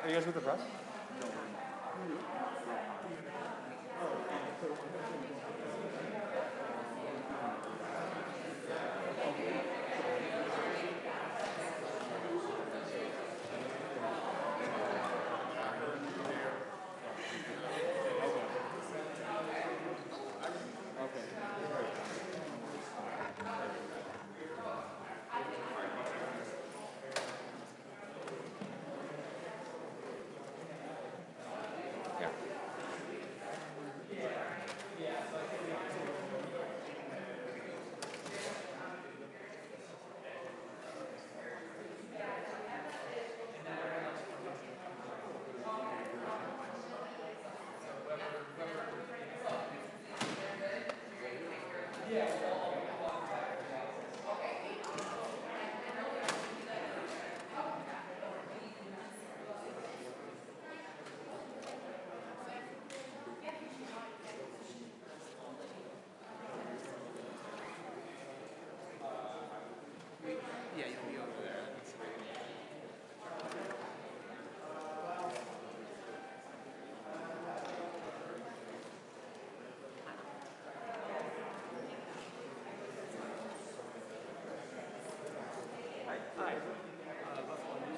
Are you guys with the press?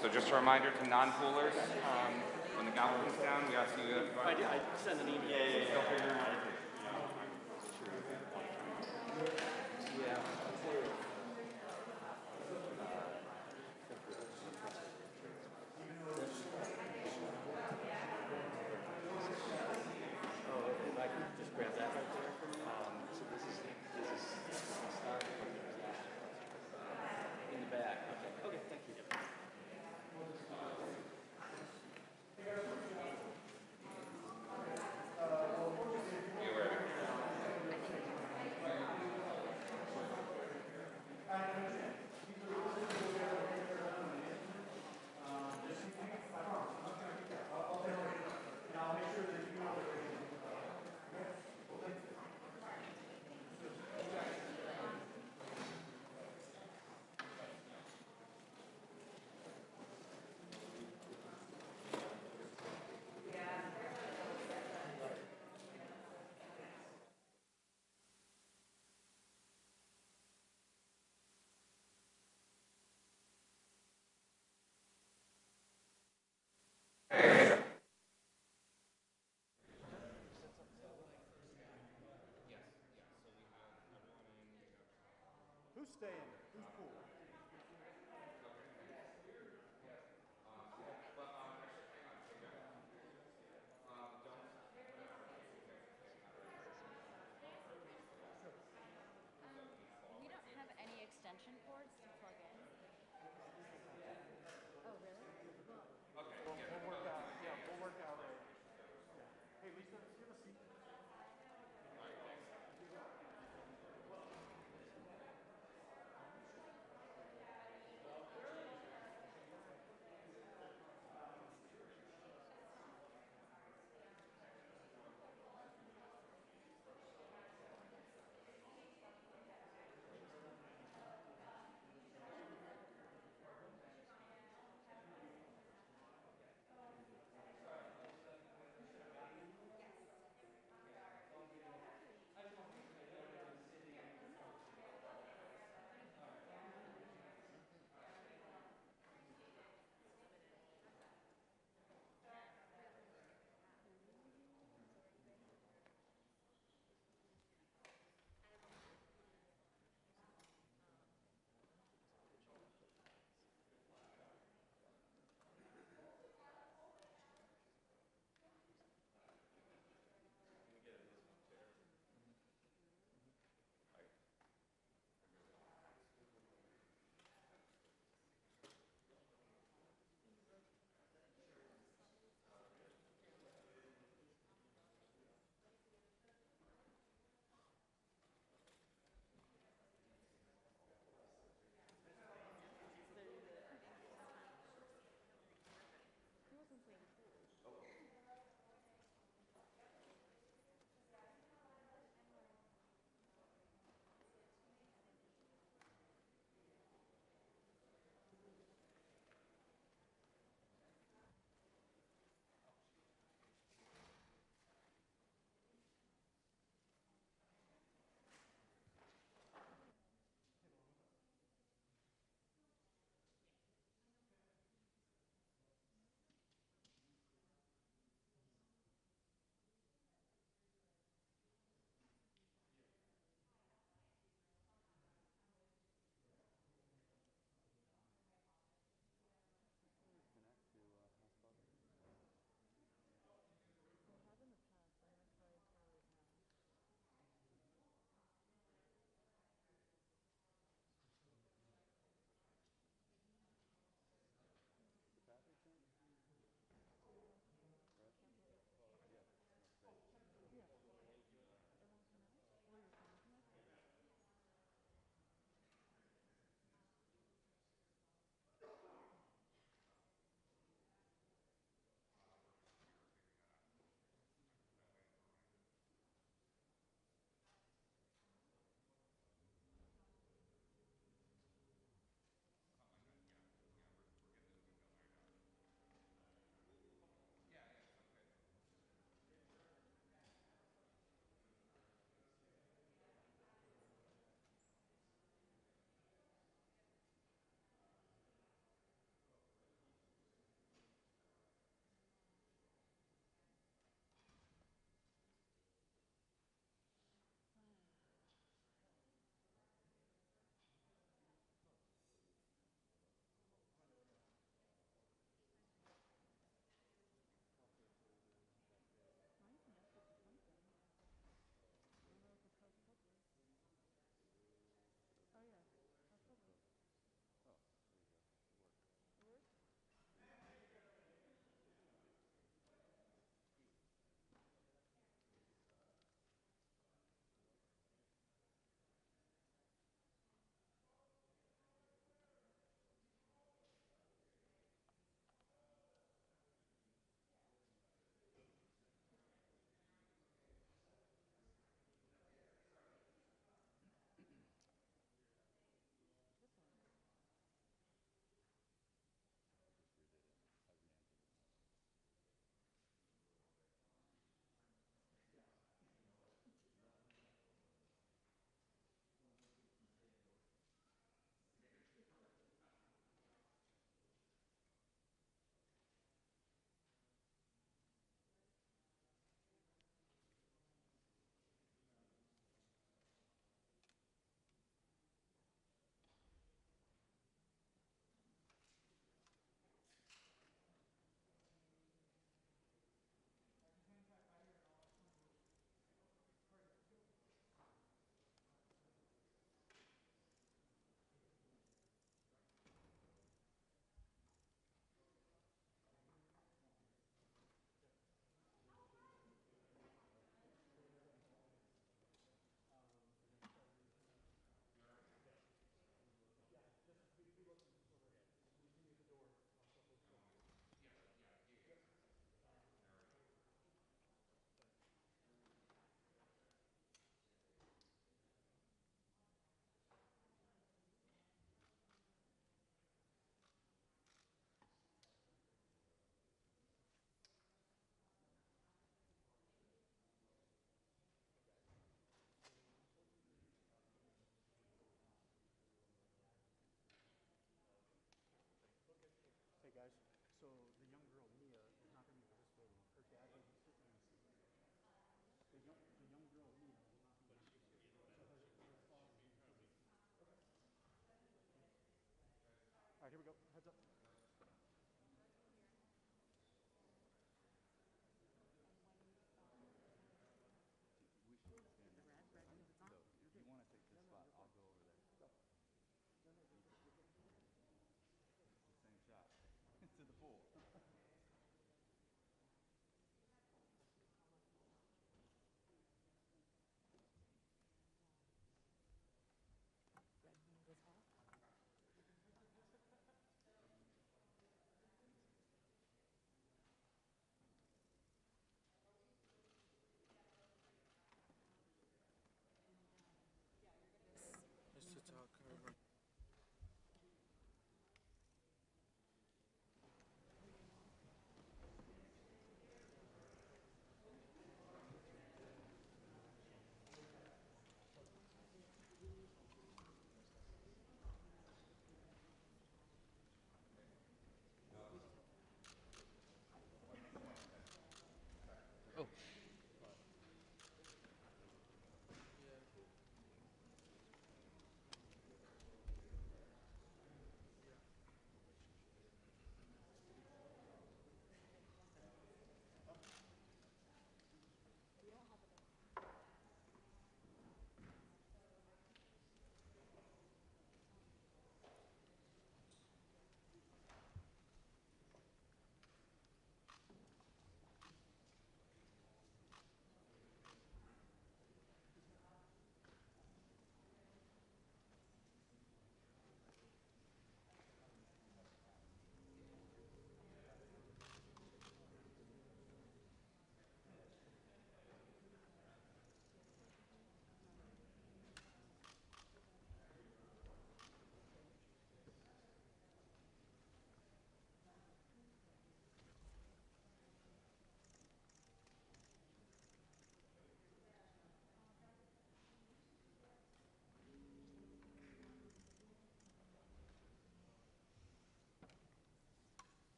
So just a reminder to non-poolers, when the gavel comes down, we ask you to... I sent an email. Yeah. Oh, okay. If I can just grab that right there. So this is in the back. Okay, thank you. Who's staying? Who's cool? We don't have any extension cords to plug in. Oh, really? Okay. We'll work out. Yeah, we'll work out. Hey, Lisa, do you have a seat?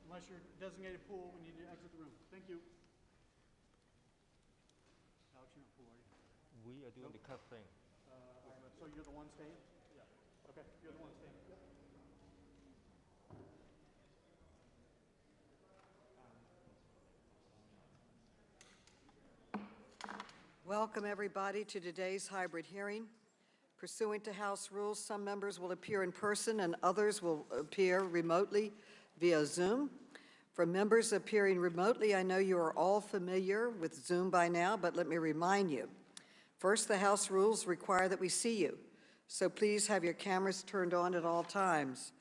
Unless you're designated pool, we need to exit the room. Thank you. Alex, you're not pool, are you? We are doing the cup thing. So you're the one staying? Yeah. Okay, you're the one staying. Yep. Welcome, everybody, to today's hybrid hearing. Pursuant to House rules, some members will appear in person and others will appear remotely via Zoom. For members appearing remotely, I know you are all familiar with Zoom by now, but let me remind you. First, the House rules require that we see you, so please have your cameras turned on at all times.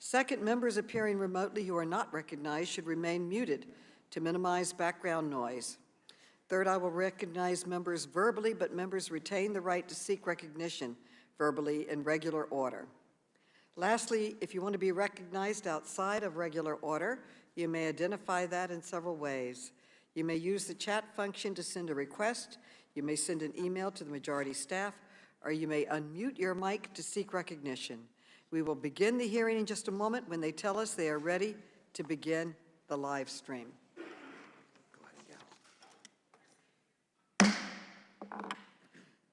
Second, members appearing remotely who are not recognized should remain muted to minimize background noise. Third, I will recognize members verbally, but members retain the right to seek recognition verbally in regular order. Lastly, if you want to be recognized outside of regular order, you may identify that in several ways. You may use the chat function to send a request, you may send an email to the majority staff, or you may unmute your mic to seek recognition. We will begin the hearing in just a moment when they tell us they are ready to begin the live stream.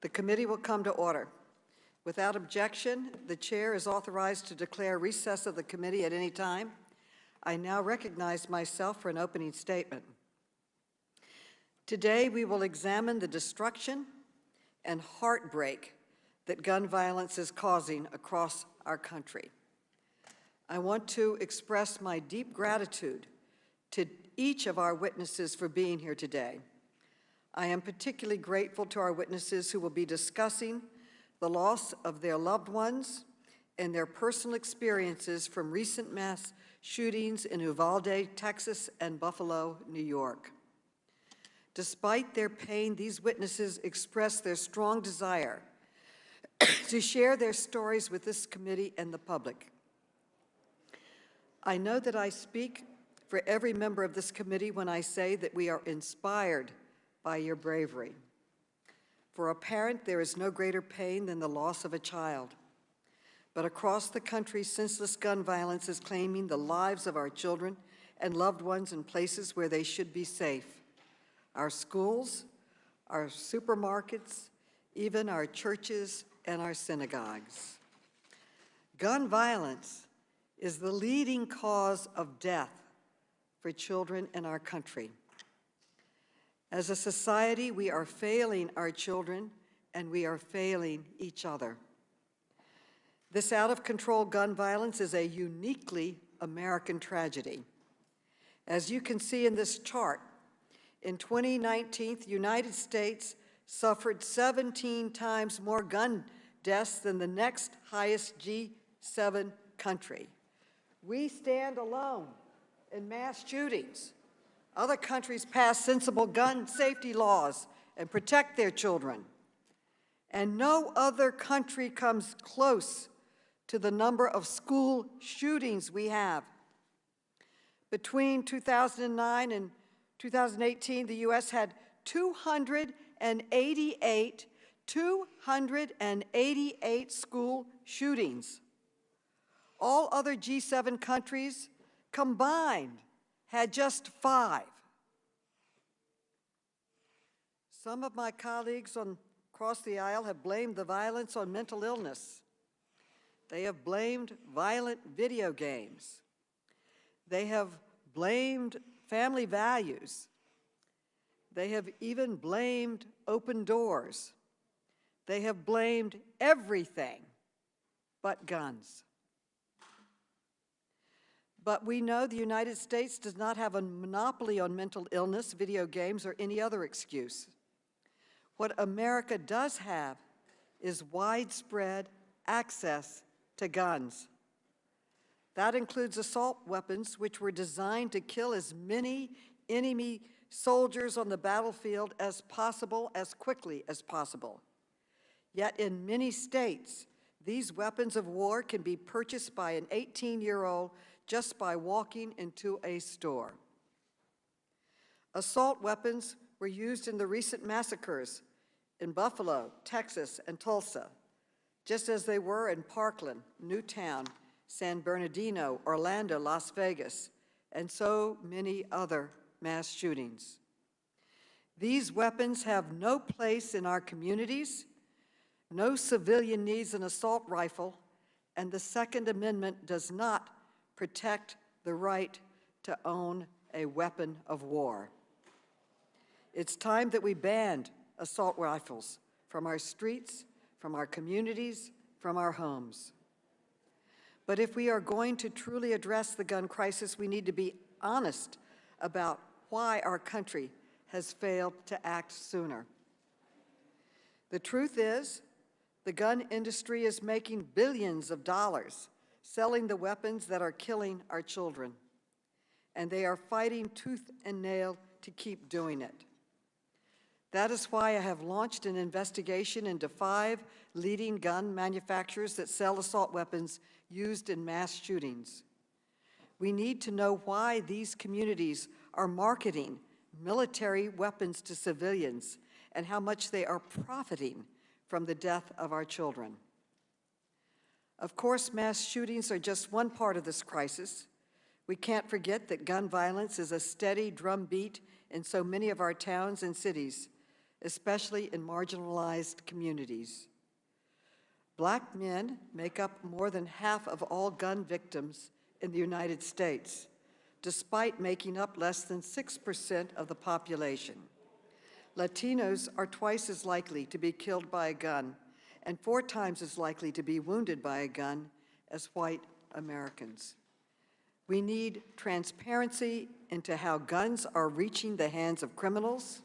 The committee will come to order. Without objection, the chair is authorized to declare recess of the committee at any time. I now recognize myself for an opening statement. Today, we will examine the destruction and heartbreak that gun violence is causing across our country. I want to express my deep gratitude to each of our witnesses for being here today. I am particularly grateful to our witnesses who will be discussing the loss of their loved ones and their personal experiences from recent mass shootings in Uvalde, Texas, and Buffalo, New York. Despite their pain, these witnesses express their strong desire to share their stories with this committee and the public. I know that I speak for every member of this committee when I say that we are inspired by your bravery. For a parent, there is no greater pain than the loss of a child. But across the country, senseless gun violence is claiming the lives of our children and loved ones in places where they should be safe. Our schools, our supermarkets, even our churches and our synagogues. Gun violence is the leading cause of death for children in our country. As a society, we are failing our children and we are failing each other. This out-of-control gun violence is a uniquely American tragedy. As you can see in this chart, in 2019, the United States suffered 17 times more gun deaths than the next highest G7 country. We stand alone in mass shootings. Other countries pass sensible gun safety laws and protect their children. And no other country comes close to the number of school shootings we have. Between 2009 and 2018, the U.S. had 288 school shootings. All other G7 countries combined had just 5. Some of my colleagues across the aisle have blamed the violence on mental illness. They have blamed violent video games. They have blamed family values. They have even blamed open doors. They have blamed everything but guns. But we know the United States does not have a monopoly on mental illness, video games, or any other excuse. What America does have is widespread access to guns. That includes assault weapons, which were designed to kill as many enemy soldiers on the battlefield as possible, as quickly as possible. Yet in many states, these weapons of war can be purchased by an 18-year-old just by walking into a store. Assault weapons were used in the recent massacres in Buffalo, Texas, and Tulsa, just as they were in Parkland, Newtown, San Bernardino, Orlando, Las Vegas, and so many other mass shootings. These weapons have no place in our communities. No civilian needs an assault rifle, and the Second Amendment does not protect the right to own a weapon of war. It's time that we banned assault rifles from our streets, from our communities, from our homes. But if we are going to truly address the gun crisis, we need to be honest about why our country has failed to act sooner. The truth is, the gun industry is making billions of dollars selling the weapons that are killing our children, and they are fighting tooth and nail to keep doing it. That is why I have launched an investigation into 5 leading gun manufacturers that sell assault weapons used in mass shootings. We need to know why these communities are marketing military weapons to civilians and how much they are profiting from the death of our children. Of course, mass shootings are just one part of this crisis. We can't forget that gun violence is a steady drumbeat in so many of our towns and cities, especially in marginalized communities. Black men make up more than half of all gun victims in the United States, despite making up less than 6% of the population. Latinos are twice as likely to be killed by a gun and 4 times as likely to be wounded by a gun as white Americans. We need transparency into how guns are reaching the hands of criminals,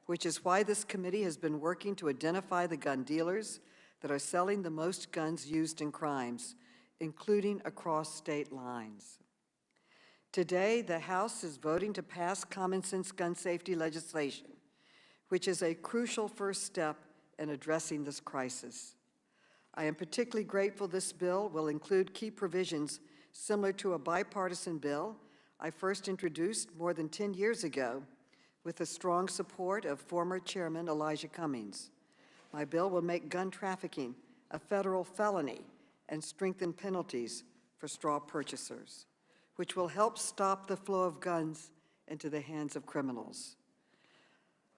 which is why this committee has been working to identify the gun dealers that are selling the most guns used in crimes, including across state lines. Today, the House is voting to pass common sense gun safety legislation, which is a crucial first step in addressing this crisis. I am particularly grateful this bill will include key provisions similar to a bipartisan bill I first introduced more than 10 years ago with the strong support of former Chairman Elijah Cummings. My bill will make gun trafficking a federal felony and strengthen penalties for straw purchasers, which will help stop the flow of guns into the hands of criminals.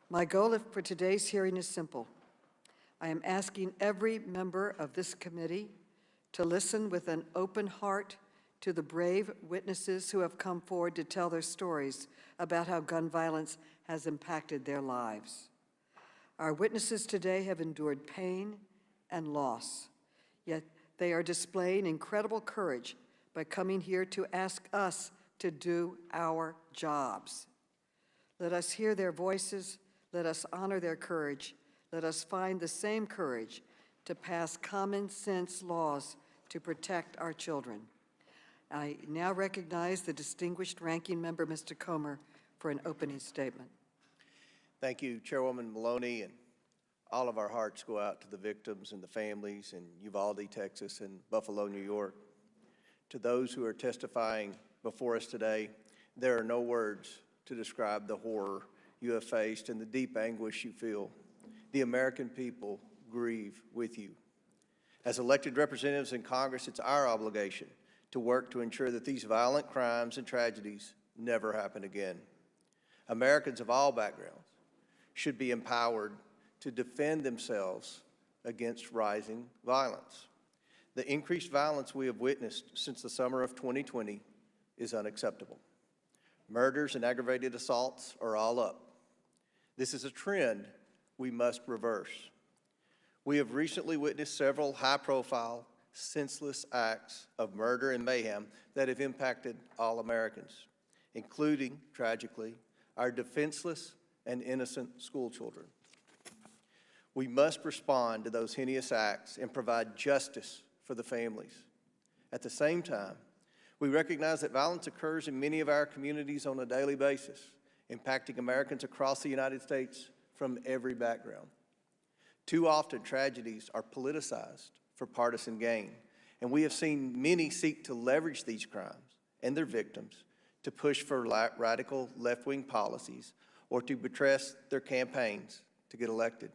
My goal for today's hearing is simple. I am asking every member of this committee to listen with an open heart to the brave witnesses who have come forward to tell their stories about how gun violence has impacted their lives. Our witnesses today have endured pain and loss, yet they are displaying incredible courage by coming here to ask us to do our jobs. Let us hear their voices. Let us honor their courage. Let us find the same courage to pass common sense laws to protect our children. I now recognize the distinguished ranking member, Mr. Comer, for an opening statement. Thank you, Chairwoman Maloney, and all of our hearts go out to the victims and the families in Uvalde, Texas, and Buffalo, New York. To those who are testifying before us today, there are no words to describe the horror you have faced and the deep anguish you feel. The American people grieve with you. As elected representatives in Congress, it's our obligation to work to ensure that these violent crimes and tragedies never happen again. Americans of all backgrounds should be empowered to defend themselves against rising violence. The increased violence we have witnessed since the summer of 2020 is unacceptable. Murders and aggravated assaults are all up. This is a trend we must reverse. We have recently witnessed several high-profile, senseless acts of murder and mayhem that have impacted all Americans, including, tragically, our defenseless and innocent schoolchildren. We must respond to those heinous acts and provide justice for the families. At the same time, we recognize that violence occurs in many of our communities on a daily basis, impacting Americans across the United States from every background. Too often, tragedies are politicized for partisan gain, and we have seen many seek to leverage these crimes and their victims to push for radical left-wing policies or to buttress their campaigns to get elected.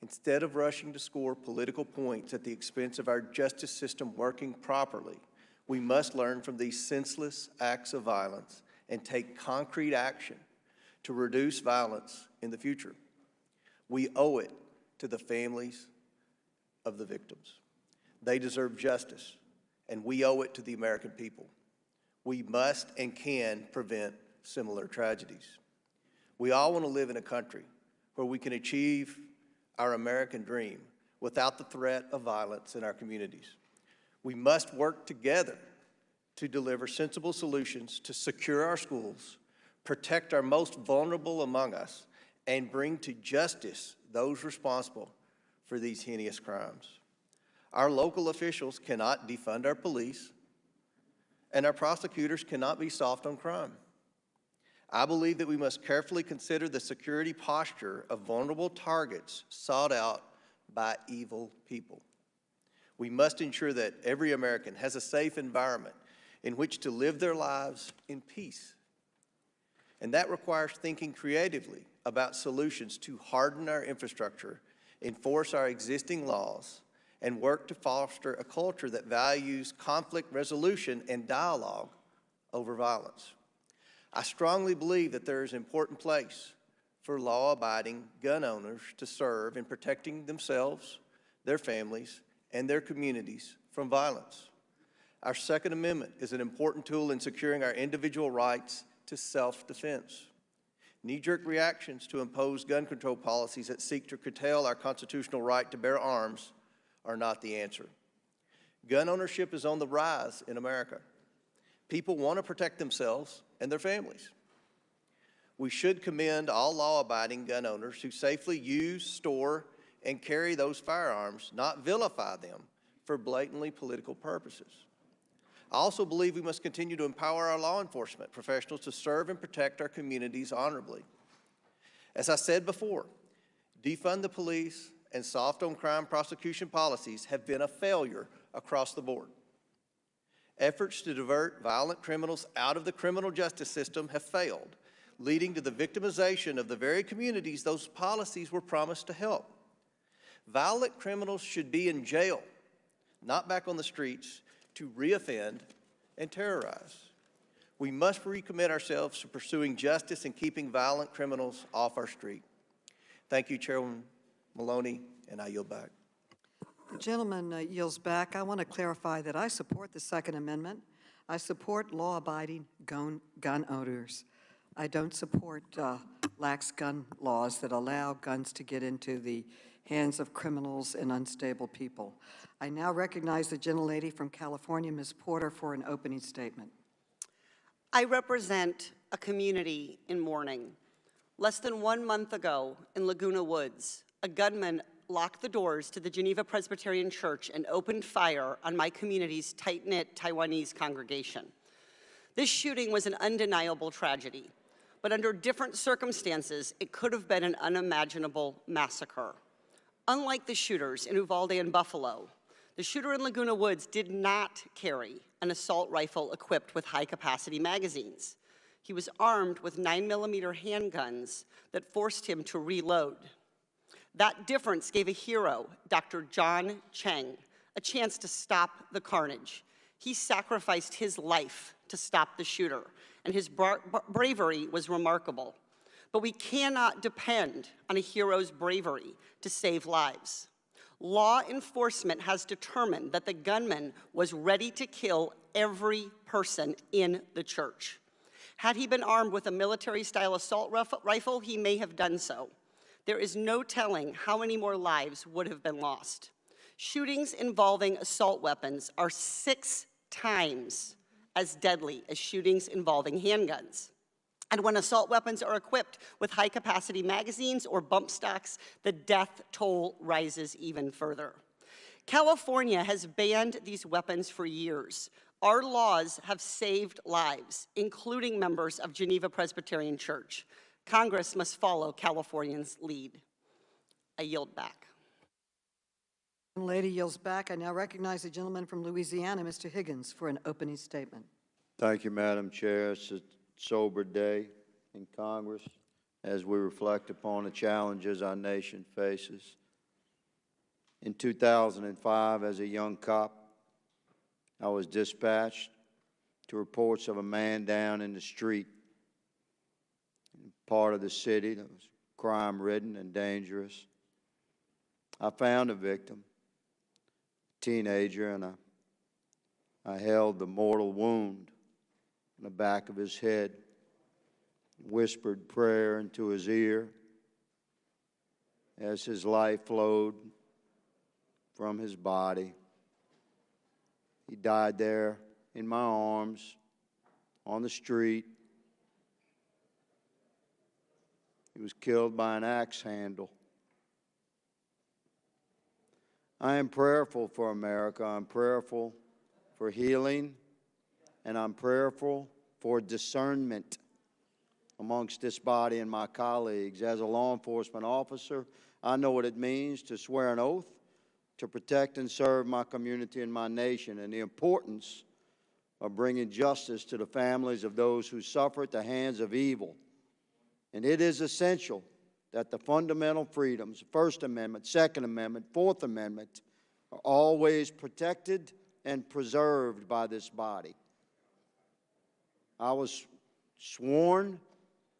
Instead of rushing to score political points at the expense of our justice system working properly, We must learn from these senseless acts of violence and take concrete action to reduce violence in the future. We owe it to the families of the victims. They deserve justice, and we owe it to the American people. We must and can prevent similar tragedies. We all want to live in a country where we can achieve our American dream without the threat of violence in our communities. We must work together to deliver sensible solutions to secure our schools, protect our most vulnerable among us, and bring to justice those responsible for these heinous crimes. Our local officials cannot defund our police, and our prosecutors cannot be soft on crime. I believe that we must carefully consider the security posture of vulnerable targets sought out by evil people. We must ensure that every American has a safe environment in which to live their lives in peace. And that requires thinking creatively about solutions to harden our infrastructure, enforce our existing laws, and work to foster a culture that values conflict resolution and dialogue over violence. I strongly believe that there is an important place for law-abiding gun owners to serve in protecting themselves, their families, and their communities from violence. Our Second Amendment is an important tool in securing our individual rights to self-defense. Knee-jerk reactions to impose gun control policies that seek to curtail our constitutional right to bear arms are not the answer. Gun ownership is on the rise in America. People want to protect themselves and their families. We should commend all law-abiding gun owners who safely use, store, and carry those firearms, not vilify them for blatantly political purposes. I also believe we must continue to empower our law enforcement professionals to serve and protect our communities honorably. As I said before, defund the police and soft on crime prosecution policies have been a failure across the board. Efforts to divert violent criminals out of the criminal justice system have failed, leading to the victimization of the very communities those policies were promised to help. Violent criminals should be in jail, not back on the streets to reoffend and terrorize. We must recommit ourselves to pursuing justice and keeping violent criminals off our street. Thank you, Chairwoman Maloney, and I yield back. The gentleman yields back. I want to clarify that I support the Second Amendment. I support law-abiding gun owners. I don't support lax gun laws that allow guns to get into the hands of criminals and unstable people. I now recognize the gentlelady from California, Ms. Porter, for an opening statement. I represent a community in mourning. Less than 1 month ago in Laguna Woods, a gunman locked the doors to the Geneva Presbyterian Church and opened fire on my community's tight-knit Taiwanese congregation. This shooting was an undeniable tragedy, but under different circumstances, it could have been an unimaginable massacre. Unlike the shooters in Uvalde and Buffalo, the shooter in Laguna Woods did not carry an assault rifle equipped with high-capacity magazines. He was armed with 9mm handguns that forced him to reload. That difference gave a hero, Dr. John Cheng, a chance to stop the carnage. He sacrificed his life to stop the shooter, and his bravery was remarkable. But we cannot depend on a hero's bravery to save lives. Law enforcement has determined that the gunman was ready to kill every person in the church. Had he been armed with a military-style assault rifle, he may have done so. There is no telling how many more lives would have been lost. Shootings involving assault weapons are 6 times as deadly as shootings involving handguns. And when assault weapons are equipped with high-capacity magazines or bump stocks, the death toll rises even further. California has banned these weapons for years. Our laws have saved lives, including members of Geneva Presbyterian Church. Congress must follow Californians' lead. I yield back. The lady yields back. I now recognize the gentleman from Louisiana, Mr. Higgins, for an opening statement. Thank you, Madam Chair. It's a sober day in Congress as we reflect upon the challenges our nation faces. In 2005, as a young cop, I was dispatched to reports of a man down in the street in part of the city that was crime-ridden and dangerous. I found the victim, a teenager, and I held the mortal wound in the back of his head, whispered prayer into his ear as his life flowed from his body. He died there in my arms on the street. He was killed by an axe handle. I am prayerful for America. I'm prayerful for healing, and I'm prayerful for discernment amongst this body and my colleagues. As a law enforcement officer, I know what it means to swear an oath to protect and serve my community and my nation, and the importance of bringing justice to the families of those who suffer at the hands of evil. And it is essential that the fundamental freedoms, First Amendment, Second Amendment, Fourth Amendment, are always protected and preserved by this body. I was sworn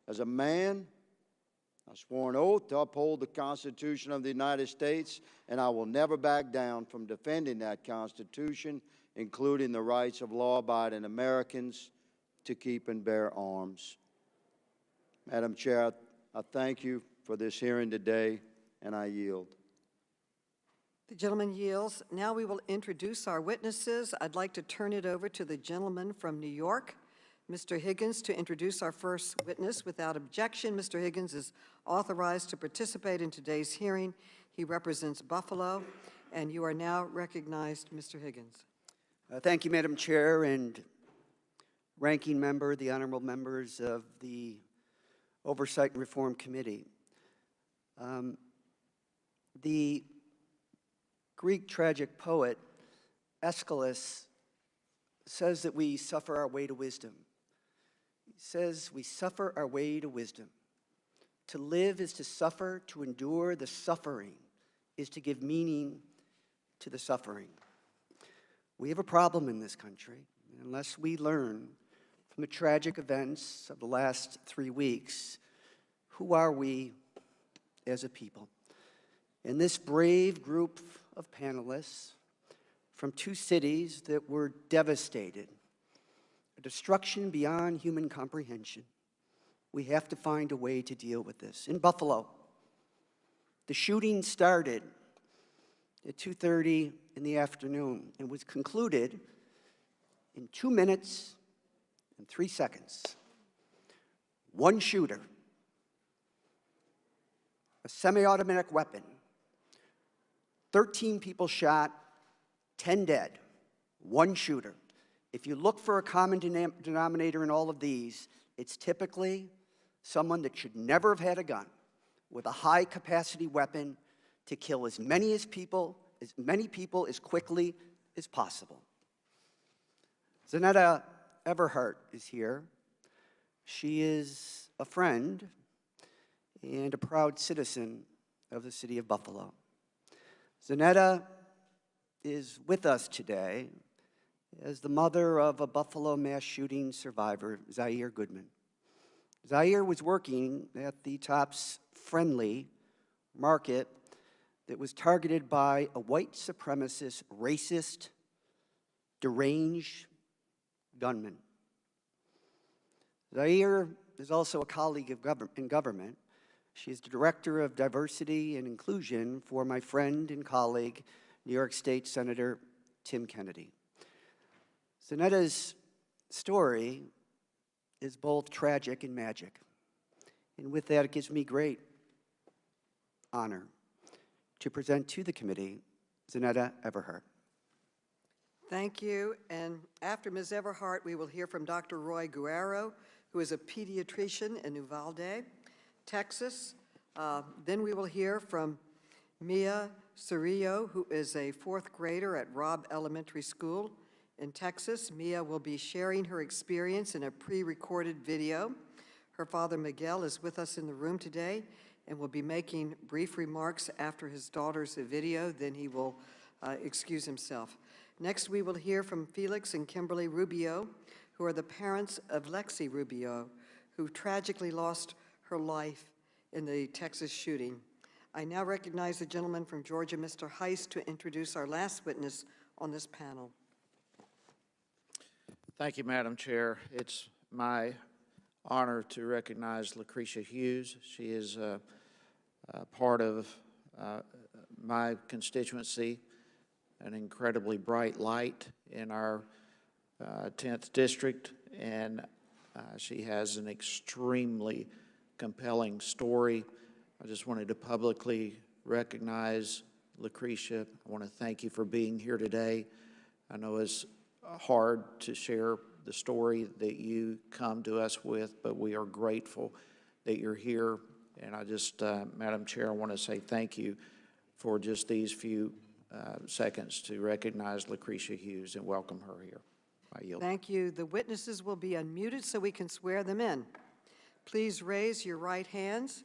as a man, I swore an oath to uphold the Constitution of the United States, and I will never back down from defending that Constitution, including the rights of law-abiding Americans to keep and bear arms. Madam Chair, I thank you for this hearing today, and I yield. The gentleman yields. Now we will introduce our witnesses. I'd like to turn it over to the gentleman from New York, Mr. Higgins, to introduce our first witness. Without objection, Mr. Higgins is authorized to participate in today's hearing. He represents Buffalo, and you are now recognized, Mr. Higgins. Thank you, Madam Chair, and ranking member, the honorable members of the Oversight and Reform Committee. The Greek tragic poet Aeschylus says that we suffer our way to wisdom. He says we suffer our way to wisdom. To live is to suffer, to endure the suffering is to give meaning to the suffering. We have a problem in this country, unless we learn from the tragic events of the last 3 weeks, who are we as a people? And this brave group of panelists from 2 cities that were devastated, a destruction beyond human comprehension, we have to find a way to deal with this. In Buffalo, the shooting started at 2:30 in the afternoon and was concluded in 2 minutes and 3 seconds. One shooter, a semi-automatic weapon, 13 people shot, 10 dead, one shooter. If you look for a common denominator in all of these, it's typically someone that should never have had a gun with a high-capacity weapon to kill as many people as quickly as possible. Zanetta Everhart is here. She is a friend and a proud citizen of the city of Buffalo. Zanetta is with us today as the mother of a Buffalo mass shooting survivor, Zaire Goodman. Zaire was working at the Tops Friendly market that was targeted by a white supremacist, racist, deranged gunman. Zaire is also a colleague in government. She is the Director of Diversity and Inclusion for my friend and colleague, New York State Senator Tim Kennedy. Zanetta's story is both tragic and magic. And with that, it gives me great honor to present to the committee Zanetta Everhart. Thank you. And after Ms. Everhart, we will hear from Dr. Roy Guerrero, who is a pediatrician in Uvalde, Texas. Then we will hear from Mia Cirillo, who is a 4th grader at Robb Elementary School in Texas. Mia will be sharing her experience in a pre-recorded video. Her father, Miguel, is with us in the room today and will be making brief remarks after his daughter's video. Then he will excuse himself. Next, we will hear from Felix and Kimberly Rubio, who are the parents of Lexi Rubio, who tragically lost her life in the Texas shooting. I now recognize the gentleman from Georgia, Mr. Hines, to introduce our last witness on this panel. Thank you, Madam Chair. It's my honor to recognize Lucretia Hughes. She is a part of my constituency, an incredibly bright light in our 10th district, and she has an extremely compelling story. I just wanted to publicly recognize Lucretia. I want to thank you for being here today. I know it's hard to share the story that you come to us with, but we are grateful that you're here. And I just, Madam Chair, I want to say thank you for just these few seconds to recognize Lucretia Hughes and welcome her here. I yield. Thank you. The witnesses will be unmuted so we can swear them in. Please raise your right hands.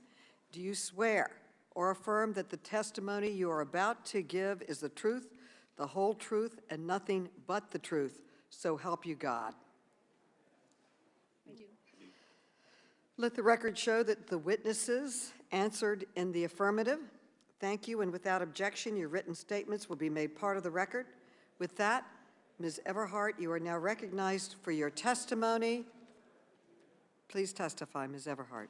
Do you swear or affirm that the testimony you are about to give is the truth, the whole truth, and nothing but the truth? So help you God. I do. Let the record show that the witnesses answered in the affirmative. Thank you, and without objection, your written statements will be made part of the record. With that, Ms. Everhart, you are now recognized for your testimony. Please testify, Ms. Everhart.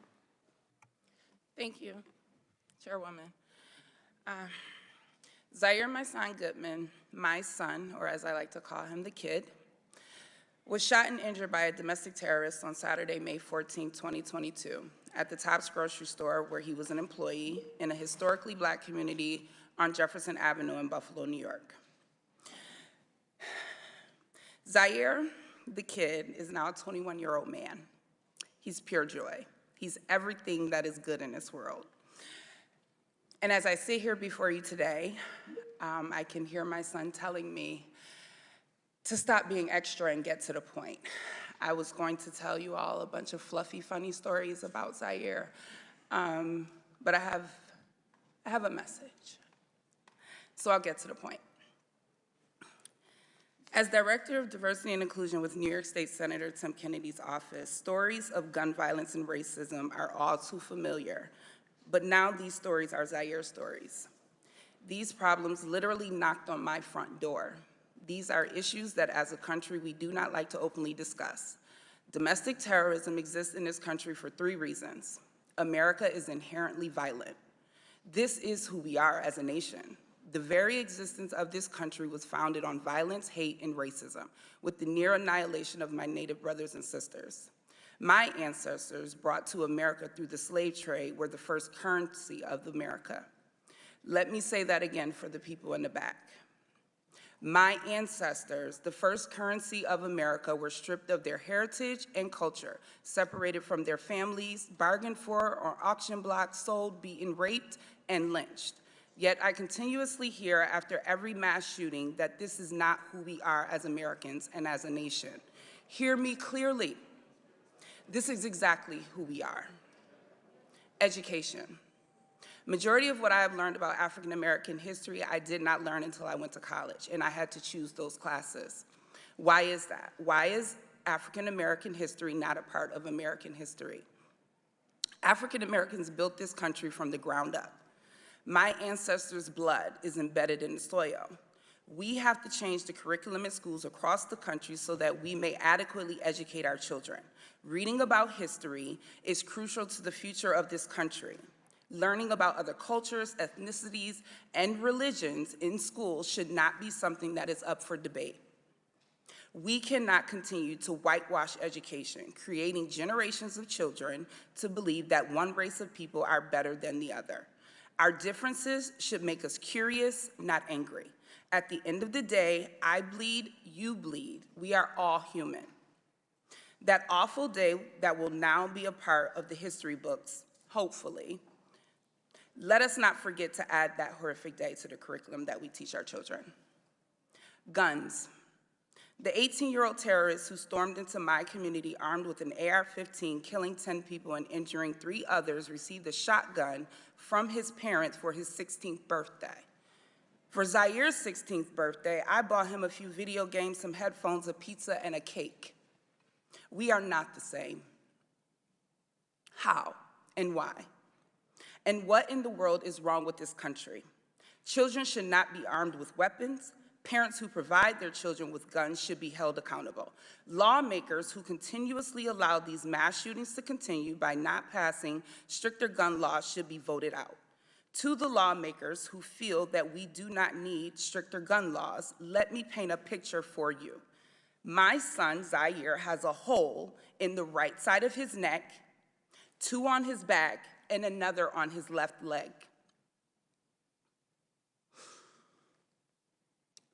Thank you, Chairwoman. Zaire Myson Goodman, my son, or as I like to call him, the kid, was shot and injured by a domestic terrorist on Saturday, May 14, 2022, at the Tops grocery store where he was an employee in a historically Black community on Jefferson Avenue in Buffalo, New York. Zaire, the kid, is now a 21-year-old man. He's pure joy. He's everything that is good in this world. And as I sit here before you today, I can hear my son telling me to stop being extra and get to the point. I was going to tell you all a bunch of fluffy, funny stories about Zaire, but I have a message. So I'll get to the point. As Director of Diversity and Inclusion with New York State Senator Tim Kennedy's office, stories of gun violence and racism are all too familiar, but now these stories are Zaire's stories. These problems literally knocked on my front door. These are issues that as a country we do not like to openly discuss. Domestic terrorism exists in this country for 3 reasons. America is inherently violent. This is who we are as a nation. The very existence of this country was founded on violence, hate, and racism, with the near annihilation of my Native brothers and sisters. My ancestors brought to America through the slave trade were the first currency of America. Let me say that again for the people in the back. My ancestors, the first currency of America, were stripped of their heritage and culture, separated from their families, bargained for on auction blocks, sold, beaten, raped, and lynched. Yet I continuously hear after every mass shooting that this is not who we are as Americans and as a nation. Hear me clearly. This is exactly who we are. Education. Majority of what I have learned about African American history, I did not learn until I went to college, and I had to choose those classes. Why is that? Why is African American history not a part of American history? African Americans built this country from the ground up. My ancestors' blood is embedded in the soil. We have to change the curriculum in schools across the country so that we may adequately educate our children. Reading about history is crucial to the future of this country. Learning about other cultures, ethnicities, and religions in schools should not be something that is up for debate. We cannot continue to whitewash education, creating generations of children to believe that one race of people are better than the other. Our differences should make us curious, not angry. At the end of the day, I bleed, you bleed. We are all human. That awful day that will now be a part of the history books, hopefully, let us not forget to add that horrific day to the curriculum that we teach our children. Guns. The 18-year-old terrorist who stormed into my community armed with an AR-15, killing 10 people and injuring 3 others, received a shotgun from his parents for his 16th birthday. For Zaire's 16th birthday, I bought him a few video games, some headphones, a pizza, and a cake. We are not the same. How and why? And what in the world is wrong with this country? Children should not be armed with weapons. Parents who provide their children with guns should be held accountable. Lawmakers who continuously allow these mass shootings to continue by not passing stricter gun laws should be voted out. To the lawmakers who feel that we do not need stricter gun laws, let me paint a picture for you. My son, Zaire, has a hole in the right side of his neck, 2 on his back, and another on his left leg,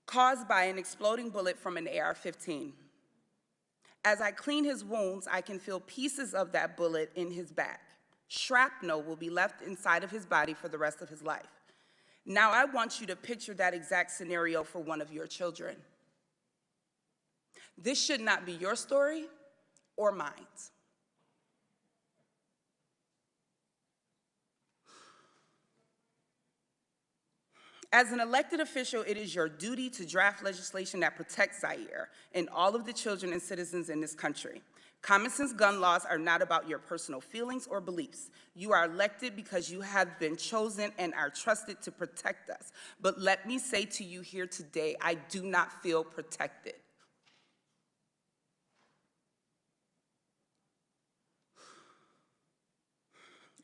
caused by an exploding bullet from an AR-15. As I clean his wounds, I can feel pieces of that bullet in his back. Shrapnel will be left inside of his body for the rest of his life. Now I want you to picture that exact scenario for one of your children. This should not be your story or mine. As an elected official, it is your duty to draft legislation that protects Zaire and all of the children and citizens in this country. Common sense gun laws are not about your personal feelings or beliefs. You are elected because you have been chosen and are trusted to protect us. But let me say to you here today, I do not feel protected.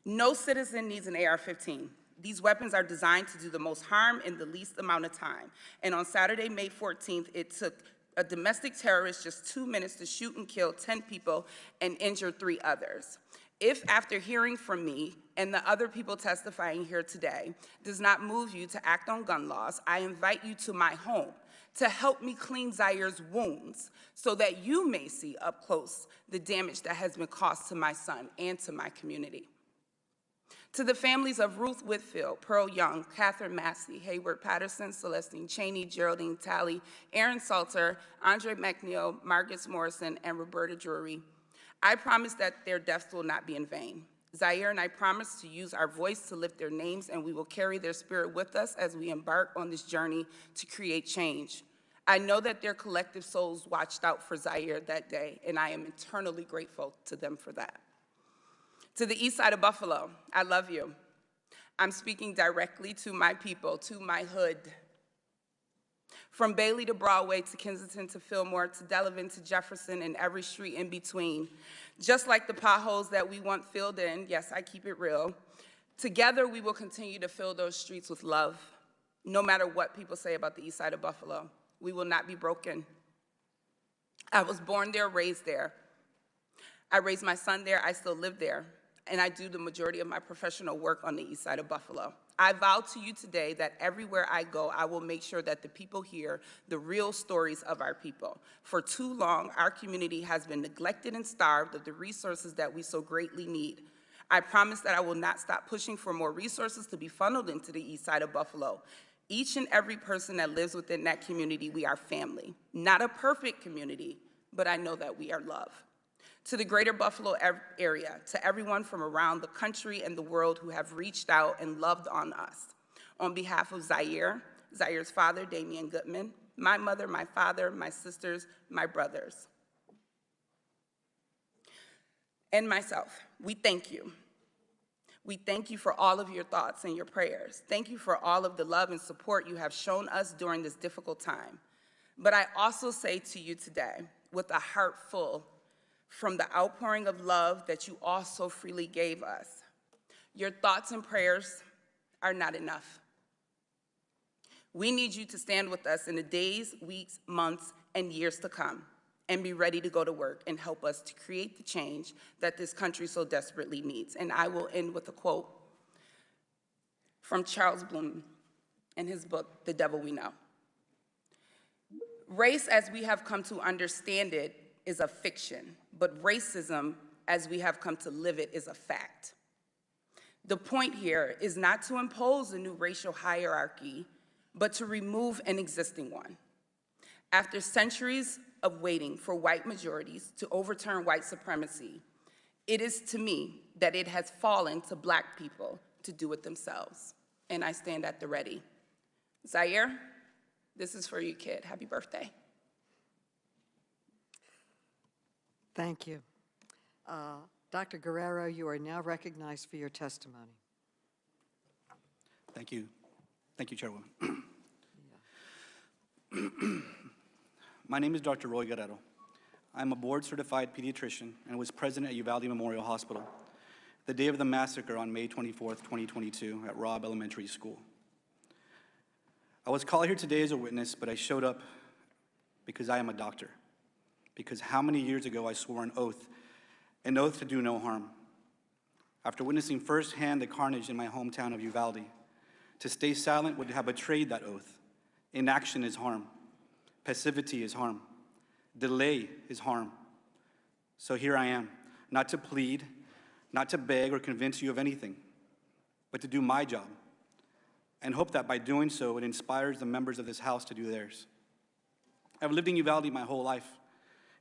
No citizen needs an AR-15. These weapons are designed to do the most harm in the least amount of time. And on Saturday, May 14th, it took a domestic terrorist just 2 minutes to shoot and kill 10 people and injure 3 others. If after hearing from me and the other people testifying here today does not move you to act on gun laws, I invite you to my home to help me clean Zaire's wounds so that you may see up close the damage that has been caused to my son and to my community. To the families of Ruth Whitfield, Pearl Young, Catherine Massey, Hayward Patterson, Celestine Cheney, Geraldine Talley, Aaron Salter, Andre McNeil, Marcus Morrison, and Roberta Drury, I promise that their deaths will not be in vain. Zaire and I promise to use our voice to lift their names, and we will carry their spirit with us as we embark on this journey to create change. I know that their collective souls watched out for Zaire that day, and I am eternally grateful to them for that. To the east side of Buffalo, I love you. I'm speaking directly to my people, to my hood. From Bailey to Broadway, to Kensington, to Fillmore, to Delavan, to Jefferson, and every street in between. Just like the potholes that we want filled in, yes, I keep it real, together we will continue to fill those streets with love, no matter what people say about the east side of Buffalo. We will not be broken. I was born there, raised there. I raised my son there, I still live there. And I do the majority of my professional work on the east side of Buffalo. I vow to you today that everywhere I go, I will make sure that the people hear the real stories of our people. For too long, our community has been neglected and starved of the resources that we so greatly need. I promise that I will not stop pushing for more resources to be funneled into the east side of Buffalo. Each and every person that lives within that community, we are family. Not a perfect community, but I know that we are love. To the greater Buffalo area, to everyone from around the country and the world who have reached out and loved on us. On behalf of Zaire, Zaire's father, Damian Goodman, my mother, my father, my sisters, my brothers, and myself, we thank you. We thank you for all of your thoughts and your prayers. Thank you for all of the love and support you have shown us during this difficult time. But I also say to you today, with a heart full from the outpouring of love that you also freely gave us, your thoughts and prayers are not enough. We need you to stand with us in the days, weeks, months, and years to come, and be ready to go to work and help us to create the change that this country so desperately needs. And I will end with a quote from Charles Bloom in his book, The Devil We Know. Race, as we have come to understand it, is a fiction, but racism, as we have come to live it, is a fact. The point here is not to impose a new racial hierarchy, but to remove an existing one. After centuries of waiting for white majorities to overturn white supremacy, it is to me that it has fallen to Black people to do it themselves, and I stand at the ready. Zaire, this is for you, kid. Happy birthday. Thank you. Dr. Guerrero, you are now recognized for your testimony. Thank you. Thank you, Chairwoman. My name is Dr. Roy Guerrero. I'm a board-certified pediatrician and was present at Uvalde Memorial Hospital the day of the massacre on May 24th, 2022 at Robb Elementary School. I was called here today as a witness, but I showed up because I am a doctor. Because how many years ago I swore an oath to do no harm. After witnessing firsthand the carnage in my hometown of Uvalde, to stay silent would have betrayed that oath. Inaction is harm. Passivity is harm. Delay is harm. So here I am, not to plead, not to beg or convince you of anything, but to do my job, and hope that by doing so, it inspires the members of this House to do theirs. I've lived in Uvalde my whole life.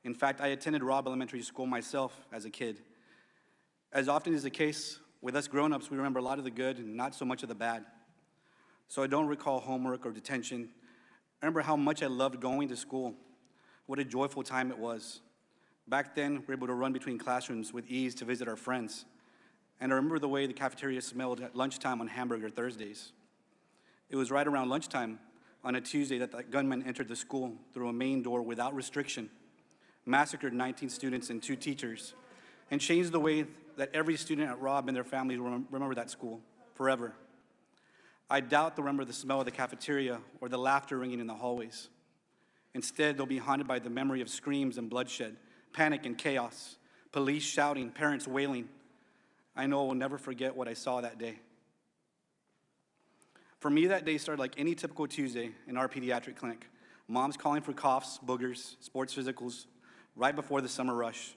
In fact, I attended Robb Elementary School myself as a kid. As often is the case with us grown-ups, we remember a lot of the good and not so much of the bad. So I don't recall homework or detention. I remember how much I loved going to school. What a joyful time it was. Back then, we were able to run between classrooms with ease to visit our friends. And I remember the way the cafeteria smelled at lunchtime on hamburger Thursdays. It was right around lunchtime on a Tuesday that gunman entered the school through a main door without restriction, massacred 19 students and 2 teachers, and changed the way that every student at Robb and their families remember that school forever. I doubt they'll remember the smell of the cafeteria or the laughter ringing in the hallways. Instead, they'll be haunted by the memory of screams and bloodshed, panic and chaos, police shouting, parents wailing. I know I will never forget what I saw that day. For me, that day started like any typical Tuesday in our pediatric clinic. Moms calling for coughs, boogers, sports physicals, right before the summer rush.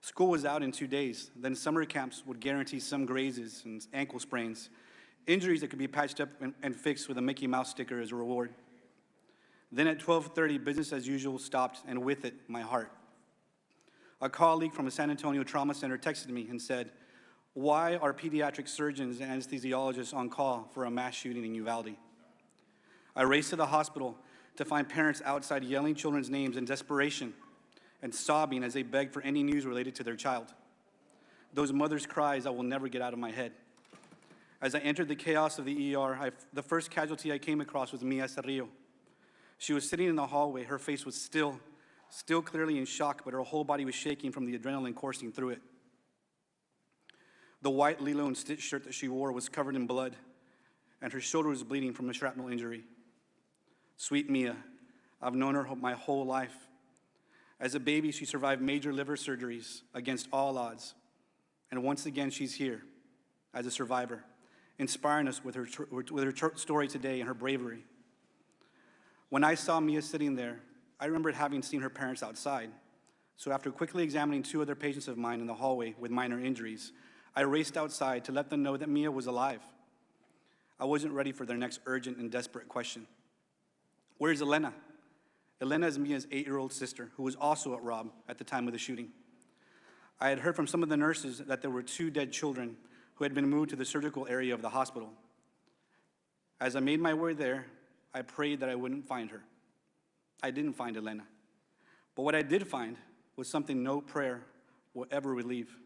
School was out in 2 days. Then summer camps would guarantee some grazes and ankle sprains, injuries that could be patched up and fixed with a Mickey Mouse sticker as a reward. Then at 12:30, business as usual stopped, and with it, my heart. A colleague from a San Antonio trauma center texted me and said, "Why are pediatric surgeons and anesthesiologists on call for a mass shooting in Uvalde?" I raced to the hospital to find parents outside yelling children's names in desperation and sobbing as they begged for any news related to their child. Those mothers' cries I will never get out of my head. As I entered the chaos of the ER, the first casualty I came across was Mia Cerrillo. She was sitting in the hallway. Her face was still clearly in shock, but her whole body was shaking from the adrenaline coursing through it. The white Lilo and Stitch shirt that she wore was covered in blood, and her shoulder was bleeding from a shrapnel injury. Sweet Mia, I've known her my whole life. As a baby, she survived major liver surgeries against all odds. And once again, she's here as a survivor, inspiring us with her story today and her bravery. When I saw Mia sitting there, I remembered having seen her parents outside. So after quickly examining 2 other patients of mine in the hallway with minor injuries, I raced outside to let them know that Mia was alive. I wasn't ready for their next urgent and desperate question. Where's Elena? Elena is Mia's 8-year-old sister, who was also at Robb at the time of the shooting. I had heard from some of the nurses that there were 2 dead children who had been moved to the surgical area of the hospital. As I made my way there, I prayed that I wouldn't find her. I didn't find Elena. But what I did find was something no prayer will ever relieve.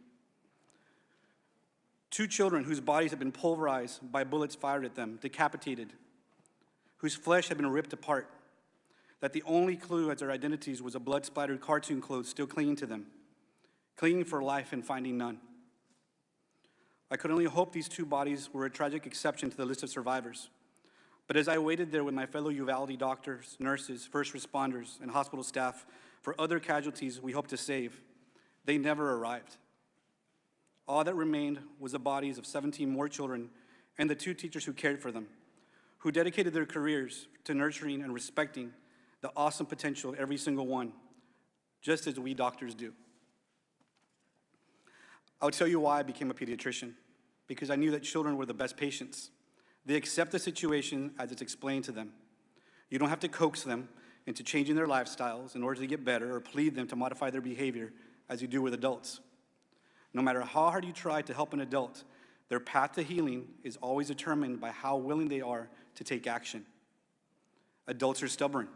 2 children whose bodies had been pulverized by bullets fired at them, decapitated, whose flesh had been ripped apart, that the only clue as their identities was a blood-splattered cartoon clothes still clinging to them, clinging for life and finding none. I could only hope these 2 bodies were a tragic exception to the list of survivors. But as I waited there with my fellow Uvalde doctors, nurses, first responders, and hospital staff for other casualties we hope to save, they never arrived. All that remained was the bodies of 17 more children and the 2 teachers who cared for them, who dedicated their careers to nurturing and respecting the awesome potential of every single one, just as we doctors do. I'll tell you why I became a pediatrician, because I knew that children were the best patients. They accept the situation as it's explained to them. You don't have to coax them into changing their lifestyles in order to get better or plead them to modify their behavior as you do with adults. No matter how hard you try to help an adult, their path to healing is always determined by how willing they are to take action. Adults are stubborn.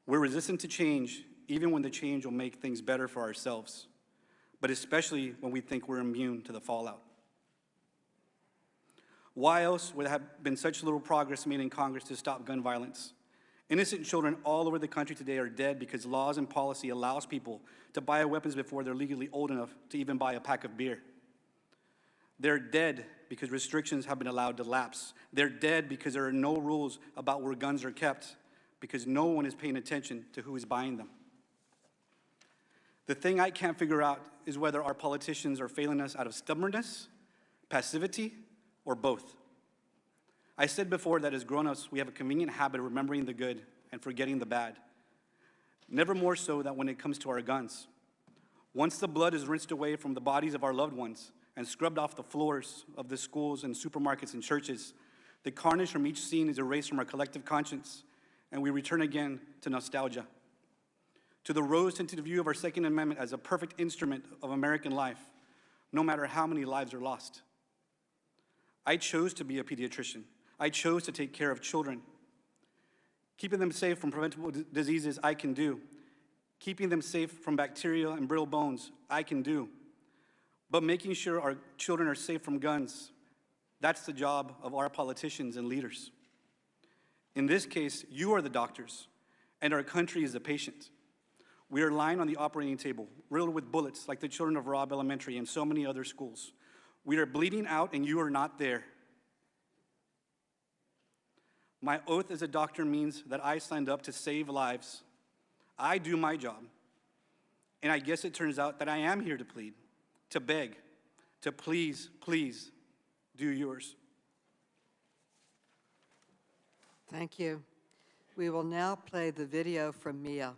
We're resistant to change, even when the change will make things better for ourselves, but especially when we think we're immune to the fallout. Why else would there have been such little progress made in Congress to stop gun violence? Innocent children all over the country today are dead because laws and policy allows people to buy weapons before they're legally old enough to even buy a pack of beer. They're dead because restrictions have been allowed to lapse. They're dead because there are no rules about where guns are kept, because no one is paying attention to who is buying them. The thing I can't figure out is whether our politicians are failing us out of stubbornness, passivity, or both. I said before that as grown-ups, we have a convenient habit of remembering the good and forgetting the bad. Never more so than when it comes to our guns. Once the blood is rinsed away from the bodies of our loved ones and scrubbed off the floors of the schools and supermarkets and churches, the carnage from each scene is erased from our collective conscience, and we return again to nostalgia, to the rose-tinted view of our Second Amendment as a perfect instrument of American life, no matter how many lives are lost. I chose to be a pediatrician. I chose to take care of children. Keeping them safe from preventable diseases, I can do. Keeping them safe from bacteria and brittle bones, I can do. But making sure our children are safe from guns, that's the job of our politicians and leaders. In this case, you are the doctors, and our country is the patient. We are lying on the operating table, riddled with bullets like the children of Robb Elementary and so many other schools. We are bleeding out, and you are not there. My oath as a doctor means that I signed up to save lives. I do my job. And I guess it turns out that I am here to plead, to beg, to please, please do yours. Thank you. We will now play the video from Mia.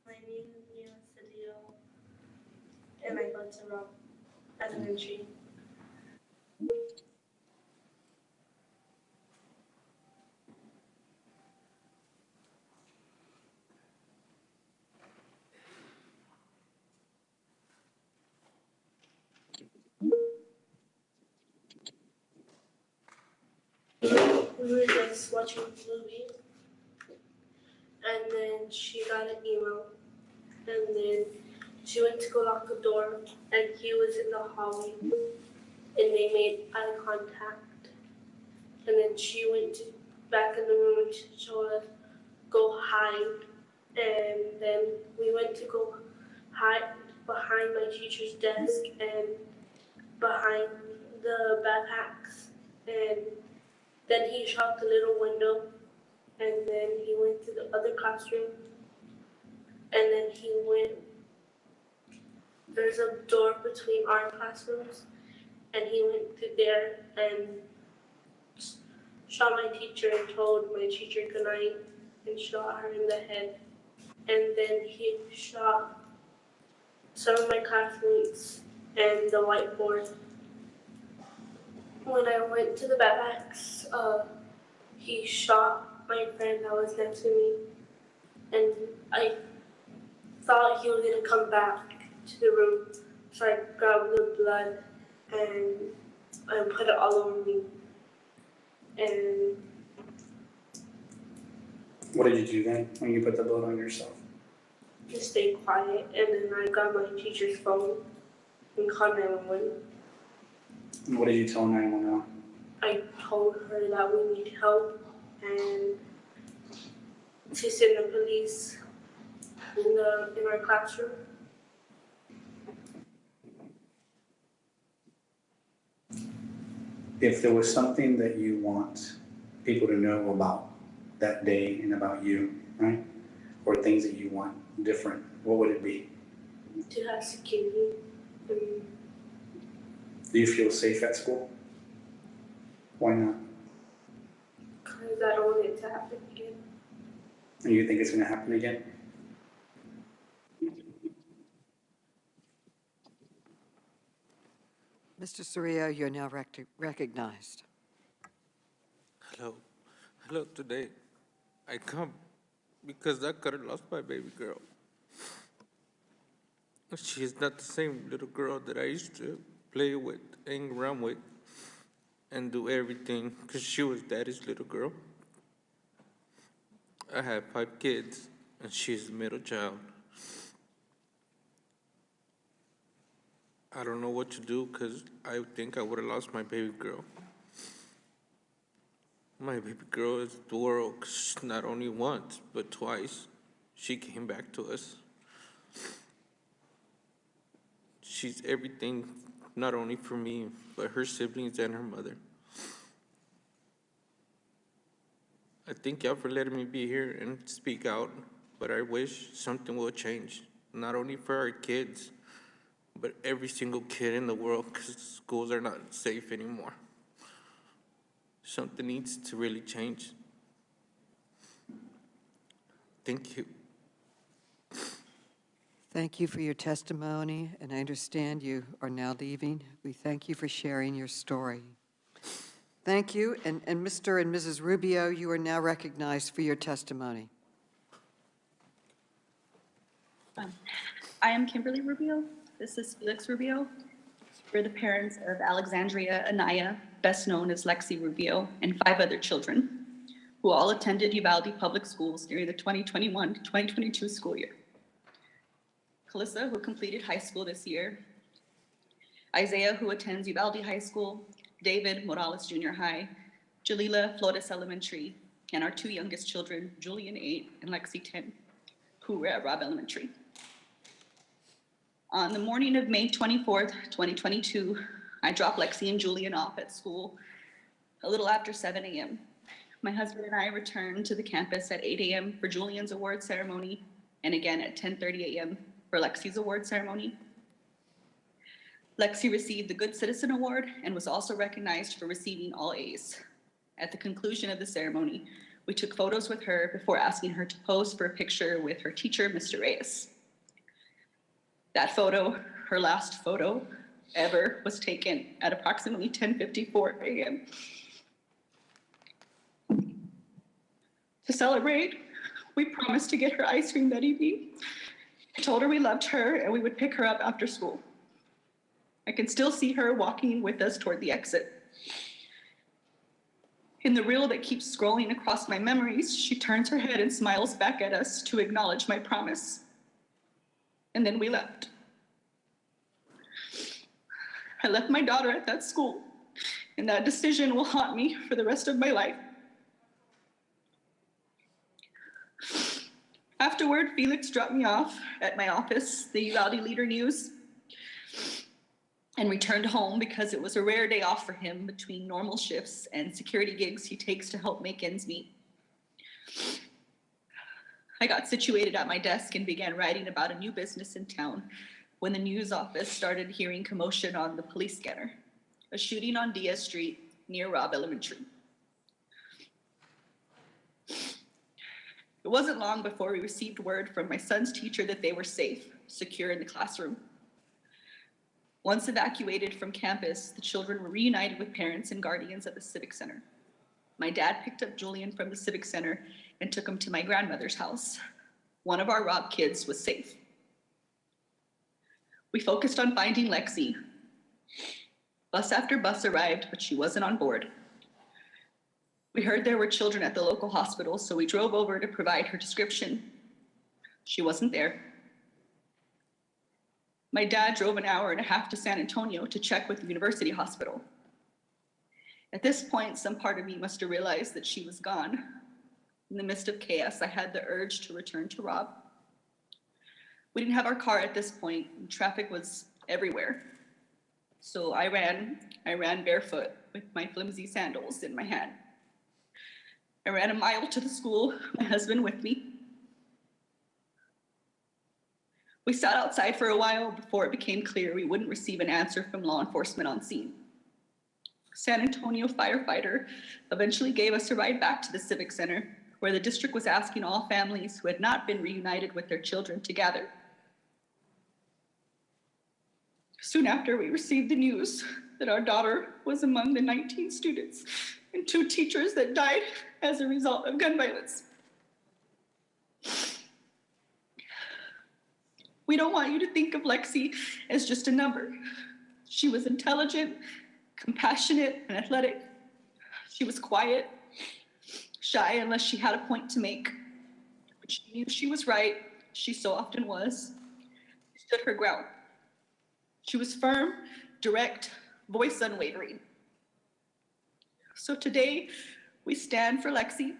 My name is Mia Cedillo, and I go to Robb Elementary. We were just watching a movie, and then she got an email, and then she went to go lock the door, and he was in the hallway, and they made eye contact, and then she went back in the room and she told us, go hide, and then we went to go hide behind my teacher's desk and behind the backpacks, and then he shot the little window, and then he went to the other classroom, and then he went, there's a door between our classrooms, and he went through there and shot my teacher and told my teacher goodnight and shot her in the head. And then he shot some of my classmates and the whiteboard. When I went to the backpacks, he shot my friend that was next to me, and I thought he was gonna come back to the room, so I grabbed the blood and I put it all over me. And What did you do then when you put the blood on yourself? just stay quiet, and then I got my teacher's phone and called 911. And what did you tell 911? I told her that we need help and to send the police in our classroom. If there was something that you want people to know about that day and about you, right? Or things that you want different, what would it be? To have security. Do you feel safe at school? Why not? Because I don't want it to happen again. And you think it's going to happen again? Mr. Cirillo, you're now recognized. Hello. Hello, today I come because I could have lost my baby girl. She is not the same little girl that I used to play with, hang around with, and do everything, because she was daddy's little girl. I have 5 kids, and she's the middle child. I don't know what to do, because I think I would have lost my baby girl. My baby girl is the world, 'cause not only once, but twice, she came back to us. She's everything, not only for me, but her siblings and her mother. I thank y'all for letting me be here and speak out, but I wish something will change, not only for our kids, but every single kid in the world, because schools are not safe anymore. Something needs to really change. Thank you. Thank you for your testimony, and I understand you are now leaving. We thank you for sharing your story. Thank you, and Mr. and Mrs. Rubio, you are now recognized for your testimony. I am Kimberly Rubio. This is Felix Rubio. We're the parents of Alexandria Anaya, best known as Lexi Rubio, and 5 other children who all attended Uvalde Public Schools during the 2021 to 2022 school year. Calissa, who completed high school this year, Isaiah, who attends Uvalde High School, David Morales Junior High, Jalila Flores Elementary, and our 2 youngest children, Julian 8 and Lexi 10, who were at Robb Elementary. On the morning of May 24th, 2022, I dropped Lexi and Julian off at school a little after 7 a.m. My husband and I returned to the campus at 8 a.m. for Julian's award ceremony, and again at 10:30 a.m. for Lexi's award ceremony. Lexi received the Good Citizen Award and was also recognized for receiving all A's. At the conclusion of the ceremony, we took photos with her before asking her to pose for a picture with her teacher, Mr. Reyes. That photo, her last photo ever, was taken at approximately 10:54 a.m. To celebrate, we promised to get her ice cream that evening. I told her we loved her and we would pick her up after school. I can still see her walking with us toward the exit. In the reel that keeps scrolling across my memories, she turns her head and smiles back at us to acknowledge my promise. And then we left. I left my daughter at that school, and that decision will haunt me for the rest of my life. Afterward, Felix dropped me off at my office, the Uvalde Leader News, and returned home because it was a rare day off for him between normal shifts and security gigs he takes to help make ends meet. I got situated at my desk and began writing about a new business in town when the news office started hearing commotion on the police scanner, a shooting on Diaz Street near Robb Elementary. It wasn't long before we received word from my son's teacher that they were safe, secure in the classroom. Once evacuated from campus, the children were reunited with parents and guardians at the Civic Center. My dad picked up Julian from the Civic Center and took him to my grandmother's house. One of our Robb kids was safe. We focused on finding Lexi. Bus after bus arrived, but she wasn't on board. We heard there were children at the local hospital, so we drove over to provide her description. She wasn't there. My dad drove an hour and a half to San Antonio to check with the university hospital. At this point, some part of me must have realized that she was gone. In the midst of chaos, I had the urge to return to Robb. We didn't have our car at this point, and traffic was everywhere. So I ran barefoot with my flimsy sandals in my hand. I ran a mile to the school, my husband with me. We sat outside for a while before it became clear we wouldn't receive an answer from law enforcement on scene. San Antonio firefighter eventually gave us a ride back to the Civic Center, where the district was asking all families who had not been reunited with their children to gather. Soon after, we received the news that our daughter was among the 19 students and 2 teachers that died as a result of gun violence. We don't want you to think of Lexi as just a number. She was intelligent, compassionate, and athletic. She was quiet, shy unless she had a point to make. When she knew she was right, she so often was, she stood her ground. She was firm, direct, voice unwavering. So today, we stand for Lexi,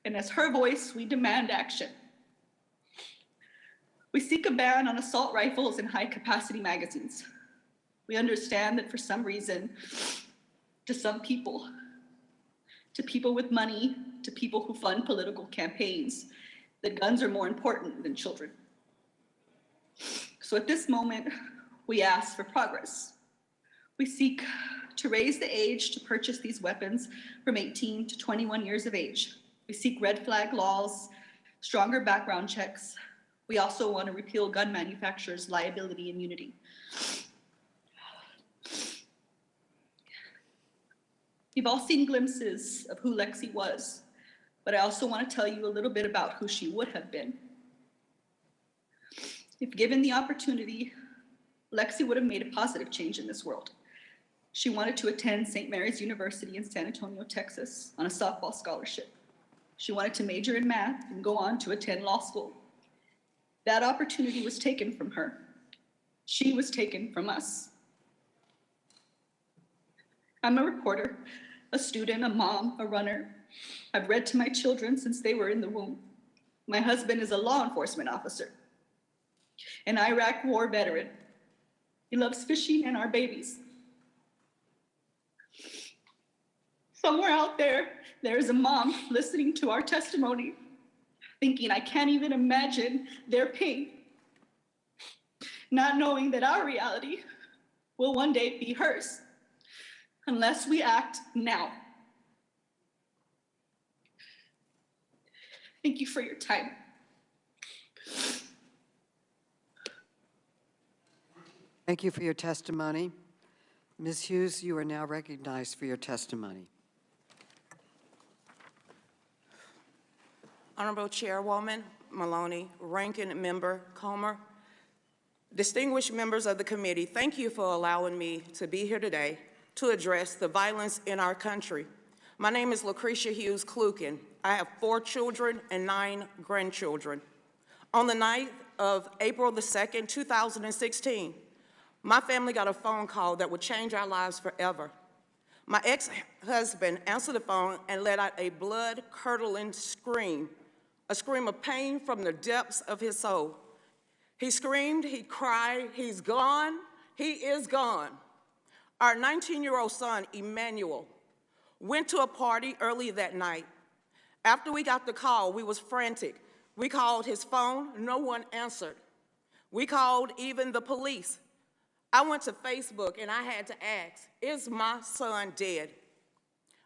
and as her voice, we demand action. We seek a ban on assault rifles and high-capacity magazines. We understand that for some reason, to some people, to people with money, to people who fund political campaigns, that guns are more important than children. So at this moment, we ask for progress. We seek to raise the age to purchase these weapons from 18 to 21 years of age. We seek red flag laws, stronger background checks. We also want to repeal gun manufacturers' liability immunity. You've all seen glimpses of who Lexi was, but I also want to tell you a little bit about who she would have been. If given the opportunity, Lexi would have made a positive change in this world. She wanted to attend St. Mary's University in San Antonio, Texas, on a softball scholarship. She wanted to major in math and go on to attend law school. That opportunity was taken from her. She was taken from us. I'm a reporter, a student, a mom, a runner. I've read to my children since they were in the womb. My husband is a law enforcement officer, an Iraq war veteran. He loves fishing and our babies. Somewhere out there, there is a mom listening to our testimony, thinking, I can't even imagine their pain, not knowing that our reality will one day be hers, unless we act now. Thank you for your time. Thank you for your testimony. Ms. Hughes, you are now recognized for your testimony. Honorable Chairwoman Maloney, Ranking Member Comer, distinguished members of the committee, thank you for allowing me to be here today to address the violence in our country. My name is Lucretia Hughes Kluken. I have 4 children and 9 grandchildren. On the night of April the 2nd, 2016, my family got a phone call that would change our lives forever. My ex-husband answered the phone and let out a blood-curdling scream, a scream of pain from the depths of his soul. He screamed, he cried, he's gone, he is gone. Our 19-year-old son, Emmanuel, went to a party early that night. After we got the call, we was frantic. We called his phone, no one answered. We called even the police. I went to Facebook and I had to ask, is my son dead?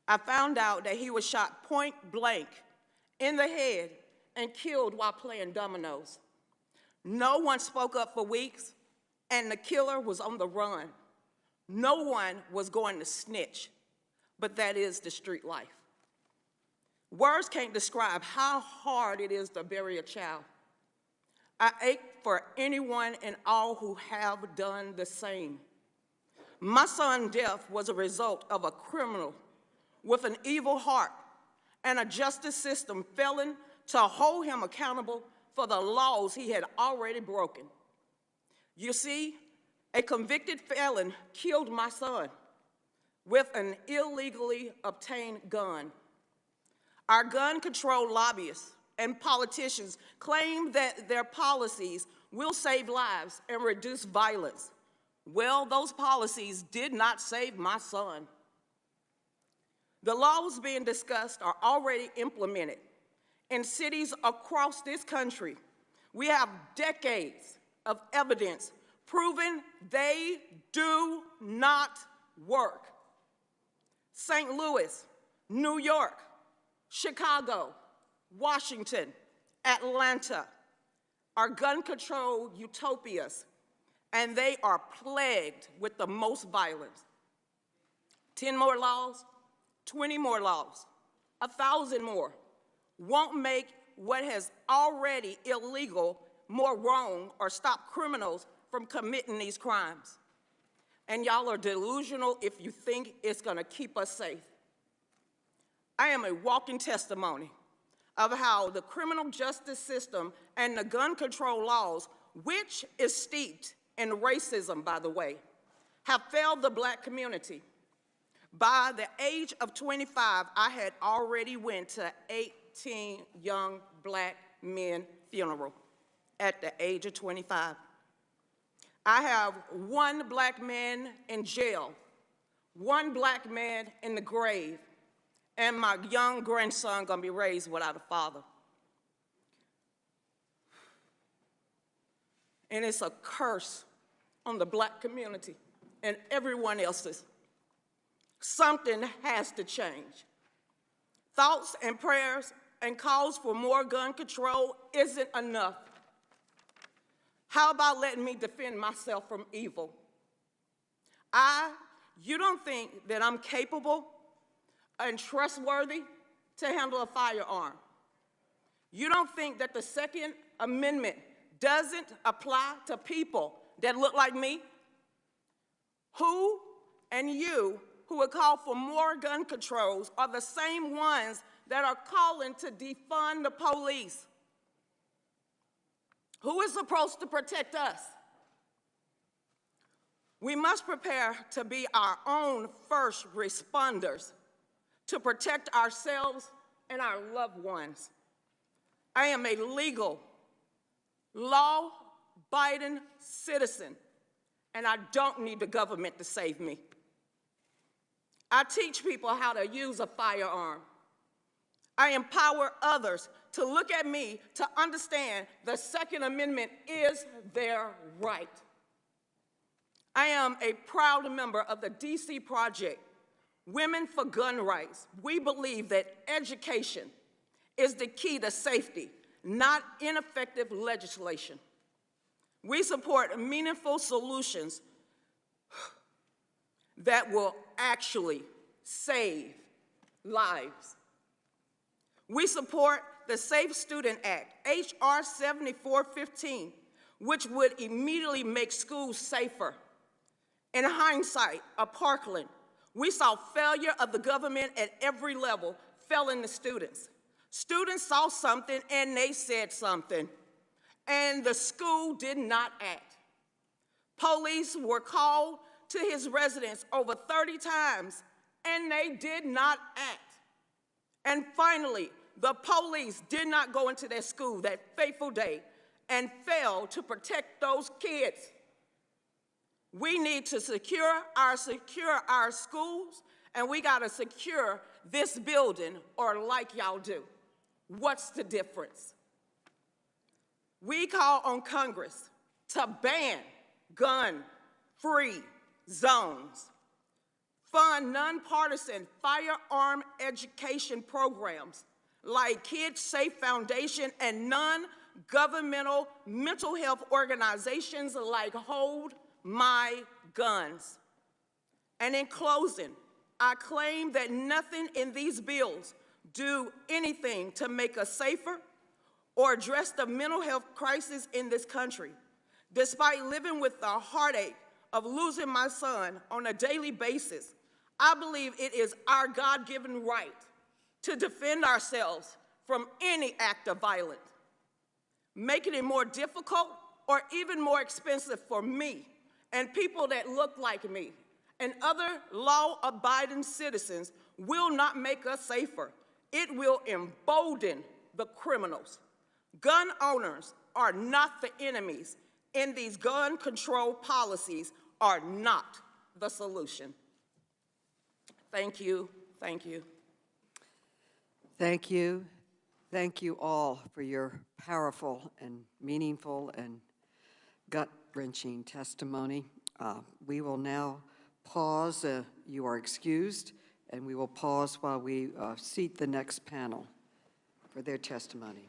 I found out that he was shot point blank in the head and killed while playing dominoes. No one spoke up for weeks, and the killer was on the run. No one was going to snitch, but that is the street life. Words can't describe how hard it is to bury a child. I ache for anyone and all who have done the same. My son's death was a result of a criminal with an evil heart and a justice system failing to hold him accountable for the laws he had already broken. You see, a convicted felon killed my son with an illegally obtained gun. Our gun control lobbyists and politicians claim that their policies will save lives and reduce violence. Well, those policies did not save my son. The laws being discussed are already implemented in cities across this country. We have decades of evidence proving they do not work. St. Louis, New York, Chicago, Washington, Atlanta are gun control utopias, and they are plagued with the most violence. 10 more laws, 20 more laws, 1,000 more won't make what has already illegal more wrong or stop criminals from committing these crimes. And y'all are delusional if you think it's gonna keep us safe. I am a walking testimony of how the criminal justice system and the gun control laws, which is steeped in racism, by the way, have failed the Black community. By the age of 25, I had already went to 18 young Black men funerals at the age of 25. I have one Black man in jail, one Black man in the grave, and my young grandson gonna be raised without a father. And it's a curse on the Black community and everyone else's. Something has to change. Thoughts and prayers and calls for more gun control isn't enough. How about letting me defend myself from evil? You don't think that I'm capable and trustworthy to handle a firearm? You don't think that the Second Amendment doesn't apply to people that look like me? Who and you who would call for more gun controls are the same ones that are calling to defund the police. Who is supposed to protect us? We must prepare to be our own first responders to protect ourselves and our loved ones. I am a legal, law-abiding citizen, and I don't need the government to save me. I teach people how to use a firearm. I empower others to look at me to understand the Second Amendment is their right. I am a proud member of the DC Project, Women for Gun Rights. We believe that education is the key to safety, not ineffective legislation. We support meaningful solutions that will actually save lives. We support the Safe Student Act, H.R. 7415, which would immediately make schools safer. In hindsight, of Parkland, we saw failure of the government at every level failing the students. Students saw something and they said something, and the school did not act. Police were called to his residence over 30 times, and they did not act. And finally, the police did not go into their school that fateful day and failed to protect those kids. We need to secure our schools, and we gotta secure this building, or like y'all do. What's the difference? We call on Congress to ban gun-free zones, fund nonpartisan firearm education programs like Kids Safe Foundation and non-governmental mental health organizations like Hold My Guns. And in closing, I claim that nothing in these bills do anything to make us safer or address the mental health crisis in this country. Despite living with the heartache of losing my son on a daily basis, I believe it is our God-given right to defend ourselves from any act of violence. Making it more difficult or even more expensive for me and people that look like me and other law-abiding citizens will not make us safer. It will embolden the criminals. Gun owners are not the enemies, and these gun control policies are not the solution. Thank you, thank you. Thank you. Thank you all for your powerful and meaningful and gut-wrenching testimony. We will now pause. You are excused, and we will pause while we seat the next panel for their testimony.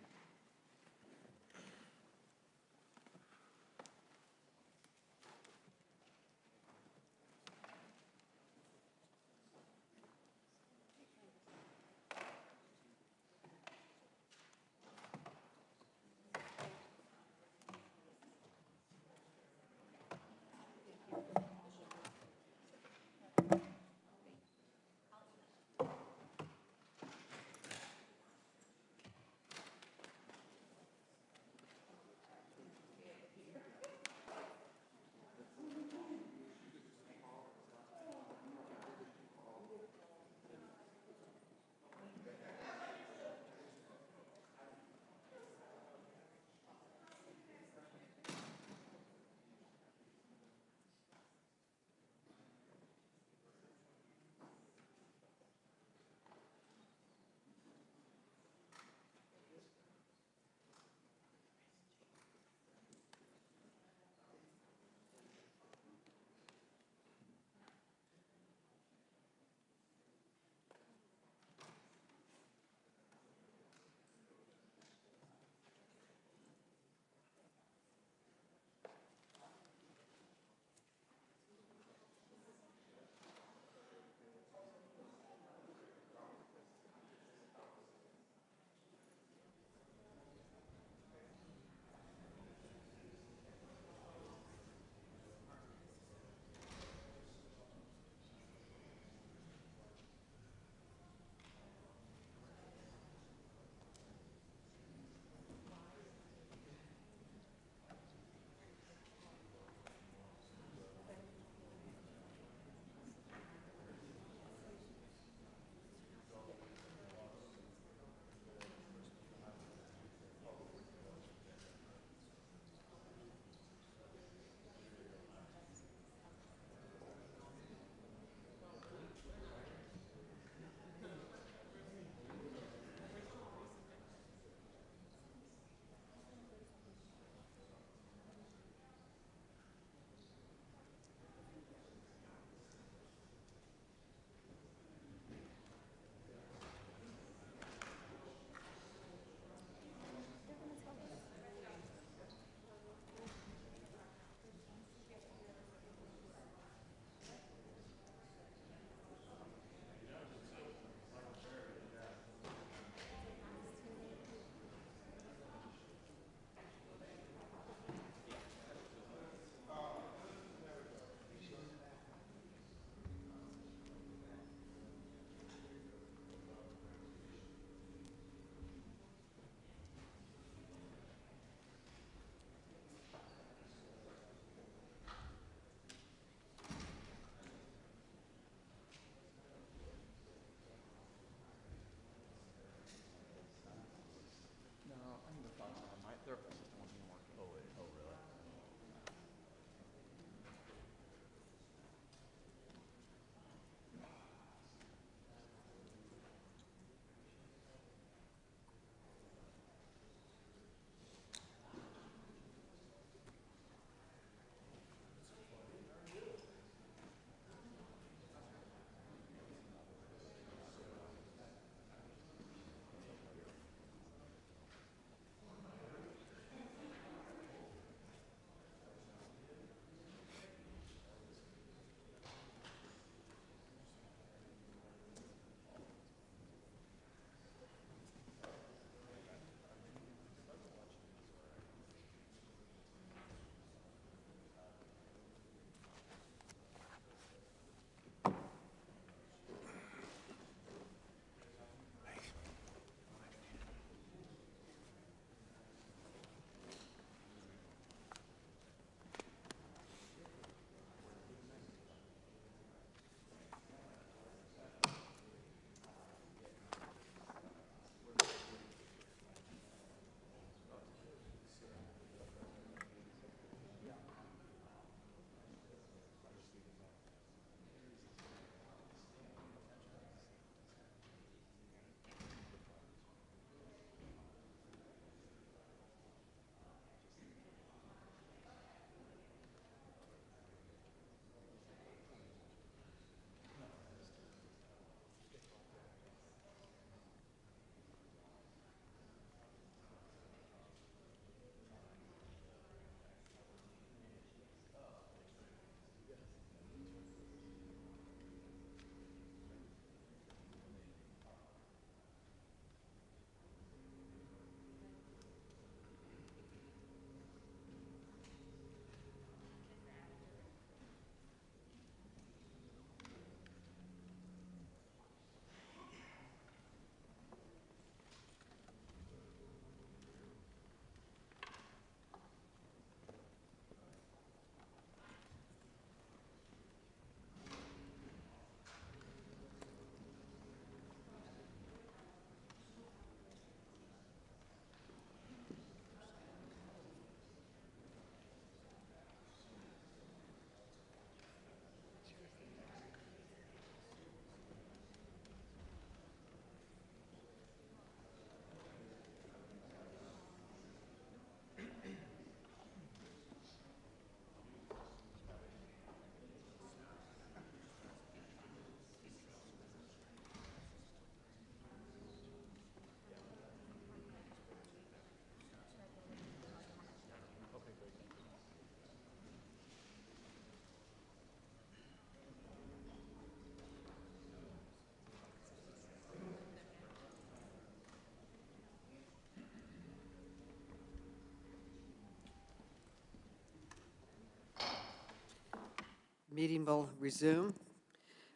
Meeting will resume.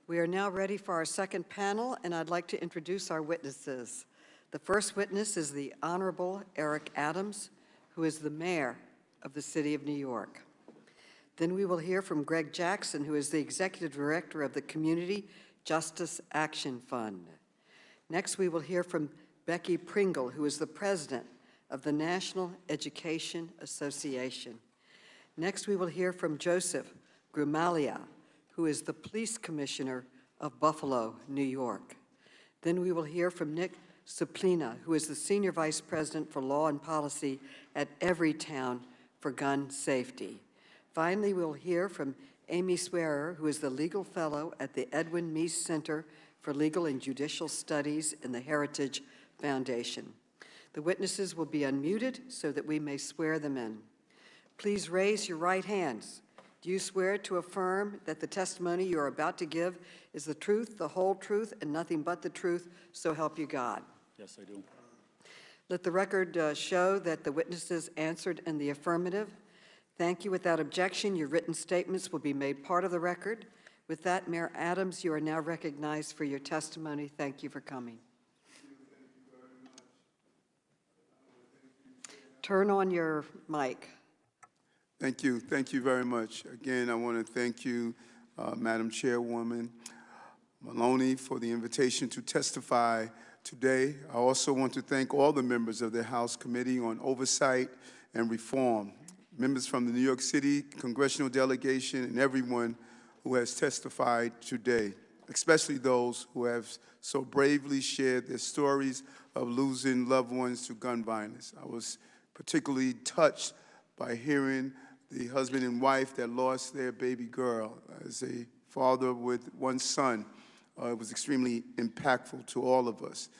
We are now ready for our second panel, and I'd like to introduce our witnesses. The first witness is the Honorable Eric Adams, who is the mayor of the City of New York. Then we will hear from Greg Jackson, who is the executive director of the Community Justice Action Fund. Next, we will hear from Becky Pringle, who is the president of the National Education Association. Next, we will hear from Joseph Grumalia, who is the police commissioner of Buffalo, New York. Then we will hear from Nick Suplina, who is the senior vice president for law and policy at Everytown for gun safety. Finally, we'll hear from Amy Swearer, who is the legal fellow at the Edwin Meese Center for Legal and Judicial Studies in the Heritage Foundation. The witnesses will be unmuted so that we may swear them in. Please raise your right hands. Do you swear to affirm that the testimony you are about to give is the truth, the whole truth, and nothing but the truth, so help you God? Yes, I do. Let the record show that the witnesses answered in the affirmative. Thank you. Without objection, your written statements will be made part of the record. With that, Mayor Adams, you are now recognized for your testimony. Thank you for coming. Turn on your mic. Thank you. Thank you very much. Again, I want to thank you, Madam Chairwoman Maloney, for the invitation to testify today. I also want to thank all the members of the House Committee on Oversight and Reform, members from the New York City congressional delegation, and everyone who has testified today, especially those who have so bravely shared their stories of losing loved ones to gun violence. I was particularly touched by hearing the husband and wife that lost their baby girl. As a father with one son, it was extremely impactful to all of us.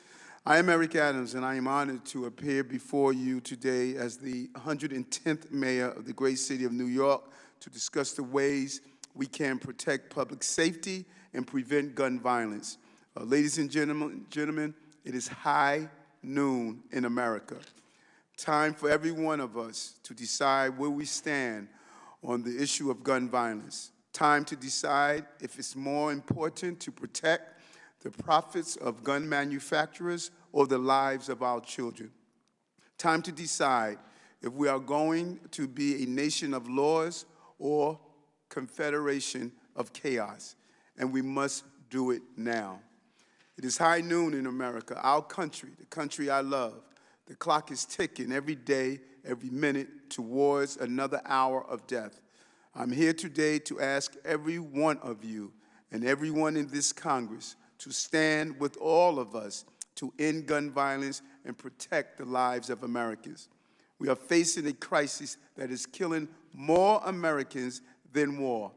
I am Eric Adams, and I am honored to appear before you today as the 110th mayor of the great city of New York to discuss the ways we can protect public safety and prevent gun violence. Ladies and gentlemen, it is high noon in America. Time for every one of us to decide where we stand on the issue of gun violence. Time to decide if it's more important to protect the profits of gun manufacturers or the lives of our children. Time to decide if we are going to be a nation of laws or confederation of chaos, and we must do it now. It is high noon in America, our country, the country I love. The clock is ticking every day, every minute towards another hour of death. I'm here today to ask every one of you and everyone in this Congress to stand with all of us to end gun violence and protect the lives of Americans. We are facing a crisis that is killing more Americans than war,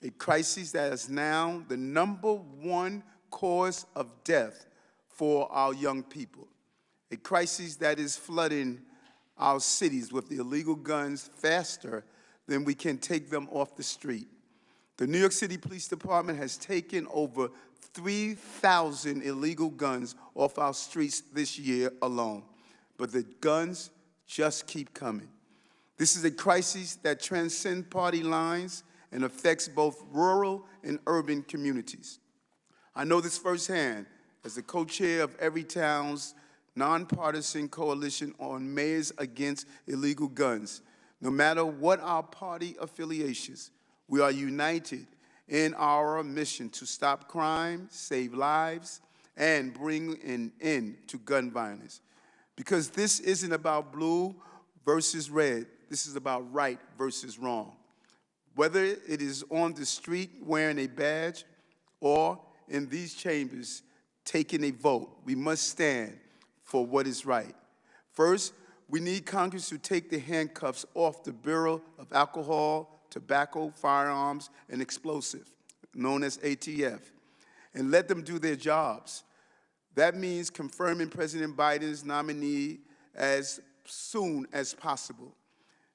a crisis that is now the #1 cause of death for our young people, a crisis that is flooding our cities with illegal guns faster than we can take them off the street. The New York City Police Department has taken over 3,000 illegal guns off our streets this year alone, but the guns just keep coming. This is a crisis that transcends party lines and affects both rural and urban communities. I know this firsthand as the co-chair of Everytown's nonpartisan coalition on Mayors Against Illegal Guns. No matter what our party affiliations, we are united in our mission to stop crime, save lives, and bring an end to gun violence. Because this isn't about blue versus red. This is about right versus wrong. Whether it is on the street wearing a badge or in these chambers taking a vote, we must stand for what is right. First, we need Congress to take the handcuffs off the Bureau of Alcohol, Tobacco, Firearms, and Explosives, known as ATF, and let them do their jobs. That means confirming President Biden's nominee as soon as possible.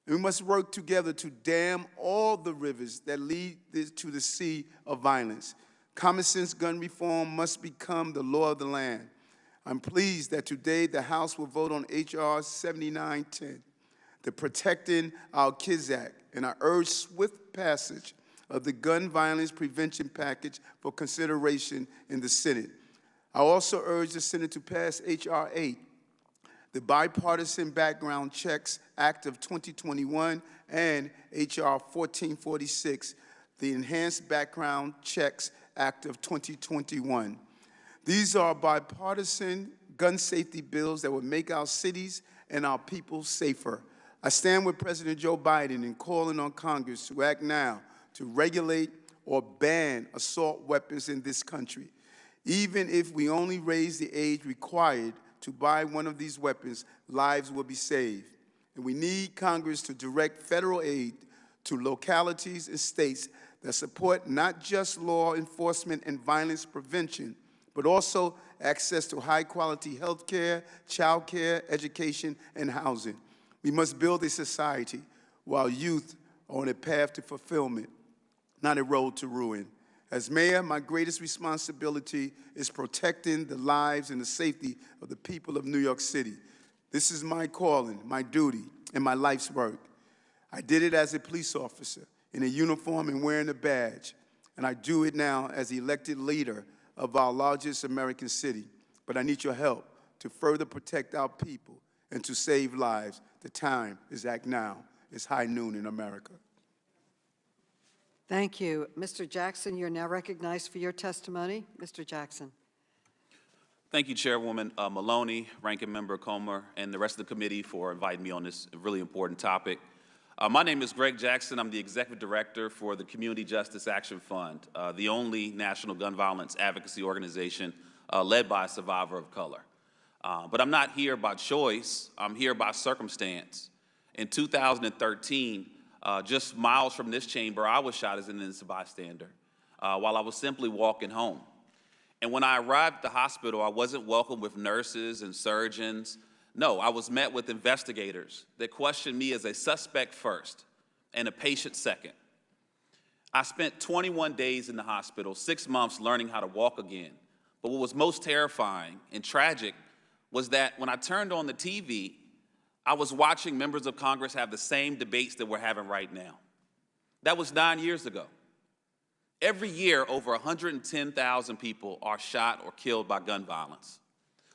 And we must work together to dam all the rivers that lead to the sea of violence. Common sense gun reform must become the law of the land. I'm pleased that today the House will vote on H.R. 7910, the Protecting Our Kids Act, and I urge swift passage of the gun violence prevention package for consideration in the Senate. I also urge the Senate to pass H.R. 8, the Bipartisan Background Checks Act of 2021, and H.R. 1446, the Enhanced Background Checks Act of 2021. These are bipartisan gun safety bills that will make our cities and our people safer. I stand with President Joe Biden in calling on Congress to act now to regulate or ban assault weapons in this country. Even if we only raise the age required to buy one of these weapons, lives will be saved. And we need Congress to direct federal aid to localities and states that support not just law enforcement and violence prevention, but also access to high-quality health care, child care, education, and housing. We must build a society while youth are on a path to fulfillment, not a road to ruin. As mayor, my greatest responsibility is protecting the lives and the safety of the people of New York City. This is my calling, my duty, and my life's work. I did it as a police officer, in a uniform and wearing a badge, and I do it now as the elected leader of our largest American city. But I need your help to further protect our people and to save lives. The time is act now. It's high noon in America. Thank you. Mr. Jackson, you're now recognized for your testimony. Mr. Jackson. Thank you, Chairwoman Maloney, Ranking Member Comer, and the rest of the committee for inviting me on this really important topic. My name is Greg Jackson. I'm the Executive Director for the Community Justice Action Fund, the only national gun violence advocacy organization led by a survivor of color. But I'm not here by choice. I'm here by circumstance. In 2013, just miles from this chamber, I was shot as an innocent bystander while I was simply walking home. And when I arrived at the hospital, I wasn't welcomed with nurses and surgeons. No, I was met with investigators that questioned me as a suspect first and a patient second. I spent 21 days in the hospital, 6 months learning how to walk again. But what was most terrifying and tragic was that when I turned on the TV, I was watching members of Congress have the same debates that we're having right now. That was 9 years ago. Every year, over 110,000 people are shot or killed by gun violence.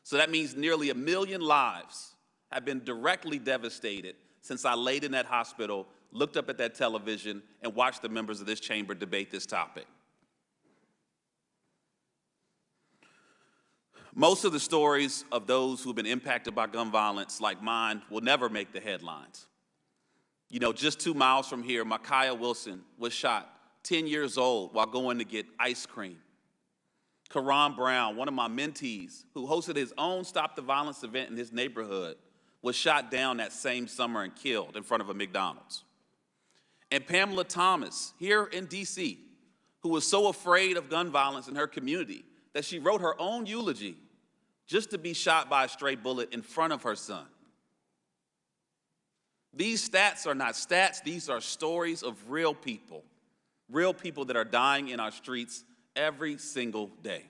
So that means nearly 1 million lives have been directly devastated since I laid in that hospital, looked up at that television, and watched the members of this chamber debate this topic. Most of the stories of those who've been impacted by gun violence, like mine, will never make the headlines. You know, just 2 miles from here, Micaiah Wilson was shot, 10 years old, while going to get ice cream. Karan Brown, one of my mentees, who hosted his own Stop the Violence event in his neighborhood, was shot down that same summer and killed in front of a McDonald's. And Pamela Thomas, here in D.C., who was so afraid of gun violence in her community that she wrote her own eulogy just to be shot by a stray bullet in front of her son. These stats are not stats, these are stories of real people that are dying in our streets every single day.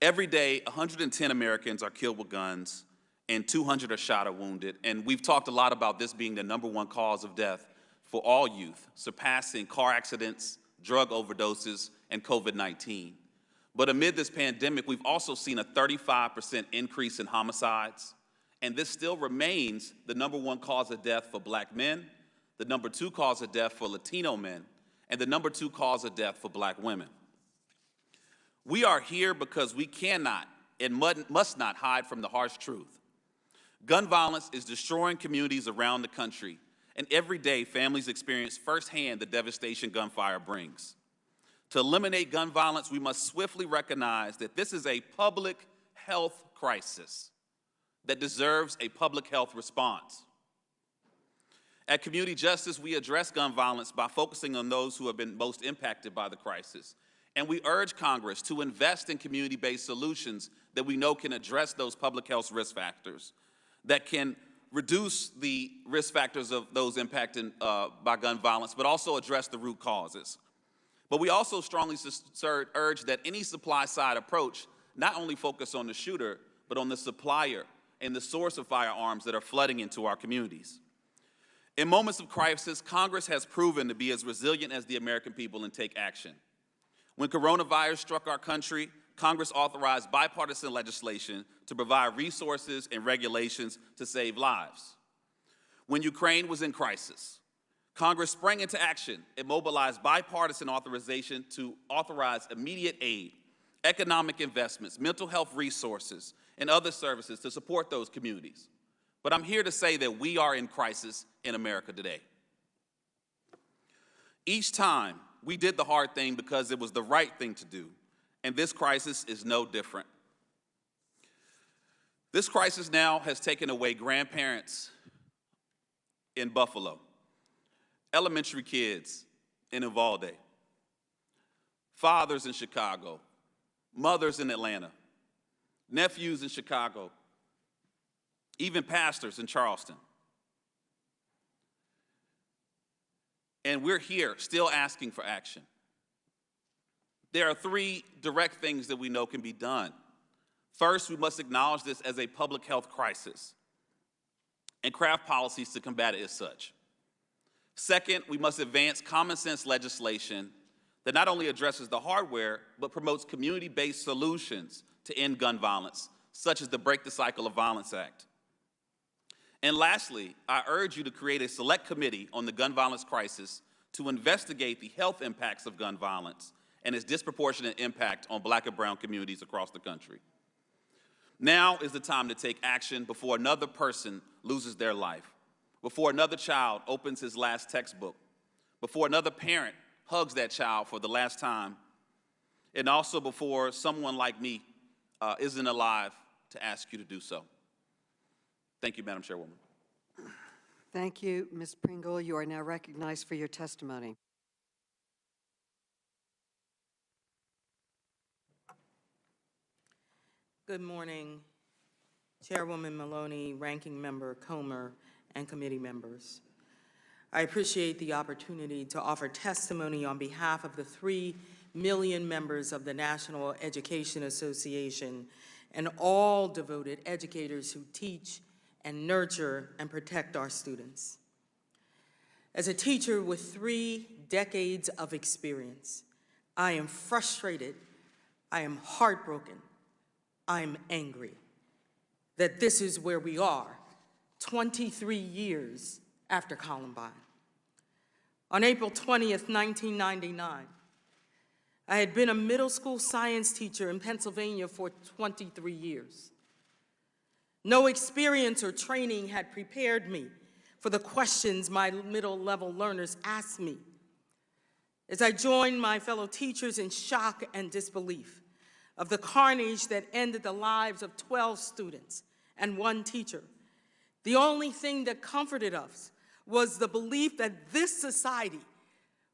Every day, 110 Americans are killed with guns and 200 are shot or wounded. And we've talked a lot about this being the #1 cause of death for all youth, surpassing car accidents, drug overdoses, and COVID-19. But amid this pandemic, we've also seen a 35% increase in homicides, and this still remains the #1 cause of death for Black men, the #2 cause of death for Latino men, and the #2 cause of death for Black women. We are here because we cannot and must not hide from the harsh truth. Gun violence is destroying communities around the country, and every day families experience firsthand the devastation gunfire brings. To eliminate gun violence, we must swiftly recognize that this is a public health crisis that deserves a public health response. At Community Justice, we address gun violence by focusing on those who have been most impacted by the crisis. And we urge Congress to invest in community-based solutions that we know can address those public health risk factors, that can reduce the risk factors of those impacted by gun violence, but also address the root causes. But we also strongly urge that any supply-side approach not only focus on the shooter, but on the supplier and the source of firearms that are flooding into our communities. In moments of crisis, Congress has proven to be as resilient as the American people and take action. When coronavirus struck our country, Congress authorized bipartisan legislation to provide resources and regulations to save lives. When Ukraine was in crisis, Congress sprang into action and mobilized bipartisan authorization to authorize immediate aid, economic investments, mental health resources, and other services to support those communities. But I'm here to say that we are in crisis in America today. Each time, we did the hard thing because it was the right thing to do, and this crisis is no different. This crisis now has taken away grandparents in Buffalo, elementary kids in Uvalde, fathers in Chicago, mothers in Atlanta, nephews in Chicago, even pastors in Charleston. And we're here still asking for action. There are 3 direct things that we know can be done. First, we must acknowledge this as a public health crisis and craft policies to combat it as such. Second, we must advance common sense legislation that not only addresses the hardware, but promotes community-based solutions to end gun violence, such as the Break the Cycle of Violence Act. And lastly, I urge you to create a select committee on the gun violence crisis to investigate the health impacts of gun violence and its disproportionate impact on Black and brown communities across the country. Now is the time to take action before another person loses their life, before another child opens his last textbook, before another parent hugs that child for the last time, and also before someone like me isn't alive to ask you to do so. Thank you, Madam Chairwoman. Thank you, Ms. Pringle. You are now recognized for your testimony. Good morning, Chairwoman Maloney, Ranking Member Comer, and committee members. I appreciate the opportunity to offer testimony on behalf of the 3 million members of the National Education Association and all devoted educators who teach and nurture and protect our students. As a teacher with 3 decades of experience, I am frustrated, I am heartbroken, I am angry that this is where we are 23 years after Columbine. On April 20th, 1999, I had been a middle school science teacher in Pennsylvania for 23 years. No experience or training had prepared me for the questions my middle-level learners asked me. As I joined my fellow teachers in shock and disbelief of the carnage that ended the lives of 12 students and 1 teacher, the only thing that comforted us was the belief that this society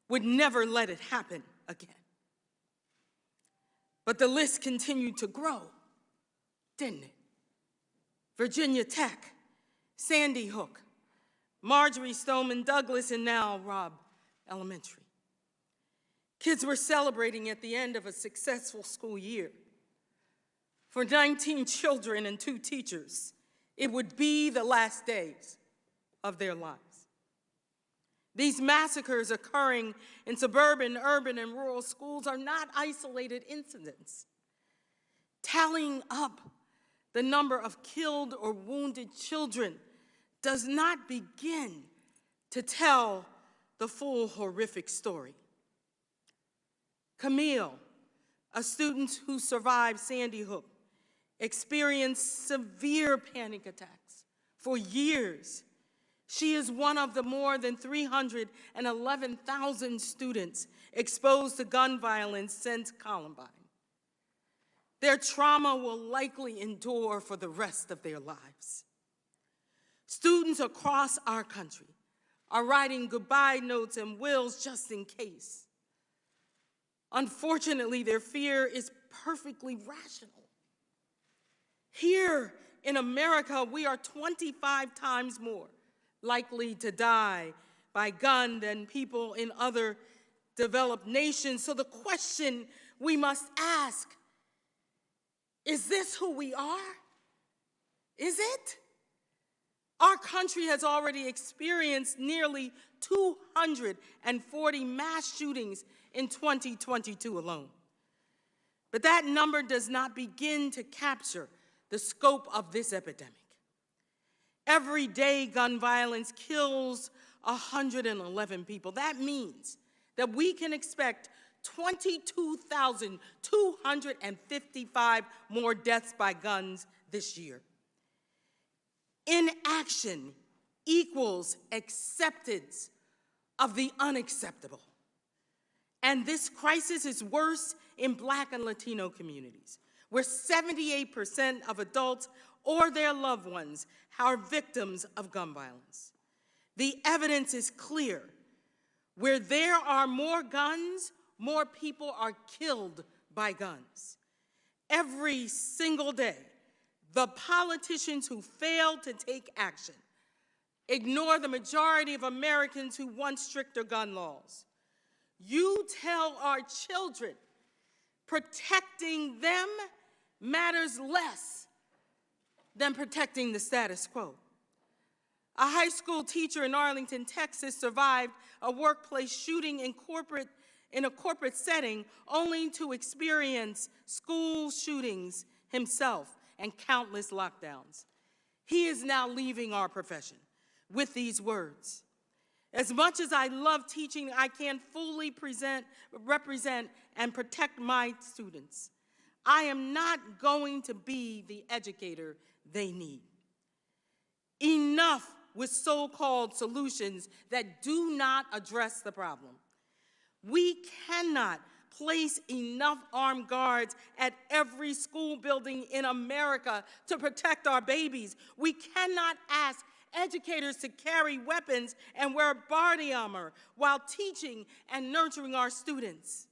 would never let it happen again. But the list continued to grow, didn't it? Virginia Tech, Sandy Hook, Marjorie Stoneman Douglas, and now Robb Elementary. Kids were celebrating at the end of a successful school year. For 19 children and 2 teachers, it would be the last days of their lives. These massacres occurring in suburban, urban, and rural schools are not isolated incidents. Tallying up the number of killed or wounded children does not begin to tell the full horrific story. Camille, a student who survived Sandy Hook, experienced severe panic attacks for years. She is one of the more than 311,000 students exposed to gun violence since Columbine. Their trauma will likely endure for the rest of their lives. Students across our country are writing goodbye notes and wills just in case. Unfortunately, their fear is perfectly rational. Here in America, we are 25 times more likely to die by gun than people in other developed nations. So the question we must ask, is this who we are? Is it? Our country has already experienced nearly 240 mass shootings in 2022 alone. But that number does not begin to capture the scope of this epidemic. Every day, gun violence kills 111 people. That means that we can expect 22,255 more deaths by guns this year. Inaction equals acceptance of the unacceptable. And this crisis is worse in Black and Latino communities, where 78% of adults or their loved ones are victims of gun violence. The evidence is clear. Where there are more guns, more people are killed by guns. Every single day, the politicians who fail to take action ignore the majority of Americans who want stricter gun laws. You tell our children protecting them matters less than protecting the status quo. A high school teacher in Arlington, Texas, survived a workplace shooting in a corporate setting, only to experience school shootings himself and countless lockdowns. He is now leaving our profession with these words: "As much as I love teaching, I can't fully represent and protect my students. I am not going to be the educator they need." Enough with so-called solutions that do not address the problem. We cannot place enough armed guards at every school building in America to protect our babies. We cannot ask educators to carry weapons and wear body armor while teaching and nurturing our students.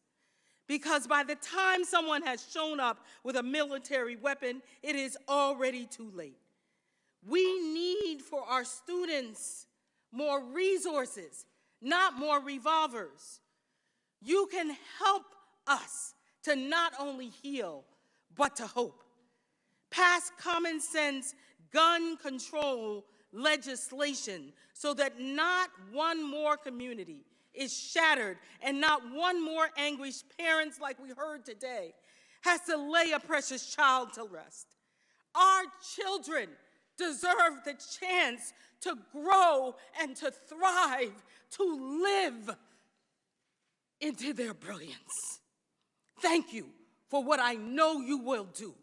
Because by the time someone has shown up with a military weapon, it is already too late. We need for our students more resources, not more revolvers. You can help us to not only heal, but to hope. Pass common sense gun control legislation so that not one more community is shattered and not one more anguished parents, like we heard today, has to lay a precious child to rest. Our children deserve the chance to grow and to thrive, to live into their brilliance. Thank you for what I know you will do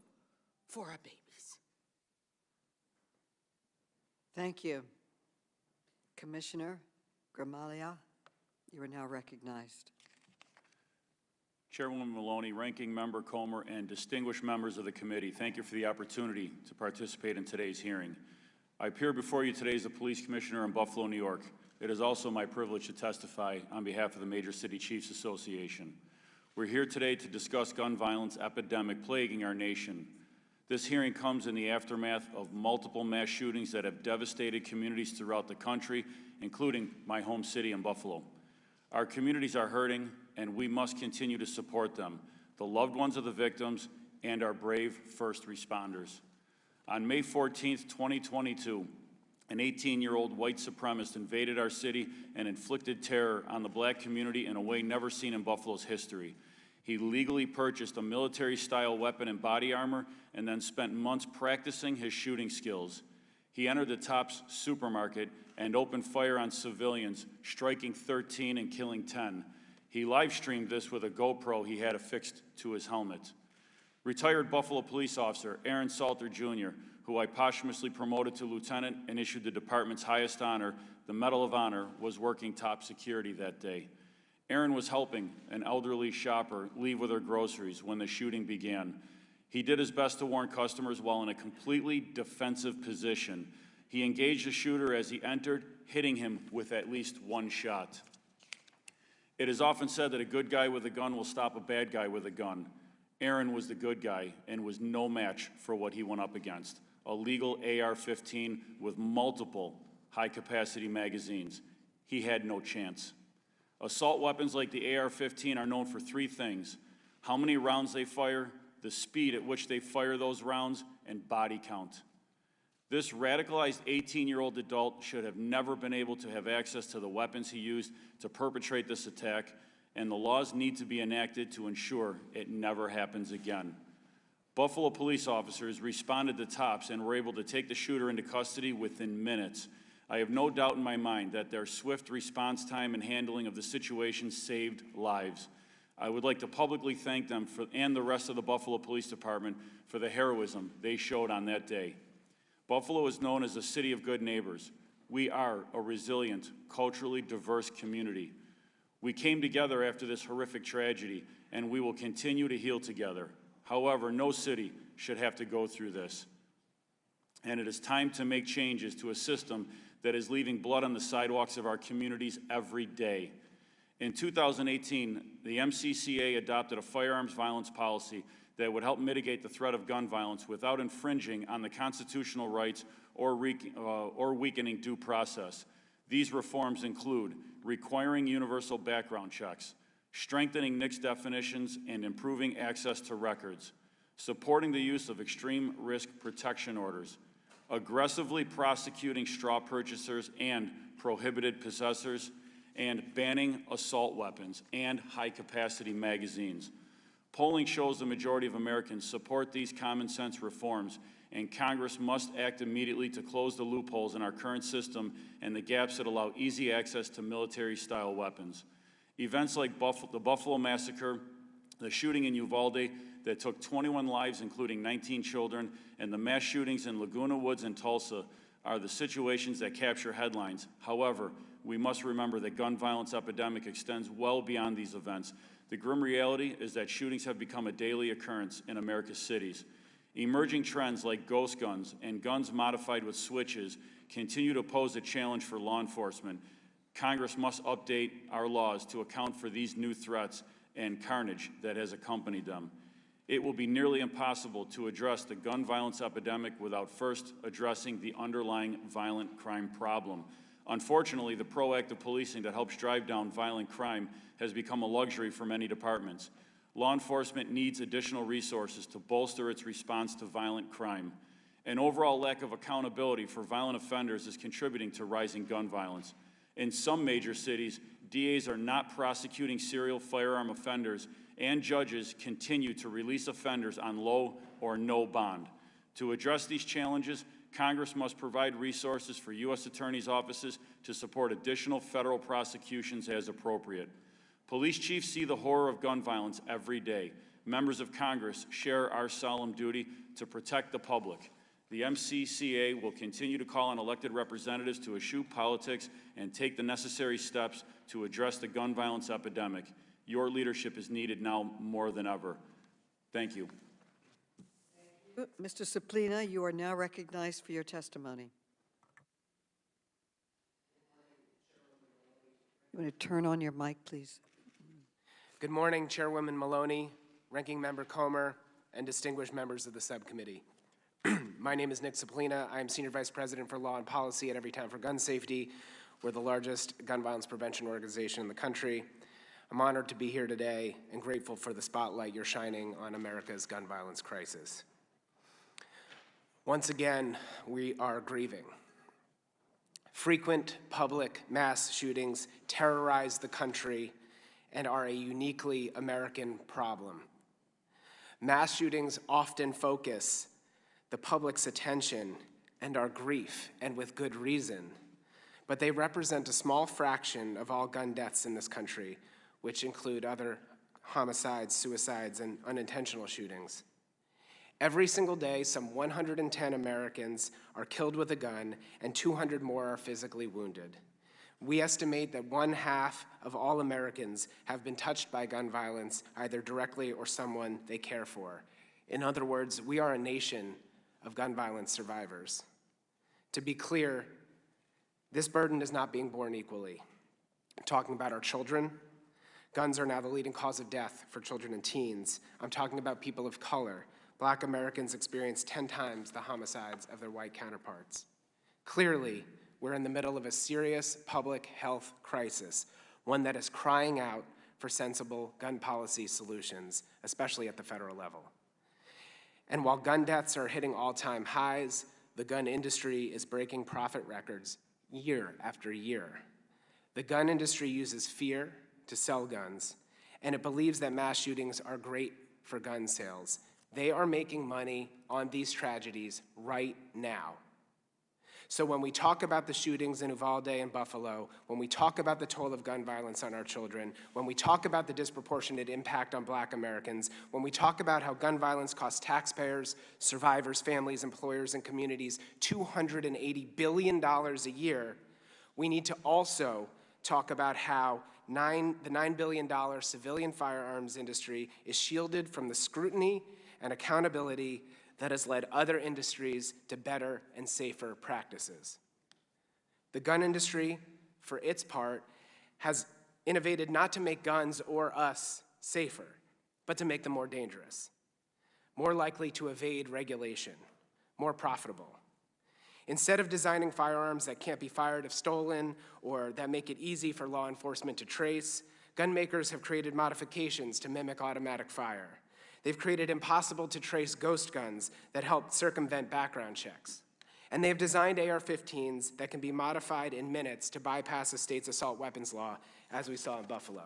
for our babies. Thank you. Commissioner Gramaglia, you are now recognized. Chairwoman Maloney, Ranking Member Comer, and distinguished members of the committee, thank you for the opportunity to participate in today's hearing. I appear before you today as a police commissioner in Buffalo, New York. It is also my privilege to testify on behalf of the Major City Chiefs Association. We're here today to discuss gun violence epidemic plaguing our nation. This hearing comes in the aftermath of multiple mass shootings that have devastated communities throughout the country, including my home city in Buffalo. Our communities are hurting, and we must continue to support them, the loved ones of the victims, and our brave first responders. On May 14th, 2022, an 18-year-old white supremacist invaded our city and inflicted terror on the Black community in a way never seen in Buffalo's history. He legally purchased a military-style weapon and body armor and then spent months practicing his shooting skills. He entered the Tops supermarket and opened fire on civilians, striking 13 and killing 10. He live-streamed this with a GoPro he had affixed to his helmet. Retired Buffalo police officer Aaron Salter Jr., who I posthumously promoted to lieutenant and issued the department's highest honor, the Medal of Honor, was working top security that day. Aaron was helping an elderly shopper leave with her groceries when the shooting began. He did his best to warn customers while in a completely defensive position. He engaged the shooter as he entered, hitting him with at least one shot. It is often said that a good guy with a gun will stop a bad guy with a gun. Aaron was the good guy and was no match for what he went up against: a legal AR-15 with multiple high-capacity magazines. He had no chance. Assault weapons like the AR-15 are known for three things: how many rounds they fire, the speed at which they fire those rounds, and body count. This radicalized 18-year-old adult should have never been able to have access to the weapons he used to perpetrate this attack, and the laws need to be enacted to ensure it never happens again. Buffalo police officers responded to tops and were able to take the shooter into custody within minutes. I have no doubt in my mind that their swift response time and handling of the situation saved lives. I would like to publicly thank them and the rest of the Buffalo Police Department for the heroism they showed on that day. Buffalo is known as a city of good neighbors. We are a resilient, culturally diverse community. We came together after this horrific tragedy, and we will continue to heal together. However, no city should have to go through this. And it is time to make changes to a system that is leaving blood on the sidewalks of our communities every day. In 2018, the MCCA adopted a firearms violence policy that would help mitigate the threat of gun violence without infringing on the constitutional rights or weakening due process. These reforms include requiring universal background checks, strengthening NICS definitions, and improving access to records, supporting the use of extreme risk protection orders, aggressively prosecuting straw purchasers and prohibited possessors, and banning assault weapons and high-capacity magazines. Polling shows the majority of Americans support these common-sense reforms, and Congress must act immediately to close the loopholes in our current system and the gaps that allow easy access to military-style weapons. Events like the Buffalo Massacre, the shooting in Uvalde that took 21 lives, including 19 children, and the mass shootings in Laguna Woods and Tulsa are the situations that capture headlines. However, we must remember that gun violence epidemic extends well beyond these events. The grim reality is that shootings have become a daily occurrence in America's cities. Emerging trends like ghost guns and guns modified with switches continue to pose a challenge for law enforcement. Congress must update our laws to account for these new threats and carnage that has accompanied them. It will be nearly impossible to address the gun violence epidemic without first addressing the underlying violent crime problem. Unfortunately, the proactive policing that helps drive down violent crime has become a luxury for many departments. Law enforcement needs additional resources to bolster its response to violent crime. An overall lack of accountability for violent offenders is contributing to rising gun violence. In some major cities, DAs are not prosecuting serial firearm offenders, and judges continue to release offenders on low or no bond. To address these challenges, Congress must provide resources for U.S. attorneys' offices to support additional federal prosecutions as appropriate. Police chiefs see the horror of gun violence every day. Members of Congress share our solemn duty to protect the public. The MCCA will continue to call on elected representatives to eschew politics and take the necessary steps to address the gun violence epidemic. Your leadership is needed now more than ever. Thank you. Mr. Suplina, you are now recognized for your testimony. You want to turn on your mic, please? Good morning, Chairwoman Maloney, Ranking Member Comer, and distinguished members of the subcommittee. My name is Nick Suplina. I am Senior Vice President for Law and Policy at Everytown for Gun Safety. We're the largest gun violence prevention organization in the country. I'm honored to be here today and grateful for the spotlight you're shining on America's gun violence crisis. Once again, we are grieving. Frequent public mass shootings terrorize the country and are a uniquely American problem. Mass shootings often focus the public's attention and our grief, and with good reason, but they represent a small fraction of all gun deaths in this country, which include other homicides, suicides, and unintentional shootings. Every single day, some 110 Americans are killed with a gun, and 200 more are physically wounded. We estimate that 1/2 of all Americans have been touched by gun violence, either directly or someone they care for. In other words, we are a nation of gun violence survivors. To be clear, this burden is not being borne equally. I'm talking about our children. Guns are now the leading cause of death for children and teens. I'm talking about people of color. Black Americans experience 10 times the homicides of their white counterparts. Clearly, we're in the middle of a serious public health crisis, one that is crying out for sensible gun policy solutions, especially at the federal level. And while gun deaths are hitting all-time highs, the gun industry is breaking profit records year after year. The gun industry uses fear to sell guns, and it believes that mass shootings are great for gun sales. They are making money on these tragedies right now. So when we talk about the shootings in Uvalde and Buffalo, when we talk about the toll of gun violence on our children, when we talk about the disproportionate impact on Black Americans, when we talk about how gun violence costs taxpayers, survivors, families, employers, and communities $280 billion a year, we need to also talk about how the $9 billion civilian firearms industry is shielded from the scrutiny and accountability that has led other industries to better and safer practices. The gun industry, for its part, has innovated not to make guns or us safer, but to make them more dangerous, more likely to evade regulation, more profitable. Instead of designing firearms that can't be fired if stolen or that make it easy for law enforcement to trace, gun makers have created modifications to mimic automatic fire. They've created impossible to trace ghost guns that help circumvent background checks. And they've designed AR-15s that can be modified in minutes to bypass a state's assault weapons law, as we saw in Buffalo.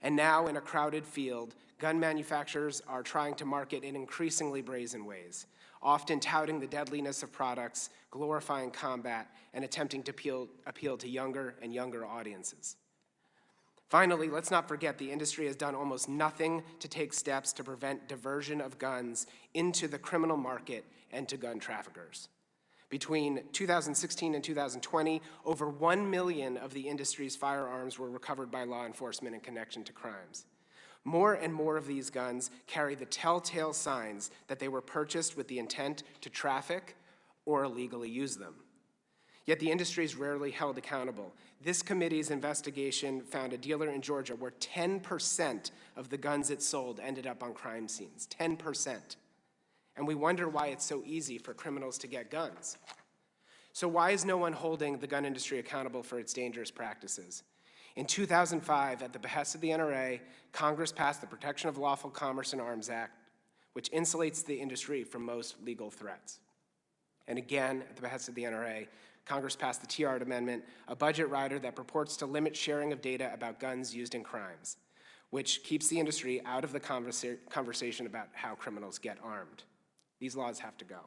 And now, in a crowded field, gun manufacturers are trying to market in increasingly brazen ways, often touting the deadliness of products, glorifying combat, and attempting to appeal to younger and younger audiences. Finally, let's not forget the industry has done almost nothing to take steps to prevent diversion of guns into the criminal market and to gun traffickers. Between 2016 and 2020, over 1 million of the industry's firearms were recovered by law enforcement in connection to crimes. More and more of these guns carry the telltale signs that they were purchased with the intent to traffic or illegally use them. Yet the industry is rarely held accountable. This committee's investigation found a dealer in Georgia where 10% of the guns it sold ended up on crime scenes, 10%. And we wonder why it's so easy for criminals to get guns. So why is no one holding the gun industry accountable for its dangerous practices? In 2005, at the behest of the NRA, Congress passed the Protection of Lawful Commerce in Arms Act, which insulates the industry from most legal threats. And again, at the behest of the NRA, Congress passed the Tiahrt Amendment, a budget rider that purports to limit sharing of data about guns used in crimes, which keeps the industry out of the conversation about how criminals get armed. These laws have to go.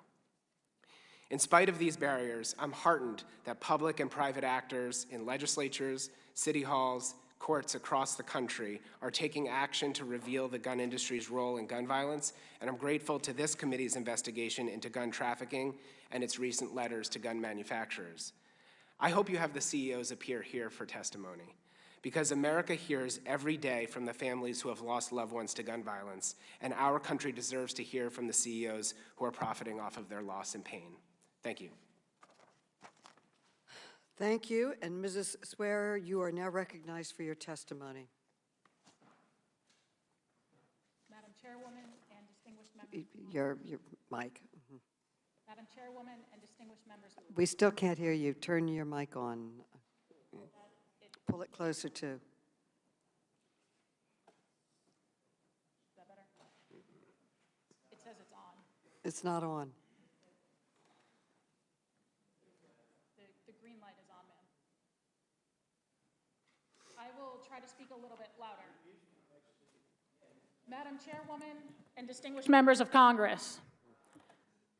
In spite of these barriers, I'm heartened that public and private actors in legislatures, city halls, courts across the country are taking action to reveal the gun industry's role in gun violence, and I'm grateful to this committee's investigation into gun trafficking and its recent letters to gun manufacturers. I hope you have the CEOs appear here for testimony, because America hears every day from the families who have lost loved ones to gun violence, and our country deserves to hear from the CEOs who are profiting off of their loss and pain. Thank you. Thank you, and Mrs. Swearer, you are now recognized for your testimony. Madam Chairwoman and distinguished members. Your mic. Madam Chairwoman and distinguished members. We still can't hear you. Turn your mic on. Pull it closer to. Is that better? It says it's on. It's not on. The green light is on, ma'am. I will try to speak a little bit louder. Madam Chairwoman and distinguished members of Congress,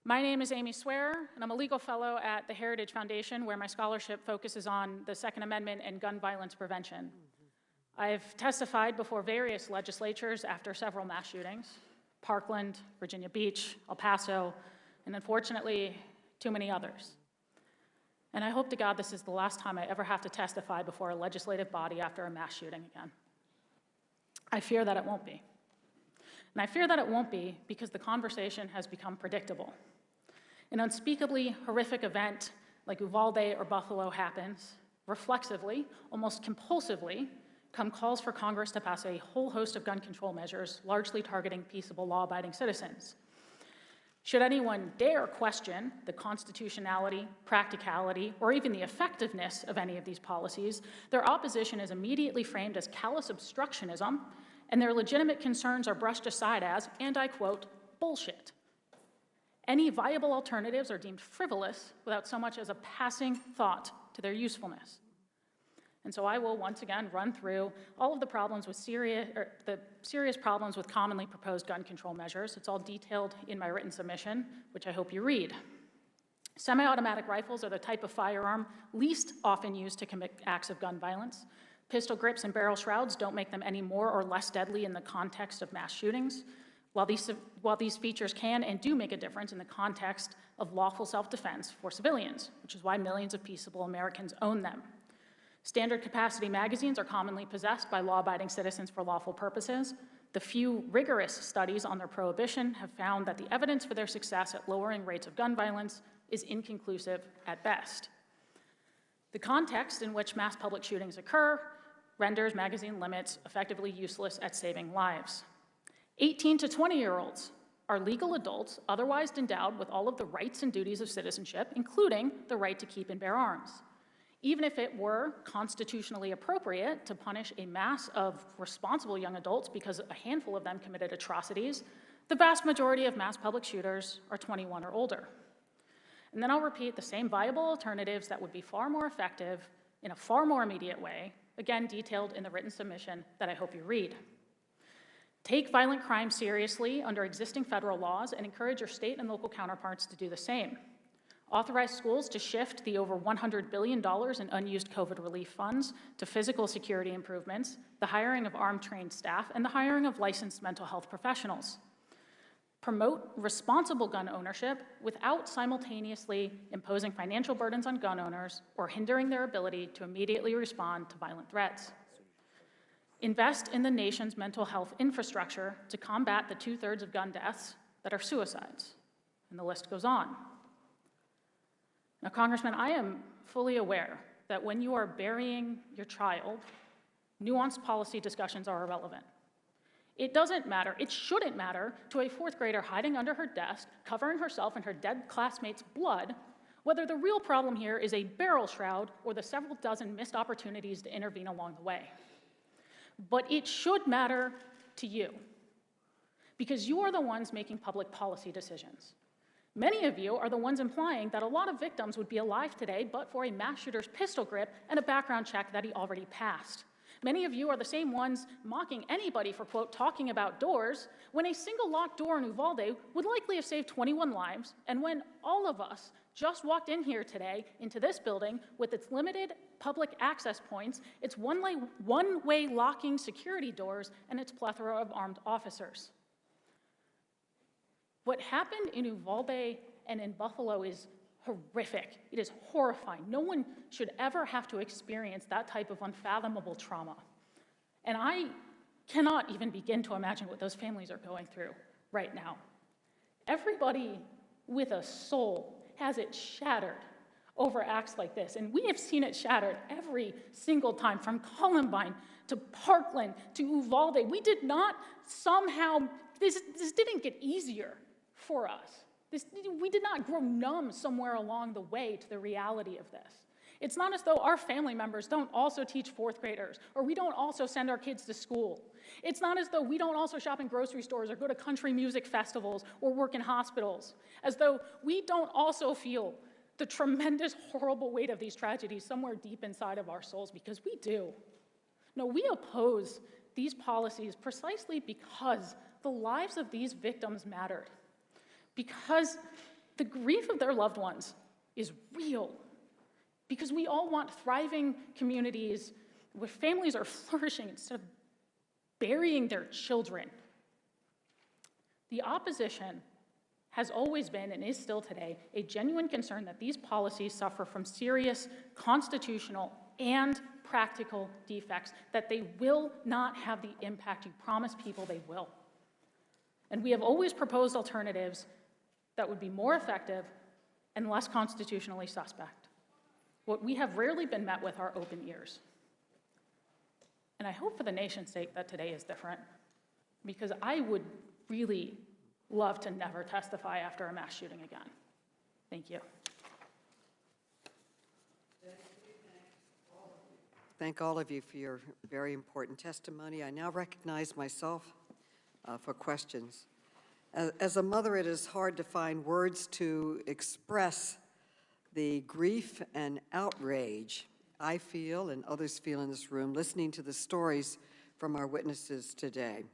my name is Amy Swearer, and I'm a legal fellow at the Heritage Foundation, where my scholarship focuses on the Second Amendment and gun violence prevention. I've testified before various legislatures after several mass shootings: Parkland, Virginia Beach, El Paso, and unfortunately, too many others. And I hope to God this is the last time I ever have to testify before a legislative body after a mass shooting again. I fear that it won't be. And I fear that it won't be because the conversation has become predictable. An unspeakably horrific event like Uvalde or Buffalo happens, reflexively, almost compulsively, come calls for Congress to pass a whole host of gun control measures, largely targeting peaceable, law-abiding citizens. Should anyone dare question the constitutionality, practicality, or even the effectiveness of any of these policies, their opposition is immediately framed as callous obstructionism, and their legitimate concerns are brushed aside as, and I quote, bullshit. Any viable alternatives are deemed frivolous without so much as a passing thought to their usefulness. And so I will once again run through all of the problems with the serious problems with commonly proposed gun control measures. It's all detailed in my written submission, which I hope you read. Semi-automatic rifles are the type of firearm least often used to commit acts of gun violence. Pistol grips and barrel shrouds don't make them any more or less deadly in the context of mass shootings. While these features can and do make a difference in the context of lawful self-defense for civilians, which is why millions of peaceable Americans own them. Standard capacity magazines are commonly possessed by law-abiding citizens for lawful purposes. The few rigorous studies on their prohibition have found that the evidence for their success at lowering rates of gun violence is inconclusive at best. The context in which mass public shootings occur renders magazine limits effectively useless at saving lives. 18 to 20-year-olds are legal adults otherwise endowed with all of the rights and duties of citizenship, including the right to keep and bear arms. Even if it were constitutionally appropriate to punish a mass of responsible young adults because a handful of them committed atrocities, the vast majority of mass public shooters are 21 or older. And then I'll repeat the same viable alternatives that would be far more effective in a far more immediate way, again detailed in the written submission that I hope you read. Take violent crime seriously under existing federal laws and encourage your state and local counterparts to do the same. Authorize schools to shift the over $100 billion in unused COVID relief funds to physical security improvements, the hiring of armed trained staff, and the hiring of licensed mental health professionals. Promote responsible gun ownership without simultaneously imposing financial burdens on gun owners or hindering their ability to immediately respond to violent threats. Invest in the nation's mental health infrastructure to combat the 2/3 of gun deaths that are suicides. And the list goes on. Now, Congressman, I am fully aware that when you are burying your child, nuanced policy discussions are irrelevant. It doesn't matter, it shouldn't matter to a 4th grader hiding under her desk, covering herself in her dead classmate's blood, whether the real problem here is a barrel shroud or the several dozen missed opportunities to intervene along the way. But it should matter to you, because you are the ones making public policy decisions. Many of you are the ones implying that a lot of victims would be alive today but for a mass shooter's pistol grip and a background check that he already passed. Many of you are the same ones mocking anybody for, quote, talking about doors, when a single locked door in Uvalde would likely have saved 21 lives, and when all of us just walked in here today into this building with its limited public access points, its one-way locking security doors, and its plethora of armed officers. What happened in Uvalde and in Buffalo is horrific. It is horrifying. No one should ever have to experience that type of unfathomable trauma. And I cannot even begin to imagine what those families are going through right now. Everybody with a soul has it shattered over acts like this, and we have seen it shattered every single time, from Columbine to Parkland to Uvalde. We did not somehow, this didn't get easier for us. We did not grow numb somewhere along the way to the reality of this. It's not as though our family members don't also teach 4th graders, or we don't also send our kids to school. It's not as though we don't also shop in grocery stores or go to country music festivals or work in hospitals, as though we don't also feel the tremendous, horrible weight of these tragedies somewhere deep inside of our souls, because we do. No, we oppose these policies precisely because the lives of these victims mattered. Because the grief of their loved ones is real. Because we all want thriving communities where families are flourishing instead of burying their children. The opposition has always been, and is still today, a genuine concern that these policies suffer from serious constitutional and practical defects, that they will not have the impact you promise people they will. And we have always proposed alternatives that would be more effective and less constitutionally suspect. What we have rarely been met with are open ears. And I hope for the nation's sake that today is different, because I would really love to never testify after a mass shooting again. Thank you. Thank all of you for your very important testimony. I now recognize myself for questions. As a mother, it is hard to find words to express the grief and outrage I feel and others feel in this room listening to the stories from our witnesses today.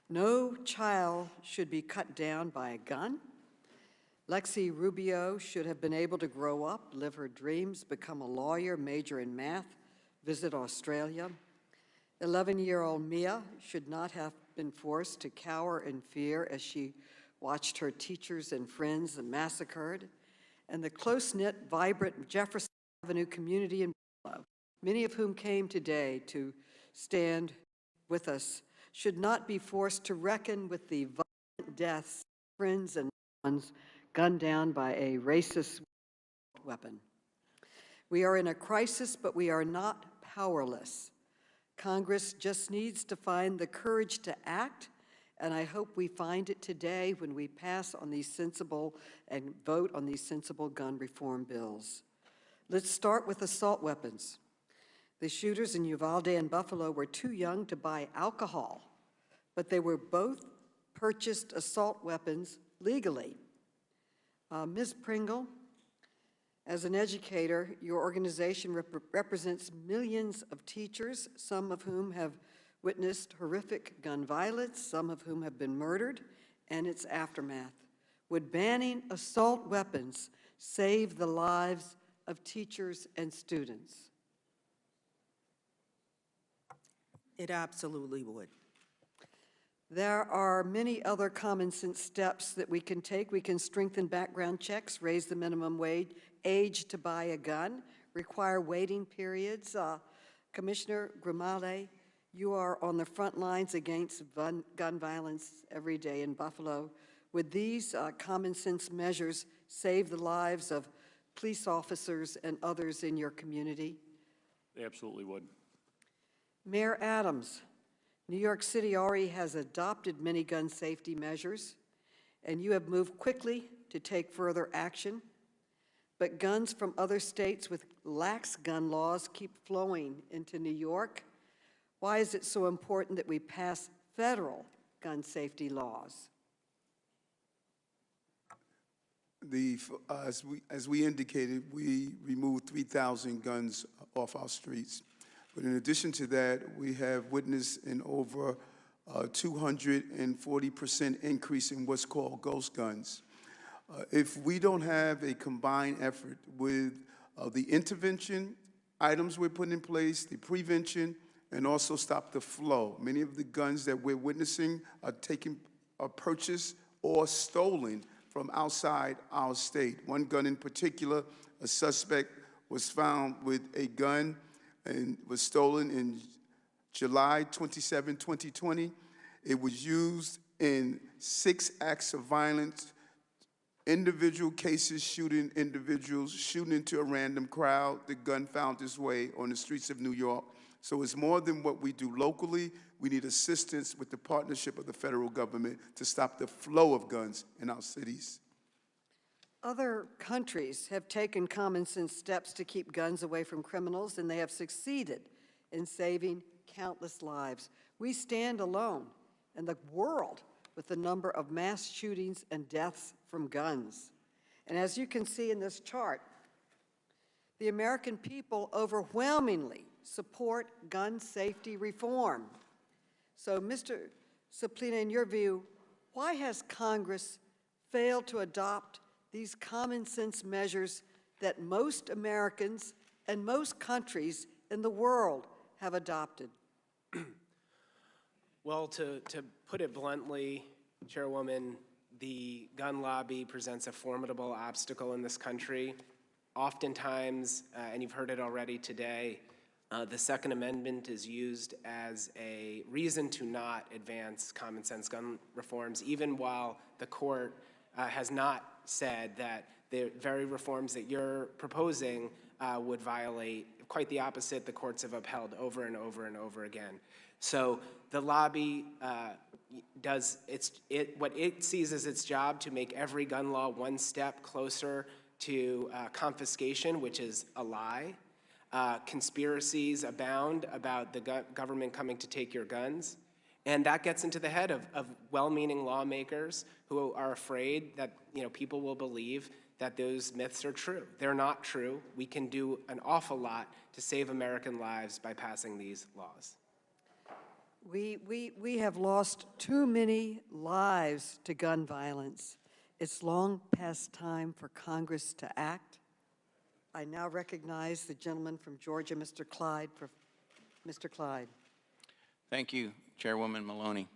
No child should be cut down by a gun. Lexi Rubio should have been able to grow up, live her dreams, become a lawyer, major in math, visit Australia. 11-year-old Mia should not have been forced to cower in fear as she watched her teachers and friends massacred. And the close-knit, vibrant Jefferson Avenue community in Buffalo, many of whom came today to stand with us, should not be forced to reckon with the violent deaths of friends and ones gunned down by a racist weapon. We are in a crisis, but we are not powerless. Congress just needs to find the courage to act, and I hope we find it today when we pass on these sensible and vote on these sensible gun reform bills. Let's start with assault weapons. The shooters in Uvalde and Buffalo were too young to buy alcohol, but they were both purchased assault weapons legally. Ms. Pringle, as an educator, your organization represents millions of teachers, some of whom have witnessed horrific gun violence, some of whom have been murdered, and its aftermath. Would banning assault weapons save the lives of teachers and students? It absolutely would. There are many other common sense steps that we can take. We can strengthen background checks, raise the minimum age to buy a gun, require waiting periods. Commissioner Grimale, you are on the front lines against gun violence every day in Buffalo. Would these common sense measures save the lives of police officers and others in your community? They absolutely would. Mayor Adams, New York City already has adopted many gun safety measures, and you have moved quickly to take further action. But guns from other states with lax gun laws keep flowing into New York. Why is it so important that we pass federal gun safety laws? As we indicated, we removed 3,000 guns off our streets. But in addition to that, we have witnessed an over 240% increase in what's called ghost guns. If we don't have a combined effort with the intervention items we're putting in place, the prevention, and also stop the flow, many of the guns that we're witnessing are purchased or stolen from outside our state. One gun in particular, a suspect was found with a gun and was stolen in July 27, 2020. It was used in 6 acts of violence, individual cases shooting individuals, shooting into a random crowd. The gun found its way on the streets of New York. So it's more than what we do locally. We need assistance with the partnership of the federal government to stop the flow of guns in our cities. Other countries have taken common sense steps to keep guns away from criminals, and they have succeeded in saving countless lives. We stand alone in the world with the number of mass shootings and deaths from guns. And as you can see in this chart, the American people overwhelmingly support gun safety reform. So, Mr. Ceplina, in your view, why has Congress failed to adopt these common sense measures that most Americans and most countries in the world have adopted? Well, to put it bluntly, Chairwoman, the gun lobby presents a formidable obstacle in this country. Oftentimes, and you've heard it already today, the Second Amendment is used as a reason to not advance common sense gun reforms, even while the court has not said that the very reforms that you're proposing would violate. Quite the opposite, the courts have upheld over and over and over again. So the lobby what it sees as its job to make every gun law one step closer to confiscation, which is a lie. Conspiracies abound about the government coming to take your guns. And that gets into the head of well-meaning lawmakers who are afraid that people will believe that those myths are true. They're not true. We can do an awful lot to save American lives by passing these laws. We have lost too many lives to gun violence. It's long past time for Congress to act. I now recognize the gentleman from Georgia, Mr. Clyde. Mr. Clyde. Thank you, Chairwoman Maloney,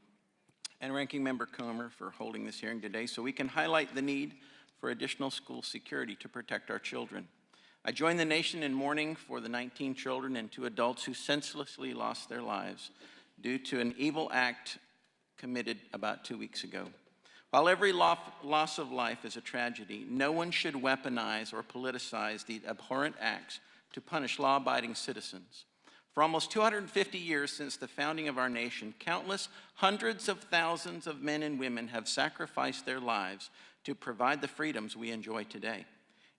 and Ranking Member Comer for holding this hearing today so we can highlight the need for additional school security to protect our children. I join the nation in mourning for the 19 children and 2 adults who senselessly lost their lives due to an evil act committed about 2 weeks ago. While every loss of life is a tragedy, no one should weaponize or politicize the abhorrent acts to punish law-abiding citizens. For almost 250 years since the founding of our nation, countless hundreds of thousands of men and women have sacrificed their lives to provide the freedoms we enjoy today.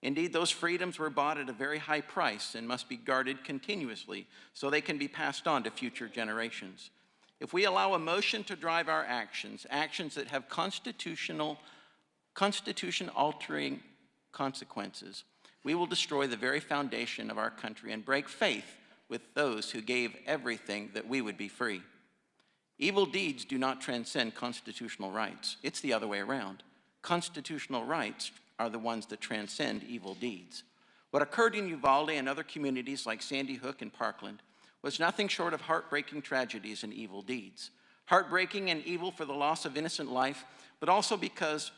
Indeed, those freedoms were bought at a very high price and must be guarded continuously so they can be passed on to future generations. If we allow emotion to drive our actions, actions that have constitution-altering consequences, we will destroy the very foundation of our country and break faith with those who gave everything that we would be free. Evil deeds do not transcend constitutional rights. It's the other way around. Constitutional rights are the ones that transcend evil deeds. What occurred in Uvalde and other communities like Sandy Hook and Parkland was nothing short of heartbreaking tragedies and evil deeds. Heartbreaking and evil for the loss of innocent life, but also because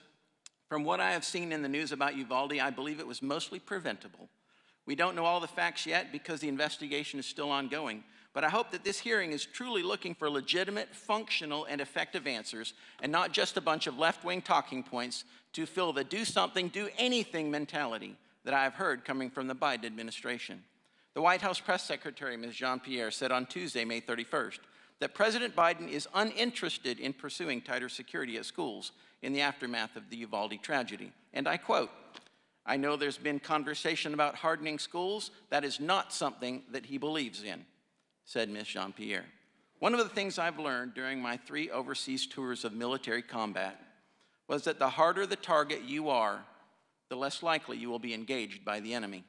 from what I have seen in the news about Uvalde, I believe it was mostly preventable. We don't know all the facts yet because the investigation is still ongoing, but I hope that this hearing is truly looking for legitimate, functional, and effective answers, and not just a bunch of left-wing talking points to fill the do something, do anything mentality that I have heard coming from the Biden administration. The White House press secretary, Ms. Jean-Pierre, said on Tuesday, May 31st, that President Biden is uninterested in pursuing tighter security at schools in the aftermath of the Uvalde tragedy. And I quote, "I know there's been conversation about hardening schools. That is not something that he believes in," said Ms. Jean-Pierre. One of the things I've learned during my 3 overseas tours of military combat was that the harder the target you are, the less likely you will be engaged by the enemy.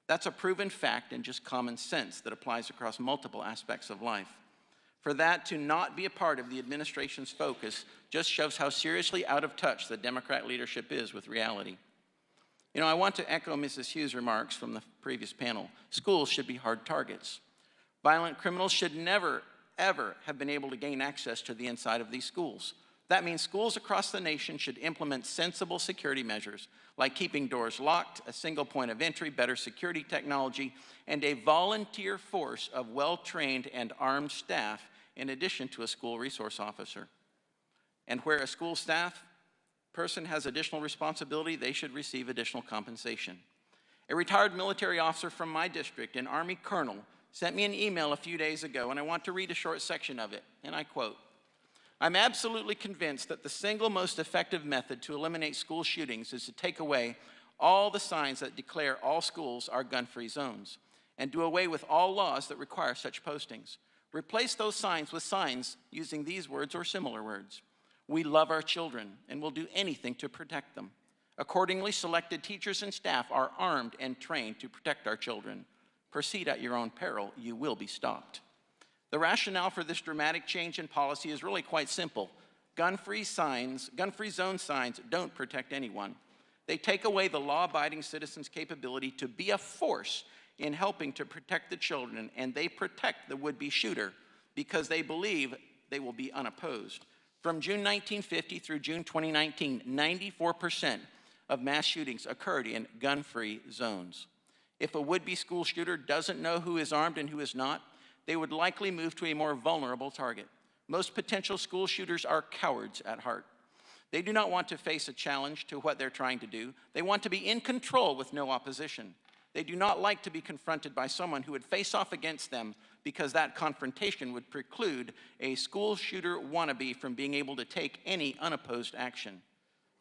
That's a proven fact and just common sense that applies across multiple aspects of life. For that to not be a part of the administration's focus just shows how seriously out of touch the Democrat leadership is with reality. You know, I want to echo Mrs. Hughes' remarks from the previous panel. Schools should be hard targets. Violent criminals should never, ever have been able to gain access to the inside of these schools. That means schools across the nation should implement sensible security measures, like keeping doors locked, a single point of entry, better security technology, and a volunteer force of well-trained and armed staff in addition to a school resource officer. And where a school staff person has additional responsibility, they should receive additional compensation. A retired military officer from my district, an Army colonel, sent me an email a few days ago, and I want to read a short section of it, and I quote, "I'm absolutely convinced that the single most effective method to eliminate school shootings is to take away all the signs that declare all schools are gun-free zones and do away with all laws that require such postings. Replace those signs with signs using these words or similar words. We love our children and will do anything to protect them. Accordingly, selected teachers and staff are armed and trained to protect our children. Proceed at your own peril, you will be stopped." The rationale for this dramatic change in policy is really quite simple. Gun-free zone signs don't protect anyone. They take away the law-abiding citizen's capability to be a force in helping to protect the children, and they protect the would-be shooter because they believe they will be unopposed. From June 1950 through June 2019, 94% of mass shootings occurred in gun-free zones. If a would-be school shooter doesn't know who is armed and who is not, they would likely move to a more vulnerable target. Most potential school shooters are cowards at heart. They do not want to face a challenge to what they're trying to do. They want to be in control with no opposition. They do not like to be confronted by someone who would face off against them because that confrontation would preclude a school shooter wannabe from being able to take any unopposed action.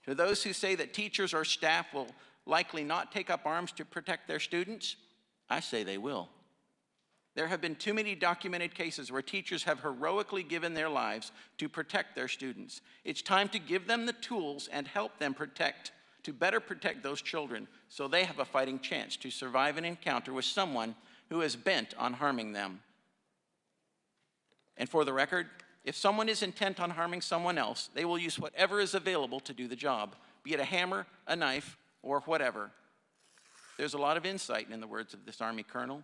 To those who say that teachers or staff will likely not take up arms to protect their students, I say they will. There have been too many documented cases where teachers have heroically given their lives to protect their students. It's time to give them the tools and help them to better protect those children so they have a fighting chance to survive an encounter with someone who is bent on harming them. And for the record, if someone is intent on harming someone else, they will use whatever is available to do the job, be it a hammer, a knife, or whatever. There's a lot of insight in the words of this Army colonel.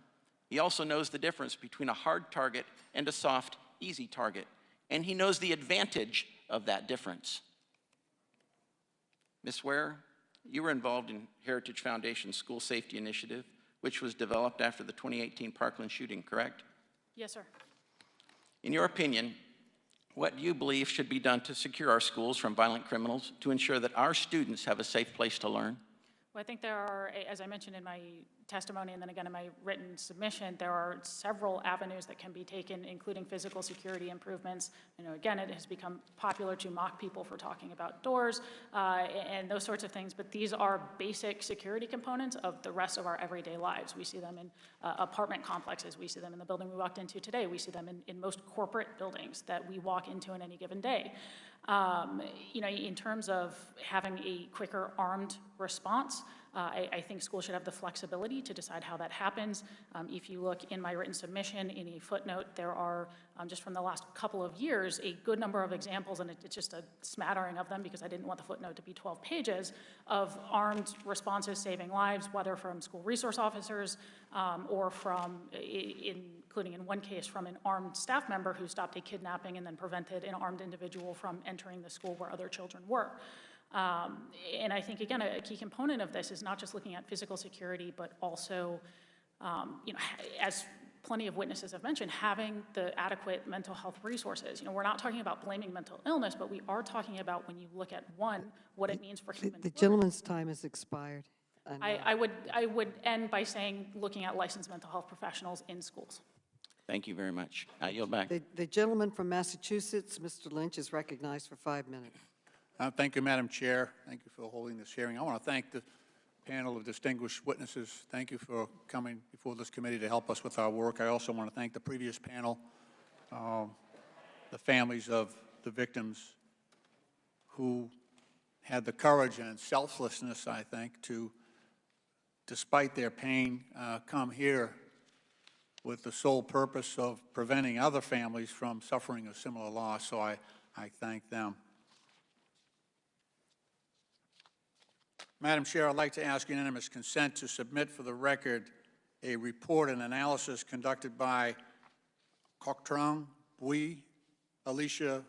He also knows the difference between a hard target and a soft, easy target, and he knows the advantage of that difference. Ms. Ware, you were involved in Heritage Foundation's School Safety Initiative, which was developed after the 2018 Parkland shooting, correct? Yes, sir. In your opinion, what do you believe should be done to secure our schools from violent criminals to ensure that our students have a safe place to learn? Well, I think there are, as I mentioned in my testimony and then again in my written submission, there are several avenues that can be taken, including physical security improvements. You know, again, it has become popular to mock people for talking about doors and those sorts of things, but these are basic security components of the rest of our everyday lives. We see them in apartment complexes. We see them in the building we walked into today. We see them in most corporate buildings that we walk into in any given day. You know, in terms of having a quicker armed response, I think schools should have the flexibility to decide how that happens. If you look in my written submission, in a footnote, there are, just from the last couple of years, a good number of examples, and it's just a smattering of them because I didn't want the footnote to be 12 pages, of armed responses saving lives, whether from school resource officers or from, including in one case, from an armed staff member who stopped a kidnapping and then prevented an armed individual from entering the school where other children were. And I think, again, a key component of this is not just looking at physical security, but also, you know, as plenty of witnesses have mentioned, having the adequate mental health resources. You know, we're not talking about blaming mental illness, but we are talking about, when you look at, one, what it means for human The flourishing. gentleman's time has expired. I would end by saying looking at licensed mental health professionals in schools. Thank you very much. I yield back. The gentleman from Massachusetts, Mr. Lynch, is recognized for 5 minutes. Thank you, Madam Chair. Thank you for holding this hearing. I want to thank the panel of distinguished witnesses. Thank you for coming before this committee to help us with our work. I also want to thank the previous panel, the families of the victims who had the courage and selflessness, I think, to, despite their pain, come here with the sole purpose of preventing other families from suffering a similar loss. So I thank them. Madam Chair, I'd like to ask unanimous consent to submit for the record a report and analysis conducted by Coctrong Bui, Alicia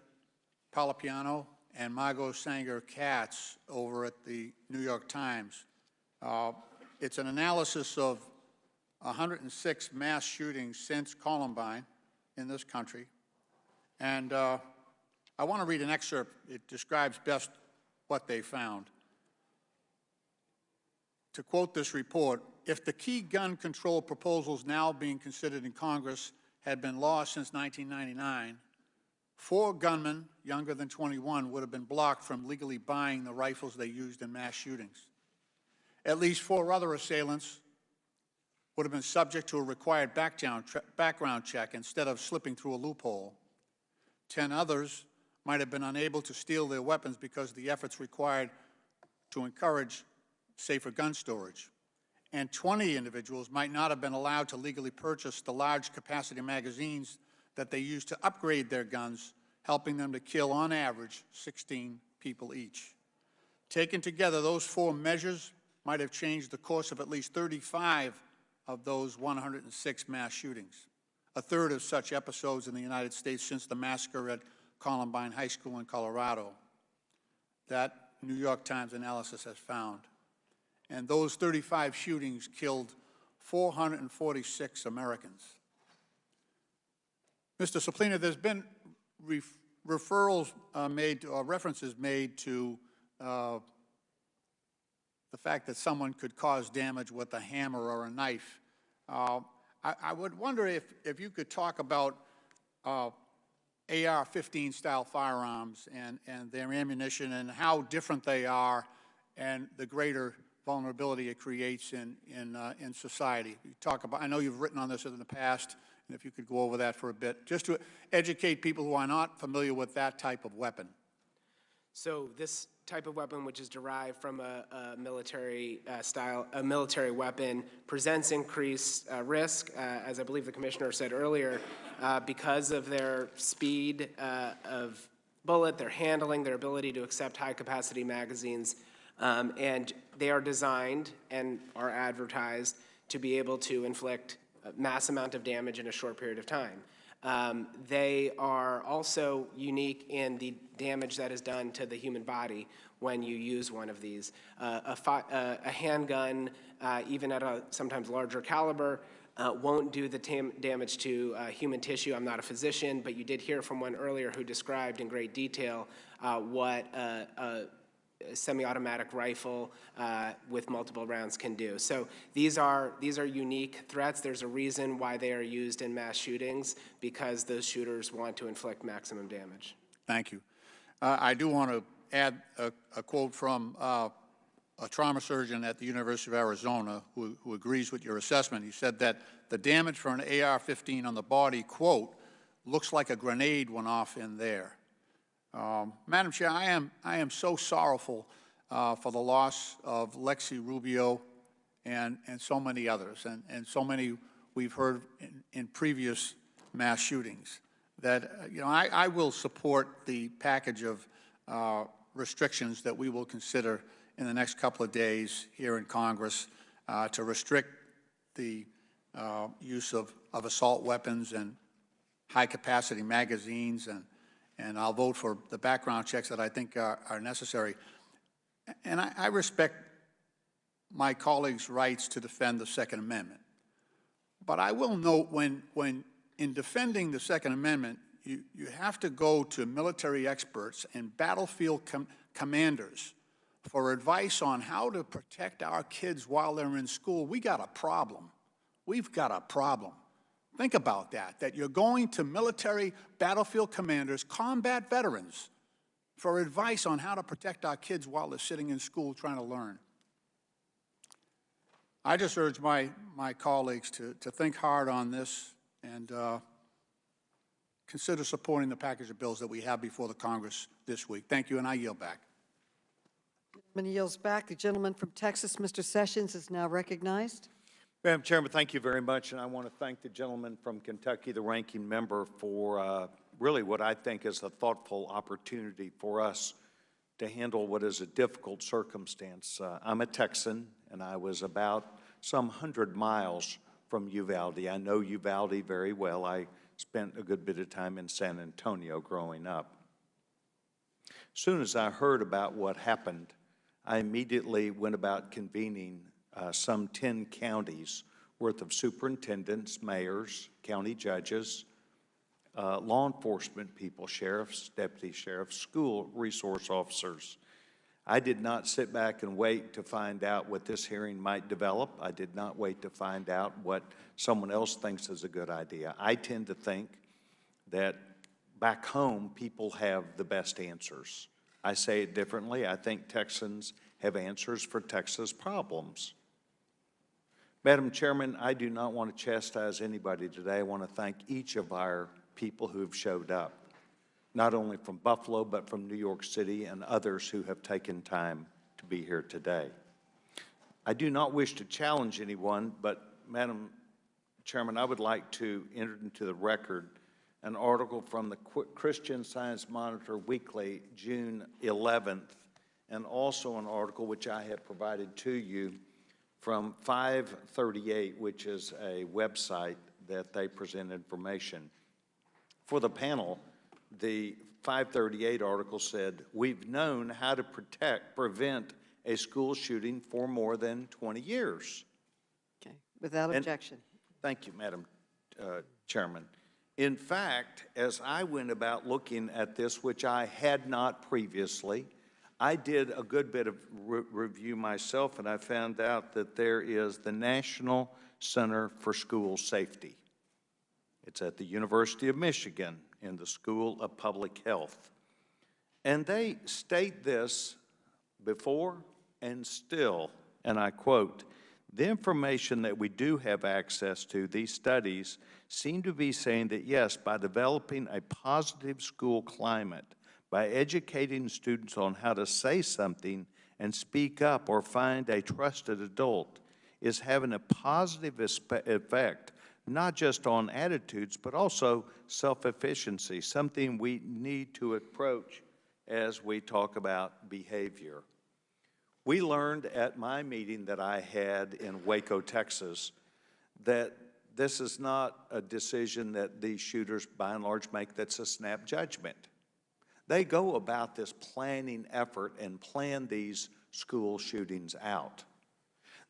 Palapiano, and Margot Sanger-Katz over at the New York Times. It's an analysis of 106 mass shootings since Columbine in this country. And I want to read an excerpt. It describes best what they found. To quote this report, if the key gun control proposals now being considered in Congress had been law since 1999, 4 gunmen younger than 21 would have been blocked from legally buying the rifles they used in mass shootings. At least 4 other assailants would have been subject to a required background check instead of slipping through a loophole. 10 others might have been unable to steal their weapons because the efforts required to encourage safer gun storage. And 20 individuals might not have been allowed to legally purchase the large capacity magazines that they used to upgrade their guns, helping them to kill on average 16 people each. Taken together, those 4 measures might have changed the course of at least 35 of those 106 mass shootings, a third of such episodes in the United States since the massacre at Columbine High School in Colorado. That New York Times analysis has found. And those 35 shootings killed 446 Americans. Mr. Suplina, there's been referrals made, or references made to the fact that someone could cause damage with a hammer or a knife. I would wonder if you could talk about AR-15 style firearms and their ammunition and how different they are and the greater vulnerability it creates in society. You talk about, I know you've written on this in the past, And if you could go over that for a bit, just to educate people who are not familiar with that type of weapon. So this type of weapon, which is derived from a military military weapon, presents increased risk, as I believe the commissioner said earlier, because of their speed of bullet, their handling, their ability to accept high-capacity magazines, and they are designed and are advertised to be able to inflict a mass amount of damage in a short period of time. They are also unique in the damage that is done to the human body when you use one of these. A handgun, even at a sometimes larger caliber, won't do the damage to human tissue. I'm not a physician, but you did hear from one earlier who described in great detail what a semi-automatic rifle with multiple rounds can do. So these are unique threats. There's a reason why they are used in mass shootings, because those shooters want to inflict maximum damage. Thank you. I do want to add a quote from a trauma surgeon at the University of Arizona who agrees with your assessment. He said that the damage for an AR-15 on the body, quote, looks like a grenade went off in there. Madam Chair, I am so sorrowful for the loss of Lexi Rubio and so many others, and so many we've heard in previous mass shootings, that I will support the package of restrictions that we will consider in the next couple of days here in Congress to restrict the use of assault weapons and high-capacity magazines, and I'll vote for the background checks that I think are necessary. And I respect my colleagues' rights to defend the Second Amendment. But I will note when in defending the Second Amendment, you have to go to military experts and battlefield commanders for advice on how to protect our kids while they're in school. We got a problem. We've got a problem. Think about that you're going to military battlefield commanders, combat veterans, for advice on how to protect our kids while they're sitting in school trying to learn. I just urge my colleagues to think hard on this and consider supporting the package of bills that we have before the Congress this week. Thank you, and I yield back. The gentleman yields back. The gentleman from Texas, Mr. Sessions, is now recognized. Madam Chairman, thank you very much, and I want to thank the gentleman from Kentucky, the ranking member, for really what I think is a thoughtful opportunity for us to handle what is a difficult circumstance. I'm a Texan, and I was about some 100 miles from Uvalde. I know Uvalde very well. I spent a good bit of time in San Antonio growing up. As soon as I heard about what happened, I immediately went about convening some 10 counties worth of superintendents, mayors, county judges, law enforcement people, sheriffs, deputy sheriffs, school resource officers. I did not sit back and wait to find out what this hearing might develop. I did not wait to find out what someone else thinks is a good idea. I tend to think that back home, people have the best answers. I say it differently. I think Texans have answers for Texas problems. Madam Chairman, I do not want to chastise anybody today. I want to thank each of our people who have showed up, not only from Buffalo, but from New York City and others who have taken time to be here today. I do not wish to challenge anyone, but Madam Chairman, I would like to enter into the record an article from the Christian Science Monitor Weekly, June 11th, and also an article which I have provided to you from 538, which is a website that they present information. For the panel, the 538 article said, "We've known how to prevent a school shooting for more than 20 years. Okay, without objection. Thank you, Madam Chairman. In fact, as I went about looking at this, which I had not previously, I did a good bit of review myself, and I found out that there is the National Center for School Safety. It's at the University of Michigan in the School of Public Health. And they state this before and still, and I quote, The information that we do have access to, these studies, seem to be saying that yes, by developing a positive school climate, by educating students on how to say something and speak up or find a trusted adult, is having a positive effect, not just on attitudes, but also self-efficiency, something we need to approach as we talk about behavior. We learned at my meeting that I had in Waco, Texas, that this is not a decision that these shooters, by and large, make that's a snap judgment. They go about this planning effort and plan these school shootings out.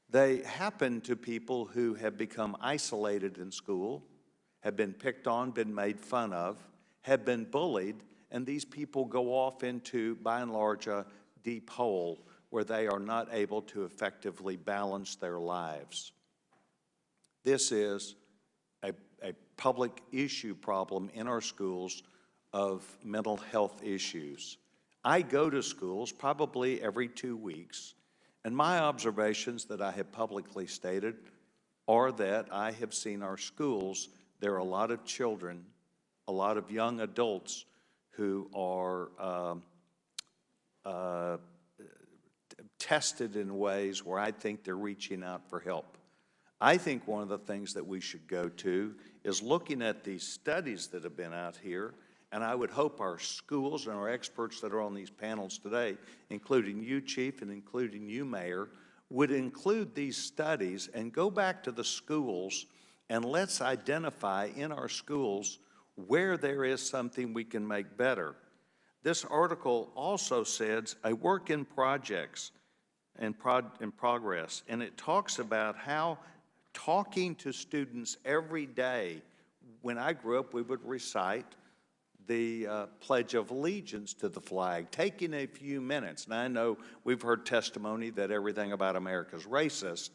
They happen to people who have become isolated in school, have been picked on, been made fun of, have been bullied, and these people go off into, by and large, a deep hole where they are not able to effectively balance their lives. This is a public issue problem in our schools of mental health issues. I go to schools probably every 2 weeks, and my observations that I have publicly stated are that I have seen our schools, there are a lot of children, a lot of young adults who are tested in ways where I think they're reaching out for help. I think one of the things that we should go to is looking at these studies that have been out here, and I would hope our schools and our experts that are on these panels today, including you, Chief, and including you, Mayor, would include these studies and go back to the schools and let's identify in our schools where there is something we can make better. This article also says a work in progress, and it talks about how talking to students every day. When I grew up, we would recite the Pledge of Allegiance to the flag, taking a few minutes. And I know we've heard testimony that everything about America is racist,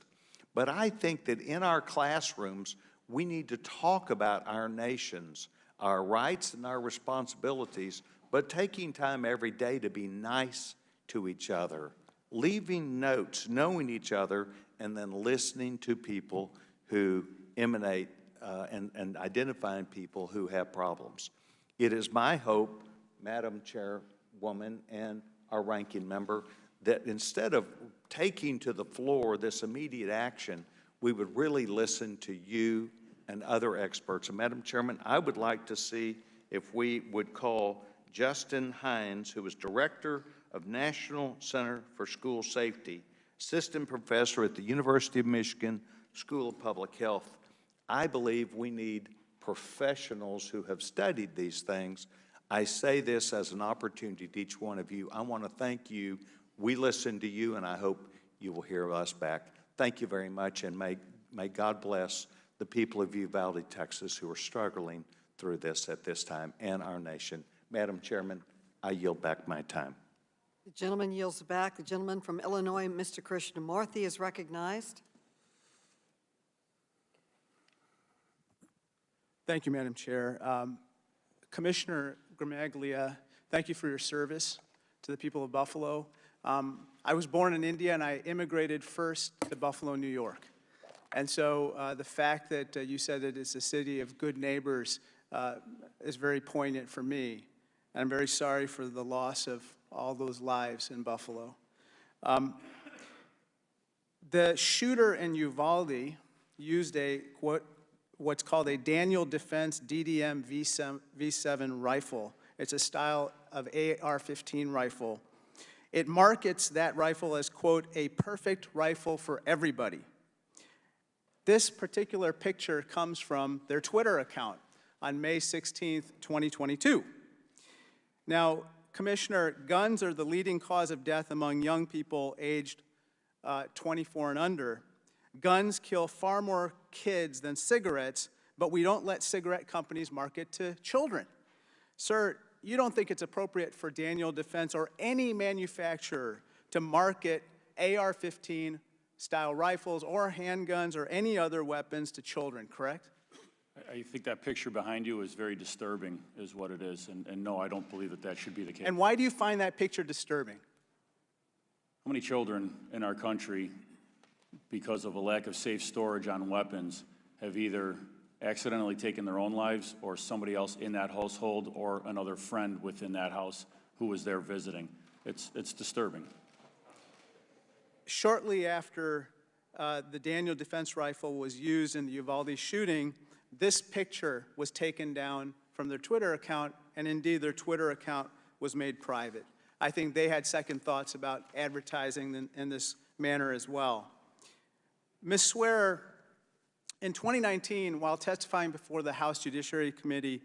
but I think that in our classrooms, we need to talk about our nations, our rights and our responsibilities, but taking time every day to be nice to each other, leaving notes, knowing each other, and then listening to people who emanate and identifying people who have problems. It is my hope, Madam Chairwoman and our ranking member, that instead of taking to the floor this immediate action, we would really listen to you and other experts. And Madam Chairman, I would like to see if we would call Justin Hines, who is Director of National Center for School Safety, Assistant Professor at the University of Michigan School of Public Health. I believe we need professionals who have studied these things. I say this as an opportunity to each one of you. I want to thank you. We listen to you, and I hope you will hear us back. Thank you very much, and may God bless the people of Uvalde, Texas, who are struggling through this at this time, and our nation. Madam Chairman, I yield back my time. The gentleman yields back. The gentleman from Illinois, Mr. Krishnamurthy, is recognized. Thank you, Madam Chair. Commissioner Gramaglia, thank you for your service to the people of Buffalo. I was born in India, and I immigrated first to Buffalo, New York. And so the fact that you said that it's a city of good neighbors is very poignant for me. And I'm very sorry for the loss of all those lives in Buffalo. The shooter in Uvalde used what's called a Daniel Defense DDM V7 rifle. It's a style of AR-15 rifle. It markets that rifle as, quote, a perfect rifle for everybody. This particular picture comes from their Twitter account on May 16th, 2022. Now, Commissioner, guns are the leading cause of death among young people aged 24 and under. Guns kill far more kids than cigarettes, but we don't let cigarette companies market to children. Sir, you don't think it's appropriate for Daniel Defense or any manufacturer to market AR-15 style rifles or handguns or any other weapons to children, correct? I think that picture behind you is very disturbing, is what it is. And no, I don't believe that that should be the case. And why do you find that picture disturbing? How many children in our country because of a lack of safe storage on weapons have either accidentally taken their own lives or somebody else in that household or another friend within that house who was there visiting. It's disturbing. Shortly after the Daniel defense rifle was used in the Uvalde shooting, this picture was taken down from their Twitter account, and indeed their Twitter account was made private. I think they had second thoughts about advertising in this manner as well. Ms. Swearer, in 2019, while testifying before the House Judiciary Committee,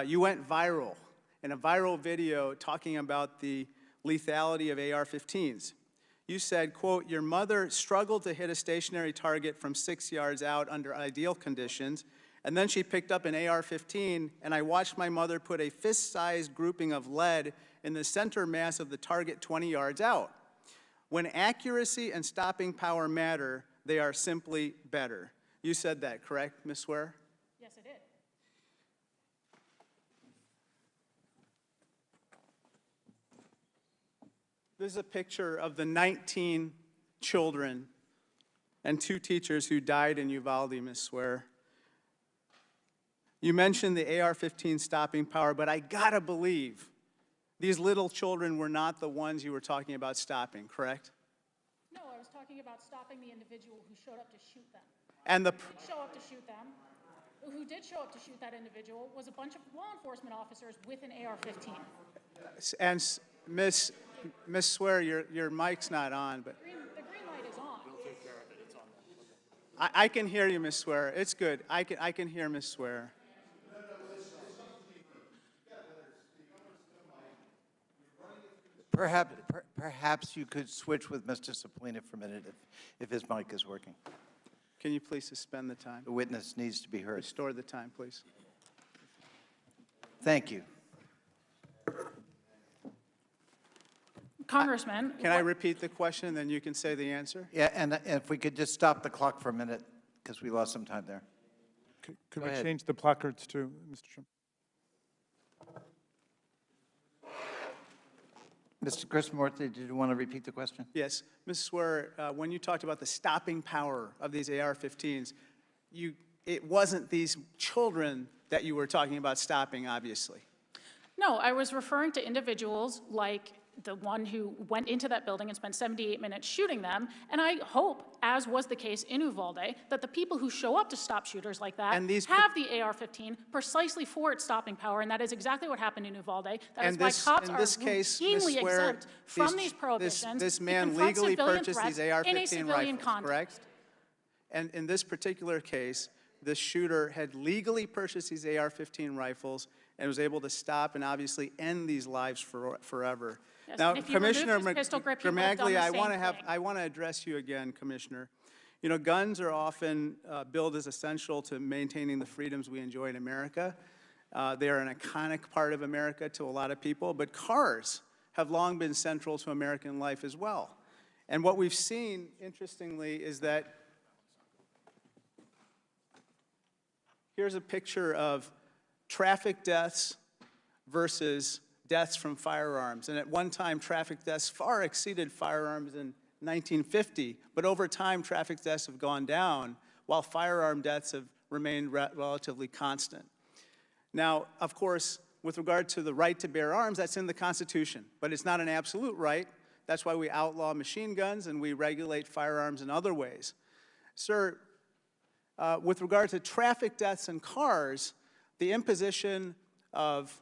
you went viral in a viral video talking about the lethality of AR-15s. You said, quote, "Your mother struggled to hit a stationary target from 6 yards out under ideal conditions, and then she picked up an AR-15, and I watched my mother put a fist-sized grouping of lead in the center mass of the target 20 yards out. When accuracy and stopping power matter, they are simply better." You said that, correct, Ms. Swearer? Yes, I did. This is a picture of the 19 children and 2 teachers who died in Uvalde, Ms. Swearer. You mentioned the AR-15 stopping power, but I gotta believe these little children were not the ones you were talking about stopping, correct? No, I was talking about stopping the individual who showed up to shoot them. And the Who did show up to shoot that individual was a bunch of law enforcement officers with an AR-15. and Ms. Swearer, your mic's not on, but The green light is on. We'll take care of it. It's on there. I can hear you, Ms. Swearer. It's good. I can hear Ms. Swearer. Perhaps you could switch with Mr. Sapolina for a minute if his mic is working. Can you please suspend the time? The witness needs to be heard. Restore the time, please. Thank you. Congressman. Can I repeat the question, and then you can say the answer? Yeah, and if we could just stop the clock for a minute, because we lost some time there. Could Go we ahead. change the placards too, Mr. Chairman? Mr. Krishnamurti, did you want to repeat the question? Yes. Ms. Swearer, when you talked about the stopping power of these AR-15s, it wasn't these children that you were talking about stopping, obviously. No, I was referring to individuals like the one who went into that building and spent 78 minutes shooting them, and I hope, as was the case in Uvalde, that the people who show up to stop shooters like that have the AR-15 precisely for its stopping power, and that is exactly what happened in Uvalde. That is why cops are routinely exempt from these prohibitions. This man to confront legally civilian purchased threats these AR-15 in a civilian rifles, context. correct? And in this particular case, the shooter had legally purchased these AR-15 rifles and was able to stop and obviously end these lives forever. Yes, now, and if you Commissioner remove his pistol grip, he would have done Gramaglia, the same thing. I want to address you again, Commissioner. You know, guns are often billed as essential to maintaining the freedoms we enjoy in America. They are an iconic part of America to a lot of people, but cars have long been central to American life as well. And what we've seen, interestingly, is that here's a picture of traffic deaths versus deaths from firearms. And at one time, traffic deaths far exceeded firearms in 1950, but over time, traffic deaths have gone down, while firearm deaths have remained relatively constant. Now, of course, with regard to the right to bear arms, that's in the Constitution, but it's not an absolute right. That's why we outlaw machine guns and we regulate firearms in other ways. Sir, with regard to traffic deaths in cars, the imposition of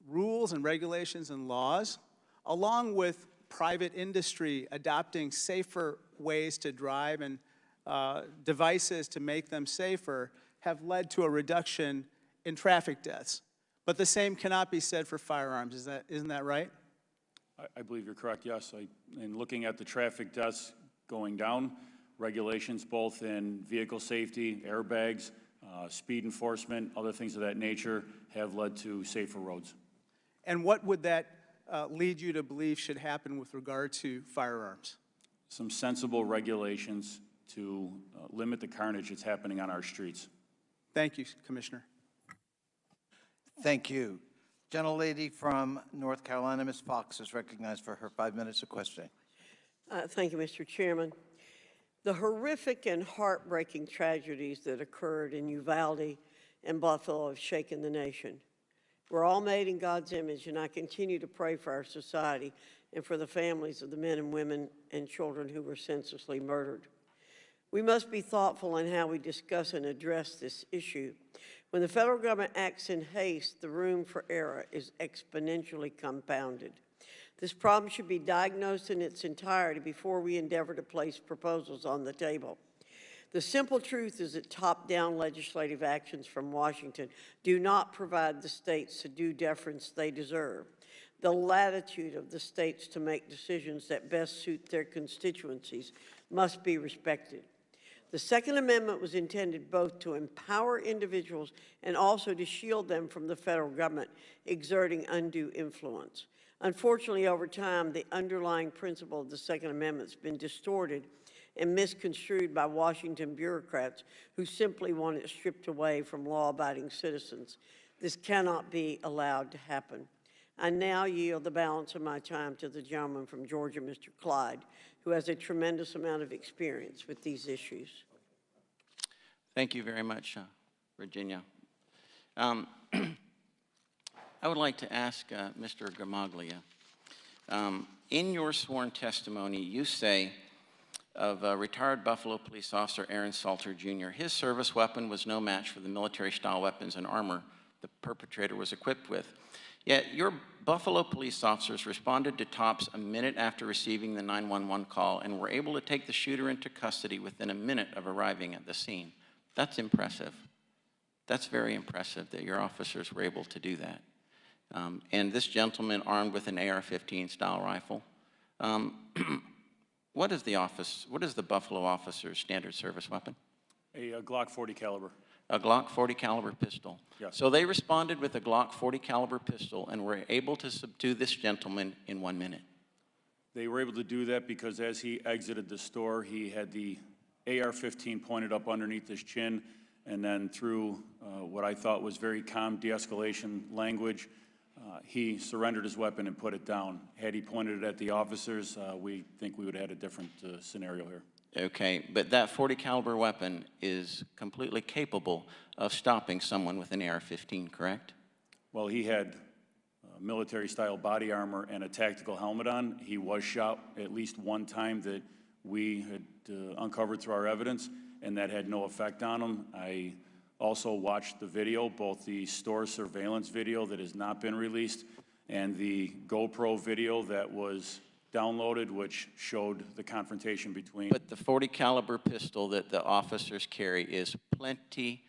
rules and regulations and laws, along with private industry adopting safer ways to drive and devices to make them safer, have led to a reduction in traffic deaths. But the same cannot be said for firearms. Isn't that right? I believe you're correct, yes. In looking at the traffic deaths going down, regulations both in vehicle safety, airbags, speed enforcement, other things of that nature have led to safer roads. And what would that lead you to believe should happen with regard to firearms? Some sensible regulations to limit the carnage that's happening on our streets. Thank you, Commissioner. Thank you. Gentlelady from North Carolina, Ms. Fox, is recognized for her 5 minutes of questioning. Thank you, Mr. Chairman. The horrific and heartbreaking tragedies that occurred in Uvalde and Buffalo have shaken the nation. We're all made in God's image, and I continue to pray for our society and for the families of the men and women and children who were senselessly murdered. We must be thoughtful in how we discuss and address this issue. When the federal government acts in haste, the room for error is exponentially compounded. This problem should be diagnosed in its entirety before we endeavor to place proposals on the table. The simple truth is that top-down legislative actions from Washington do not provide the states the due deference they deserve. The latitude of the states to make decisions that best suit their constituencies must be respected. The Second Amendment was intended both to empower individuals and also to shield them from the federal government exerting undue influence. Unfortunately, over time, the underlying principle of the Second Amendment has been distorted and misconstrued by Washington bureaucrats who simply want it stripped away from law-abiding citizens. This cannot be allowed to happen. I now yield the balance of my time to the gentleman from Georgia, Mr. Clyde, who has a tremendous amount of experience with these issues. Thank you very much, Virginia. I would like to ask Mr. Gramaglia, in your sworn testimony, you say of retired Buffalo police officer Aaron Salter, Jr., his service weapon was no match for the military-style weapons and armor the perpetrator was equipped with. Yet your Buffalo police officers responded to Tops a minute after receiving the 911 call and were able to take the shooter into custody within a minute of arriving at the scene. That's impressive. That's very impressive that your officers were able to do that. And this gentleman armed with an AR-15 style rifle. What is the Buffalo officer's standard service weapon? A Glock 40 caliber. A Glock 40 caliber pistol. Yes. So they responded with a Glock 40 caliber pistol and were able to subdue this gentleman in 1 minute. They were able to do that because as he exited the store, he had the AR-15 pointed up underneath his chin, and then through what I thought was very calm de-escalation language, he surrendered his weapon and put it down. Had he pointed it at the officers, we think we would have had a different scenario here. Okay, but that 40 caliber weapon is completely capable of stopping someone with an AR-15, correct? Well, he had military-style body armor and a tactical helmet on. He was shot at least one time that we had uncovered through our evidence, and that had no effect on him. I also watched the video, both the store surveillance video that has not been released and the GoPro video that was downloaded, which showed the confrontation between. But the 40 caliber pistol that the officers carry is plenty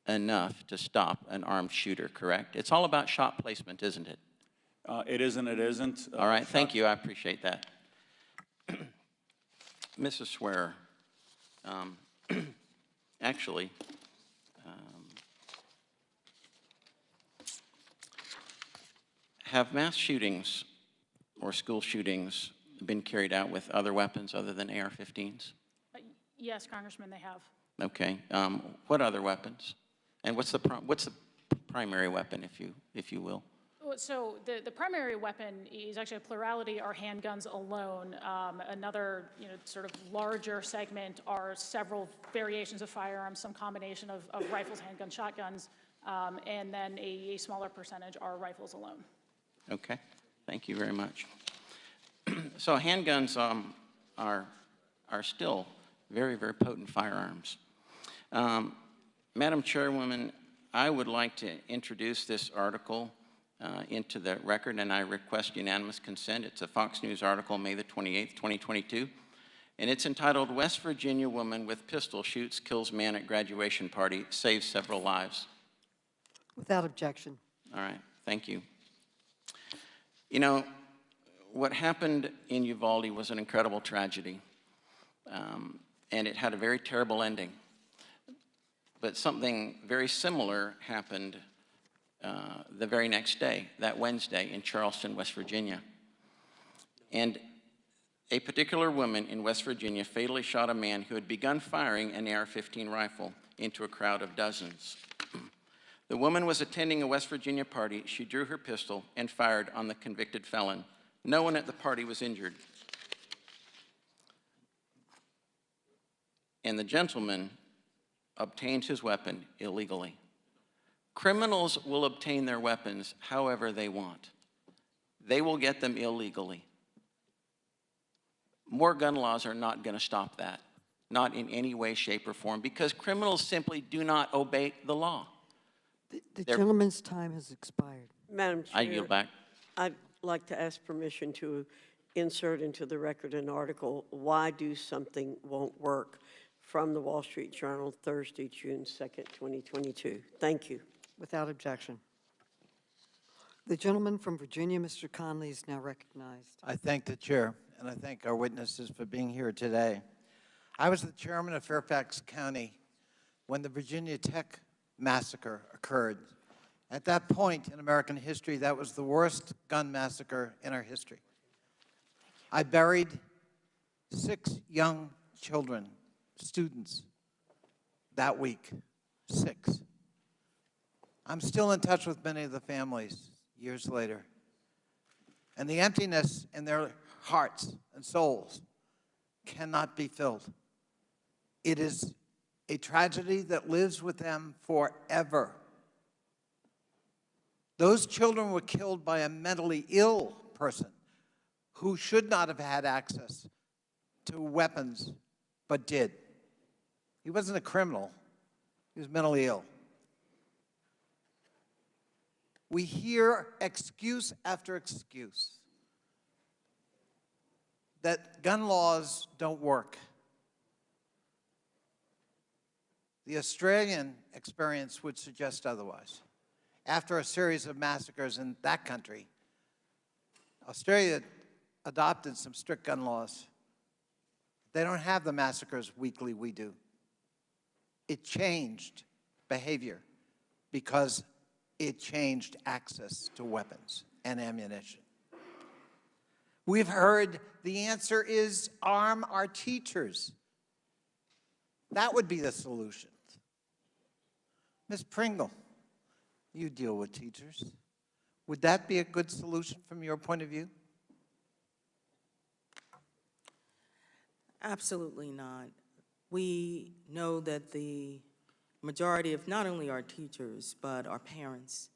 enough to stop an armed shooter, correct? It's all about shot placement, isn't it? It isn't, it isn't. All right, thank you, I appreciate that. Mrs. Swearer, actually, have mass shootings or school shootings been carried out with other weapons other than AR-15s? Yes, Congressman, they have. Okay. What other weapons? And what's the primary weapon, if you will? So the primary weapon is actually a plurality are handguns alone. Another sort of larger segment are several variations of firearms, some combination of rifles, handguns, shotguns, and then a smaller percentage are rifles alone. Okay, thank you very much. So handguns are still very, very potent firearms. Madam Chairwoman, I would like to introduce this article into the record, and I request unanimous consent. It's a Fox News article, May the 28th, 2022, and it's entitled, "West Virginia Woman with Pistol Shoots Kills Man at Graduation Party, Saves Several Lives." Without objection. All right, thank you. You know, what happened in Uvalde was an incredible tragedy, and it had a very terrible ending. But something very similar happened the very next day, that Wednesday, in Charleston, West Virginia. And a particular woman in West Virginia fatally shot a man who had begun firing an AR-15 rifle into a crowd of dozens. The woman was attending a West Virginia party. She drew her pistol and fired on the convicted felon. No one at the party was injured. and the gentleman obtained his weapon illegally. Criminals will obtain their weapons however they want. They will get them illegally. More gun laws are not going to stop that, not in any way, shape, or form, because criminals simply do not obey the law. The gentleman's time has expired. Madam Chair. I yield back. I'd like to ask permission to insert into the record an article, Why Do Something Won't Work, from the Wall Street Journal, Thursday, June 2nd, 2022. Thank you. Without objection. The gentleman from Virginia, Mr. Conley, is now recognized. I thank the chair, and I thank our witnesses for being here today. I was the chairman of Fairfax County when the Virginia Tech massacre occurred. At that point in American history, that was the worst gun massacre in our history. I buried 6 young children, students, that week. 6. I'm still in touch with many of the families years later. And the emptiness in their hearts and souls cannot be filled. It is a tragedy that lives with them forever. Those children were killed by a mentally ill person who should not have had access to weapons, but did. He wasn't a criminal. He was mentally ill. We hear excuse after excuse that gun laws don't work. The Australian experience would suggest otherwise. After a series of massacres in that country, Australia adopted some strict gun laws. They don't have the massacres weekly we do. It changed behavior because it changed access to weapons and ammunition. We've heard the answer is arm our teachers. That would be the solution. Ms. Pringle, you deal with teachers. Would that be a good solution from your point of view? Absolutely not. We know that the majority of not only our teachers, but our parents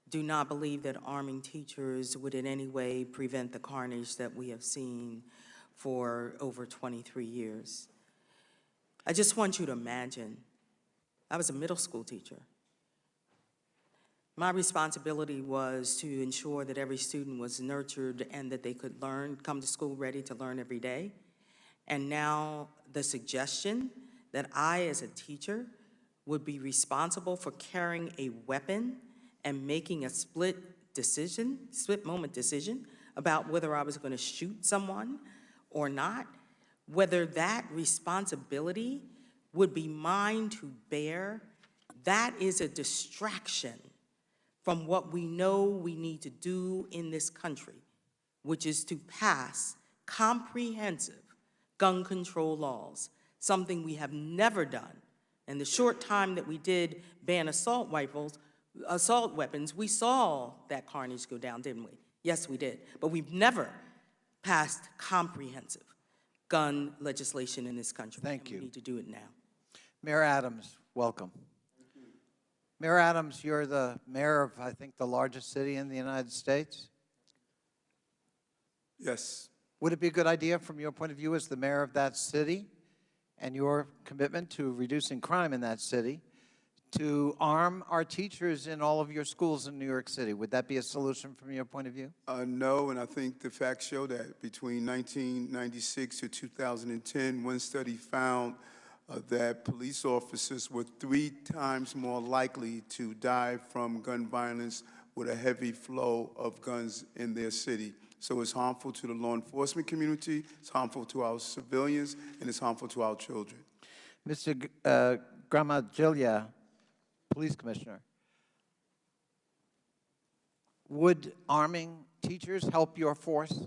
do not believe that arming teachers would in any way prevent the carnage that we have seen for over 23 years. I just want you to imagine, I was a middle school teacher. My responsibility was to ensure that every student was nurtured and that they could learn, come to school ready to learn every day. And now the suggestion that I, as a teacher, would be responsible for carrying a weapon and making a split moment decision about whether I was going to shoot someone or not, whether that responsibility would be mine to bear, that is a distraction from what we know we need to do in this country, which is to pass comprehensive gun control laws, something we have never done. In the short time that we did ban assault weapons, we saw that carnage go down, didn't we? Yes, we did. But we've never passed comprehensive gun legislation in this country. Thank you. We need to do it now. Mayor Adams, welcome. Mayor Adams, you're the mayor of, I think, the largest city in the United States. Yes. Would it be a good idea from your point of view as the mayor of that city and your commitment to reducing crime in that city to arm our teachers in all of your schools in New York City? Would that be a solution from your point of view? No, and I think the facts show that between 1996 to 2010, one study found that police officers were 3 times more likely to die from gun violence with a heavy flow of guns in their city. So it's harmful to the law enforcement community, it's harmful to our civilians, and it's harmful to our children. Mr. Gramagilia, Police Commissioner, would arming teachers help your force?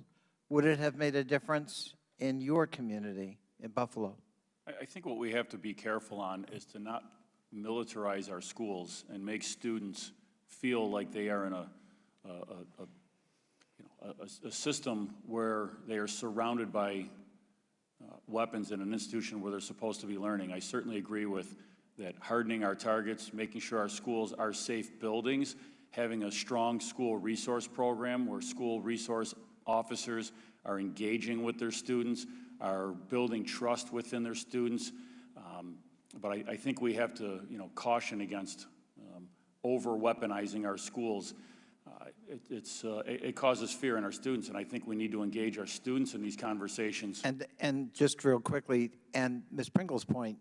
Would it have made a difference in your community in Buffalo? I think what we have to be careful on is to not militarize our schools and make students feel like they are in a system where they are surrounded by weapons in an institution where they're supposed to be learning. I certainly agree with that, hardening our targets, making sure our schools are safe buildings, having a strong school resource program where school resource officers are engaging with their students, are building trust within their students. But I think we have to, caution against over-weaponizing our schools. It causes fear in our students, and I think we need to engage our students in these conversations. And just real quickly, and Ms. Pringle's point,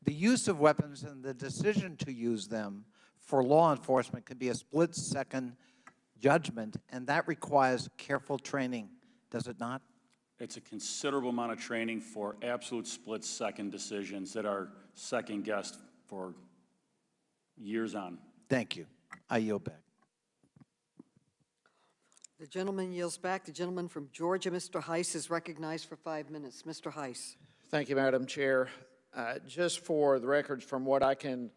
the use of weapons and the decision to use them for law enforcement can be a split-second judgment, and that requires careful training, does it not? It's a considerable amount of training for absolute split-second decisions that are second-guessed for years on. Thank you. I yield back. The gentleman yields back. The gentleman from Georgia, Mr. Hines, is recognized for 5 minutes. Mr. Hines. Thank you, Madam Chair. Just for the records, from what I can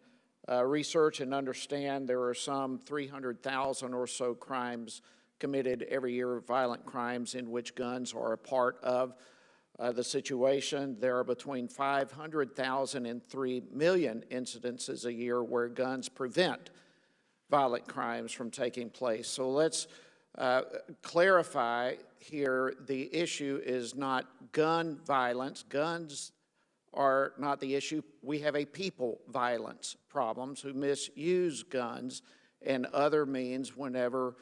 research and understand, there are some 300,000 or so crimes committed every year, violent crimes in which guns are a part of the situation. There are between 500,000 and 3 million incidences a year where guns prevent violent crimes from taking place. So let's clarify here, the issue is not gun violence. Guns are not the issue. We have a people violence problems who misuse guns and other means whenever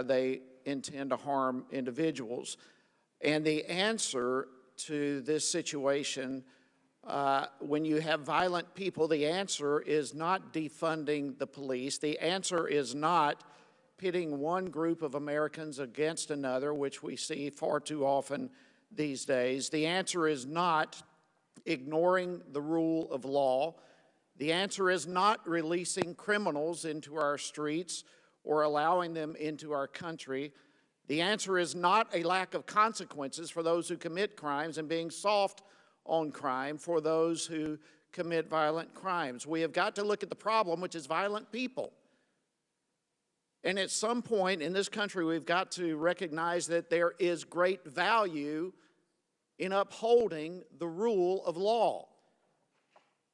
they intend to harm individuals. And the answer to this situation, when you have violent people, the answer is not defunding the police. The answer is not pitting one group of Americans against another, which we see far too often these days. The answer is not ignoring the rule of law. The answer is not releasing criminals into our streets or allowing them into our country. The answer is not a lack of consequences for those who commit crimes and being soft on crime for those who commit violent crimes. We have got to look at the problem, which is violent people. And at some point in this country, we've got to recognize that there is great value in upholding the rule of law.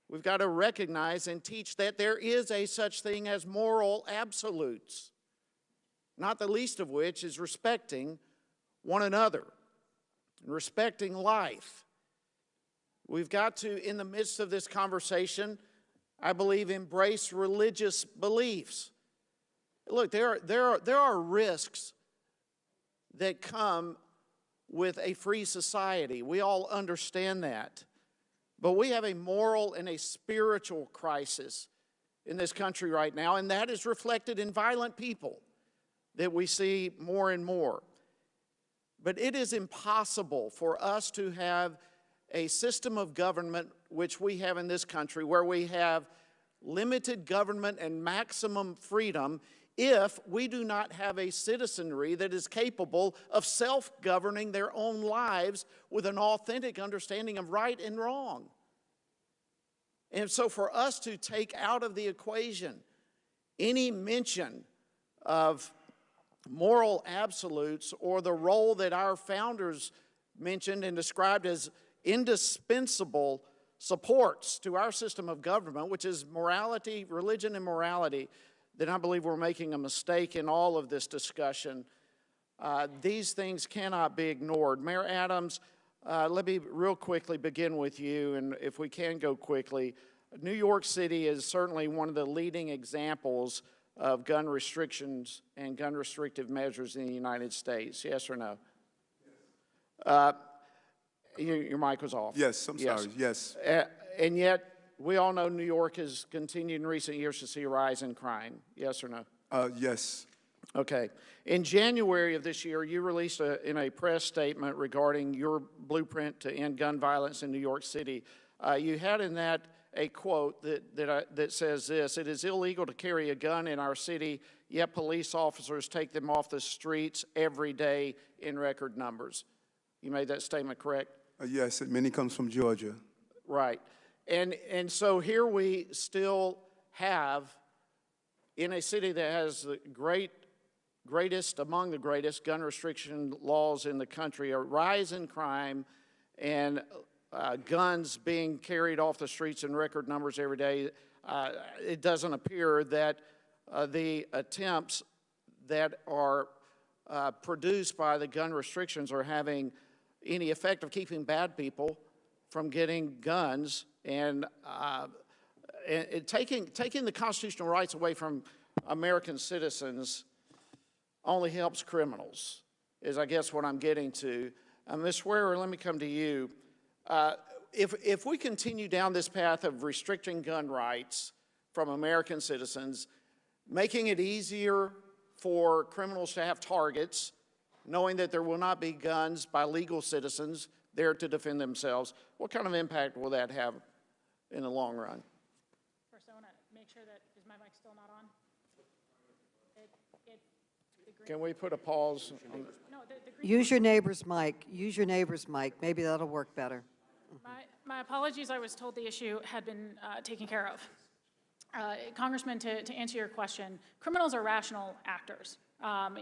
We've got to recognize and teach that there is a such thing as moral absolutes, not the least of which is respecting one another and respecting life. We've got to, in the midst of this conversation, I believe, embrace religious beliefs. Look, there are risks that come with a free society. We all understand that. But we have a moral and a spiritual crisis in this country right now, and that is reflected in violent people that we see more and more. But it is impossible for us to have a system of government, which we have in this country, where we have limited government and maximum freedom, if we do not have a citizenry that is capable of self-governing their own lives with an authentic understanding of right and wrong. And so for us to take out of the equation any mention of moral absolutes or the role that our founders mentioned and described as indispensable supports to our system of government, which is morality, religion and morality, then I believe we're making a mistake in all of this discussion. These things cannot be ignored. Mayor Adams, let me real quickly begin with you, and if we can go quickly. New York City is certainly one of the leading examples of gun restrictions and gun restrictive measures in the United States. Yes or no? Your mic was off. Yes, I'm sorry, yes. And yet, we all know New York has continued in recent years to see a rise in crime. Yes or no? Yes. Okay. In January of this year, you released in a press statement regarding your blueprint to end gun violence in New York City. You had in that a quote that says this: "It is illegal to carry a gun in our city, yet police officers take them off the streets every day in record numbers." You made that statement correct? Yes, many comes from Georgia. Right. And so here we still have, in a city that has the greatest, among the greatest gun restriction laws in the country, a rise in crime and guns being carried off the streets in record numbers every day, it doesn't appear that the attempts that are produced by the gun restrictions are having any effect of keeping bad people from getting guns, and taking the constitutional rights away from American citizens only helps criminals, is I guess what I'm getting to. Ms. Swearer, let me come to you. If we continue down this path of restricting gun rights from American citizens, making it easier for criminals to have targets, knowing that there will not be guns by legal citizens there to defend themselves, what kind of impact will that have in the long run? First, I want to make sure that, is my mic still not on? Can we put a pause? No, Use your neighbor's mic. Use your neighbor's mic. Maybe that'll work better. My apologies, I was told the issue had been taken care of. Congressman, to answer your question, criminals are rational actors.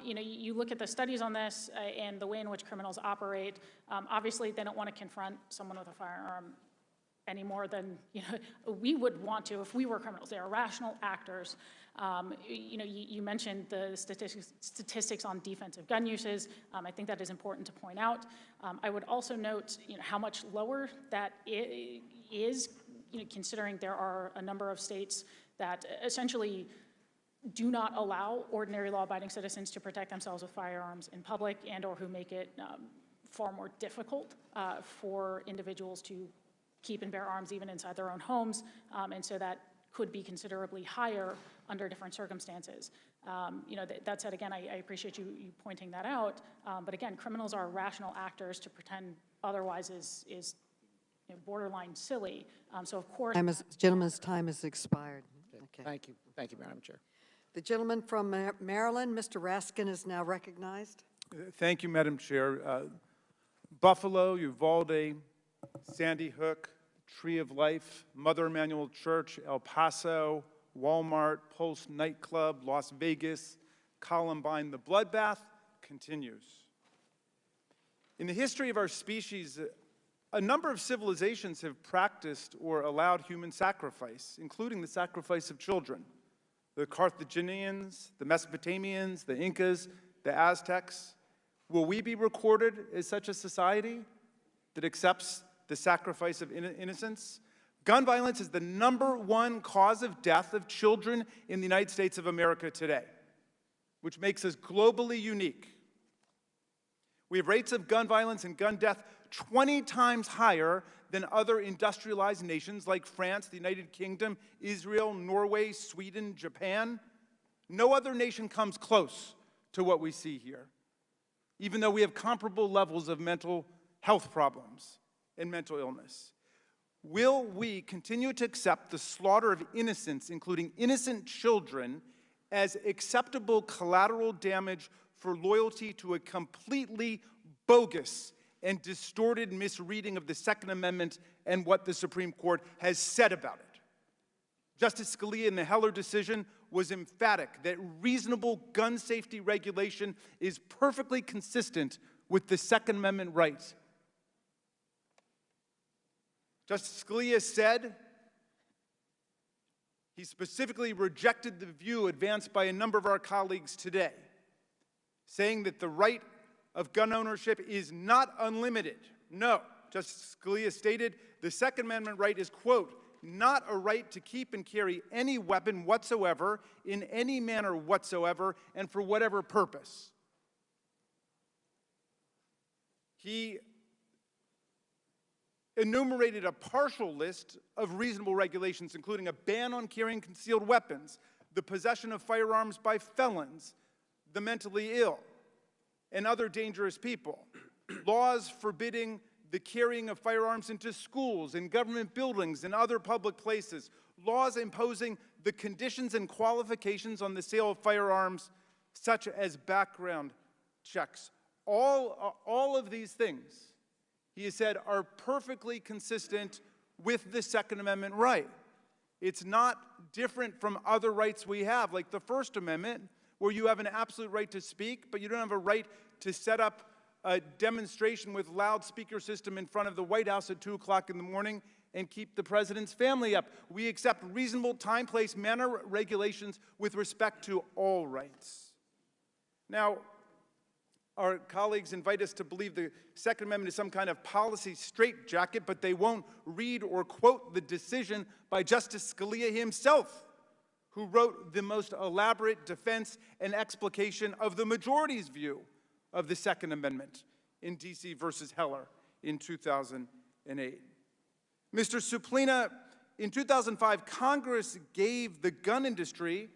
You look at the studies on this and the way in which criminals operate. Obviously, they don't want to confront someone with a firearm any more than we would want to if we were criminals. They are rational actors. You mentioned the statistics on defensive gun uses. I think that is important to point out. I would also note how much lower that is, considering there are a number of states that essentially do not allow ordinary law-abiding citizens to protect themselves with firearms in public, and or who make it far more difficult for individuals to keep and bear arms even inside their own homes, and so that could be considerably higher under different circumstances. That said, again, I appreciate you pointing that out, but again, criminals are rational actors. To pretend otherwise is borderline silly. So of course— Gentleman's time has expired. Okay. Thank you. Thank you, Madam Chair. The gentleman from Maryland, Mr. Raskin, is now recognized. Thank you, Madam Chair. Buffalo, Uvalde, Sandy Hook, Tree of Life, Mother Emanuel Church, El Paso, Walmart, Pulse Nightclub, Las Vegas, Columbine. The bloodbath continues. In the history of our species, a number of civilizations have practiced or allowed human sacrifice, including the sacrifice of children. The Carthaginians, the Mesopotamians, the Incas, the Aztecs. Will we be recorded as such a society that accepts the sacrifice of innocence? Gun violence is the #1 cause of death of children in the United States of America today, which makes us globally unique. We have rates of gun violence and gun death 20 times higher than other industrialized nations like France, the United Kingdom, Israel, Norway, Sweden, Japan. No other nation comes close to what we see here, even though we have comparable levels of mental health problems and mental illness. Will we continue to accept the slaughter of innocents, including innocent children, as acceptable collateral damage for loyalty to a completely bogus and distorted misreading of the Second Amendment and what the Supreme Court has said about it? Justice Scalia in the Heller decision was emphatic that reasonable gun safety regulation is perfectly consistent with the Second Amendment right. Justice Scalia said he specifically rejected the view advanced by a number of our colleagues today, saying that the right of gun ownership is not unlimited. No, Justice Scalia stated the Second Amendment right is, quote, not a right to keep and carry any weapon whatsoever, in any manner whatsoever, and for whatever purpose. He enumerated a partial list of reasonable regulations, including a ban on carrying concealed weapons, the possession of firearms by felons, the mentally ill, and other dangerous people, laws forbidding the carrying of firearms into schools, in government buildings, and other public places, laws imposing the conditions and qualifications on the sale of firearms, such as background checks. All of these things, he has said, are perfectly consistent with the Second Amendment right. It's not different from other rights we have, like the First Amendment, where you have an absolute right to speak, but you don't have a right to set up a demonstration with loudspeaker system in front of the White House at 2 o'clock in the morning and keep the president's family up. We accept reasonable time, place, manner regulations with respect to all rights. Now, our colleagues invite us to believe the Second Amendment is some kind of policy straitjacket, but they won't read or quote the decision by Justice Scalia himself, who wrote the most elaborate defense and explication of the majority's view of the Second Amendment in D.C. versus Heller in 2008. Mr. Suplina, in 2005, Congress gave the gun industry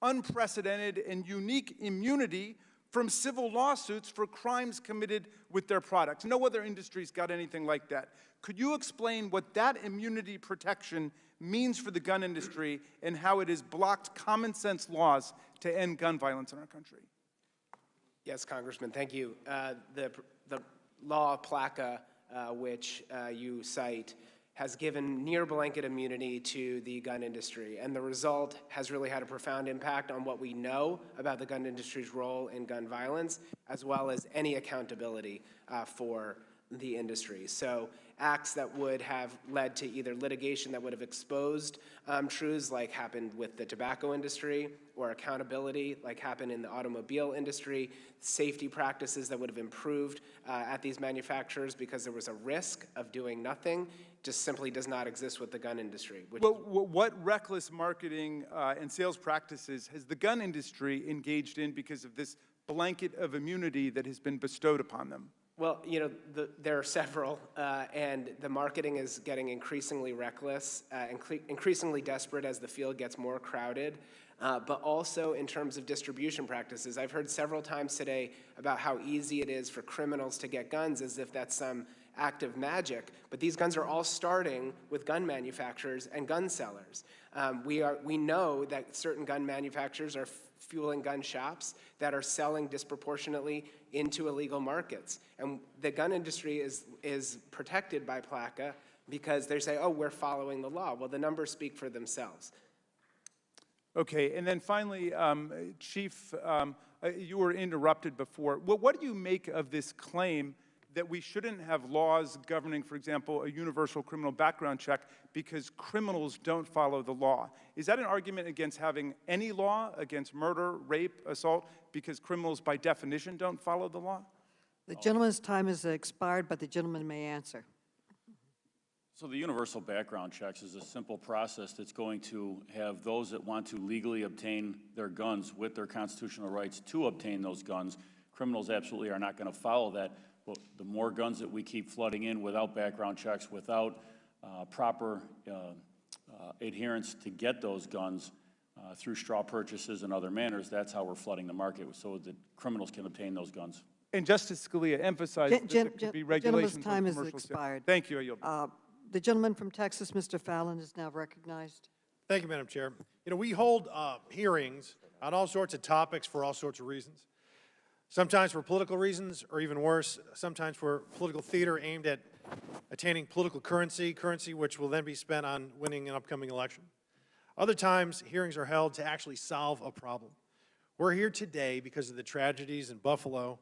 unprecedented and unique immunity from civil lawsuits for crimes committed with their products. No other industry's got anything like that. Could you explain what that immunity protection means for the gun industry and how it has blocked common sense laws to end gun violence in our country? Yes, Congressman, thank you. The law of PLACA, which you cite, has given near blanket immunity to the gun industry, and the result has really had a profound impact on what we know about the gun industry's role in gun violence, as well as any accountability for the industry. So acts that would have led to either litigation that would have exposed truths like happened with the tobacco industry, or accountability like happened in the automobile industry, safety practices that would have improved at these manufacturers because there was a risk of doing nothing, just simply does not exist with the gun industry. What reckless marketing and sales practices has the gun industry engaged in because of this blanket of immunity that has been bestowed upon them? Well, you know, there are several, and the marketing is getting increasingly reckless, increasingly desperate as the field gets more crowded, but also in terms of distribution practices. I've heard several times today about how easy it is for criminals to get guns, as if that's some act of magic, but these guns are all starting with gun manufacturers and gun sellers. We know that certain gun manufacturers are fueling gun shops that are selling disproportionately into illegal markets. And the gun industry is protected by PLACA because they say, oh, we're following the law. Well, the numbers speak for themselves. Okay, and then finally, Chief, you were interrupted before. What do you make of this claim that we shouldn't have laws governing, for example, a universal criminal background check because criminals don't follow the law? Is that an argument against having any law against murder, rape, assault, because criminals by definition don't follow the law? The gentleman's time has expired, but the gentleman may answer. So the universal background checks is a simple process that's going to have those that want to legally obtain their guns with their constitutional rights to obtain those guns. Criminals absolutely are not going to follow that. But the more guns that we keep flooding in without background checks, without proper adherence to get those guns through straw purchases and other manners, that's how we're flooding the market so that criminals can obtain those guns. And Justice Scalia emphasized that there could be regulations on gentleman's time commercial has sales. expired. Thank you. I yield. The gentleman from Texas, Mr. Fallon, is now recognized. Thank you, Madam Chair. You know, we hold hearings on all sorts of topics for all sorts of reasons. Sometimes for political reasons, or even worse, sometimes for political theater aimed at attaining political currency which will then be spent on winning an upcoming election. Other times, hearings are held to actually solve a problem. We're here today because of the tragedies in Buffalo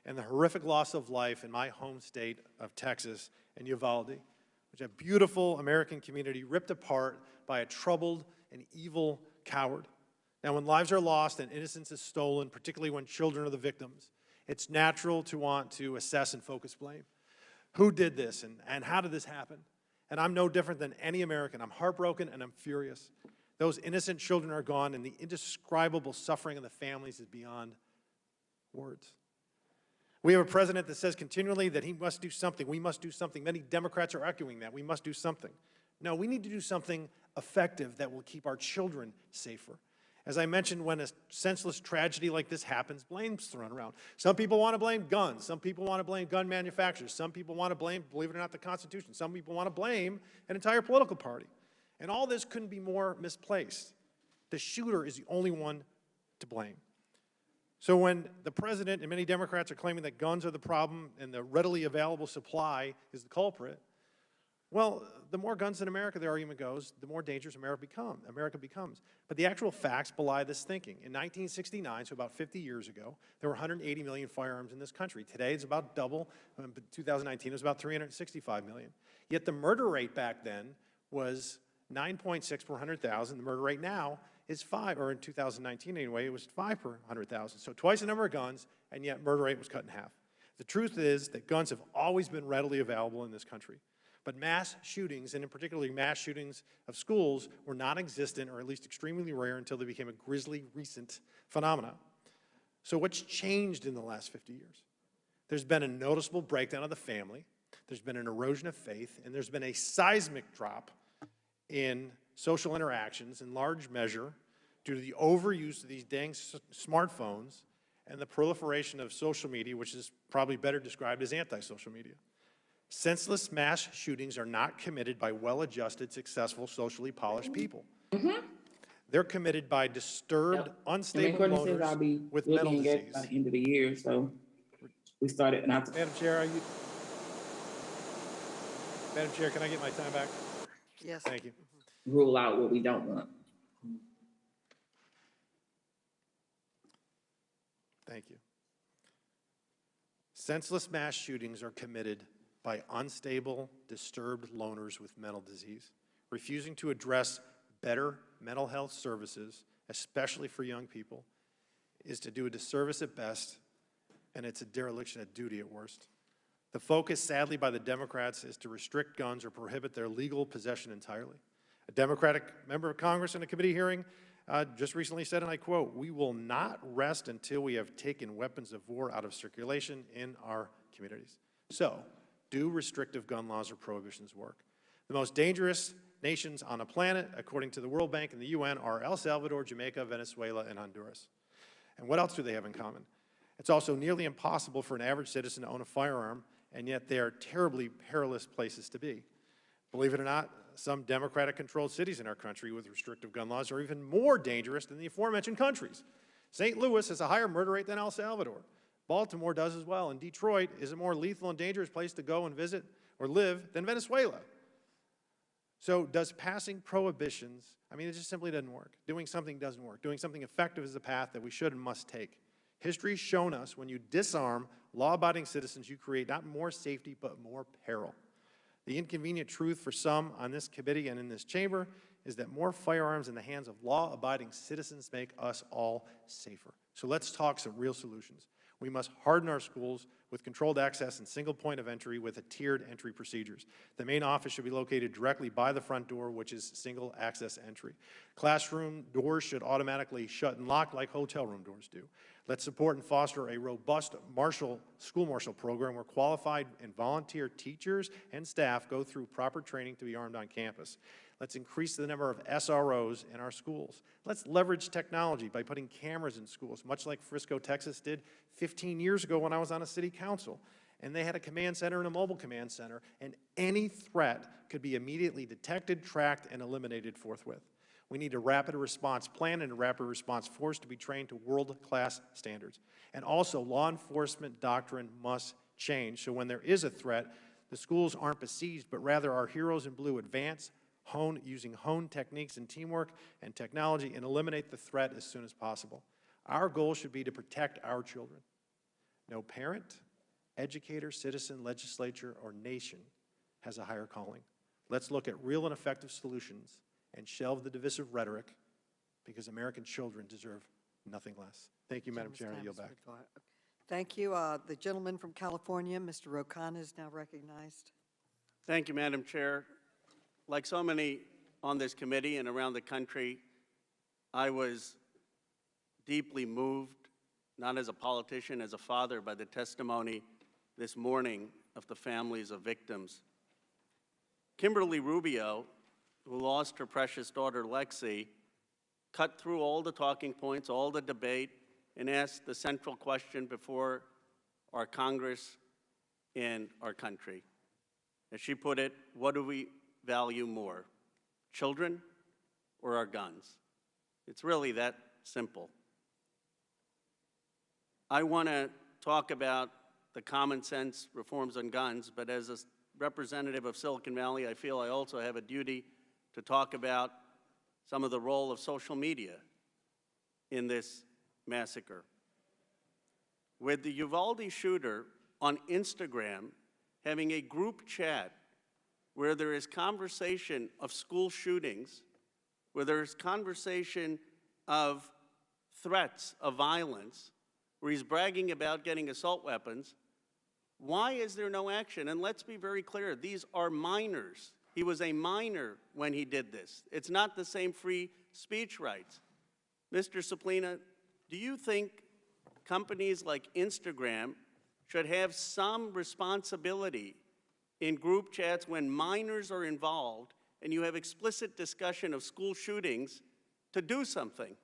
and the horrific loss of life in my home state of Texas and Uvalde, which is a beautiful American community ripped apart by a troubled and evil coward. Now, when lives are lost and innocence is stolen, particularly when children are the victims, it's natural to want to assess and focus blame. Who did this and how did this happen? And I'm no different than any American. I'm heartbroken and I'm furious. Those innocent children are gone, and the indescribable suffering of the families is beyond words. We have a president that says continually that he must do something. We must do something. Many Democrats are arguing that. We must do something. No, we need to do something effective that will keep our children safer. As I mentioned, when a senseless tragedy like this happens, blame's thrown around. Some people want to blame guns. Some people want to blame gun manufacturers. Some people want to blame, believe it or not, the Constitution. Some people want to blame an entire political party. And all this couldn't be more misplaced. The shooter is the only one to blame. So when the president and many Democrats are claiming that guns are the problem and the readily available supply is the culprit, Well, the more guns in America, the argument goes, the more dangerous America becomes. But the actual facts belie this thinking. In 1969, so about 50 years ago, there were 180 million firearms in this country. Today, it's about double. In 2019, it was about 365 million. Yet the murder rate back then was 9.6 per 100,000. The murder rate now is 5, or in 2019 anyway, it was 5 per 100,000. So twice the number of guns, and yet murder rate was cut in half. The truth is that guns have always been readily available in this country. But mass shootings, and in particular mass shootings of schools, were non-existent, or at least extremely rare, until they became a grisly recent phenomenon. So what's changed in the last 50 years? There's been a noticeable breakdown of the family, there's been an erosion of faith, and there's been a seismic drop in social interactions in large measure due to the overuse of these dang smartphones and the proliferation of social media, which is probably better described as anti-social media. Senseless mass shootings are not committed by well-adjusted, successful, socially polished people. They're committed by disturbed, unstable loners with mental disease. By the end of the year, so we started. Madam Chair, Madam Chair, can I get my time back? Yes. Thank you. Rule out what we don't want. Thank you. Senseless mass shootings are committed by unstable, disturbed loners with mental disease. Refusing to address better mental health services, especially for young people, is to do a disservice at best, and it's a dereliction at duty at worst. The focus, sadly, by the Democrats is to restrict guns or prohibit their legal possession entirely. A Democratic member of Congress in a committee hearing just recently said, and I quote, "We will not rest until we have taken weapons of war out of circulation in our communities." So, do restrictive gun laws or prohibitions work? The most dangerous nations on the planet, according to the World Bank and the UN, are El Salvador, Jamaica, Venezuela, and Honduras. And what else do they have in common? It's also nearly impossible for an average citizen to own a firearm, and yet they are terribly perilous places to be. Believe it or not, some Democratic-controlled cities in our country with restrictive gun laws are even more dangerous than the aforementioned countries. St. Louis has a higher murder rate than El Salvador. Baltimore does as well, and Detroit is a more lethal and dangerous place to go and visit or live than Venezuela. So does passing prohibitions, I mean, it just simply doesn't work. Doing something doesn't work. Doing something effective is the path that we should and must take. History's shown us when you disarm law-abiding citizens, you create not more safety, but more peril. The inconvenient truth for some on this committee and in this chamber is that more firearms in the hands of law-abiding citizens make us all safer. So let's talk some real solutions. We must harden our schools with controlled access and single point of entry with a tiered entry procedures. The main office should be located directly by the front door, which is single access entry. Classroom doors should automatically shut and lock like hotel room doors do. Let's support and foster a robust school marshal program where qualified and volunteer teachers and staff go through proper training to be armed on campus. Let's increase the number of SROs in our schools. Let's leverage technology by putting cameras in schools, much like Frisco, Texas did 15 years ago when I was on a city council. And they had a command center and a mobile command center, and any threat could be immediately detected, tracked, and eliminated forthwith. We need a rapid response plan and a rapid response force to be trained to world-class standards. And also, law enforcement doctrine must change, so when there is a threat, the schools aren't besieged, but rather our heroes in blue advance, using honed techniques and teamwork and technology, and eliminate the threat as soon as possible. Our goal should be to protect our children. No parent, educator, citizen, legislature, or nation has a higher calling. Let's look at real and effective solutions and shelve the divisive rhetoric, because American children deserve nothing less. Thank you, Madam Chair, I yield back. Thank you. The gentleman from California, Mr. Rokan, is now recognized. Thank you, Madam Chair. Like so many on this committee and around the country, I was deeply moved, not as a politician, as a father, by the testimony this morning of the families of victims. Kimberly Rubio, who lost her precious daughter Lexi, cut through all the talking points, all the debate, and asked the central question before our Congress and our country. As she put it, what do we value more, children or our guns? It's really that simple. I want to talk about the common sense reforms on guns, but as a representative of Silicon Valley, I feel I also have a duty to talk about some of the role of social media in this massacre. With the Uvalde shooter on Instagram having a group chat where there is conversation of school shootings, where there is conversation of threats of violence, where he's bragging about getting assault weapons, why is there no action? And let's be very clear, these are minors. He was a minor when he did this. It's not the same free speech rights. Mr. Suplina, do you think companies like Instagram should have some responsibility in group chats when minors are involved and you have explicit discussion of school shootings to do something?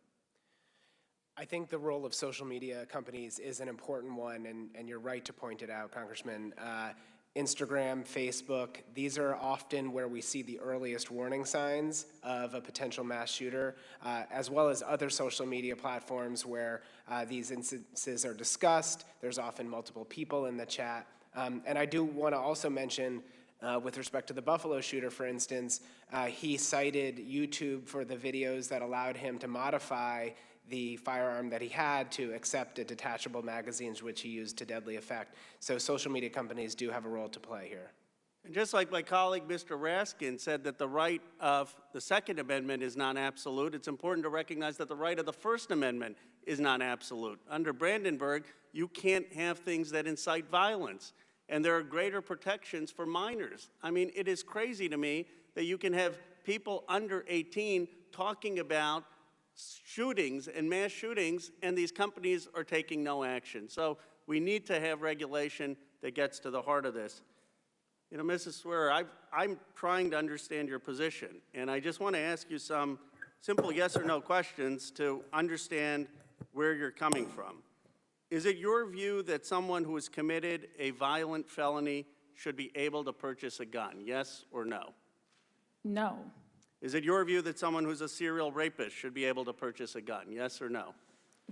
I think the role of social media companies is an important one, and you're right to point it out, Congressman. Instagram, Facebook, these are often where we see the earliest warning signs of a potential mass shooter, as well as other social media platforms where these instances are discussed. There's often multiple people in the chat. And I do want to also mention, with respect to the Buffalo shooter, for instance, he cited YouTube for the videos that allowed him to modify the firearm that he had to accept a detachable magazines, which he used to deadly effect. So social media companies do have a role to play here. And just like my colleague, Mr. Raskin, said that the right of the Second Amendment is not absolute, it's important to recognize that the right of the First Amendment is not absolute. Under Brandenburg, you can't have things that incite violence, and there are greater protections for minors. I mean, it is crazy to me that you can have people under 18 talking about shootings and mass shootings, and these companies are taking no action. So we need to have regulation that gets to the heart of this. You know, Mrs. Swearer, I'm trying to understand your position, and I just want to ask you some simple yes or no questions to understand where you're coming from. Is it your view that someone who has committed a violent felony should be able to purchase a gun, yes or no? No. Is it your view that someone who's a serial rapist should be able to purchase a gun, yes or no?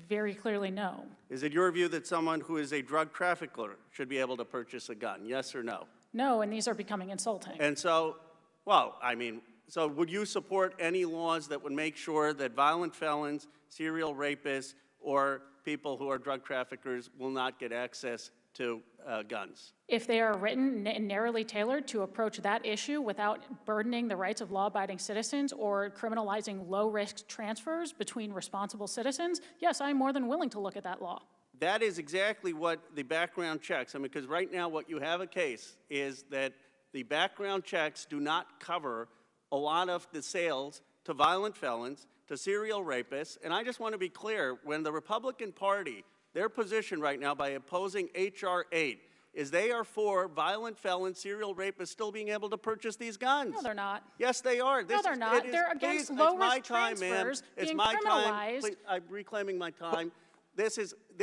Very clearly, no. Is it your view that someone who is a drug trafficker should be able to purchase a gun, yes or no? No, and these are becoming insulting. And so, well, I mean, so would you support any laws that would make sure that violent felons, serial rapists, or people who are drug traffickers will not get access to guns? If they are written and narrowly tailored to approach that issue without burdening the rights of law-abiding citizens or criminalizing low-risk transfers between responsible citizens, yes, I'm more than willing to look at that law. That is exactly what the background checks, I mean, because right now what you have a case is that the background checks do not cover a lot of the sales to violent felons, to serial rapists, and I just want to be clear, when the Republican Party, their position right now by opposing H.R. 8 is they are for violent felons, serial rapists still being able to purchase these guns. No, they're not. Yes, they are. No, they're not. They're against low-risk transfers It's being my time. criminalized. Please, I'm reclaiming my time.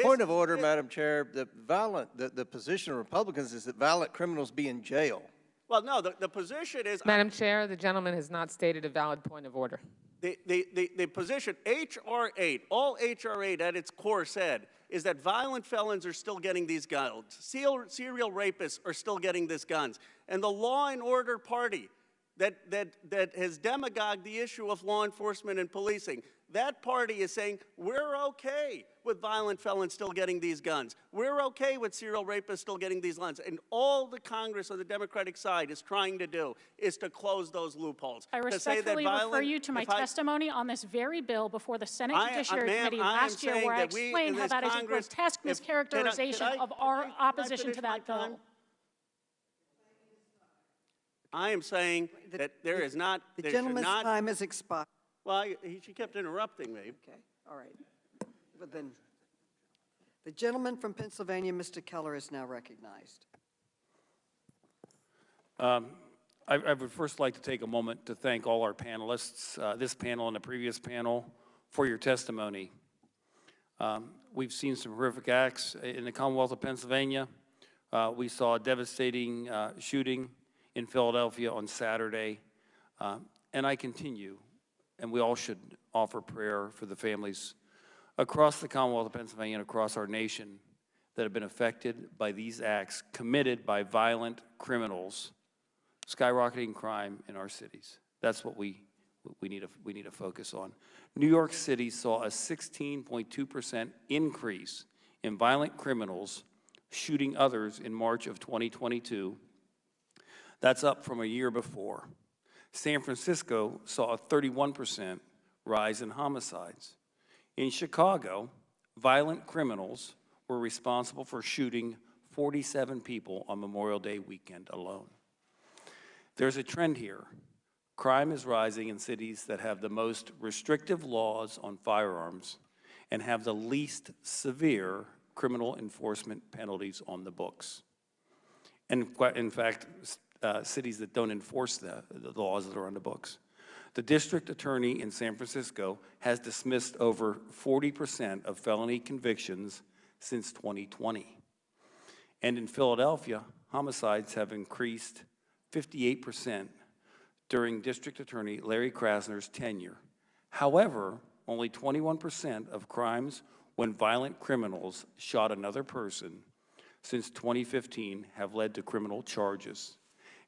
Point of order, Madam Chair. The position of Republicans is that violent criminals be in jail. Well, no, the position is... Madam Chair, the gentleman has not stated a valid point of order. The position, H.R. 8, all H.R. 8 at its core said is that violent felons are still getting these guns. Serial rapists are still getting these guns. And the law and order party that has demagogued the issue of law enforcement and policing, that party is saying, we're okay with violent felons still getting these guns. We're okay with serial rapists still getting these guns. And all the Congress on the Democratic side is trying to do is to close those loopholes. I respectfully refer you to my testimony on this very bill before the Senate Judiciary Committee last year, where I explained how that is a grotesque mischaracterization of our opposition to that bill. I am saying that there is not... The gentleman's time has expired. Well, she kept interrupting me. Okay, all right. But then, the gentleman from Pennsylvania, Mr. Keller, is now recognized. I would first like to take a moment to thank all our panelists, this panel and the previous panel, for your testimony. We've seen some horrific acts in the Commonwealth of Pennsylvania. We saw a devastating shooting in Philadelphia on Saturday, and I continue, and we all should offer prayer for the families across the Commonwealth of Pennsylvania and across our nation that have been affected by these acts committed by violent criminals skyrocketing crime in our cities. That's what we need to focus on. New York City saw a 16.2% increase in violent criminals shooting others in March of 2022. That's up from a year before. San Francisco saw a 31% rise in homicides. In Chicago, violent criminals were responsible for shooting 47 people on Memorial Day weekend alone. There's a trend here. Crime is rising in cities that have the most restrictive laws on firearms and have the least severe criminal enforcement penalties on the books. And in fact, cities that don't enforce the laws that are on the books. The district attorney in San Francisco has dismissed over 40% of felony convictions since 2020. And in Philadelphia, homicides have increased 58% during District Attorney Larry Krasner's tenure. However, only 21% of crimes when violent criminals shot another person since 2015 have led to criminal charges,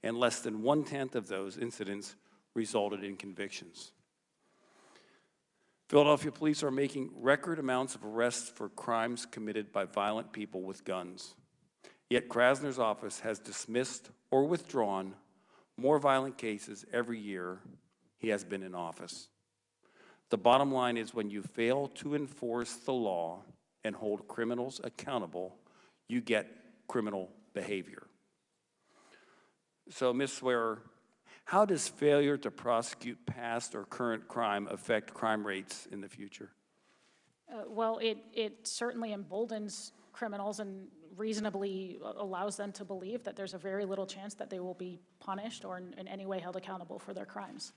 and less than 1/10 of those incidents resulted in convictions. Philadelphia police are making record amounts of arrests for crimes committed by violent people with guns. Yet Krasner's office has dismissed or withdrawn more violent cases every year he has been in office. The bottom line is when you fail to enforce the law and hold criminals accountable, you get criminal behavior. So, Ms. Swearer, how does failure to prosecute past or current crime affect crime rates in the future? Well, it certainly emboldens criminals and reasonably allows them to believe that there's a very little chance that they will be punished or in any way held accountable for their crimes.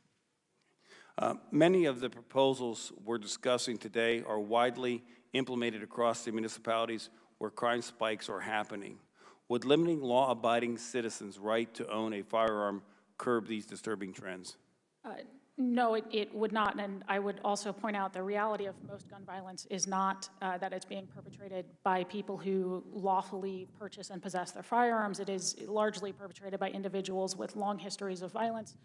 Many of the proposals we're discussing today are widely implemented across the municipalities where crime spikes are happening. Would limiting law-abiding citizens' right to own a firearm curb these disturbing trends? No, it would not, and I would also point out the reality of most gun violence is not that it's being perpetrated by people who lawfully purchase and possess their firearms. It is largely perpetrated by individuals with long histories of violence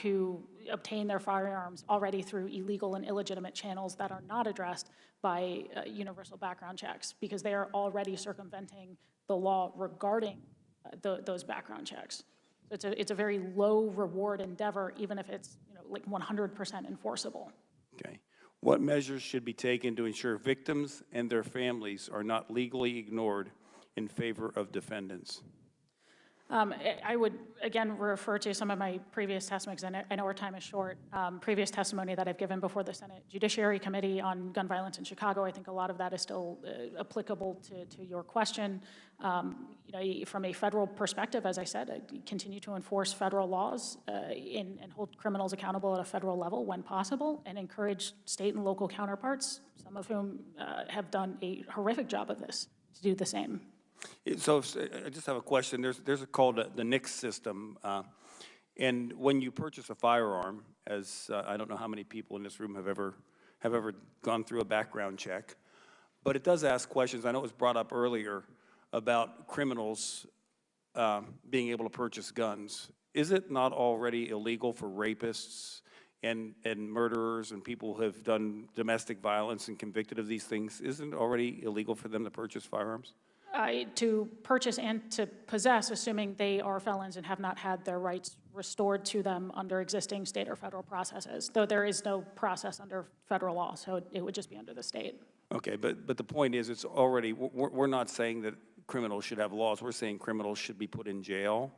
who obtain their firearms already through illegal and illegitimate channels that are not addressed by universal background checks because they are already circumventing the law regarding those background checks. It's a very low reward endeavor, even if it's like 100% enforceable. Okay. What measures should be taken to ensure victims and their families are not legally ignored in favor of defendants? I would, again, refer to some of my previous testimonies, and I know our time is short. Previous testimony that I've given before the Senate Judiciary Committee on gun violence in Chicago, I think a lot of that is still applicable to your question. From a federal perspective, as I said, I continue to enforce federal laws and hold criminals accountable at a federal level when possible, and encourage state and local counterparts, some of whom have done a horrific job of this, to do the same. So I just have a question. There's called the NICS system, and when you purchase a firearm, as I don't know how many people in this room have ever gone through a background check, but it does ask questions. I know it was brought up earlier about criminals being able to purchase guns. Is it not already illegal for rapists and murderers and people who have done domestic violence and convicted of these things? Isn't it already illegal for them to purchase firearms? To purchase and to possess, assuming they are felons and have not had their rights restored to them under existing state or federal processes, though there is no process under federal law, so it would just be under the state. Okay, but the point is, it's already, we're not saying that criminals should have laws. We're saying criminals should be put in jail,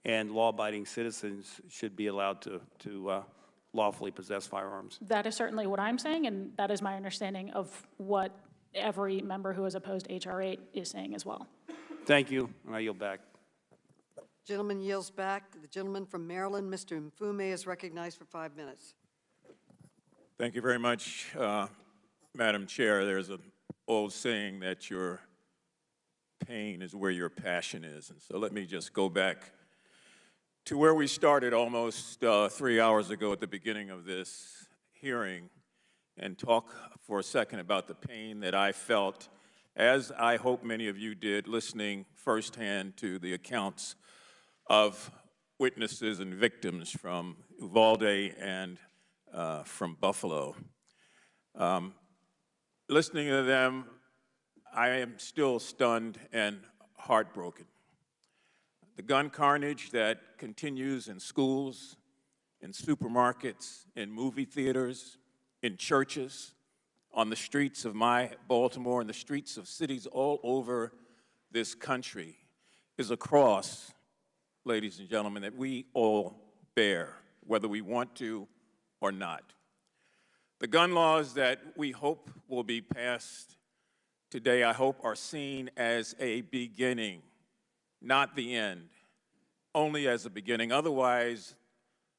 and law-abiding citizens should be allowed to lawfully possess firearms. That is certainly what I'm saying, and that is my understanding of what every member who has opposed H.R. 8 is saying as well. Thank you, and I yield back. Gentleman yields back. The gentleman from Maryland, Mr. Mfume, is recognized for 5 minutes. Thank you very much, Madam Chair. There's an old saying that your pain is where your passion is. And so let me just go back to where we started almost 3 hours ago at the beginning of this hearing and talk for a second about the pain that I felt, as I hope many of you did, listening firsthand to the accounts of witnesses and victims from Uvalde and from Buffalo. Listening to them, I am still stunned and heartbroken. The gun carnage that continues in schools, in supermarkets, in movie theaters, in churches, on the streets of my Baltimore and the streets of cities all over this country is a cross, ladies and gentlemen, that we all bear, whether we want to or not. The gun laws that we hope will be passed today, I hope, are seen as a beginning, not the end, only as a beginning. Otherwise,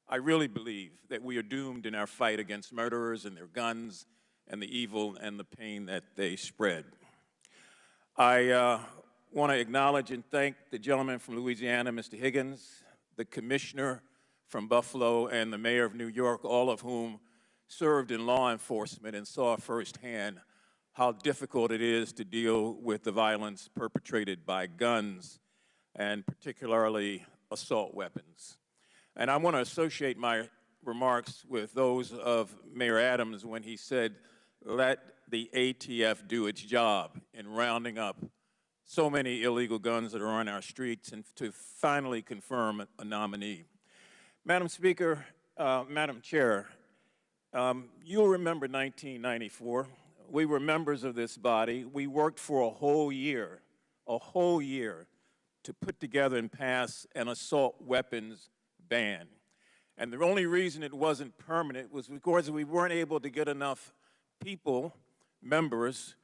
I really believe that we are doomed in our fight against murderers and their guns and the evil and the pain that they spread. I want to acknowledge and thank the gentleman from Louisiana, Mr. Higgins, the commissioner from Buffalo, and the mayor of New York, all of whom served in law enforcement and saw firsthand how difficult it is to deal with the violence perpetrated by guns, and particularly assault weapons. And I want to associate my remarks with those of Mayor Adams when he said, let the ATF do its job in rounding up so many illegal guns that are on our streets and to finally confirm a nominee. Madam Speaker, Madam Chair, you'll remember 1994. We were members of this body. We worked for a whole year to put together and pass an assault weapons ban. And the only reason it wasn't permanent was because we weren't able to get enough people, members,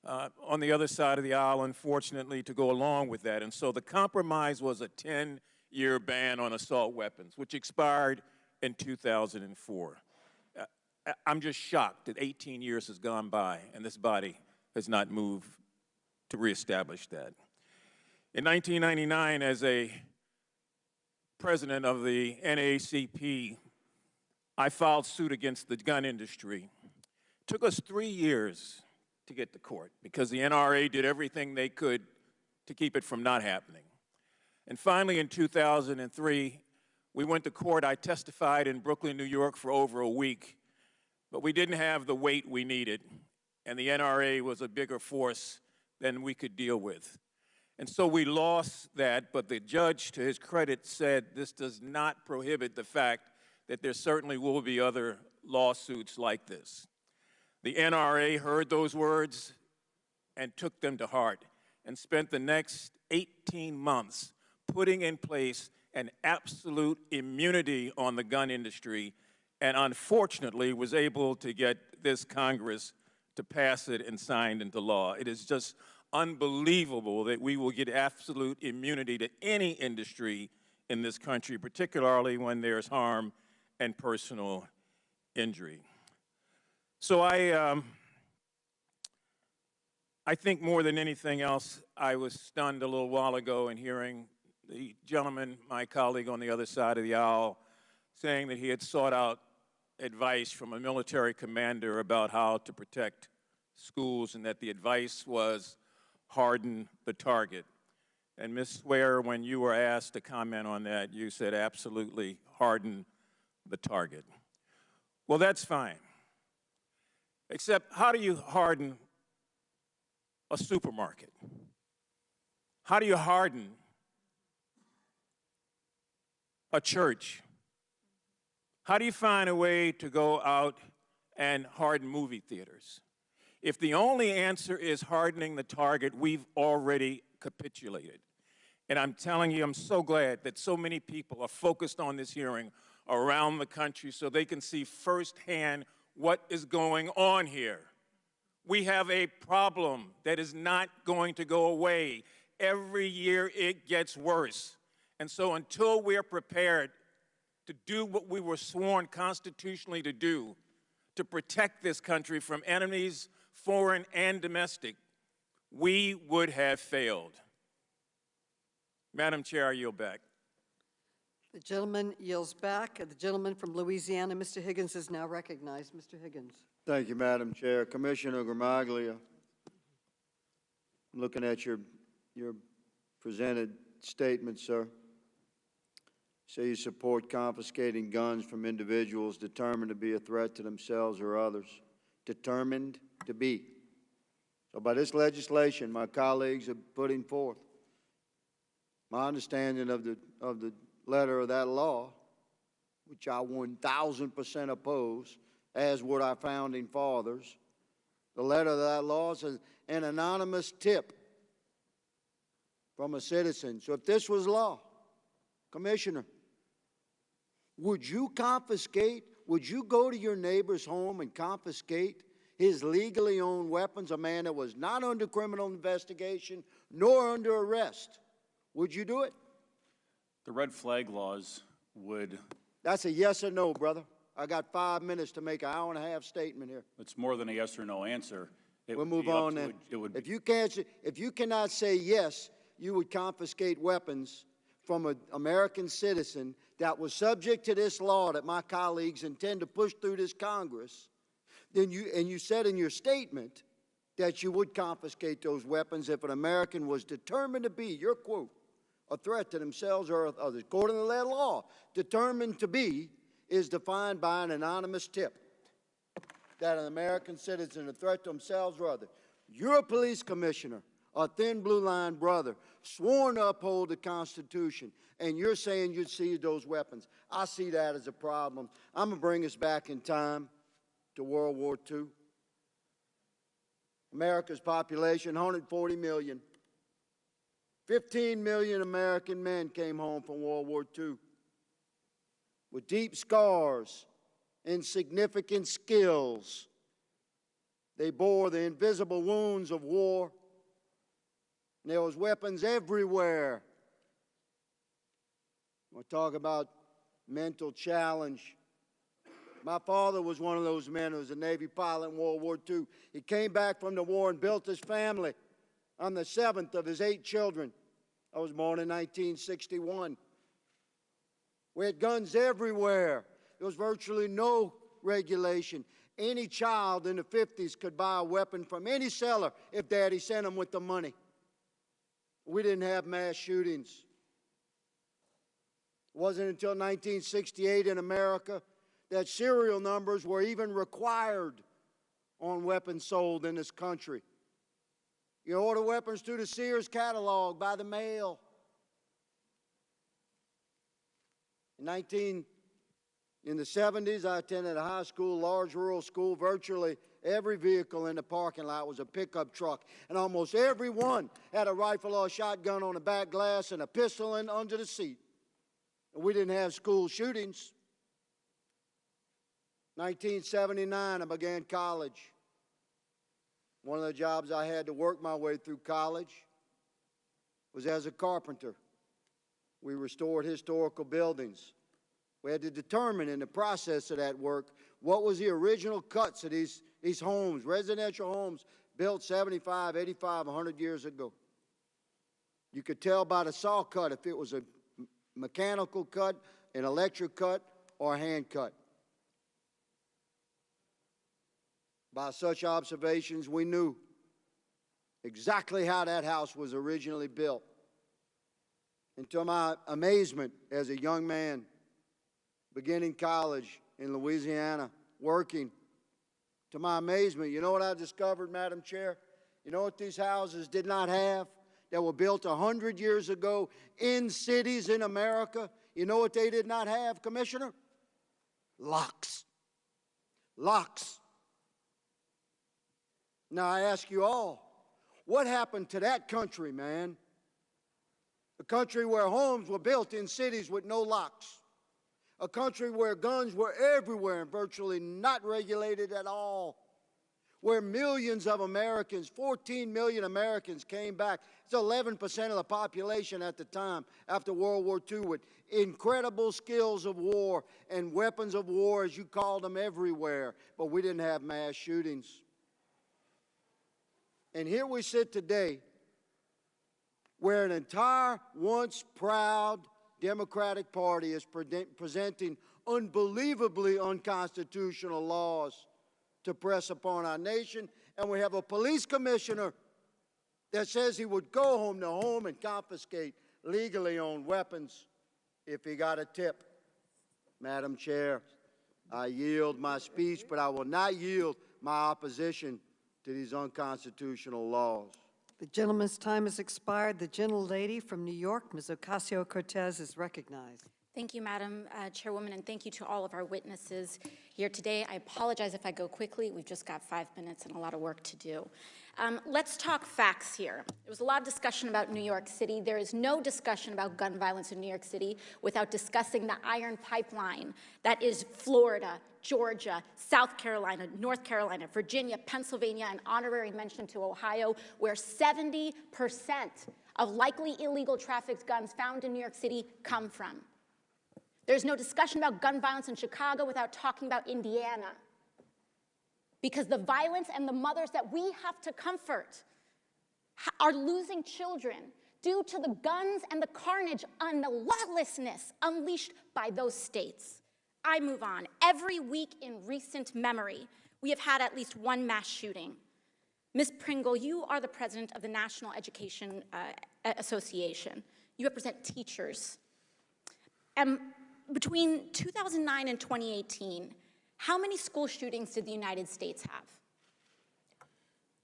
on the other side of the aisle, unfortunately, to go along with that. And so the compromise was a 10-year ban on assault weapons, which expired in 2004. I'm just shocked that 18 years has gone by and this body has not moved to reestablish that. In 1999, as a president of the NAACP, I filed suit against the gun industry. It took us 3 years to get to court because the NRA did everything they could to keep it from not happening. And finally, in 2003, we went to court. I testified in Brooklyn, New York for over a week, but we didn't have the weight we needed, and the NRA was a bigger force than we could deal with. And so we lost that, but the judge, to his credit, said this does not prohibit the fact that there certainly will be other lawsuits like this. The NRA heard those words and took them to heart and spent the next 18 months putting in place an absolute immunity on the gun industry, and unfortunately was able to get this Congress to pass it and sign into law. It is just unbelievable that we will get absolute immunity to any industry in this country, particularly when there's harm and personal injury. So I think more than anything else, I was stunned a little while ago in hearing the gentleman, my colleague on the other side of the aisle, saying that he had sought out advice from a military commander about how to protect schools and that the advice was harden the target. And Ms. Swear, when you were asked to comment on that, you said absolutely harden the target. Well, that's fine. Except, how do you harden a supermarket? How do you harden a church? How do you find a way to go out and harden movie theaters? If the only answer is hardening the target, we've already capitulated. And I'm telling you, I'm so glad that so many people are focused on this hearing around the country so they can see firsthand what is going on here. We have a problem that is not going to go away. Every year it gets worse. And so until we are prepared to do what we were sworn constitutionally to do, to protect this country from enemies, foreign and domestic, we would have failed. Madam Chair, I yield back. The gentleman yields back. The gentleman from Louisiana, Mr. Higgins, is now recognized. Mr. Higgins. Thank you, Madam Chair. Commissioner Gramaglia, I'm looking at your presented statement, sir. Say you support confiscating guns from individuals determined to be a threat to themselves or others. Determined to be. So by this legislation my colleagues are putting forth, my understanding of the letter of that law, which I 1,000% oppose, as would our founding fathers, the letter of that law says an anonymous tip from a citizen. So if this was law, Commissioner, would you confiscate, would you go to your neighbor's home and confiscate his legally owned weapons, a man that was not under criminal investigation nor under arrest? Would you do it? The red flag laws would. That's a yes or no, brother. I got 5 minutes to make an hour-and-a-half statement here. It's more than a yes or no answer. We'll move on then. If you cannot say yes, you would confiscate weapons from an American citizen that was subject to this law that my colleagues intend to push through this Congress, then you said in your statement that you would confiscate those weapons if an American was determined to be, your quote, a threat to themselves or others. According to that law, determined to be is defined by an anonymous tip that an American citizen, a threat to themselves or others. You're a police commissioner, a thin blue line brother, sworn to uphold the Constitution, and you're saying you'd seize those weapons. I see that as a problem. I'm going to bring us back in time to World War II. America's population, 140 million. 15 million American men came home from World War II with deep scars and significant skills. They bore the invisible wounds of war. And there was weapons everywhere. We'll talk about mental challenge. My father was one of those men who was a Navy pilot in World War II. He came back from the war and built his family. I'm the 7th of his 8 children. I was born in 1961. We had guns everywhere. There was virtually no regulation. Any child in the 50s could buy a weapon from any seller if Daddy sent them with the money. We didn't have mass shootings. It wasn't until 1968 in America that serial numbers were even required on weapons sold in this country. You order weapons through the Sears catalog by the mail. In the 70s, I attended a high school, large rural school. Virtually every vehicle in the parking lot was a pickup truck, and almost every one had a rifle or a shotgun on the back glass and a pistol under the seat. And we didn't have school shootings. 1979, I began college. One of the jobs I had to work my way through college was as a carpenter. We restored historical buildings. We had to determine in the process of that work what was the original cuts of these homes, residential homes built 75, 85, 100 years ago. You could tell by the saw cut if it was a mechanical cut, an electric cut, or a hand cut. By such observations, we knew exactly how that house was originally built. And to my amazement as a young man, beginning college in Louisiana, working, to my amazement, you know what I discovered, Madam Chair? You know what these houses did not have that were built 100 years ago in cities in America? You know what they did not have, Commissioner? Locks. Locks. Now I ask you all, what happened to that country, man? A country where homes were built in cities with no locks. A country where guns were everywhere and virtually not regulated at all. Where millions of Americans, 14 million Americans came back. It's 11% of the population at the time after World War II with incredible skills of war and weapons of war, as you called them, everywhere. But we didn't have mass shootings. And here we sit today where an entire once proud Democratic Party is presenting unbelievably unconstitutional laws to press upon our nation, and we have a police commissioner that says he would go home to home and confiscate legally owned weapons. if he got a tip. Madam Chair, I yield my speech, but I will not yield my opposition to these unconstitutional laws. The gentleman's time has expired. The gentlelady from New York, Ms. Ocasio-Cortez, is recognized. Thank you, Madam Chairwoman, and thank you to all of our witnesses here today. I apologize if I go quickly. We've just got 5 minutes and a lot of work to do. Let's talk facts here. There was a lot of discussion about New York City. There is no discussion about gun violence in New York City without discussing the iron pipeline that is Florida, Georgia, South Carolina, North Carolina, Virginia, Pennsylvania, and honorary mention to Ohio, where 70% of likely illegal trafficked guns found in New York City come from. There's no discussion about gun violence in Chicago without talking about Indiana. Because the violence and the mothers that we have to comfort are losing children due to the guns and the carnage and the lawlessness unleashed by those states. I move on. Every week in recent memory, we have had at least one mass shooting. Ms. Pringle, you are the president of the National Education Association. You represent teachers. Between 2009 and 2018, how many school shootings did the United States have?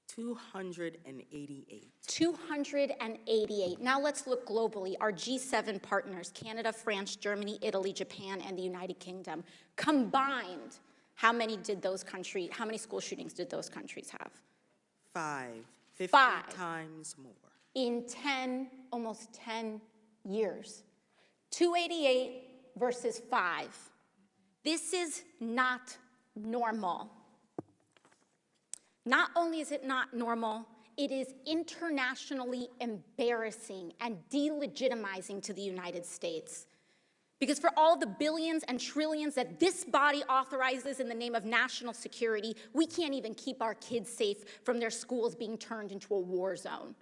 288. 288. Now let's look globally. Our G7 partners, Canada, France, Germany, Italy, Japan, and the United Kingdom, combined, how many school shootings did those countries have? 5. 50 times more. In almost 10 years. 288 versus 5. This is not normal. Not only is it not normal, it is internationally embarrassing and delegitimizing to the United States. Because for all the billions and trillions that this body authorizes in the name of national security, we can't even keep our kids safe from their schools being turned into a war zone.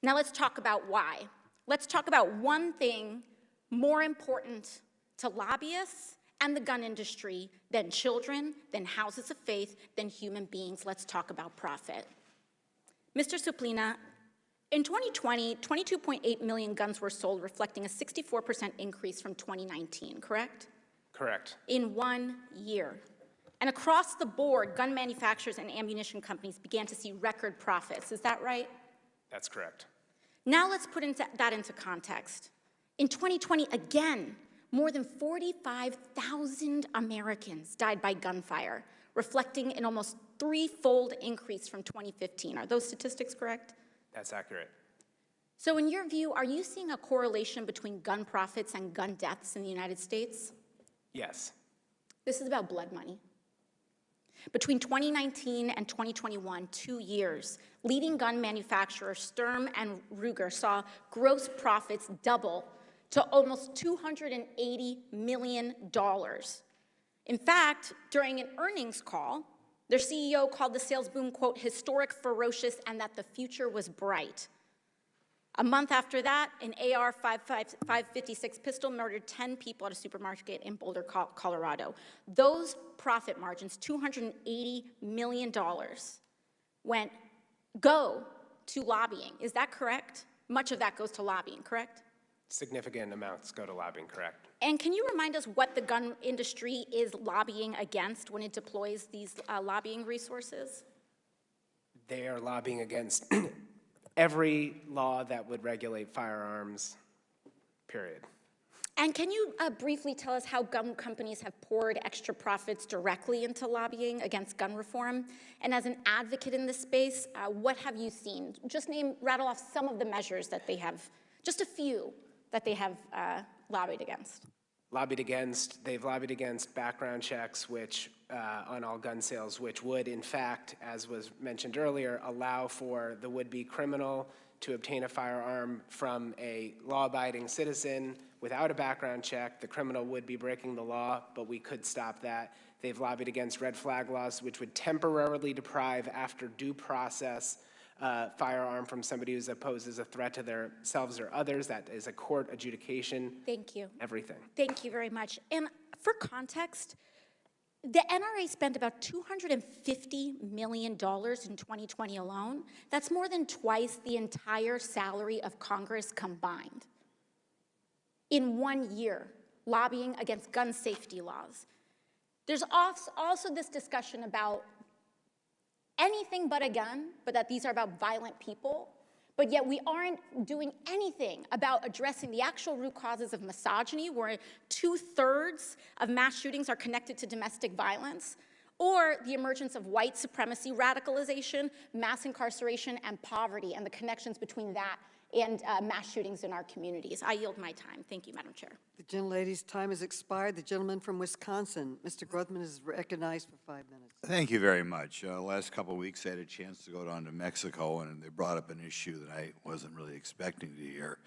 Now let's talk about why. Let's talk about one thing more important to lobbyists and the gun industry than children, than houses of faith, than human beings. Let's talk about profit. Mr. Suplina, in 2020, 22.8 million guns were sold, reflecting a 64% increase from 2019, correct? Correct. In 1 year. And across the board, gun manufacturers and ammunition companies began to see record profits. Is that right? That's correct. Now let's put that into context. In 2020, again, more than 45,000 Americans died by gunfire, reflecting an almost threefold increase from 2015. Are those statistics correct? That's accurate. So in your view, are you seeing a correlation between gun profits and gun deaths in the United States? Yes. This is about blood money. Between 2019 and 2021, 2 years, leading gun manufacturers Sturm and Ruger saw gross profits double to almost $280 million. In fact, during an earnings call, their CEO called the sales boom, quote, historic, ferocious, and that the future was bright. A month after that, an AR-556 pistol murdered 10 people at a supermarket in Boulder, Colorado. Those profit margins, $280 million, go to lobbying. Is that correct? Much of that goes to lobbying, correct? Significant amounts go to lobbying, correct. And can you remind us what the gun industry is lobbying against when it deploys these lobbying resources? They are lobbying against every law that would regulate firearms, period. And can you briefly tell us how gun companies have poured extra profits directly into lobbying against gun reform? And as an advocate in this space, what have you seen? Just rattle off some of the measures that they have, just a few that they have lobbied against. They've lobbied against background checks, which, on all gun sales, which would, in fact, as was mentioned earlier, allow for the would-be criminal to obtain a firearm from a law-abiding citizen without a background check. The criminal would be breaking the law, but we could stop that. They've lobbied against red flag laws, which would temporarily deprive, after due process, firearm from somebody who poses a threat to themselves or others. That is a court adjudication. Thank you. Everything. Thank you very much. And for context, the NRA spent about $250 million in 2020 alone. That's more than twice the entire salary of Congress combined. in 1 year lobbying against gun safety laws. There's also this discussion about anything but a gun, but that these are about violent people, but yet we aren't doing anything about addressing the actual root causes of misogyny, where 2/3 of mass shootings are connected to domestic violence, or the emergence of white supremacy radicalization, mass incarceration, and poverty, and the connections between that and mass shootings in our communities. I yield my time. Thank you, Madam Chair. The gentlelady's time has expired. The gentleman from Wisconsin, Mr. Grothman, is recognized for 5 minutes. Thank you very much. Last couple of weeks, I had a chance to go down to Mexico, and they brought up an issue that I wasn't really expecting to hear.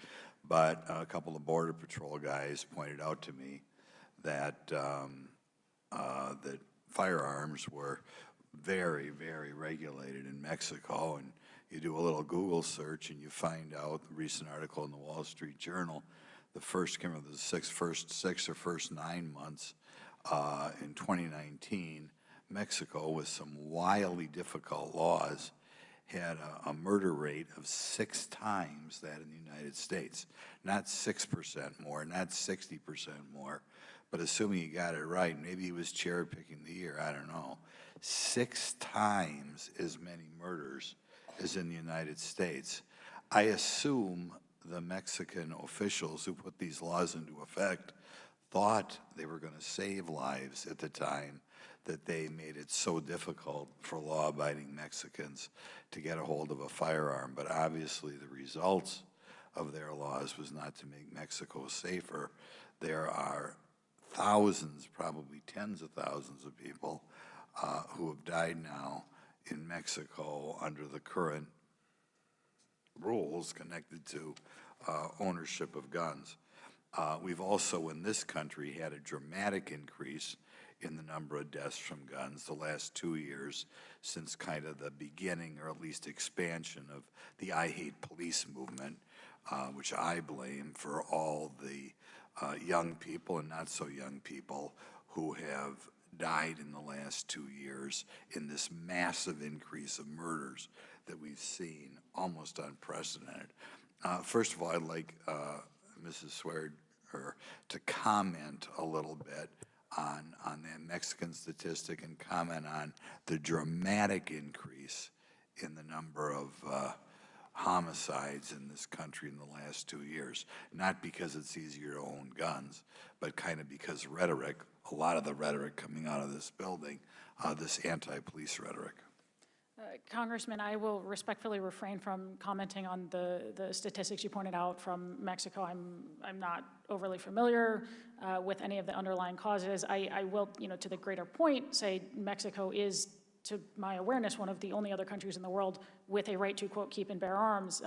But a couple of Border Patrol guys pointed out to me that that firearms were very, very regulated in Mexico. And you do a little Google search, and you find out, the recent article in the Wall Street Journal, the first 9 months in 2019, Mexico, with some wildly difficult laws, had a murder rate of 6 times that in the United States. Not 6% more, not 60% more, but assuming he got it right, maybe he was cherry-picking the year, I don't know. 6 times as many murders as in the United States. I assume the Mexican officials who put these laws into effect thought they were going to save lives at the time that they made it so difficult for law-abiding Mexicans to get a hold of a firearm. But obviously the results of their laws was not to make Mexico safer. There are thousands, probably tens of thousands of people who have died now in Mexico under the current rules connected to ownership of guns. We've also in this country had a dramatic increase in the number of deaths from guns the last 2 years since kind of the beginning, or at least expansion, of the I Hate Police movement, which I blame for all the young people and not so young people who have died in the last 2 years in this massive increase of murders that we've seen, almost unprecedented. First of all, I'd like Mrs. Swear to comment a little bit on that Mexican statistic and comment on the dramatic increase in the number of homicides in this country in the last 2 years. Not because it's easier to own guns, but kind of because rhetoric, a lot of the rhetoric coming out of this building, this anti-police rhetoric. Congressman, I will respectfully refrain from commenting on the statistics you pointed out from Mexico. I'm not overly familiar with any of the underlying causes. I will, to the greater point, say Mexico is, to my awareness, one of the only other countries in the world with a right to, quote, keep and bear arms,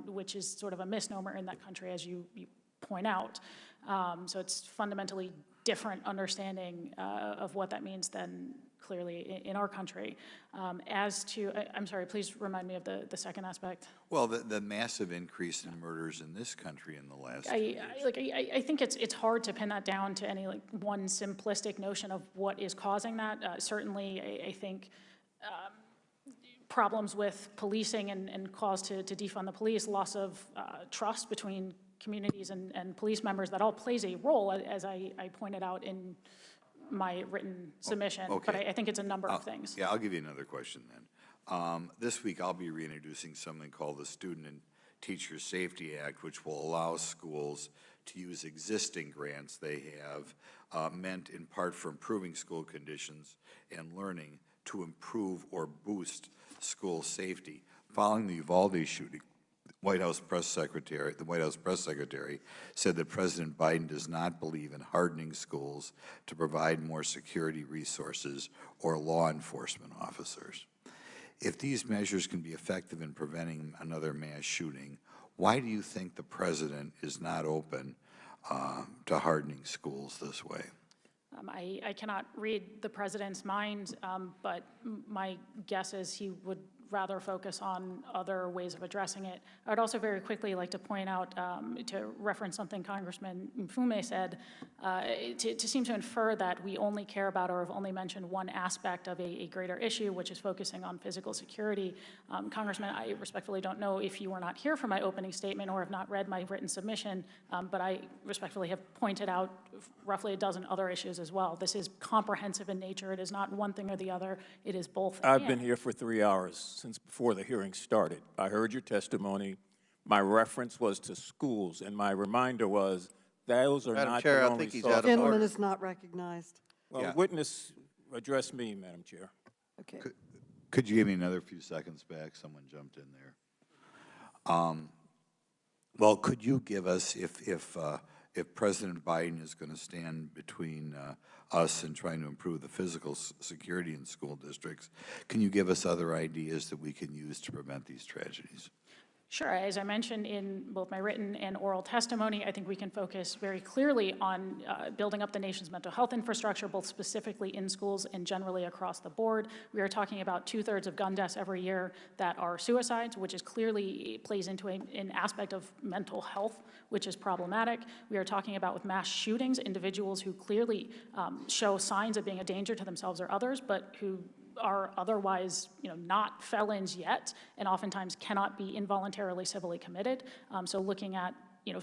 which is sort of a misnomer in that country, as you point out. So it's fundamentally different understanding of what that means than clearly in our country. As to, I'm sorry, please remind me of the second aspect. Well, the massive increase in murders in this country in the last 2 years. I think it's hard to pin that down to any one simplistic notion of what is causing that. Certainly, I think problems with policing and calls to defund the police, loss of trust between communities and police members, that all plays a role, as I pointed out in my written submission. Okay. But I think it's a number of things. Yeah, I'll give you another question then. This week I'll be reintroducing something called the Student and Teacher Safety Act, which will allow schools to use existing grants they have, meant in part for improving school conditions and learning, to improve or boost school safety. Following the Uvalde shooting, the White House Press Secretary said that President Biden does not believe in hardening schools to provide more security resources or law enforcement officers. If these measures can be effective in preventing another mass shooting, why do you think the president is not open to hardening schools this way? I cannot read the president's mind, but my guess is he would rather focus on other ways of addressing it. I would also very quickly like to point out, to reference something Congressman Mfume said, to seem to infer that we only care about or have only mentioned one aspect of a greater issue, which is focusing on physical security. Congressman, I respectfully don't know if you were not here for my opening statement or have not read my written submission, but I respectfully have pointed out roughly a dozen other issues as well. This is comprehensive in nature. It is not one thing or the other. It is both. I've been here for 3 hours since before the hearing started. I heard your testimony. My reference was to schools, and my reminder was those are Madam not Chair, the I only think he's sources. out of The gentleman order. is not recognized. Well, Yeah. witness, address me, Madam Chair. Okay. Could you give me another few seconds back? Someone jumped in there. Well, could you give us, if President Biden is going to stand between us and trying to improve the physical security in school districts, can you give us other ideas that we can use to prevent these tragedies? Sure. As I mentioned in both my written and oral testimony, I think we can focus very clearly on building up the nation's mental health infrastructure, both specifically in schools and generally across the board. We are talking about 2/3 of gun deaths every year that are suicides, which is clearly plays into an aspect of mental health, which is problematic. We are talking about with mass shootings, individuals who clearly show signs of being a danger to themselves or others, but who are otherwise, not felons yet, and oftentimes cannot be involuntarily civilly committed. So looking at,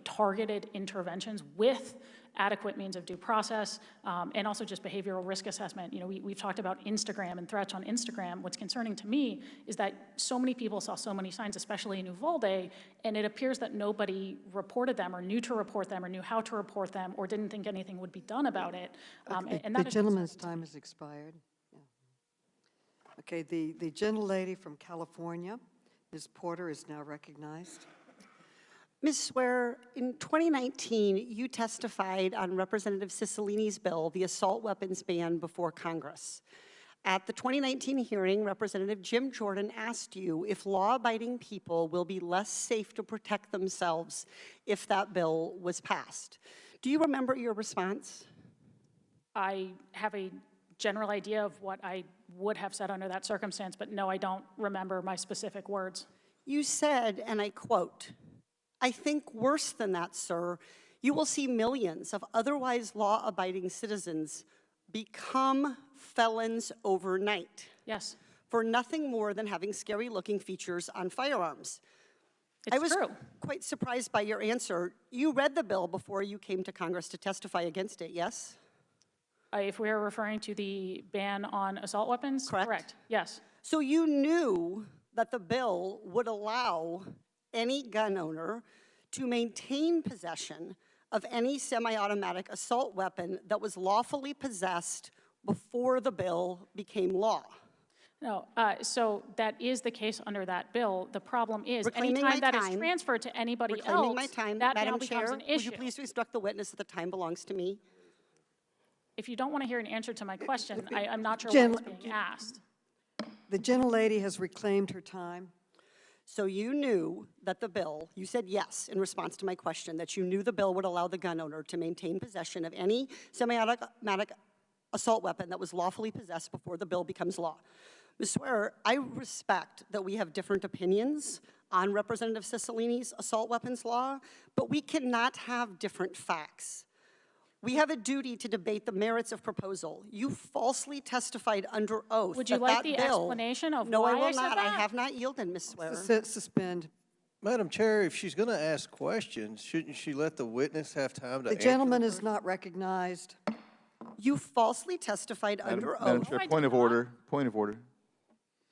targeted interventions with adequate means of due process, and also just behavioral risk assessment. We've talked about Instagram and threats on Instagram. What's concerning to me is that so many people saw so many signs, especially in Uvalde, and it appears that nobody reported them or knew to report them or knew how to report them or didn't think anything would be done about it. Okay, And the that is gentleman's time has expired. Yeah. Okay, the gentlelady from California, Ms. Porter, is now recognized. Ms. Swear, in 2019, you testified on Representative Cicilline's bill, the assault weapons ban, before Congress. At the 2019 hearing, Representative Jim Jordan asked you if law-abiding people will be less safe to protect themselves if that bill was passed. Do you remember your response? I have a general idea of what I would have said under that circumstance, but no, I don't remember my specific words. You said, and I quote, "I think worse than that, sir, you will see millions of otherwise law-abiding citizens become felons overnight." Yes. For nothing more than having scary-looking features on firearms. It's I was true. quite surprised by your answer. You read the bill before you came to Congress to testify against it, yes? If we are referring to the ban on assault weapons? Correct. Yes. So you knew that the bill would allow any gun owner to maintain possession of any semi-automatic assault weapon that was lawfully possessed before the bill became law. No, so that is the case under that bill. The problem is, Reclaiming anytime my that is time. transferred to anybody Reclaiming else, my time, that Madam now becomes Chair, an would issue. you please instruct the witness that the time belongs to me? If you don't want to hear an answer to my question, I'm not sure Gen- why it's being asked. The gentlelady has reclaimed her time. So you knew that the bill, you said yes in response to my question, that you knew the bill would allow the gun owner to maintain possession of any semi-automatic assault weapon that was lawfully possessed before the bill becomes law. Ms. Swearer, I respect that we have different opinions on Representative Cicilline's assault weapons law, but we cannot have different facts. We have a duty to debate the merits of proposal. You falsely testified under oath. Would you that like that the bill, explanation of no, why I will I said not. I that? have not yielded, Ms. Swearer. Suspend. Madam Chair, if she's going to ask questions, shouldn't she let the witness have time to The answer? gentleman is not recognized. You falsely testified under Madam oath. Chair, No, I point did of not. order. Point of order.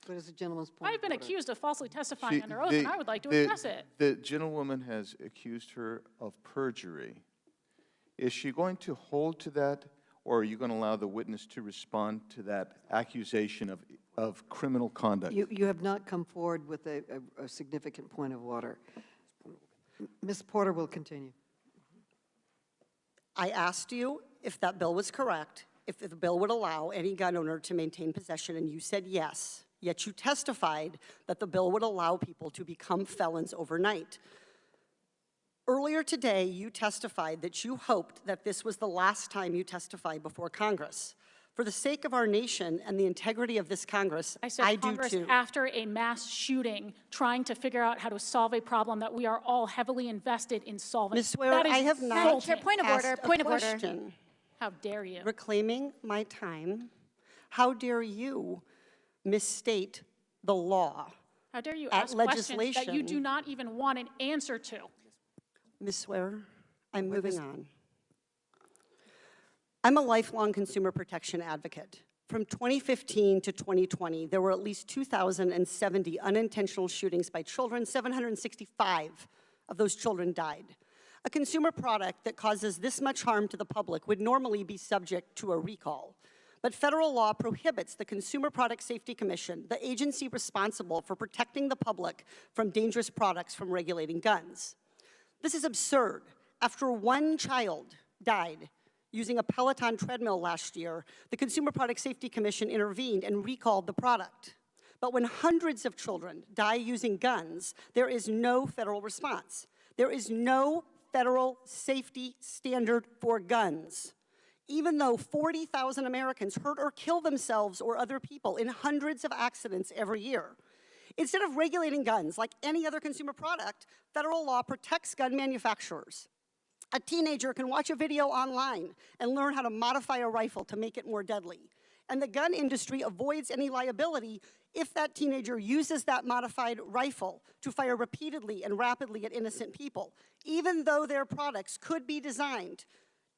What is the gentleman's point? I've been of order? accused of falsely testifying She- under oath, the- and I would like to the- address it. The gentlewoman has accused her of perjury. Is she going to hold to that, or are you going to allow the witness to respond to that accusation of criminal conduct? You have not come forward with a significant point of order. Ms. Porter will continue. I asked you if that bill was correct, if the bill would allow any gun owner to maintain possession, and you said yes. Yet you testified that the bill would allow people to become felons overnight. Earlier today, you testified that you hoped that this was the last time you testified before Congress. For the sake of our nation and the integrity of this Congress, I said Congress, do too. after a mass shooting, trying to figure out how to solve a problem that we are all heavily invested in solving. Ms. Swear, That is I have not insulting. Point of order, asked a point of order. question. How dare you? Reclaiming my time. How dare you misstate the law? How dare you at ask questions that you legislation. do not even want an answer to? Ms. Swear, I'm moving on. I'm a lifelong consumer protection advocate. From 2015 to 2020, there were at least 2,070 unintentional shootings by children. 765 of those children died. A consumer product that causes this much harm to the public would normally be subject to a recall. But federal law prohibits the Consumer Product Safety Commission, the agency responsible for protecting the public from dangerous products, from regulating guns. This is absurd. After one child died using a Peloton treadmill last year, the Consumer Product Safety Commission intervened and recalled the product. But when hundreds of children die using guns, there is no federal response. There is no federal safety standard for guns. Even though 40,000 Americans hurt or kill themselves or other people in hundreds of accidents every year. Instead of regulating guns like any other consumer product, federal law protects gun manufacturers. A teenager can watch a video online and learn how to modify a rifle to make it more deadly. And the gun industry avoids any liability if that teenager uses that modified rifle to fire repeatedly and rapidly at innocent people, even though their products could be designed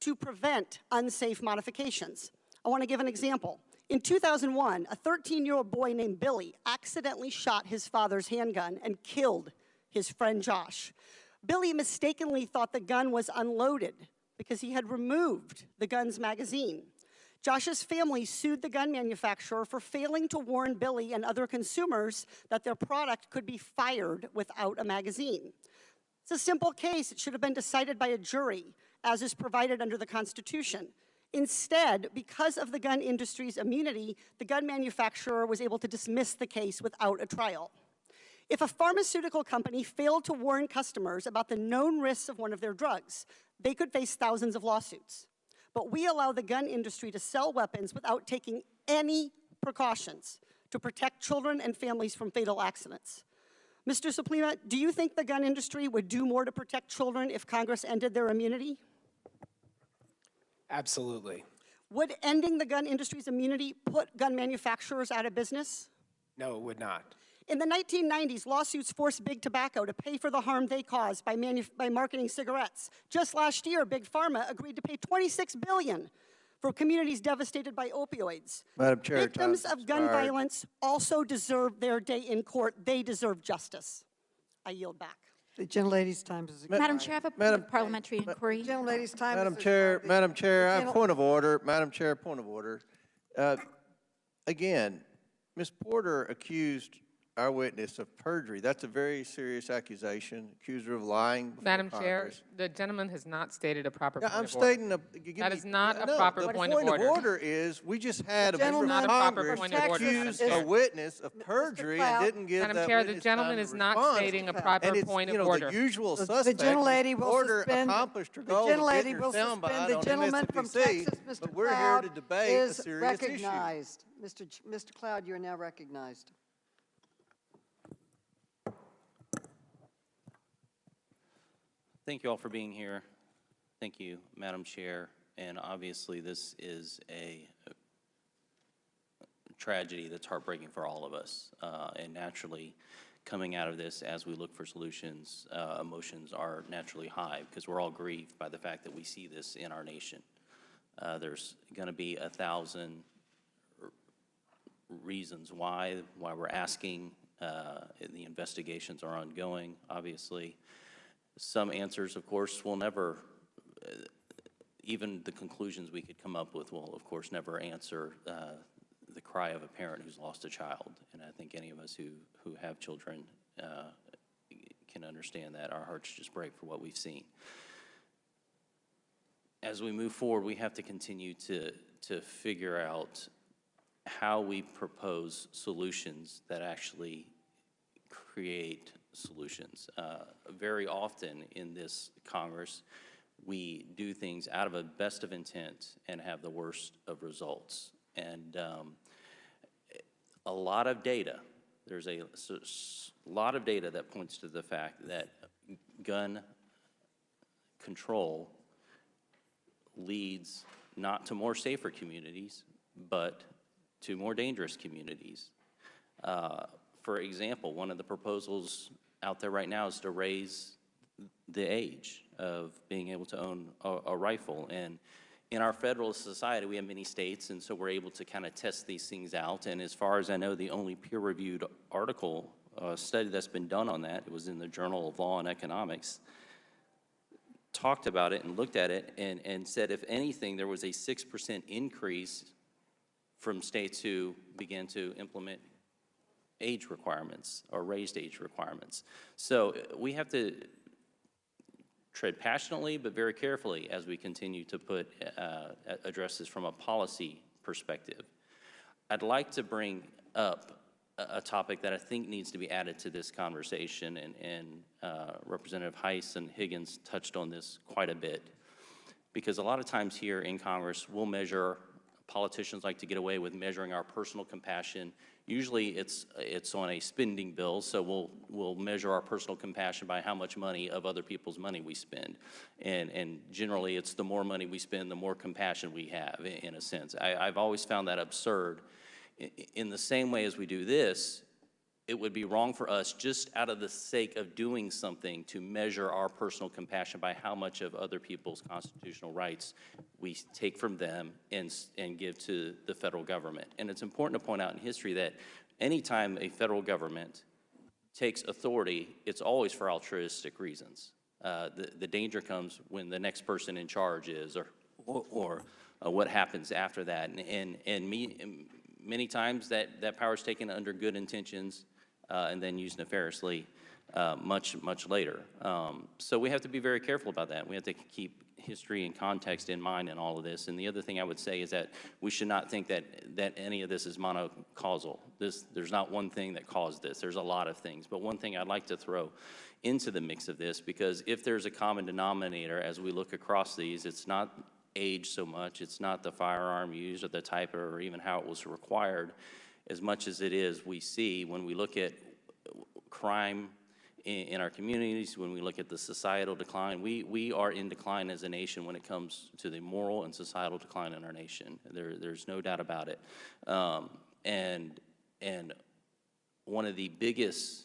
to prevent unsafe modifications. I want to give an example. In 2001, a 13-year-old boy named Billy accidentally shot his father's handgun and killed his friend Josh. Billy mistakenly thought the gun was unloaded because he had removed the gun's magazine. Josh's family sued the gun manufacturer for failing to warn Billy and other consumers that their product could be fired without a magazine. It's a simple case. It should have been decided by a jury, as is provided under the Constitution. Instead, because of the gun industry's immunity, the gun manufacturer was able to dismiss the case without a trial. If a pharmaceutical company failed to warn customers about the known risks of one of their drugs, they could face thousands of lawsuits. But we allow the gun industry to sell weapons without taking any precautions to protect children and families from fatal accidents. Mr. Suplima, do you think the gun industry would do more to protect children if Congress ended their immunity? Absolutely. Would ending the gun industry's immunity put gun manufacturers out of business? No, it would not. In the 1990s, lawsuits forced Big Tobacco to pay for the harm they caused by marketing cigarettes. Just last year, Big Pharma agreed to pay $26 billion for communities devastated by opioids. Madam Chair, Victims time's of gun expired. violence also deserve their day in court. They deserve justice. I yield back. The gentlelady's time is expired. Madam Chair, I have a parliamentary inquiry. The gentlelady's time Madam is Chair, expired. Madam Chair, I have gentle- point of order. Madam Chair, point of order. Again, Ms. Porter accused our witness of perjury. That's a very serious accusation. Accused her of lying before Madam Chair, Congress. the gentleman has not stated a proper No, point I'm of order. stating That is not a no, proper the point of order. point of order is we just had a member Not of a proper Congress point of order, Madam accuse Chair. a witness of perjury and didn't give Madam that Chair, the witness gentleman time is to not respond. stating a proper And it's, point you of know, order. the usual The suspect. gentlelady Ms. will Porter suspend. accomplished her The goal of gentlelady getting her will soundbite suspend. The on gentleman from MSNBC, Texas, Mr. but we're here to Cloud, debate a is serious issue. recognized. Mr. Cloud, you are now recognized. Thank you all for being here. Thank you, Madam Chair. And obviously, this is a tragedy that's heartbreaking for all of us. And naturally, coming out of this, as we look for solutions, emotions are naturally high because we're all grieved by the fact that we see this in our nation. There's going to be 1,000 reasons why we're asking. The investigations are ongoing, obviously. Some answers, of course, will never, even the conclusions we could come up with will, of course, never answer the cry of a parent who's lost a child. And I think any of us who have children can understand that. Our hearts just break for what we've seen. As we move forward, we have to continue to figure out how we propose solutions that actually create solutions. Very often in this Congress, we do things out of a best of intent and have the worst of results. And a lot of data, there's a lot of data that points to the fact that gun control leads not to more safer communities, but to more dangerous communities. For example, one of the proposals out there right now is to raise the age of being able to own a rifle. And in our federalist society, we have many states, and so we're able to kind of test these things out. And as far as I know, the only peer-reviewed article, study that's been done on that, it was in the Journal of Law and Economics, talked about it and looked at it and said, if anything, there was a 6% increase from states who began to implement age requirements or raised age requirements. So we have to tread passionately but very carefully as we continue to address this from a policy perspective. I'd like to bring up a topic that I think needs to be added to this conversation, and Representative Hines and Higgins touched on this quite a bit, because a lot of times here in Congress politicians like to get away with measuring our personal compassion. Usually it's on a spending bill, so we'll measure our personal compassion by how much money of other people's money we spend. And generally it's the more money we spend, the more compassion we have, in a sense. I've always found that absurd. In the same way as we do this, it would be wrong for us, just out of the sake of doing something, to measure our personal compassion by how much of other people's constitutional rights we take from them and give to the federal government. And it's important to point out in history that anytime a federal government takes authority, it's always for altruistic reasons. The danger comes when the next person in charge is, or what happens after that. And many times that power is taken under good intentions and then used nefariously much later. So we have to be very careful about that. We have to keep history and context in mind in all of this. And the other thing I would say is that we should not think that any of this is monocausal. There's not one thing that caused this. There's a lot of things. But one thing I'd like to throw into the mix of this, because if there's a common denominator as we look across these, it's not age so much, it's not the firearm used or the type or even how it was required, as much as it is we see when we look at crime in our communities, when we look at the societal decline. We are in decline as a nation when it comes to the moral and societal decline in our nation. There's no doubt about it. And one of the biggest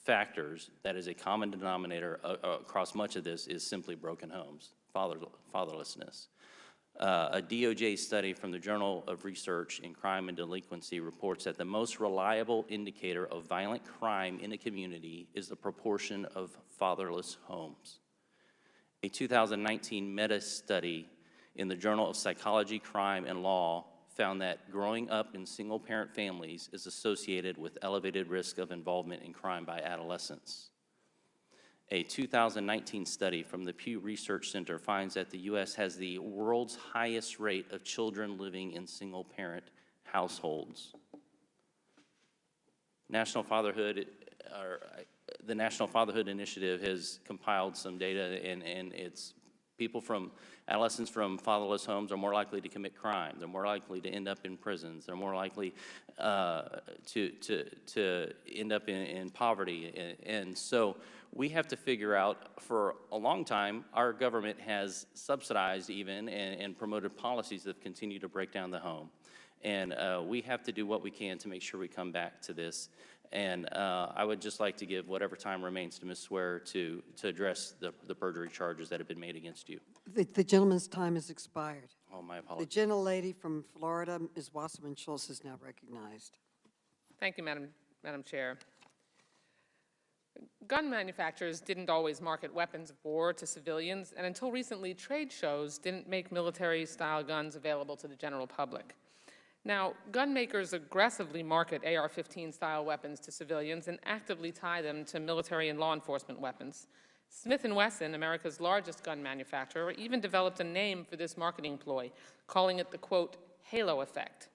factors that is a common denominator across much of this is simply broken homes, fatherlessness. A DOJ study from the Journal of Research in Crime and Delinquency reports that the most reliable indicator of violent crime in a community is the proportion of fatherless homes. A 2019 meta-study in the Journal of Psychology, Crime, and Law found that growing up in single-parent families is associated with elevated risk of involvement in crime by adolescents. A 2019 study from the Pew Research Center finds that the U.S. has the world's highest rate of children living in single-parent households. The National Fatherhood Initiative has compiled some data, and it's adolescents from fatherless homes are more likely to commit crime. They're more likely to end up in prisons. They're more likely to end up in poverty. And so we have to figure out, for a long time, our government has subsidized even and promoted policies that continue to break down the home. And we have to do what we can to make sure we come back to this. And I would just like to give whatever time remains to Ms. Swear to address the perjury charges that have been made against you. The gentleman's time has expired. Oh, my The apologies. gentlelady from Florida, Ms. Wasserman-Schultz, is now recognized. Thank you, Madam Chair. Gun manufacturers didn't always market weapons of war to civilians, and until recently, trade shows didn't make military-style guns available to the general public. Now, gun makers aggressively market AR-15-style weapons to civilians and actively tie them to military and law enforcement weapons. Smith & Wesson, America's largest gun manufacturer, even developed a name for this marketing ploy, calling it the, quote, halo effect.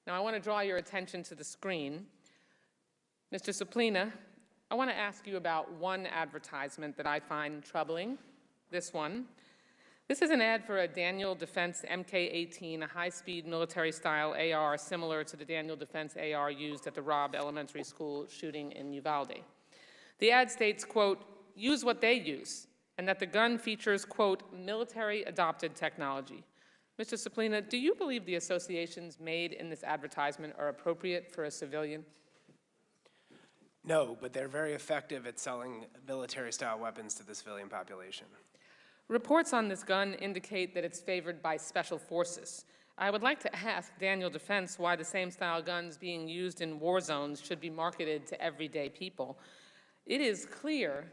Now, I want to draw your attention to the screen. Mr. Suplina, I want to ask you about one advertisement that I find troubling, this one. This is an ad for a Daniel Defense MK-18, a high-speed military-style AR similar to the Daniel Defense AR used at the Robb Elementary School shooting in Uvalde. The ad states, quote, use what they use, and that the gun features, quote, military-adopted technology. Mr. Suplina, do you believe the associations made in this advertisement are appropriate for a civilian? No, but they're very effective at selling military-style weapons to the civilian population. Reports on this gun indicate that it's favored by special forces. I would like to ask Daniel Defense why the same style guns being used in war zones should be marketed to everyday people. It is clear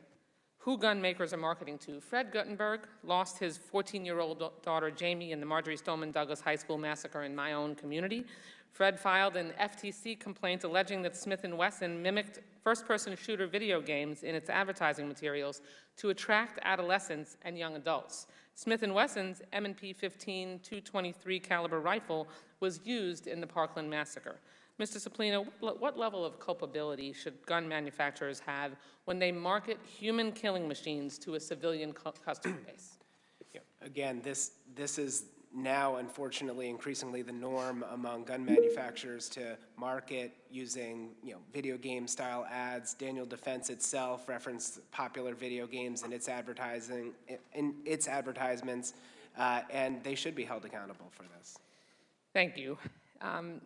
who gun makers are marketing to. Fred Guttenberg lost his 14-year-old daughter Jamie in the Marjorie Stoneman Douglas High School massacre in my own community. Fred filed an FTC complaint alleging that Smith & Wesson mimicked first-person shooter video games in its advertising materials to attract adolescents and young adults. Smith & Wesson's M&P 15 .223 caliber rifle was used in the Parkland massacre. Mr. Suplina, what level of culpability should gun manufacturers have when they market human killing machines to a civilian customer base? Again, this is now, unfortunately, increasingly the norm among gun manufacturers to market using, video game style ads. Daniel Defense itself referenced popular video games in its advertising, in its advertisements, and they should be held accountable for this. Thank you.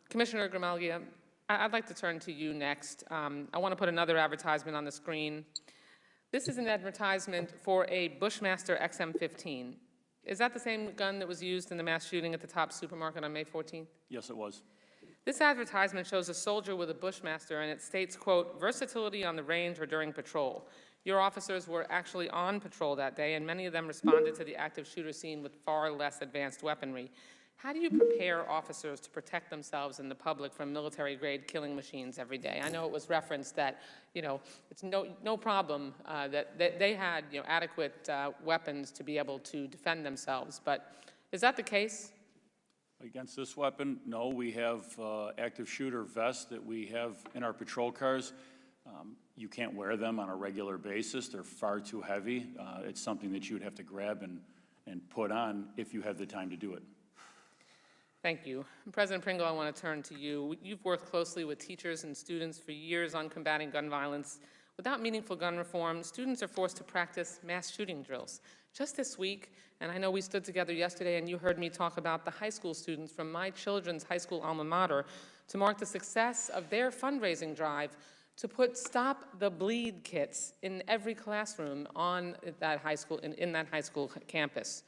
Commissioner Grimalgia, I'd like to turn to you next. I want to put another advertisement on the screen. This is an advertisement for a Bushmaster XM15. Is that the same gun that was used in the mass shooting at the Top supermarket on May 14th? Yes, it was. This advertisement shows a soldier with a Bushmaster, and it states, quote, versatility on the range or during patrol. Your officers were actually on patrol that day, and many of them responded to the active shooter scene with far less advanced weaponry. How do you prepare officers to protect themselves and the public from military-grade killing machines every day? I know it was referenced that, it's no problem that they had, adequate weapons to be able to defend themselves. But is that the case? Against this weapon, no. We have active shooter vests that we have in our patrol cars. You can't wear them on a regular basis. They're far too heavy. It's something that you would have to grab and put on if you have the time to do it. Thank you. President Pringle, I want to turn to you. You've worked closely with teachers and students for years on combating gun violence. Without meaningful gun reform, students are forced to practice mass shooting drills. Just this week, and I know we stood together yesterday and you heard me talk about the high school students from my children's high school alma mater to mark the success of their fundraising drive to put Stop the Bleed kits in every classroom on that high school, in that high school campus.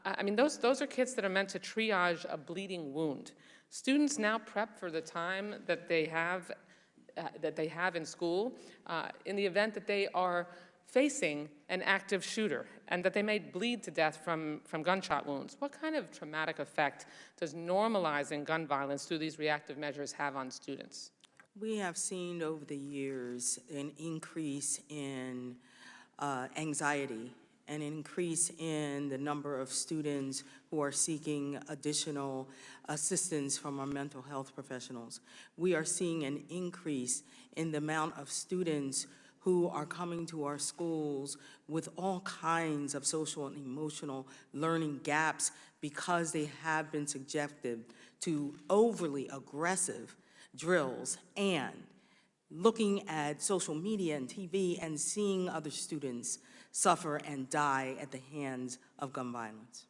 I mean, those are kits that are meant to triage a bleeding wound. Students now prep for the time that they have in school in the event that they are facing an active shooter and that they may bleed to death from gunshot wounds. What kind of traumatic effect does normalizing gun violence through these reactive measures have on students? We have seen over the years an increase in anxiety, an increase in the number of students who are seeking additional assistance from our mental health professionals. We are seeing an increase in the amount of students who are coming to our schools with all kinds of social and emotional learning gaps because they have been subjected to overly aggressive drills and looking at social media and TV and seeing other students suffer and die at the hands of gun violence.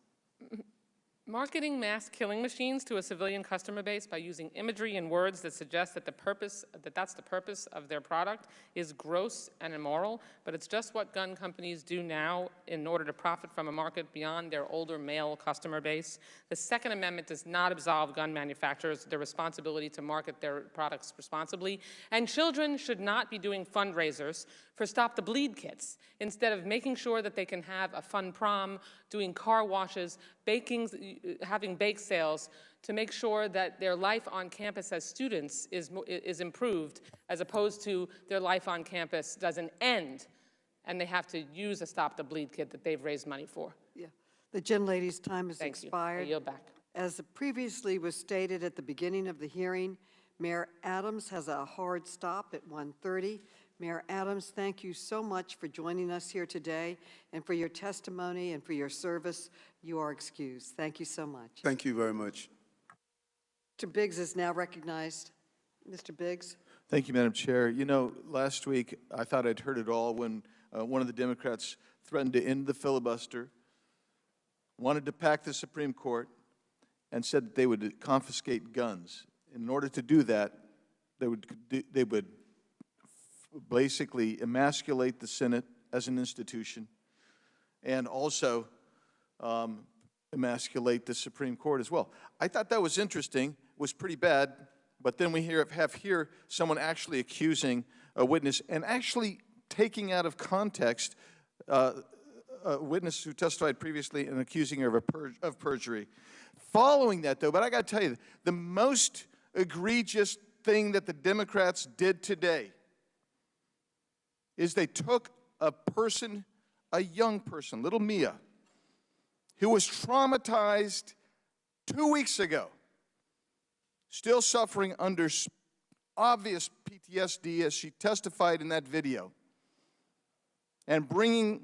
Marketing mass killing machines to a civilian customer base by using imagery and words that suggest that that's the purpose of their product is gross and immoral, but it's just what gun companies do now in order to profit from a market beyond their older male customer base. The Second Amendment does not absolve gun manufacturers their responsibility to market their products responsibly, and children should not be doing fundraisers for Stop the Bleed kits instead of making sure that they can have a fun prom, doing car washes, having bake sales to make sure that their life on campus as students is improved, as opposed to their life on campus doesn't end and they have to use a Stop the Bleed kit that they've raised money for. Yeah, the gentlelady's time has Thank you. expired. I yield back. As previously was stated at the beginning of the hearing, Mayor Adams has a hard stop at 1:30. Mayor Adams, thank you so much for joining us here today and for your testimony and for your service. You are excused. Thank you so much. Thank you very much. Mr. Biggs is now recognized. Mr. Biggs. Thank you, Madam Chair. You know, last week I thought I'd heard it all when one of the Democrats threatened to end the filibuster, wanted to pack the Supreme Court, and said that they would confiscate guns. In order to do that, they would basically emasculate the Senate as an institution and also emasculate the Supreme Court as well. I thought that was interesting, was pretty bad, but then we have here someone actually accusing a witness and actually taking out of context a witness who testified previously and accusing her of perjury. Following that, though, but I got to tell you, the most egregious thing that the Democrats did today is they took a person, a young person, little Mia, who was traumatized 2 weeks ago, still suffering under obvious PTSD as she testified in that video, and bringing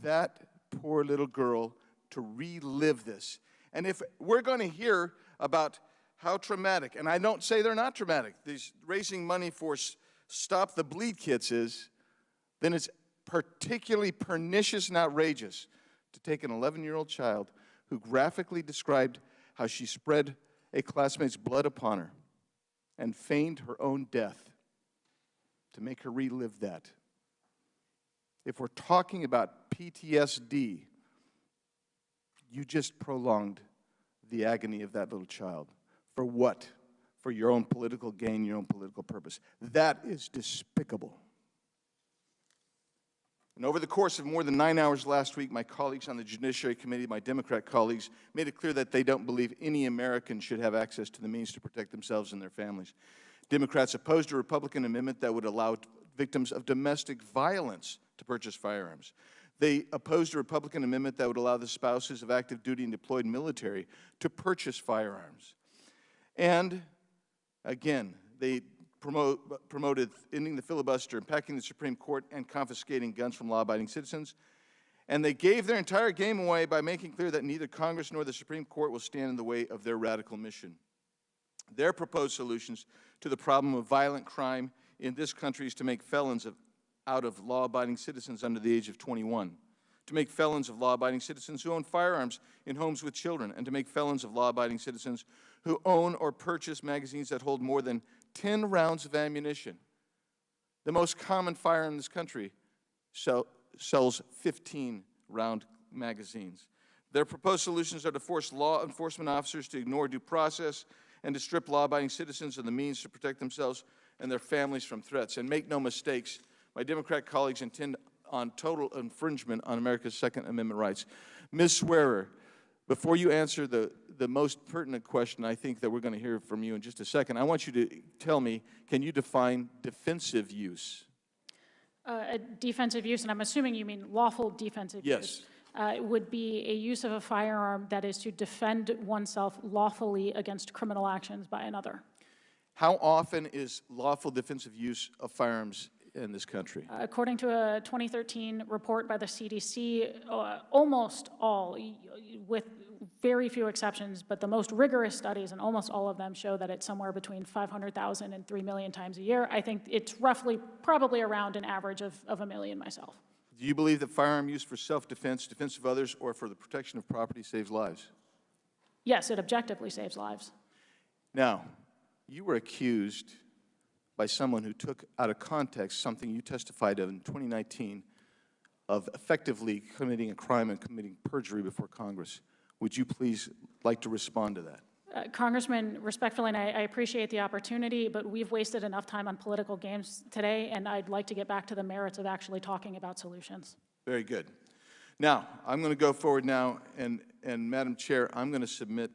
that poor little girl to relive this. And if we're going to hear about how traumatic, and I don't say they're not traumatic, these raising money for Stop the Bleed kits is, then it's particularly pernicious and outrageous to take an 11-year-old child who graphically described how she spread a classmate's blood upon her and feigned her own death to make her relive that. If we're talking about PTSD, you just prolonged the agony of that little child. For what? For your own political gain, your own political purpose. That is despicable. And over the course of more than 9 hours last week, my colleagues on the Judiciary Committee, my Democrat colleagues, made it clear that they don't believe any American should have access to the means to protect themselves and their families. Democrats opposed a Republican amendment that would allow victims of domestic violence to purchase firearms. They opposed a Republican amendment that would allow the spouses of active duty and deployed military to purchase firearms. And, again, they promoted ending the filibuster, impacting the Supreme Court, and confiscating guns from law-abiding citizens. And they gave their entire game away by making clear that neither Congress nor the Supreme Court will stand in the way of their radical mission. Their proposed solutions to the problem of violent crime in this country is to make felons out of law-abiding citizens under the age of 21, to make felons of law-abiding citizens who own firearms in homes with children, and to make felons of law-abiding citizens who own or purchase magazines that hold more than 10 rounds of ammunition. The most common firearm in this country sells 15-round magazines. Their proposed solutions are to force law enforcement officers to ignore due process and to strip law-abiding citizens of the means to protect themselves and their families from threats. And make no mistakes, my Democrat colleagues intend on total infringement on America's Second Amendment rights. Ms. Swearer, before you answer the most pertinent question I think that we're going to hear from you in just a second, I want you to tell me, can you define defensive use? Defensive use, and I'm assuming you mean lawful defensive use. Yes. Would be a use of a firearm that is to defend oneself lawfully against criminal actions by another. How often is lawful defensive use of firearms in this country? According to a 2013 report by the CDC, almost all, with very few exceptions, but the most rigorous studies, and almost all of them, show that it's somewhere between 500,000 and 3 million times a year. I think it's roughly, probably around an average of 1 million myself. Do you believe that firearm use for self-defense, defense of others, or for the protection of property saves lives? Yes, it objectively saves lives. Now, you were accused by someone who took out of context something you testified of in 2019 of effectively committing a crime and committing perjury before Congress. Would you please like to respond to that? Congressman, respectfully, and I appreciate the opportunity, but we've wasted enough time on political games today, and I'd like to get back to the merits of actually talking about solutions. Very good. Now, I'm going to go forward now, and Madam Chair, I'm going to submit,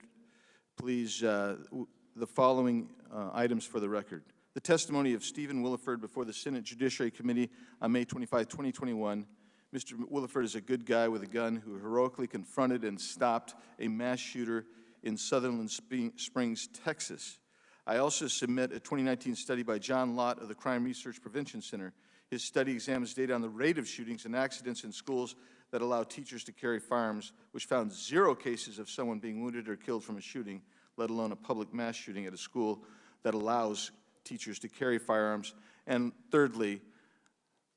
please, the following items for the record. The testimony of Stephen Williford before the Senate Judiciary Committee on May 25, 2021. Mr. Williford is a good guy with a gun who heroically confronted and stopped a mass shooter in Sutherland Springs, Texas. I also submit a 2019 study by John Lott of the Crime Research Prevention Center. His study examines data on the rate of shootings and accidents in schools that allow teachers to carry firearms, which found 0 cases of someone being wounded or killed from a shooting, let alone a public mass shooting at a school that allows teachers to carry firearms. And thirdly,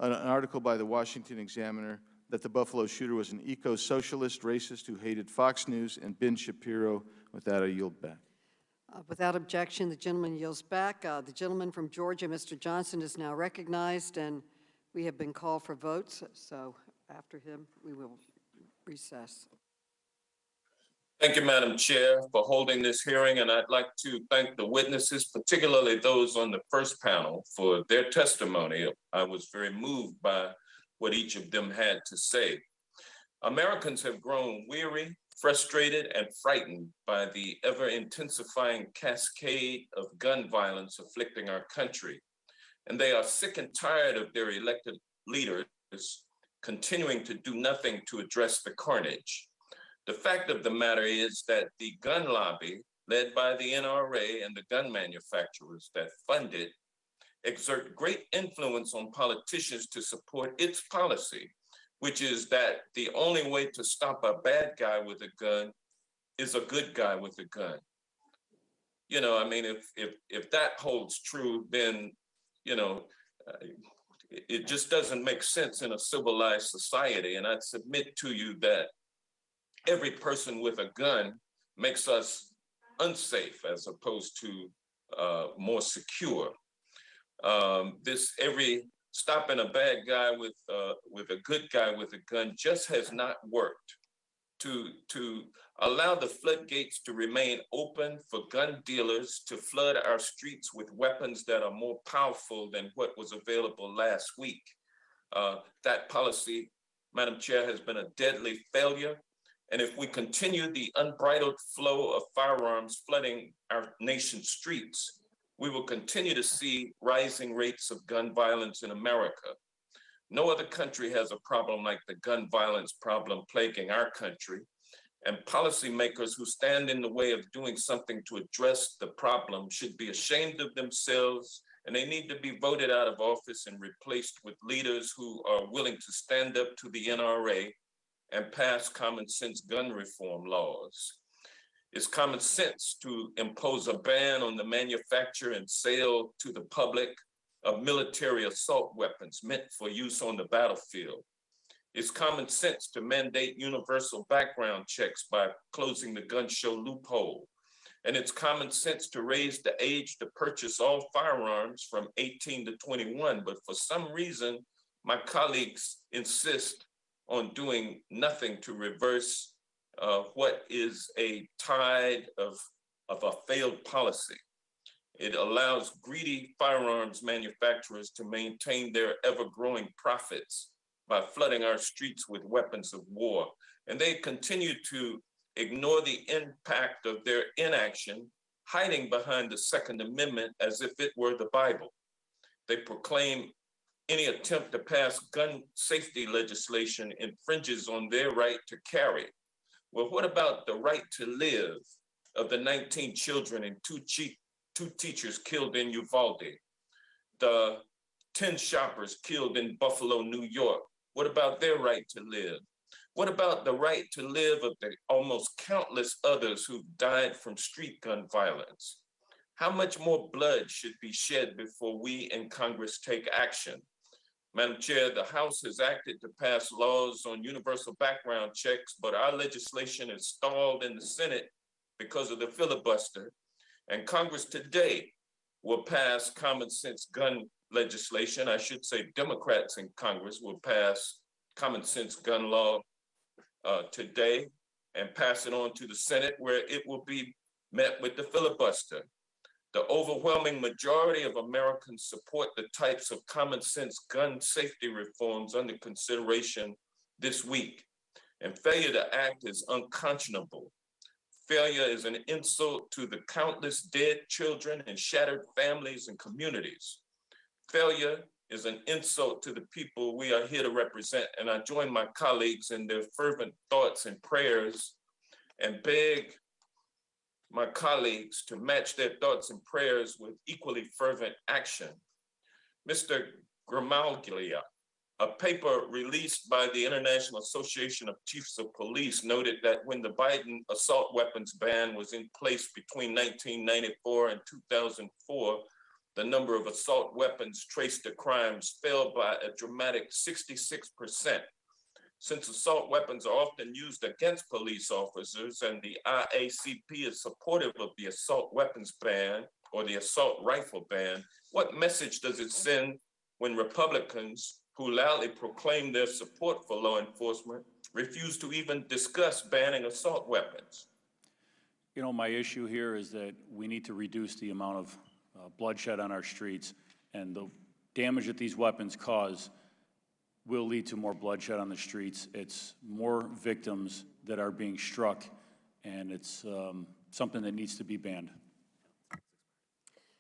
an article by the Washington Examiner that the Buffalo shooter was an eco-socialist racist who hated Fox News and Ben Shapiro. With that, I yield back. Without objection, the gentleman yields back. The gentleman from Georgia, Mr. Johnson, is now recognized, and we have been called for votes, so after him, we will recess. Thank you, Madam Chair, for holding this hearing, and I'd like to thank the witnesses, particularly those on the first panel, for their testimony. I was very moved by what each of them had to say. Americans have grown weary, frustrated, and frightened by the ever-intensifying cascade of gun violence afflicting our country. And they are sick and tired of their elected leaders continuing to do nothing to address the carnage. The fact of the matter is that the gun lobby, led by the NRA and the gun manufacturers that fund it, exert great influence on politicians to support its policy, which is that the only way to stop a bad guy with a gun is a good guy with a gun. You know, I mean, if that holds true, then, you know, it just doesn't make sense in a civilized society. And I'd submit to you that every person with a gun makes us unsafe as opposed to more secure. Every stopping a bad guy with a good guy with a gun just has not worked. To allow the floodgates to remain open for gun dealers to flood our streets with weapons that are more powerful than what was available last week. That policy, Madam Chair, has been a deadly failure. And if we continue the unbridled flow of firearms flooding our nation's streets, we will continue to see rising rates of gun violence in America. No other country has a problem like the gun violence problem plaguing our country, and policymakers who stand in the way of doing something to address the problem should be ashamed of themselves, and they need to be voted out of office and replaced with leaders who are willing to stand up to the NRA and pass common sense gun reform laws. It's common sense to impose a ban on the manufacture and sale to the public of military assault weapons meant for use on the battlefield. It's common sense to mandate universal background checks by closing the gun show loophole. And it's common sense to raise the age to purchase all firearms from 18 to 21. But for some reason, my colleagues insist on doing nothing to reverse what is a tide of a failed policy. It allows greedy firearms manufacturers to maintain their ever-growing profits by flooding our streets with weapons of war. And they continue to ignore the impact of their inaction, hiding behind the Second Amendment as if it were the Bible. They proclaim any attempt to pass gun safety legislation infringes on their right to carry. Well, what about the right to live of the 19 children and two teachers killed in Uvalde, the 10 shoppers killed in Buffalo, New York? What about their right to live? What about the right to live of the almost countless others who've died from street gun violence? How much more blood should be shed before we in Congress take action? Madam Chair, the House has acted to pass laws on universal background checks, but our legislation is stalled in the Senate because of the filibuster. And Congress today will pass common sense gun legislation. I should say Democrats in Congress will pass common sense gun law today and pass it on to the Senate, where it will be met with the filibuster. The overwhelming majority of Americans support the types of common sense gun safety reforms under consideration this week. And failure to act is unconscionable. Failure is an insult to the countless dead children and shattered families and communities. Failure is an insult to the people we are here to represent. And I join my colleagues in their fervent thoughts and prayers and beg my colleagues to match their thoughts and prayers with equally fervent action. Mr. Gramaglia. A paper released by the International Association of Chiefs of Police noted that when the Biden assault weapons ban was in place between 1994 and 2004, the number of assault weapons traced to crimes fell by a dramatic 66%. Since assault weapons are often used against police officers and the IACP is supportive of the assault weapons ban or the assault rifle ban, what message does it send when Republicans who loudly proclaim their support for law enforcement refuse to even discuss banning assault weapons? You know, my issue here is that we need to reduce the amount of bloodshed on our streets, and the damage that these weapons cause will lead to more bloodshed on the streets. It's more victims that are being struck, and it's something that needs to be banned.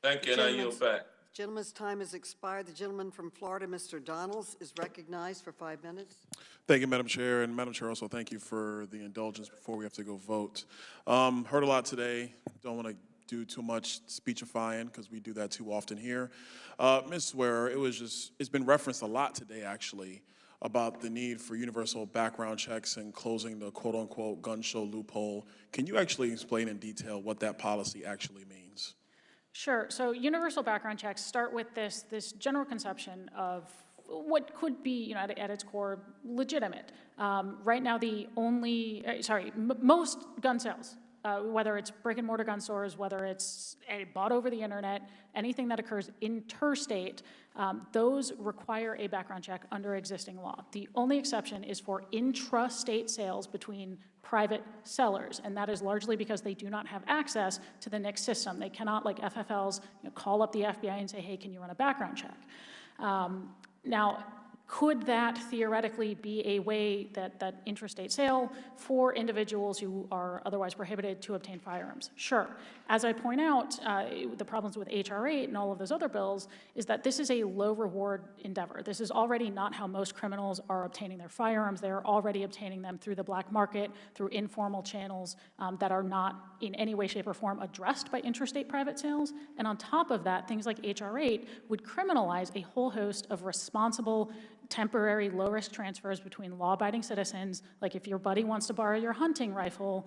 Thank you, and I yield back. Gentleman's time has expired. The gentleman from Florida, Mr. Donalds, is recognized for 5 minutes. Thank you, Madam Chair. And Madam Chair, also thank you for the indulgence before we have to go vote. Heard a lot today. Don't want to do too much speechifying because we do that too often here. Ms. Swearer, it's been referenced a lot today, actually, about the need for universal background checks and closing the quote-unquote gun show loophole. Can you actually explain in detail what that policy actually means? Sure. So universal background checks start with this general conception of what could be, you know, at its core, legitimate. Right now, most gun sales, whether it's brick and mortar gun stores, whether it's bought over the internet, anything that occurs interstate, those require a background check under existing law. The only exception is for intrastate sales between private sellers, and that is largely because they do not have access to the NICS system. They cannot, like FFLs, call up the FBI and say, hey, can you run a background check? Now, could that theoretically be a way that interstate sale for individuals who are otherwise prohibited to obtain firearms? Sure. As I point out, the problems with H.R. 8 and all of those other bills is that this is a low reward endeavor. This is already not how most criminals are obtaining their firearms. They are already obtaining them through the black market, through informal channels that are not in any way, shape, or form addressed by interstate private sales. And on top of that, things like H.R. 8 would criminalize a whole host of responsible temporary low-risk transfers between law-abiding citizens, like if your buddy wants to borrow your hunting rifle,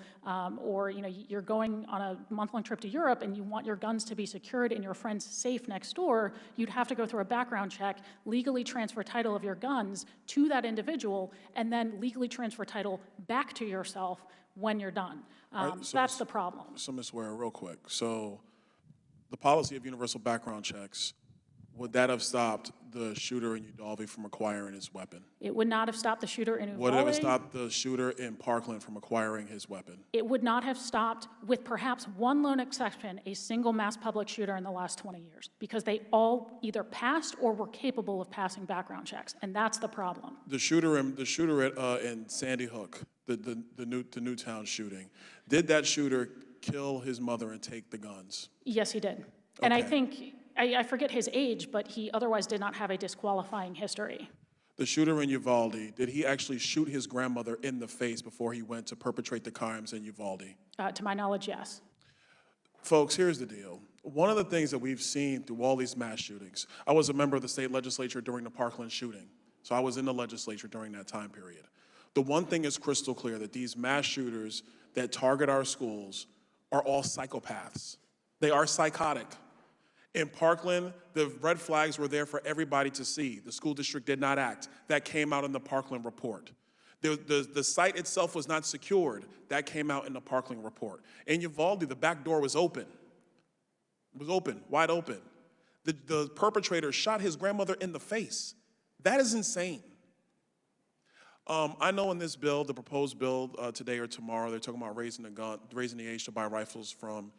or you're going on a month-long trip to Europe and you want your guns to be secured in your friend's safe next door, you'd have to go through a background check, legally transfer title of your guns to that individual, and then legally transfer title back to yourself when you're done. That's the problem. So, Ms. Ware, real quick. So, the policy of universal background checks, would that have stopped the shooter in Uvalde from acquiring his weapon? It would not have stopped the shooter in Uvalde. Would it have stopped the shooter in Parkland from acquiring his weapon? It would not have stopped, with perhaps one lone exception, a single mass public shooter in the last 20 years, because they all either passed or were capable of passing background checks, and that's the problem. The shooter in Sandy Hook, the Newtown shooting, did that shooter kill his mother and take the guns? Yes, he did. Okay. And I think, I forget his age, but he otherwise did not have a disqualifying history. The shooter in Uvalde, did he actually shoot his grandmother in the face before he went to perpetrate the crimes in Uvalde? To my knowledge, yes. Folks, here's the deal. One of the things that we've seen through all these mass shootings, I was a member of the state legislature during the Parkland shooting, so I was in the legislature during that time period. The one thing is crystal clear, that these mass shooters that target our schools are all psychopaths. They are psychotic. In Parkland, the red flags were there for everybody to see. The school district did not act. That came out in the Parkland report. The site itself was not secured. That came out in the Parkland report. In Uvalde, the back door was open. It was open, wide open. The perpetrator shot his grandmother in the face. That is insane. I know in this bill, the proposed bill today or tomorrow, they're talking about raising the age to buy rifles from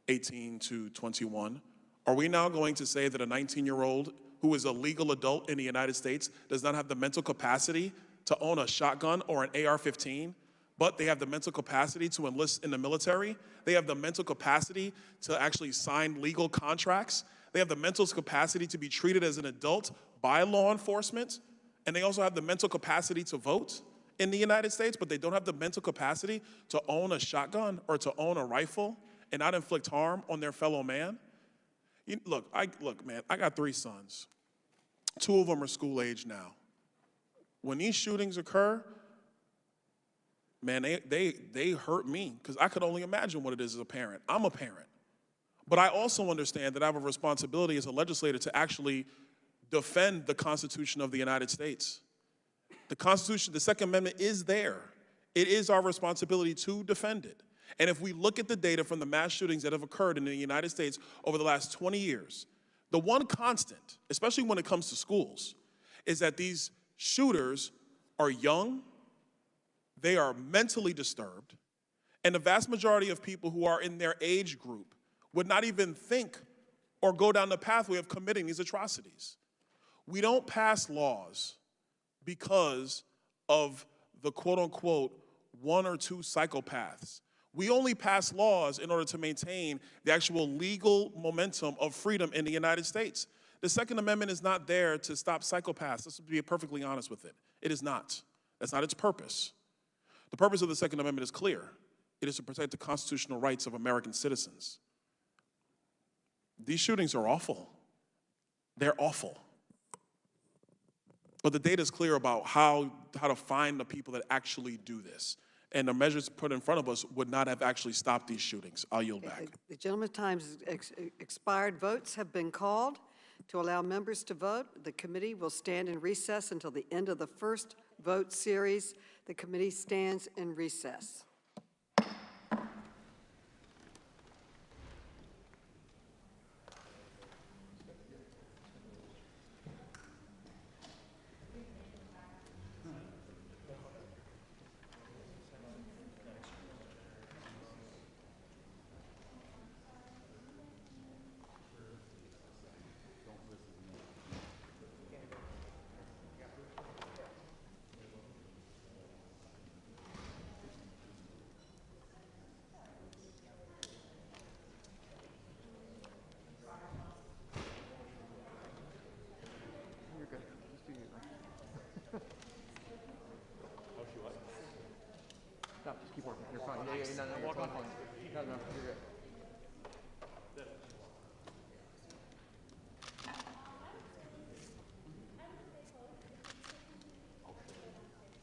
18 to 21. Are we now going to say that a 19-year-old who is a legal adult in the United States does not have the mental capacity to own a shotgun or an AR-15, but they have the mental capacity to enlist in the military? They have the mental capacity to actually sign legal contracts? They have the mental capacity to be treated as an adult by law enforcement? And they also have the mental capacity to vote in the United States, but they don't have the mental capacity to own a shotgun or to own a rifle and not inflict harm on their fellow man? Look, man, I got 3 sons. 2 of them are school age now. When these shootings occur, man, they hurt me because I could only imagine what it is as a parent. I'm a parent. But I also understand that I have a responsibility as a legislator to actually defend the Constitution of the United States. The Constitution, the Second Amendment is there. It is our responsibility to defend it. And if we look at the data from the mass shootings that have occurred in the United States over the last 20 years, the one constant, especially when it comes to schools, is that these shooters are young, they are mentally disturbed, and the vast majority of people who are in their age group would not even think or go down the pathway of committing these atrocities. We don't pass laws because of the quote-unquote 1 or 2 psychopaths. We only pass laws in order to maintain the actual legal momentum of freedom in the United States. The Second Amendment is not there to stop psychopaths. Let's be perfectly honest with it. It is not. That's not its purpose. The purpose of the Second Amendment is clear. It is to protect the constitutional rights of American citizens. These shootings are awful. They're awful. But the data is clear about how to find the people that actually do this. And the measures put in front of us would not have actually stopped these shootings. I'll yield back. The gentleman's time has expired. Votes have been called. To allow members to vote, the committee will stand in recess until the end of the first vote series. The committee stands in recess.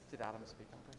Did Adam speak up there?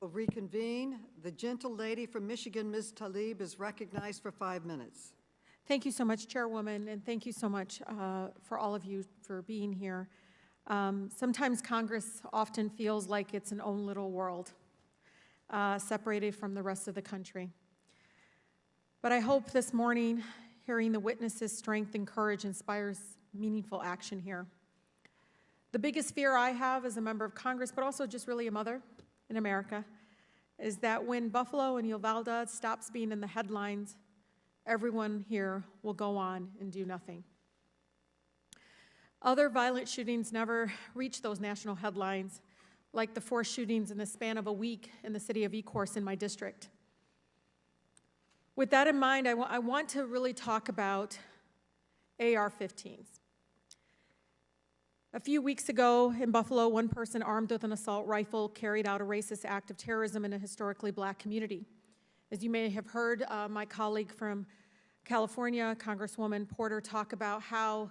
will reconvene. The gentle lady from Michigan, Ms. Tlaib, is recognized for 5 minutes. Thank you so much, Chairwoman, and thank you so much for all of you for being here. Sometimes Congress often feels like it's an own little world, separated from the rest of the country. But I hope this morning, hearing the witnesses' strength and courage inspires meaningful action here. The biggest fear I have as a member of Congress, but also just really a mother in America, is that when Buffalo and Uvalde stops being in the headlines, everyone here will go on and do nothing. Other violent shootings never reach those national headlines, like the 4 shootings in the span of a week in the city of Ecorse in my district. With that in mind, I want to really talk about AR-15s. A few weeks ago in Buffalo, one person armed with an assault rifle carried out a racist act of terrorism in a historically black community. As you may have heard my colleague from California, Congresswoman Porter, talk about how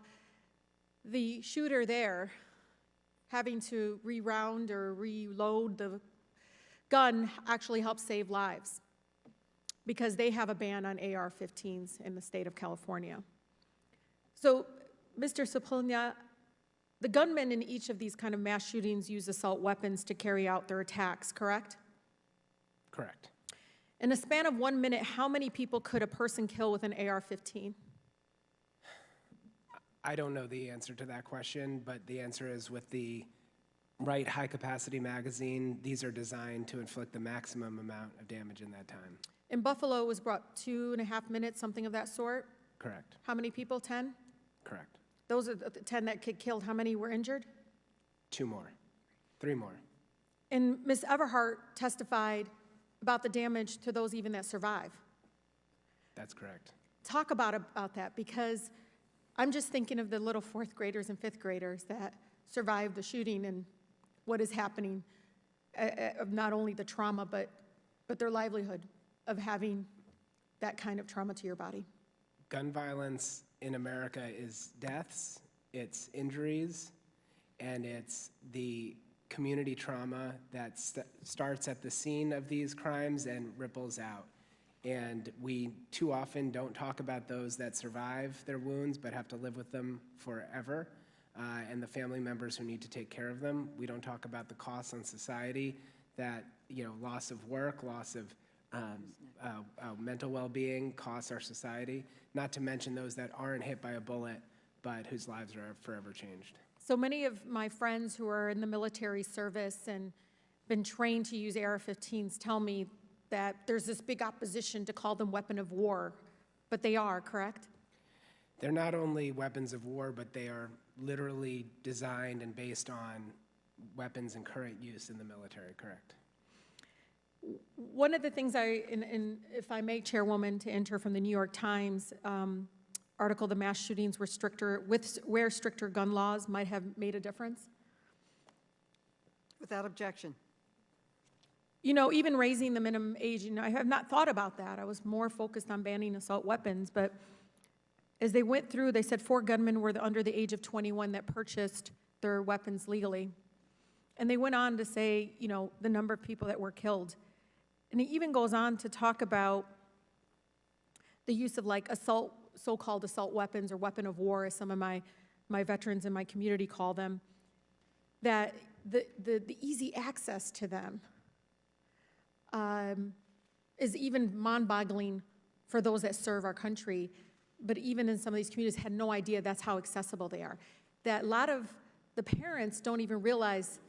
the shooter there, having to reround or reload the gun, actually helped save lives because they have a ban on AR-15s in the state of California. So, Mr. Sepulveda, the gunmen in each of these kind of mass shootings use assault weapons to carry out their attacks, correct? Correct. In a span of 1 minute, how many people could a person kill with an AR-15? I don't know the answer to that question, but the answer is with the right high-capacity magazine, these are designed to inflict the maximum amount of damage in that time. In Buffalo, it was brought 2.5 minutes, something of that sort? Correct. How many people? 10? Correct. Those are the 10 that get killed. How many were injured? 2 more. 3 more. And Ms. Everhart testified about the damage to those even that survive. That's correct. Talk about that, because I'm just thinking of the little 4th graders and 5th graders that survived the shooting and what is happening of not only the trauma, but their livelihood of having that kind of trauma to your body. Gun violence in America is deaths, it's injuries, and it's the community trauma that starts at the scene of these crimes and ripples out. And we too often don't talk about those that survive their wounds but have to live with them forever, and the family members who need to take care of them. We don't talk about the costs on society that, loss of work, loss of mental well-being costs our society, not to mention those that aren't hit by a bullet but whose lives are forever changed. So many of my friends who are in the military service and been trained to use AR-15s tell me that there's this big opposition to call them weapon of war, but they are, correct? They're not only weapons of war, but they are literally designed and based on weapons in current use in the military, correct? One of the things if I may, Chairwoman, to enter from the New York Times article, the mass shootings were where stricter gun laws might have made a difference. Without objection. Even raising the minimum age, I have not thought about that. I was more focused on banning assault weapons, but as they went through, they said 4 gunmen were under the age of 21 that purchased their weapons legally. And they went on to say, the number of people that were killed. And it even goes on to talk about the use of so-called assault weapons or weapon of war, as some of my veterans in my community call them, that the easy access to them is even mind-boggling for those that serve our country, but even in some of these communities had no idea that's how accessible they are. That a lot of the parents don't even realize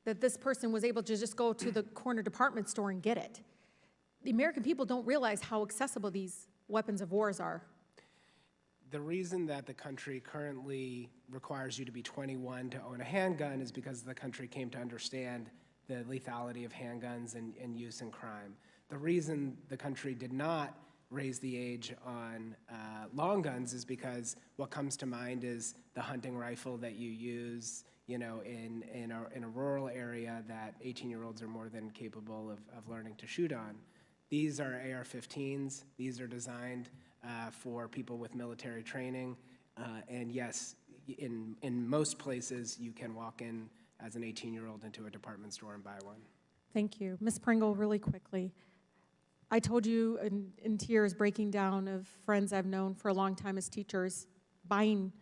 that this person was able to just go to the corner department store and get it. The American people don't realize how accessible these weapons of wars are. The reason that the country currently requires you to be 21 to own a handgun is because the country came to understand the lethality of handguns and use in crime. The reason the country did not raise the age on long guns is because what comes to mind is the hunting rifle that you use, in a rural area that 18-year-olds are more than capable of learning to shoot on. These are AR-15s. These are designed for people with military training. And yes, in most places, you can walk in as an 18-year-old into a department store and buy one. Thank you. Ms. Pringle, really quickly. I told you in tears, breaking down of friends I've known for a long time as teachers, buying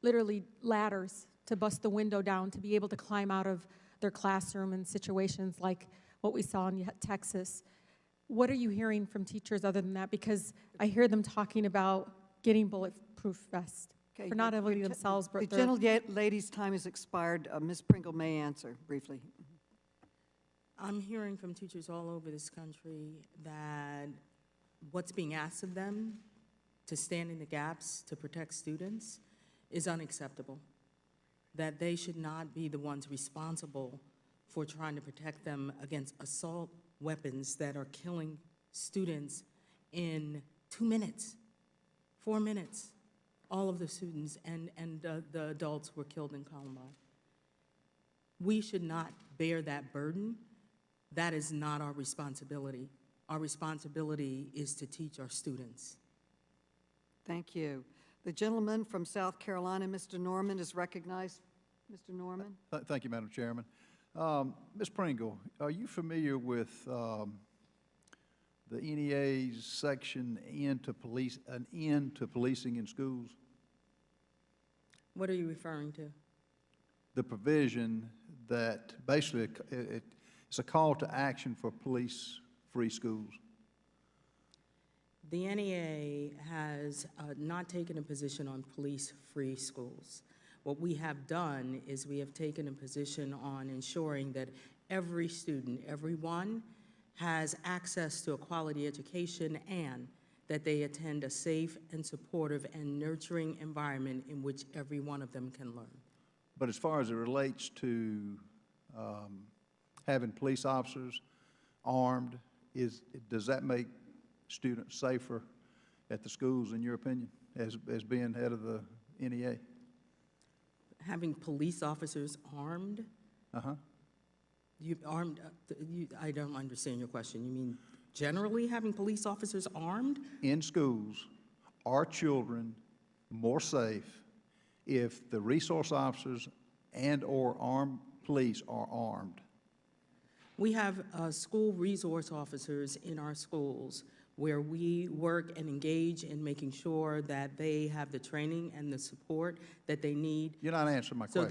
literally ladders to bust the window down to be able to climb out of their classroom in situations like what we saw in Texas. What are you hearing from teachers other than that? Because I hear them talking about getting bulletproof vests for not only themselves, but the their... gentlelady's time has expired. Ms. Pringle may answer briefly. I'm hearing from teachers all over this country that what's being asked of them to stand in the gaps to protect students is unacceptable, that they should not be the ones responsible for trying to protect them against assault weapons that are killing students in 2 minutes, 4 minutes. All of the students and the adults were killed in Columbine. We should not bear that burden. That is not our responsibility. Our responsibility is to teach our students. Thank you. The gentleman from South Carolina, Mr. Norman, is recognized. Mr. Norman? Thank you, Madam Chairman. Ms. Pringle, are you familiar with the NEA's section an end to policing in schools? What are you referring to? The provision that basically it's a call to action for police-free schools. The NEA has not taken a position on police-free schools. What we have done is we have taken a position on ensuring that every student, everyone, has access to a quality education and that they attend a safe and supportive and nurturing environment in which every one of them can learn. But as far as it relates to having police officers armed, does that make students safer at the schools, in your opinion, as being head of the NEA? Having police officers armed? Uh-huh. I don't understand your question. You mean generally having police officers armed? In schools, are children more safe if the resource officers and/or armed police are armed? We have school resource officers in our schools where we work and engage in making sure that they have the training and the support that they need. You're not answering my question.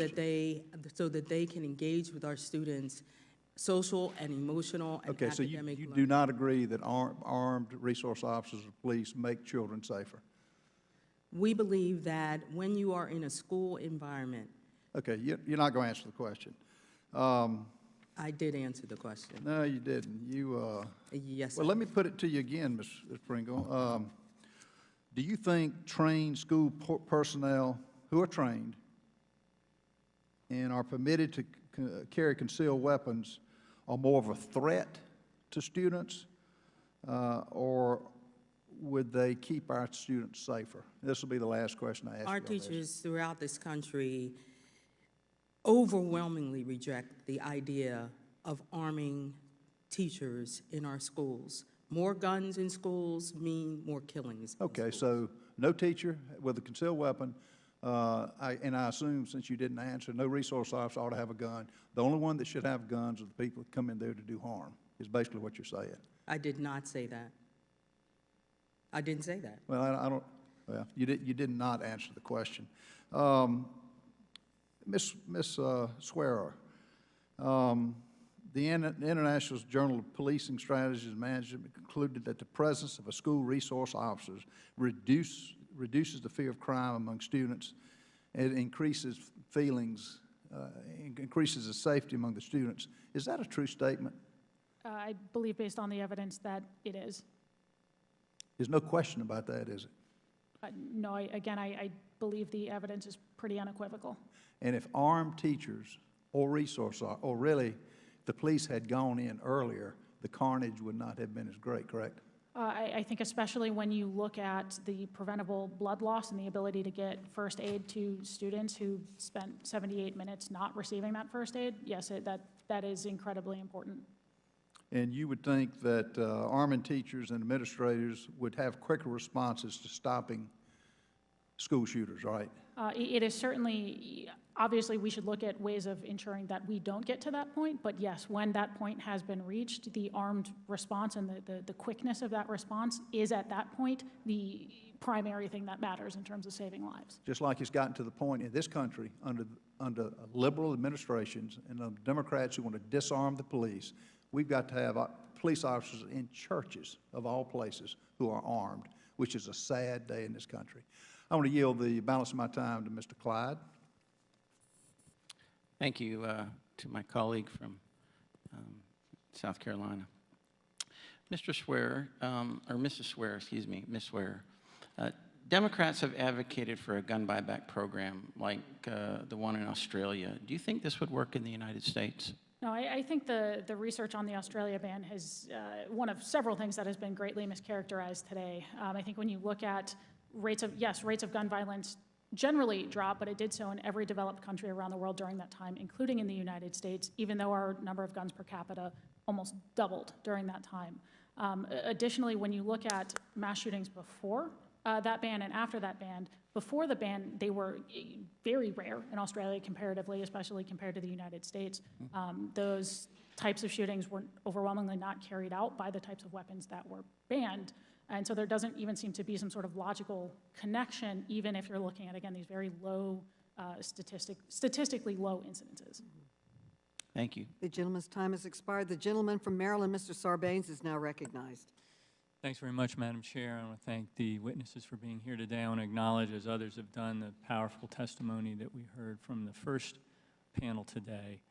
So that they can engage with our students, social and emotional and okay, so you learning. do not agree that armed resource officers or police make children safer? We believe that when you are in a school environment. Okay, you're not going to answer the question. I did answer the question. No, you didn't. Yes. Well, let me put it to you again, Ms. Pringle. Do you think trained school personnel who are trained and are permitted to carry concealed weapons are more of a threat to students, or would they keep our students safer? This will be the last question I ask you. Our teachers throughout this country overwhelmingly reject the idea of arming teachers in our schools. More guns in schools mean more killings. Okay, so no teacher with a concealed weapon, and I assume, since you didn't answer, no resource officer ought to have a gun. The only one that should have guns are the people that come in there to do harm, is basically what you're saying. I did not say that. I didn't say that. Well, I don't, well, you did not answer the question. Ms. Swearer, the International Journal of Policing Strategies and Management concluded that the presence of a school resource officer reduces the fear of crime among students. It increases feelings, increases the safety among the students. Is that a true statement? I believe, based on the evidence, that it is. There's no question about that, is it? No, I believe the evidence is pretty unequivocal. And if armed teachers or or really the police had gone in earlier, the carnage would not have been as great, correct? I think especially when you look at the preventable blood loss and the ability to get first aid to students who spent 78 minutes not receiving that first aid, yes, that is incredibly important. And you would think that arming teachers and administrators would have quicker responses to stopping school shooters, right? It is certainly, obviously, we should look at ways of ensuring that we don't get to that point, but yes, when that point has been reached, the armed response and the quickness of that response is at that point the primary thing that matters in terms of saving lives. Just like it's gotten to the point in this country under liberal administrations and the Democrats who want to disarm the police, we've got to have police officers in churches of all places who are armed, which is a sad day in this country. I want to yield the balance of my time to Mr. Clyde. Thank you to my colleague from South Carolina. Mr. Swearer, or Mrs. Swearer, excuse me, Ms. Swearer, Democrats have advocated for a gun buyback program like the one in Australia. Do you think this would work in the United States? No, I think the research on the Australia ban has one of several things that has been greatly mischaracterized today. I think when you look at rates of gun violence generally dropped, but it did so in every developed country around the world during that time, including in the United States, even though our number of guns per capita almost doubled during that time. Additionally, when you look at mass shootings before that ban and after that ban, before the ban, they were very rare in Australia comparatively, especially compared to the United States. Those types of shootings were overwhelmingly not carried out by the types of weapons that were banned. And so there doesn't even seem to be some sort of logical connection, even if you're looking at, again, these very low, statistically low incidences. Thank you. The gentleman's time has expired. The gentleman from Maryland, Mr. Sarbanes, is now recognized. Thanks very much, Madam Chair. I want to thank the witnesses for being here today. I want to acknowledge, as others have done, the powerful testimony that we heard from the first panel today.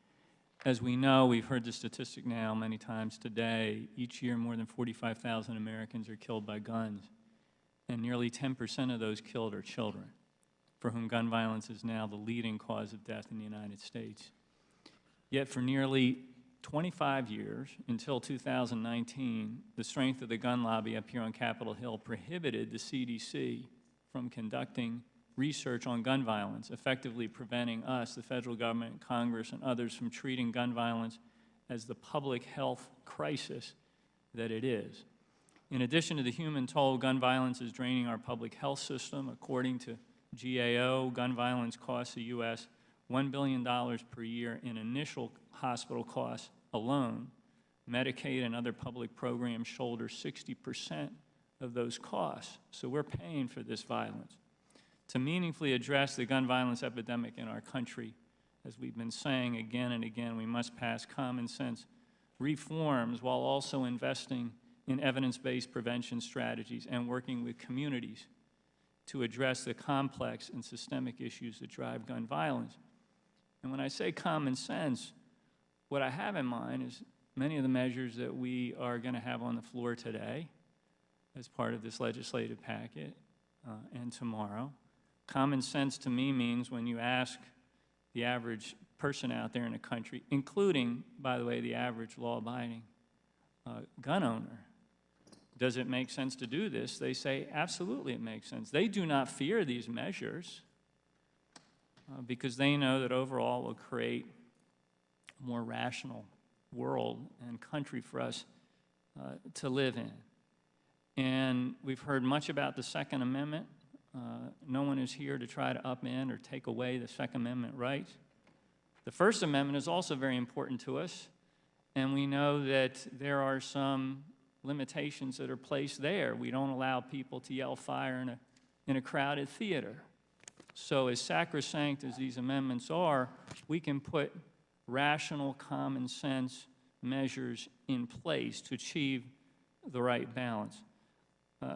As we know, we've heard the statistic now many times today, each year more than 45,000 Americans are killed by guns, and nearly 10% of those killed are children, for whom gun violence is now the leading cause of death in the United States. Yet for nearly 25 years, until 2019, the strength of the gun lobby up here on Capitol Hill prohibited the CDC from conducting research on gun violence, effectively preventing us, the federal government, Congress, and others from treating gun violence as the public health crisis that it is. In addition to the human toll, gun violence is draining our public health system. According to GAO, gun violence costs the U.S. $1 billion per year in initial hospital costs alone. Medicaid and other public programs shoulder 60% of those costs. So we're paying for this violence. To meaningfully address the gun violence epidemic in our country, as we've been saying again and again, we must pass common sense reforms while also investing in evidence-based prevention strategies and working with communities to address the complex and systemic issues that drive gun violence. And when I say common sense, what I have in mind is many of the measures that we are going to have on the floor today as part of this legislative packet and tomorrow. Common sense to me means when you ask the average person out there in the country, including, by the way, the average law-abiding gun owner, does it make sense to do this? They say, absolutely it makes sense. They do not fear these measures because they know that overall it will create a more rational world and country for us to live in. And we've heard much about the Second Amendment. No one is here to try to upend or take away the Second Amendment rights. The First Amendment is also very important to us, and we know that there are some limitations that are placed there. We don't allow people to yell fire in a crowded theater. So as sacrosanct as these amendments are, we can put rational, common sense measures in place to achieve the right balance.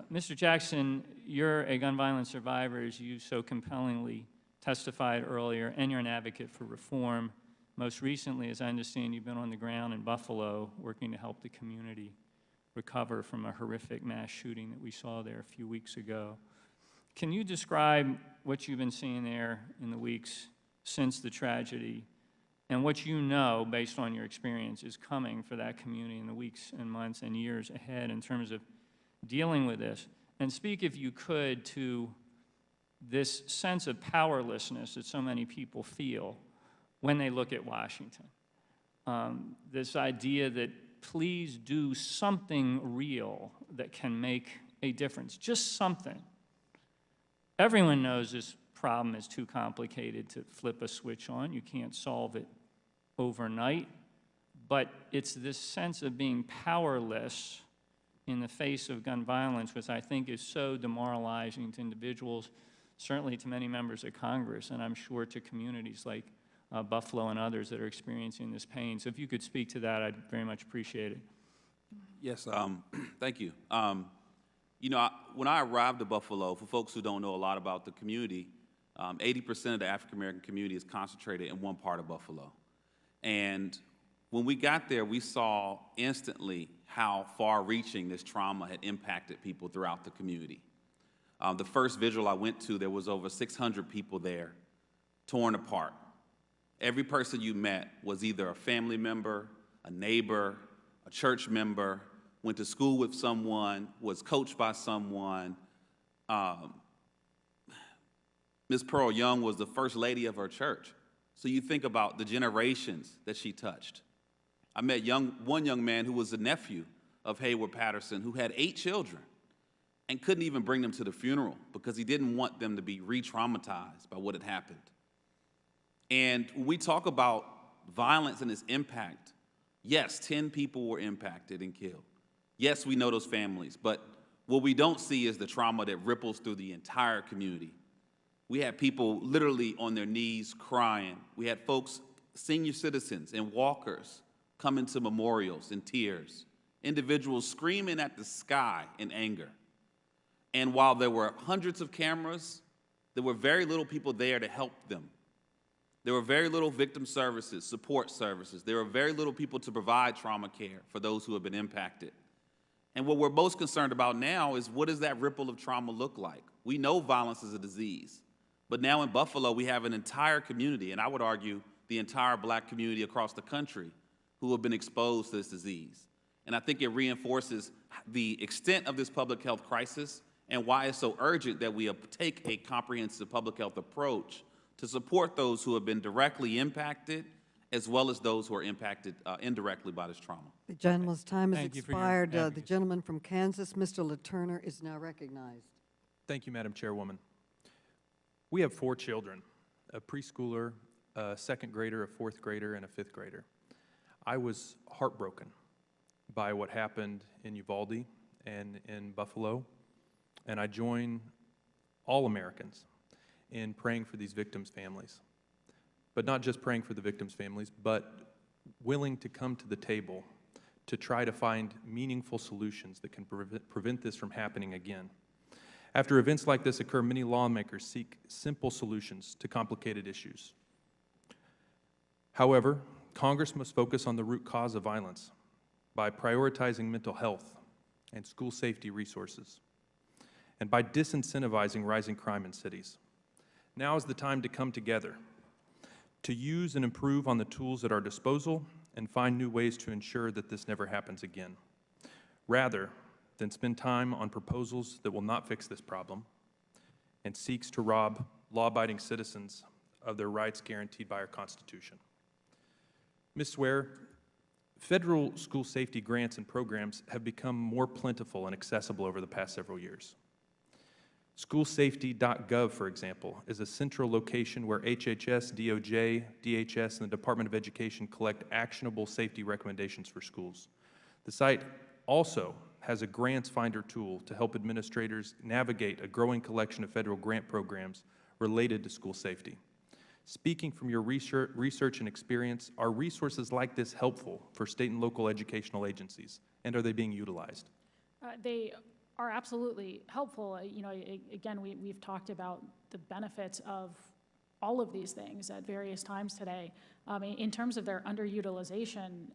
Mr. Jackson, you're a gun violence survivor, as you so compellingly testified earlier, and you're an advocate for reform. Most recently, as I understand, you've been on the ground in Buffalo working to help the community recover from a horrific mass shooting that we saw there a few weeks ago. Can you describe what you've been seeing there in the weeks since the tragedy and what you know, based on your experience, is coming for that community in the weeks and months and years ahead in terms of dealing with this? And speak, if you could, to this sense of powerlessness that so many people feel when they look at Washington. This idea that please do something real that can make a difference, just something. Everyone knows this problem is too complicated to flip a switch on. You can't solve it overnight. But it's this sense of being powerless in the face of gun violence, which I think is so demoralizing to individuals, certainly to many members of Congress, and I'm sure to communities like Buffalo and others that are experiencing this pain. So if you could speak to that, I'd very much appreciate it. Yes, thank you. You know, when I arrived to Buffalo, for folks who don't know a lot about the community, 80% of the African-American community is concentrated in one part of Buffalo. And when we got there, we saw instantly how far-reaching this trauma had impacted people throughout the community. The first vigil I went to, there was over 600 people there, torn apart. Every person you met was either a family member, a neighbor, a church member, went to school with someone, was coached by someone. Ms. Pearl Young was the first lady of her church. So you think about the generations that she touched. I met one young man who was the nephew of Hayward Patterson, who had 8 children and couldn't even bring them to the funeral because he didn't want them to be re-traumatized by what had happened. And when we talk about violence and its impact, yes, 10 people were impacted and killed. Yes, we know those families, but what we don't see is the trauma that ripples through the entire community. We had people literally on their knees crying. We had folks, senior citizens and walkers, coming to memorials in tears. Individuals screaming at the sky in anger. And while there were hundreds of cameras, there were very little people there to help them. There were very little victim services, support services. There were very little people to provide trauma care for those who have been impacted. And what we're most concerned about now is what does that ripple of trauma look like? We know violence is a disease, but now in Buffalo we have an entire community, and I would argue the entire Black community across the country, who have been exposed to this disease. And I think it reinforces the extent of this public health crisis and why it's so urgent that we take a comprehensive public health approach to support those who have been directly impacted, as well as those who are impacted indirectly by this trauma. The gentleman's time has Thank you for your expired. The advocacy. gentleman from Kansas, Mr. LaTurner, is now recognized. Thank you, Madam Chairwoman. We have 4 children, a preschooler, a 2nd grader, a 4th grader, and a 5th grader. I was heartbroken by what happened in Uvalde and in Buffalo, and I join all Americans in praying for these victims' families. But not just praying for the victims' families, but willing to come to the table to try to find meaningful solutions that can prevent this from happening again. After events like this occur, many lawmakers seek simple solutions to complicated issues. However, Congress must focus on the root cause of violence by prioritizing mental health and school safety resources, and by disincentivizing rising crime in cities. Now is the time to come together, to use and improve on the tools at our disposal and find new ways to ensure that this never happens again, rather than spend time on proposals that will not fix this problem and seeks to rob law-abiding citizens of their rights guaranteed by our Constitution. Ms. Swear, federal school safety grants and programs have become more plentiful and accessible over the past several years. Schoolsafety.gov, for example, is a central location where HHS, DOJ, DHS, and the Department of Education collect actionable safety recommendations for schools. The site also has a grants finder tool to help administrators navigate a growing collection of federal grant programs related to school safety. Speaking from your research and experience, are resources like this helpful for state and local educational agencies, and are they being utilized? They are absolutely helpful. You know, again, we've talked about the benefits of all of these things at various times today. In terms of their underutilization,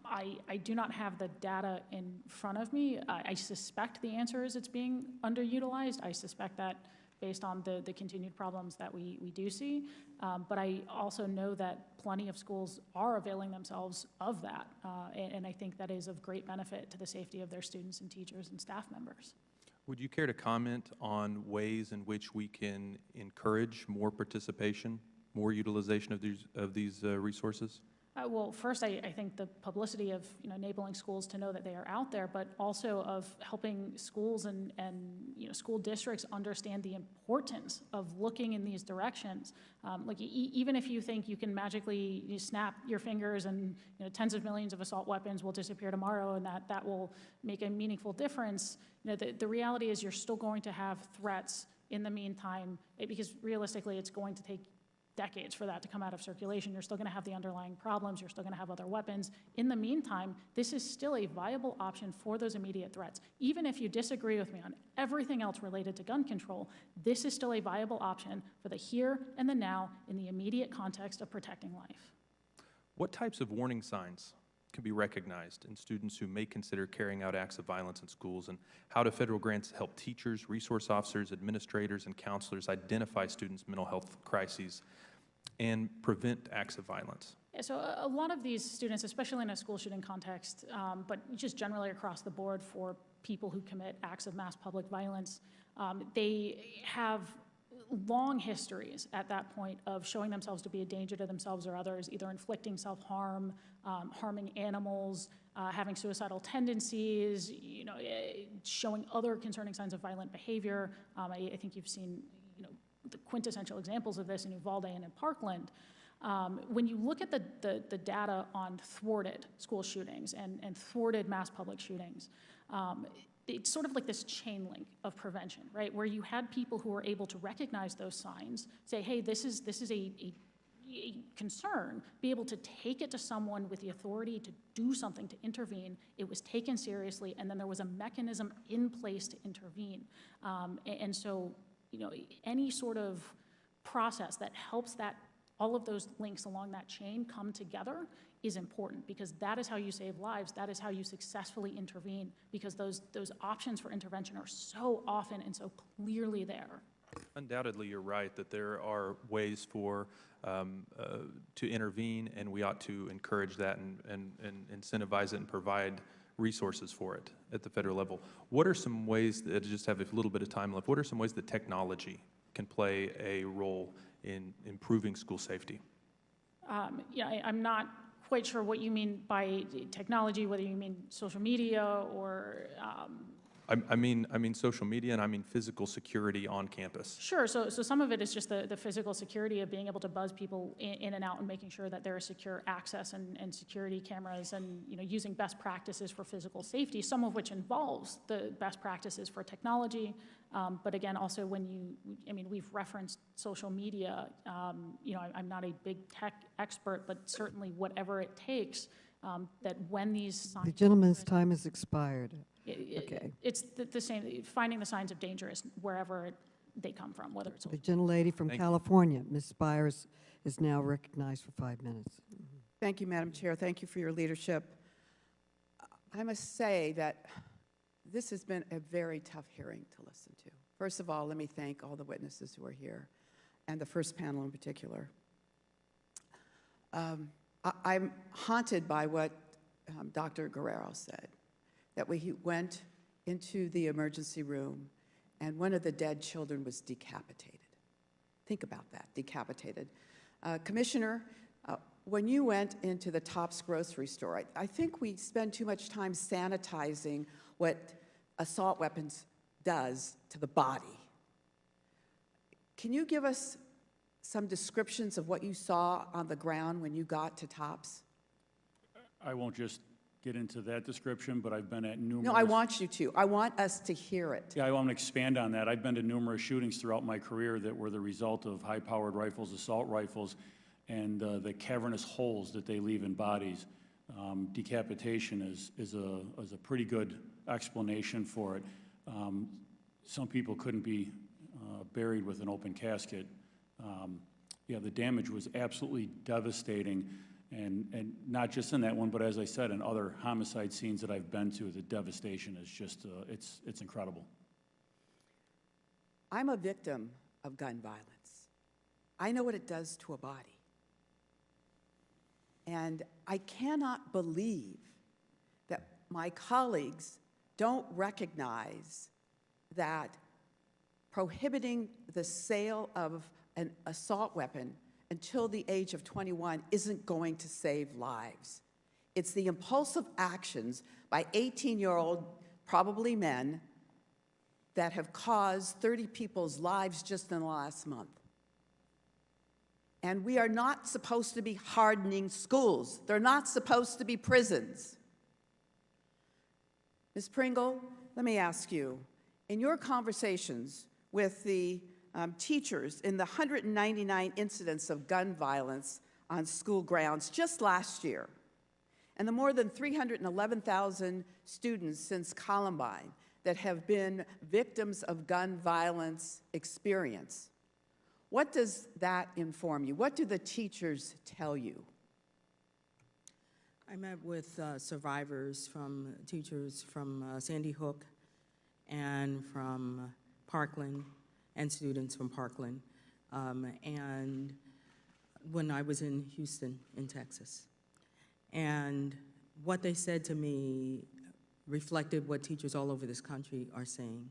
I do not have the data in front of me. I suspect the answer is it's being underutilized. I suspect that based on the continued problems that we do see. But I also know that plenty of schools are availing themselves of that. And I think that is of great benefit to the safety of their students and teachers and staff members. Would you care to comment on ways in which we can encourage more participation, more utilization of these resources? Well, first, I think the publicity of enabling schools to know that they are out there, but also of helping schools and school districts understand the importance of looking in these directions. Even if you think you can magically snap your fingers and tens of millions of assault weapons will disappear tomorrow and that will make a meaningful difference, the reality is you're still going to have threats in the meantime, because realistically it's going to take decades for that to come out of circulation. You're still going to have the underlying problems. You're still going to have other weapons. In the meantime, this is still a viable option for those immediate threats. Even if you disagree with me on everything else related to gun control, this is still a viable option for the here and the now in the immediate context of protecting life. What types of warning signs can be recognized in students who may consider carrying out acts of violence in schools, and how do federal grants help teachers, resource officers, administrators, and counselors identify students' mental health crises and prevent acts of violence? Yeah, so a lot of these students, especially in a school shooting context, but just generally across the board for people who commit acts of mass public violence, they have long histories at that point of showing themselves to be a danger to themselves or others, either inflicting self-harm, harming animals, having suicidal tendencies, showing other concerning signs of violent behavior. I think you've seen the quintessential examples of this in Uvalde and in Parkland. When you look at the data on thwarted school shootings and thwarted mass public shootings, it's sort of like this chain link of prevention, right? Where you had people who were able to recognize those signs, say, hey, this is a concern, be able to take it to someone with the authority to do something, to intervene. It was taken seriously, and then there was a mechanism in place to intervene. And so, any sort of process that helps all of those links along that chain come together is important, because that is how you save lives. That is how you successfully intervene, because those options for intervention are so often and so clearly there. Undoubtedly, you're right that there are ways for to intervene, and we ought to encourage that and incentivize it and provide resources for it at the federal level. What are some ways, that just have a little bit of time left, what are some ways that technology can play a role in improving school safety? I'm not quite sure what you mean by technology, whether you mean social media or... I mean social media, and I mean physical security on campus. Sure, so some of it is just the physical security of being able to buzz people in and out and making sure that there is secure access and security cameras and using best practices for physical safety, some of which involves the best practices for technology. But again, also we've referenced social media. I'm not a big tech expert, but certainly whatever it takes, that when these signs... The gentleman's time has expired. Okay. It's the same, finding the signs of danger wherever they come from, whether it's... The gentlelady from California, Ms. Spires, is now recognized for 5 minutes. Thank you, Madam Chair. Thank you for your leadership. I must say that this has been a very tough hearing to listen to. First of all, let me thank all the witnesses who are here, and the first panel in particular. I'm haunted by what Dr. Guerrero said, that he went into the emergency room and one of the dead children was decapitated. Think about that, decapitated. Commissioner, when you went into the Tops grocery store, I think we spend too much time sanitizing what assault weapons does to the body. Can you give us some descriptions of what you saw on the ground when you got to Tops? I won't just get into that description, but I've been at numerous... No, I want you to. I want us to hear it. Yeah, I want to expand on that. I've been to numerous shootings throughout my career that were the result of high-powered rifles, assault rifles, and the cavernous holes that they leave in bodies. Decapitation is a pretty good explanation for it. Some people couldn't be buried with an open casket. Yeah, the damage was absolutely devastating. And not just in that one, but as I said, in other homicide scenes that I've been to, the devastation is just, it's incredible. I'm a victim of gun violence. I know what it does to a body. And I cannot believe that my colleagues don't recognize that prohibiting the sale of an assault weapon until the age of 21 isn't going to save lives. It's the impulsive actions by 18-year-old, probably men, that have caused 30 people's lives just in the last month. And we are not supposed to be hardening schools. They're not supposed to be prisons. Ms. Pringle, let me ask you, in your conversations with the teachers in the 199 incidents of gun violence on school grounds just last year, and the more than 311,000 students since Columbine that have been victims of gun violence experience, what does that inform you? What do the teachers tell you? I met with teachers from Sandy Hook and from Parkland, and students from Parkland, and when I was in Houston, in Texas. And what they said to me reflected what teachers all over this country are saying,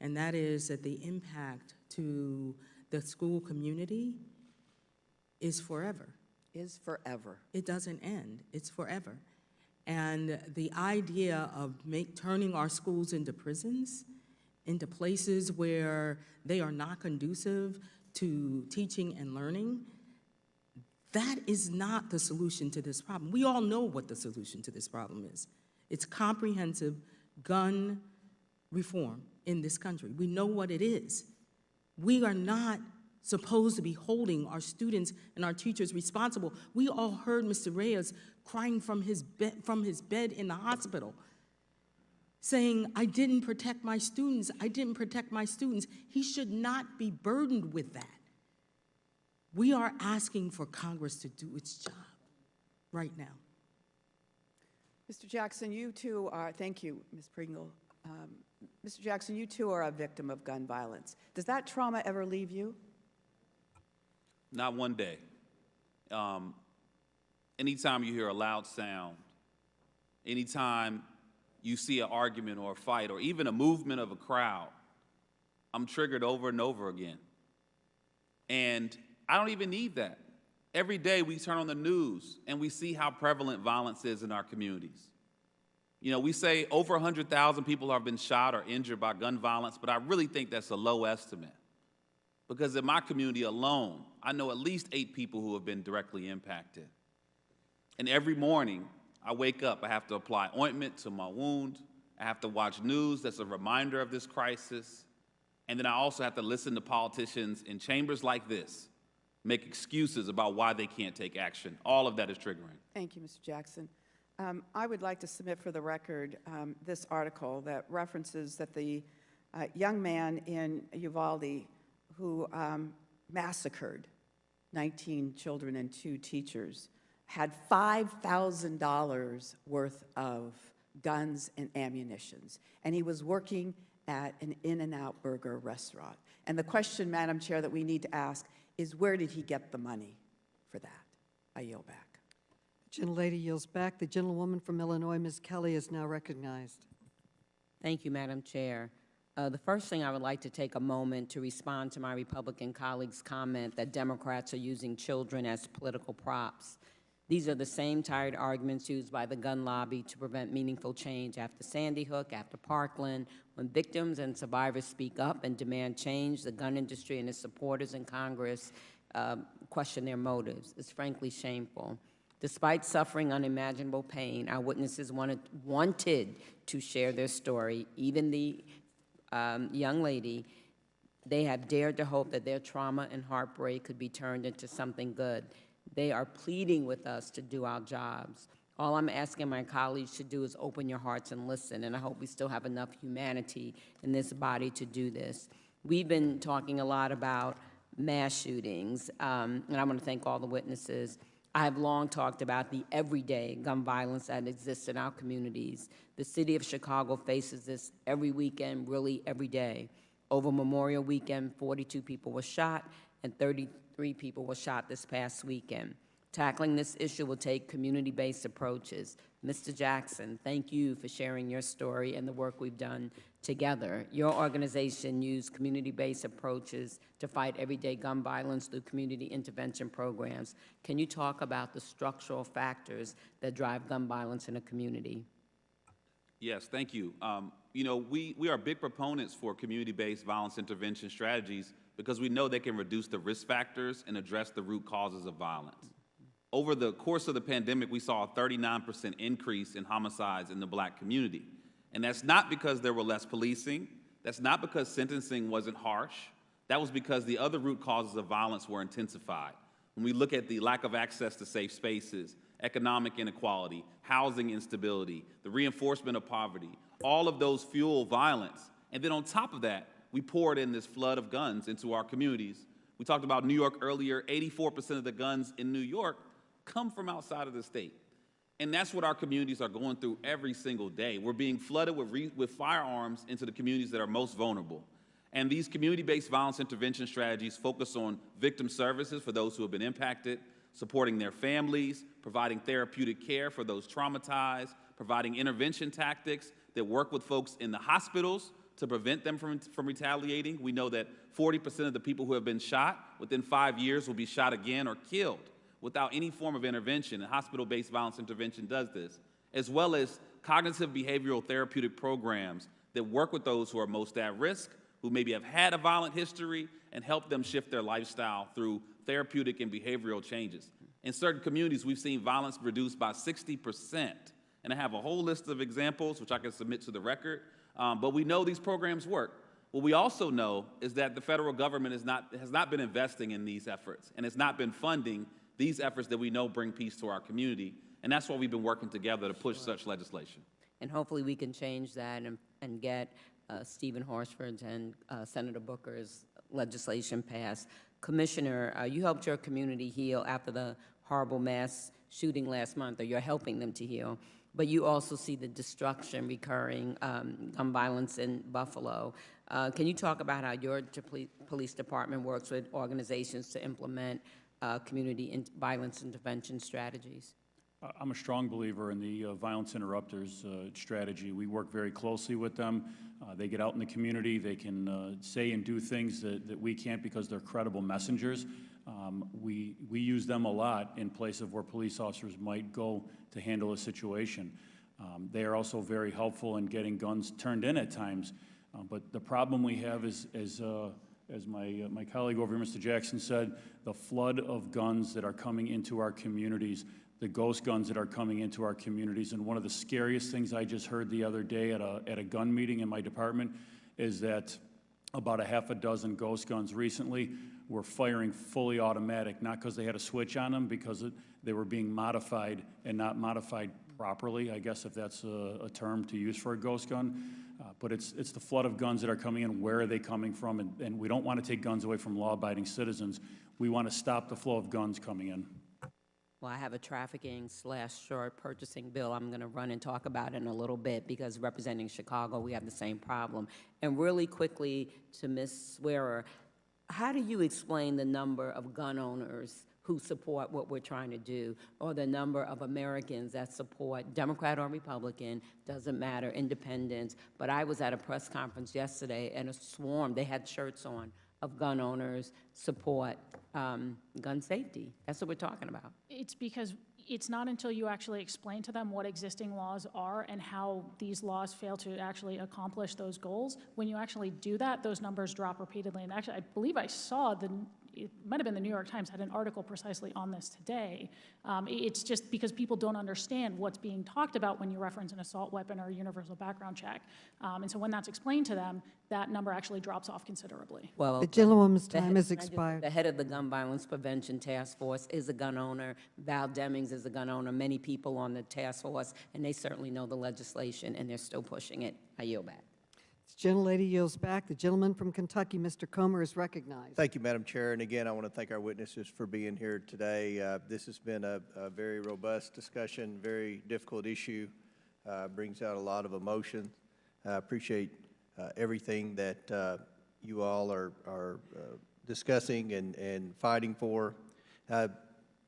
and that is that the impact to the school community is forever. Is forever. It doesn't end, it's forever. And the idea of turning our schools into prisons, into places where they are not conducive to teaching and learning, that is not the solution to this problem. We all know what the solution to this problem is. It's comprehensive gun reform in this country. We know what it is. We are not supposed to be holding our students and our teachers responsible. We all heard Mr. Reyes crying from his bed in the hospital, saying, I didn't protect my students, I didn't protect my students. He should not be burdened with that. We are asking for Congress to do its job right now. Mr. Jackson, you too are, thank you, Ms. Pringle. Mr. Jackson, you too are a victim of gun violence. Does that trauma ever leave you? Not one day. Anytime you hear a loud sound, anytime you see an argument or a fight or even a movement of a crowd, I'm triggered over and over again. And I don't even need that. Every day we turn on the news and we see how prevalent violence is in our communities. You know, we say over 100,000 people have been shot or injured by gun violence, but I really think that's a low estimate. Because in my community alone, I know at least 8 people who have been directly impacted. And every morning, I wake up, I have to apply ointment to my wound, I have to watch news that's a reminder of this crisis, and then I also have to listen to politicians in chambers like this make excuses about why they can't take action. All of that is triggering. Thank you, Mr. Jackson. I would like to submit for the record this article that references that the young man in Uvalde who massacred 19 children and 2 teachers had $5,000 worth of guns and ammunitions, and he was working at an In-N-Out burger restaurant. And the question, Madam Chair, that we need to ask is, where did he get the money for that? I yield back. The gentlelady yields back. The gentlewoman from Illinois, Ms. Kelly, is now recognized. Thank you, Madam Chair. The first thing I would like to take a moment to respond to my Republican colleague's comment that Democrats are using children as political props. These are the same tired arguments used by the gun lobby to prevent meaningful change after Sandy Hook, after Parkland. When victims and survivors speak up and demand change, the gun industry and its supporters in Congress question their motives. It's frankly shameful. Despite suffering unimaginable pain, our witnesses wanted to share their story. Even the young lady, they have dared to hope that their trauma and heartbreak could be turned into something good. They are pleading with us to do our jobs. All I'm asking my colleagues to do is open your hearts and listen, and I hope we still have enough humanity in this body to do this. We've been talking a lot about mass shootings, and I want to thank all the witnesses. I have long talked about the everyday gun violence that exists in our communities. The city of Chicago faces this every weekend, really every day. Over Memorial Weekend, 42 people were shot and 33 people were shot this past weekend. Tackling this issue will take community-based approaches. Mr. Jackson, thank you for sharing your story and the work we've done together. Your organization used community-based approaches to fight everyday gun violence through community intervention programs. Can you talk about the structural factors that drive gun violence in a community? Yes, thank you. You know, we are big proponents for community-based violence intervention strategies because we know they can reduce the risk factors and address the root causes of violence. Over the course of the pandemic, we saw a 39% increase in homicides in the Black community. And that's not because there were less policing. That's not because sentencing wasn't harsh. That was because the other root causes of violence were intensified. When we look at the lack of access to safe spaces, economic inequality, housing instability, the reinforcement of poverty, all of those fuel violence. And then on top of that, we poured in this flood of guns into our communities. We talked about New York earlier. 84% of the guns in New York come from outside of the state. And that's what our communities are going through every single day. We're being flooded with firearms into the communities that are most vulnerable. And these community-based violence intervention strategies focus on victim services for those who have been impacted, supporting their families, providing therapeutic care for those traumatized, providing intervention tactics that work with folks in the hospitals to prevent them from retaliating. We know that 40% of the people who have been shot within 5 years will be shot again or killed without any form of intervention, and hospital-based violence intervention does this, as well as cognitive behavioral therapeutic programs that work with those who are most at risk, who maybe have had a violent history, and help them shift their lifestyle through therapeutic and behavioral changes. In certain communities, we've seen violence reduced by 60%, and I have a whole list of examples, which I can submit to the record, but we know these programs work. What we also know is that the federal government has not been investing in these efforts, and has not been funding these efforts that we know bring peace to our community, and that's why we've been working together to push such legislation. And hopefully we can change that and get Stephen Horsford's and Senator Booker's legislation passed. Commissioner, you helped your community heal after the horrible mass shooting last month, or you're helping them to heal, but you also see the destruction recurring, gun violence in Buffalo. Can you talk about how your police department works with organizations to implement community violence intervention strategies? I'm a strong believer in the violence interrupters strategy. We work very closely with them. They get out in the community. They can say and do things that we can't because they're credible messengers. We use them a lot in place of where police officers might go to handle a situation. They are also very helpful in getting guns turned in at times. But the problem we have is, as my colleague over here, Mr. Jackson, said, the flood of guns that are coming into our communities, the ghost guns that are coming into our communities. And one of the scariest things I just heard the other day at a gun meeting in my department is that about a half a dozen ghost guns recently were firing fully automatic, not because they had a switch on them, because they were being modified and not modified properly, I guess, if that's a term to use for a ghost gun. But it's the flood of guns that are coming in. Where are they coming from? And we don't want to take guns away from law-abiding citizens. We want to stop the flow of guns coming in. Well, I have a trafficking/short purchasing bill I'm going to run and talk about in a little bit, because representing Chicago, we have the same problem. And really quickly to Ms. Swearer, how do you explain the number of gun owners who support what we're trying to do, or the number of Americans that support, Democrat or Republican, doesn't matter, independents? But I was at a press conference yesterday, and a swarm, they had shirts on, of gun owners support gun safety. That's what we're talking about. It's because it's not until you actually explain to them what existing laws are and how these laws fail to actually accomplish those goals. When you actually do that, those numbers drop repeatedly. And actually, I believe I saw it might have been the New York Times had an article precisely on this today. It's just because people don't understand what's being talked about when you reference an assault weapon or a universal background check. And so when that's explained to them, that number actually drops off considerably. Well, the gentlewoman's time has expired. The head of the Gun Violence Prevention Task Force is a gun owner. Val Demings is a gun owner. Many people on the task force, and they certainly know the legislation, and they're still pushing it. I yield back. This gentlelady yields back. The gentleman from Kentucky, Mr. Comer, is recognized. Thank you, Madam Chair. And again, I want to thank our witnesses for being here today. This has been a very robust discussion, very difficult issue, brings out a lot of emotion. I appreciate everything that you all are discussing and fighting for.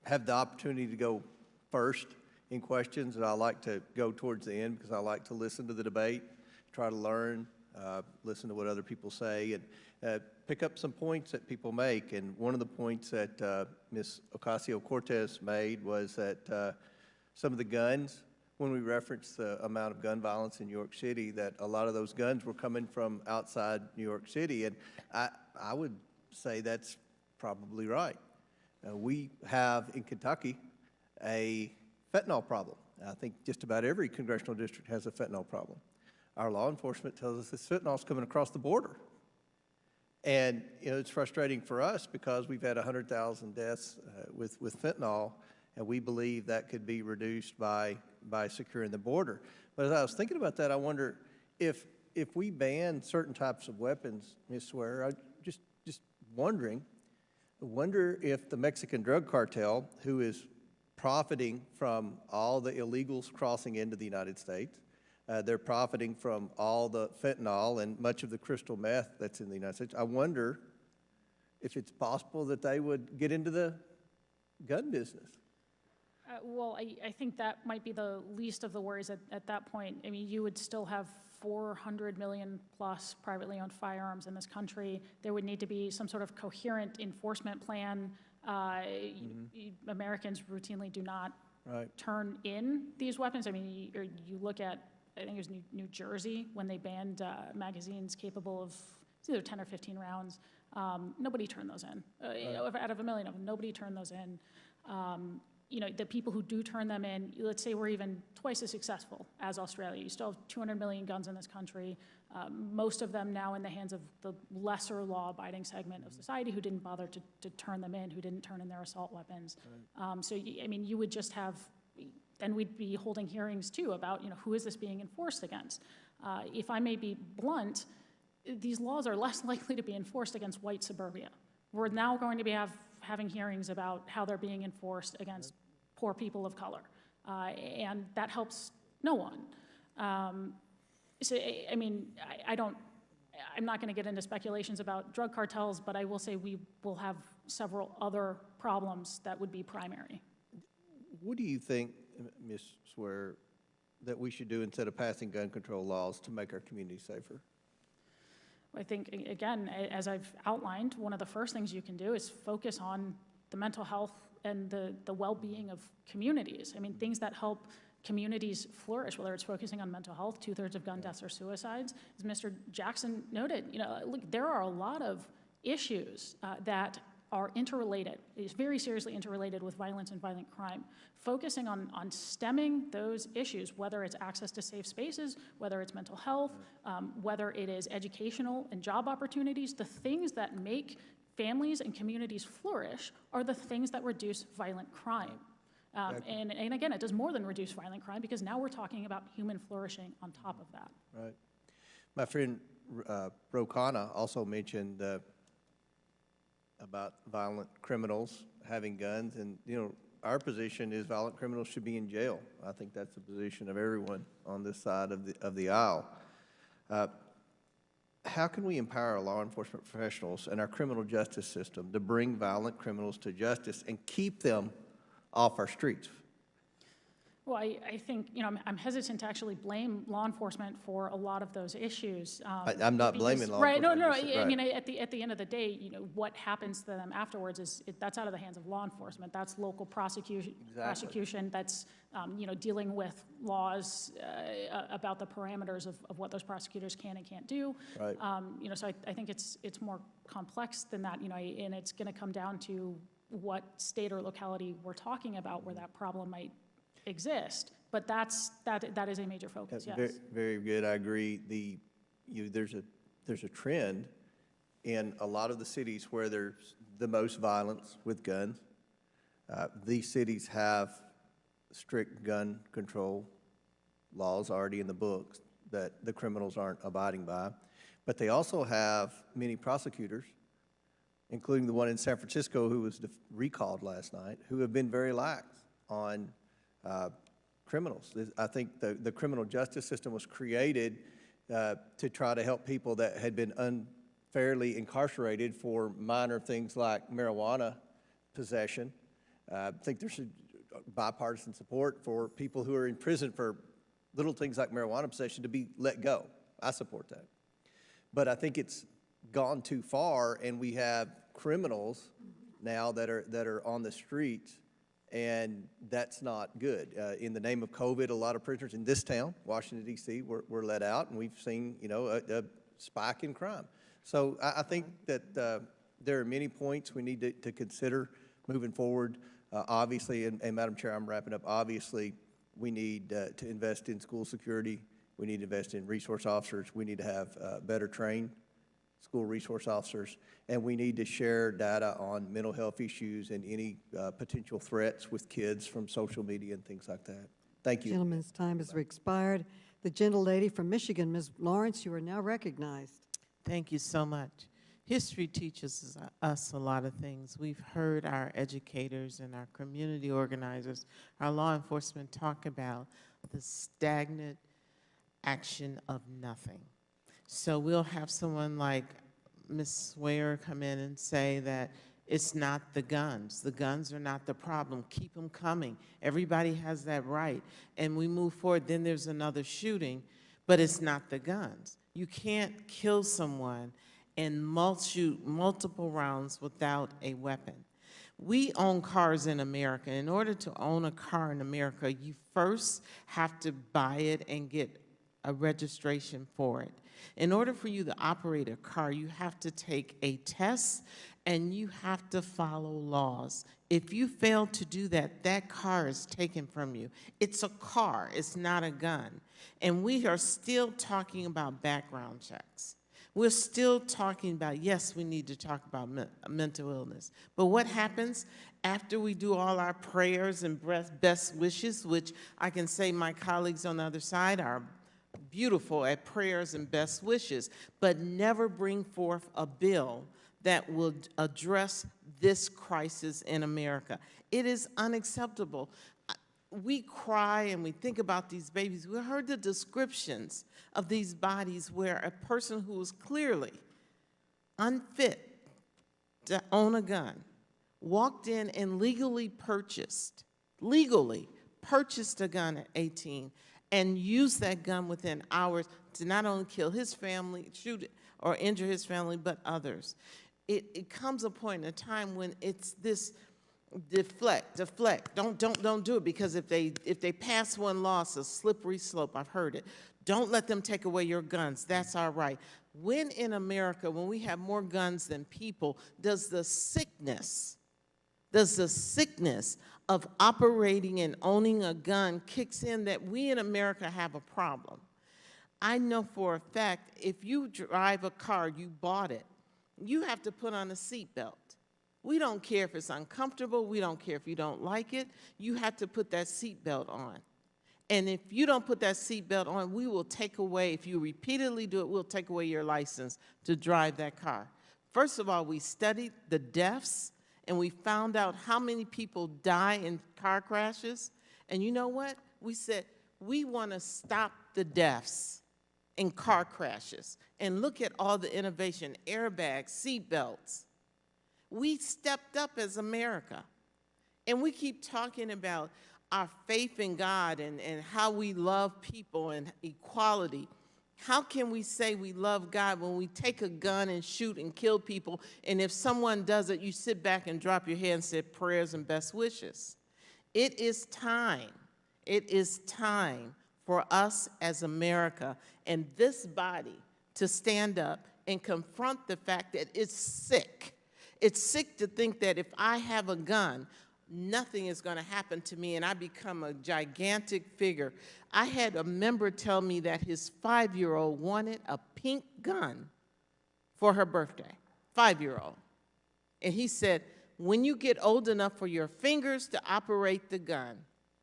have the opportunity to go first in questions, and I like to go towards the end because I like to listen to the debate, try to learn, listen to what other people say, and pick up some points that people make. And one of the points that Ms. Ocasio-Cortez made was that some of the guns, when we referenced the amount of gun violence in New York City, that a lot of those guns were coming from outside New York City. And I would say that's probably right. We have in Kentucky a fentanyl problem. I think just about every congressional district has a fentanyl problem. Our law enforcement tells us this fentanyl is coming across the border. And it's frustrating for us because we've had 100,000 deaths with fentanyl, and we believe that could be reduced by securing the border. But as I was thinking about that, I wonder if we ban certain types of weapons, Ms. Swear, I just wonder if the Mexican drug cartel, who is profiting from all the illegals crossing into the United States, they're profiting from all the fentanyl and much of the crystal meth that's in the United States. I wonder if it's possible that they would get into the gun business. Well, I think that might be the least of the worries at that point. I mean, you would still have 400 million plus privately owned firearms in this country. There would need to be some sort of coherent enforcement plan. Americans routinely do not turn in these weapons. I mean, you look at, I think it was New Jersey when they banned magazines capable of it's either 10 or 15 rounds. Nobody turned those in. Out of a million of them, nobody turned those in. The people who do turn them in, let's say we're even twice as successful as Australia. You still have 200 million guns in this country, most of them now in the hands of the lesser law-abiding segment of society who didn't bother to turn them in, who didn't turn in their assault weapons. So, I mean, you would just have, then we'd be holding hearings too about, who is this being enforced against? If I may be blunt, these laws are less likely to be enforced against white suburbia. We're now going to be having hearings about how they're being enforced against poor people of color, and that helps no one. So, I mean, I'm not going to get into speculations about drug cartels, but I will say we will have several other problems that would be primary. What do you think, Ms. Swear, that we should do instead of passing gun control laws to make our community safer? I think, again, as I've outlined, one of the first things you can do is focus on the mental health and the well-being of communities. I mean, things that help communities flourish, whether it's focusing on mental health, 2/3 of gun deaths are suicides. As Mr. Jackson noted, look, there are a lot of issues that are interrelated, is very seriously interrelated with violence and violent crime. Focusing on stemming those issues, whether it's access to safe spaces, whether it's mental health, whether it is educational and job opportunities, the things that make families and communities flourish are the things that reduce violent crime. And again, it does more than reduce violent crime because now we're talking about human flourishing on top of that. Right. My friend Rokana also mentioned about violent criminals having guns, and our position is violent criminals should be in jail. I think that's the position of everyone on this side of the aisle. How can we empower our law enforcement professionals and our criminal justice system to bring violent criminals to justice and keep them off our streets? Well, I think, I'm hesitant to actually blame law enforcement for a lot of those issues. I'm not blaming law enforcement. enforcement. Right, no. I mean, at the end of the day, what happens to them afterwards that's out of the hands of law enforcement. That's local prosecution. Exactly. Prosecution. That's dealing with laws about the parameters of what those prosecutors can and can't do. Right. So I think it's more complex than that. And it's going to come down to what state or locality we're talking about where that problem might exist, but that is a major focus. Yes. Very, very good. I agree. There's a trend in a lot of the cities where there's the most violence with guns. These cities have strict gun control laws already in the books that the criminals aren't abiding by, but they also have many prosecutors, including the one in San Francisco who was recalled last night, who have been very lax on criminals. I think the criminal justice system was created to try to help people that had been unfairly incarcerated for minor things like marijuana possession. I think there's bipartisan support for people who are in prison for little things like marijuana possession to be let go. I support that. But I think it's gone too far, and we have criminals now that are on the streets, and that's not good. In the name of COVID, a lot of prisoners in this town, Washington, D.C., were let out, and we've seen, you know, a spike in crime. So I think that there are many points we need to consider moving forward. Obviously, and Madam Chair, I'm wrapping up, obviously, we need to invest in school security. We need to invest in resource officers. We need to have better trained school resource officers, and we need to share data on mental health issues and any potential threats with kids from social media and things like that. Thank you. Gentleman's time has expired. The gentlelady from Michigan, Ms. Lawrence, you are now recognized. Thank you so much. History teaches us a lot of things. We've heard our educators and our community organizers, our law enforcement talk about the stagnant action of nothing. So we'll have someone like Ms. Swear come in and say that it's not the guns. The guns are not the problem. Keep them coming. Everybody has that right. And we move forward, then there's another shooting, but it's not the guns. You can't kill someone and shoot multiple rounds without a weapon. We own cars in America. In order to own a car in America, you first have to buy it and get a registration for it. In order for you to operate a car, you have to take a test and you have to follow laws. If you fail to do that, that car is taken from you. It's a car, it's not a gun. And we are still talking about background checks. We're still talking about, yes, we need to talk about mental illness. But what happens after we do all our prayers and best wishes, which I can say my colleagues on the other side are beautiful at prayers and best wishes, but never bring forth a bill that will address this crisis in America. It is unacceptable. We cry and we think about these babies. We heard the descriptions of these bodies where a person who was clearly unfit to own a gun walked in and legally purchased a gun at 18 and used that gun within hours to not only kill his family, shoot or injure his family, but others. It comes a point in a time when it's this deflect, don't do it, because if they pass one law, it's a slippery slope. I've heard it. Don't let them take away your guns. That's our right. When in America, when we have more guns than people, does the sickness of operating and owning a gun kicks in that we in America have a problem? I know for a fact, if you drive a car, you bought it, you have to put on a seatbelt. We don't care if it's uncomfortable. We don't care if you don't like it. You have to put that seatbelt on. And if you don't put that seatbelt on, we will take away, if you repeatedly do it, we'll take away your license to drive that car. First of all, we studied the deaths, and we found out how many people die in car crashes. And you know what? We said, we want to stop the deaths in car crashes. And look at all the innovation, airbags, seatbelts. We stepped up as America. And we keep talking about our faith in God and how we love people and equality. How can we say we love God when we take a gun and shoot and kill people, and if someone does it, you sit back and drop your head and say prayers and best wishes? It is time for us as America and this body to stand up and confront the fact that it's sick. It's sick to think that if I have a gun, nothing is going to happen to me and I become a gigantic figure. I had a member tell me that his 5-year-old wanted a pink gun for her birthday, 5-year-old. And he said, when you get old enough for your fingers to operate the gun,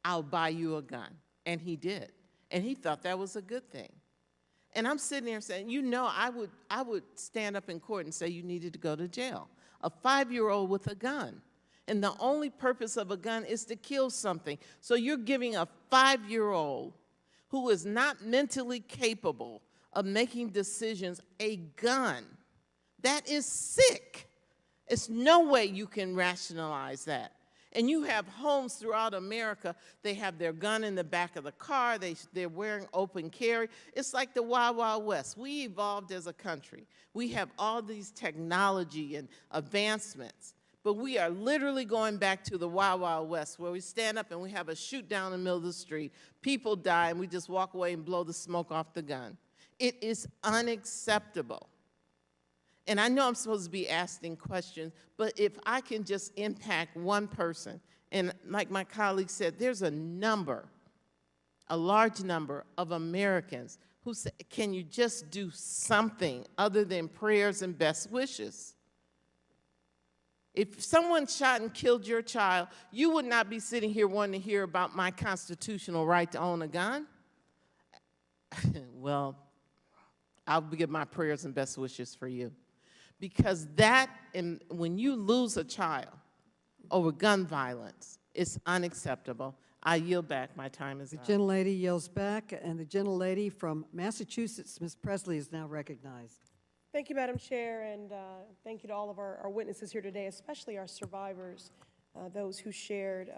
I'll buy you a gun. And he did. And he thought that was a good thing. And I'm sitting there saying, you know, I would stand up in court and say you needed to go to jail. A 5-year-old with a gun. And the only purpose of a gun is to kill something. So you're giving a 5-year-old who is not mentally capable of making decisions a gun. That is sick. It's no way you can rationalize that. And you have homes throughout America, they have their gun in the back of the car, they're wearing open carry. It's like the Wild Wild West. We evolved as a country. We have all these technology and advancements, but we are literally going back to the Wild Wild West, where we stand up and we have a shoot down in the middle of the street, people die, and we just walk away and blow the smoke off the gun. It is unacceptable. And I know I'm supposed to be asking questions, but if I can just impact one person, and like my colleague said, there's a large number of Americans who say, can you just do something other than prayers and best wishes? If someone shot and killed your child, you would not be sitting here wanting to hear about my constitutional right to own a gun. Well, I'll give my prayers and best wishes for you. Because when you lose a child over gun violence, it's unacceptable. I yield back. My time is up. The gentlelady yields back, and the gentlelady from Massachusetts, Ms. Presley, is now recognized. Thank you, Madam Chair, and thank you to all of our witnesses here today, especially our survivors, those who shared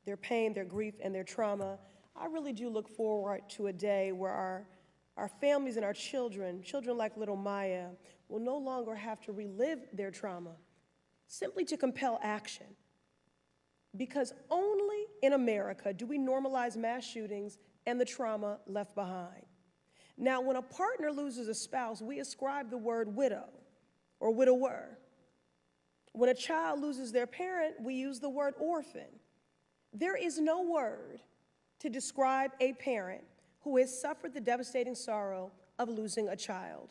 their pain, their grief, and their trauma. I really do look forward to a day where our families and our children like little Maya, will no longer have to relive their trauma simply to compel action. Because only in America do we normalize mass shootings and the trauma left behind. Now, when a partner loses a spouse, we ascribe the word widow or widower. When a child loses their parent, we use the word orphan. There is no word to describe a parent who has suffered the devastating sorrow of losing a child.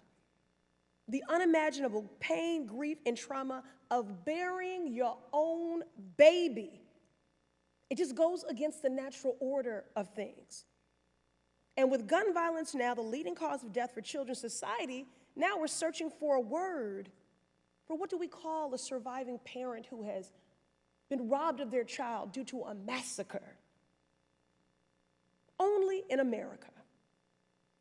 The unimaginable pain, grief, and trauma of burying your own baby. It just goes against the natural order of things. And with gun violence now the leading cause of death for children in society, now we're searching for a word for what do we call a surviving parent who has been robbed of their child due to a massacre. Only in America.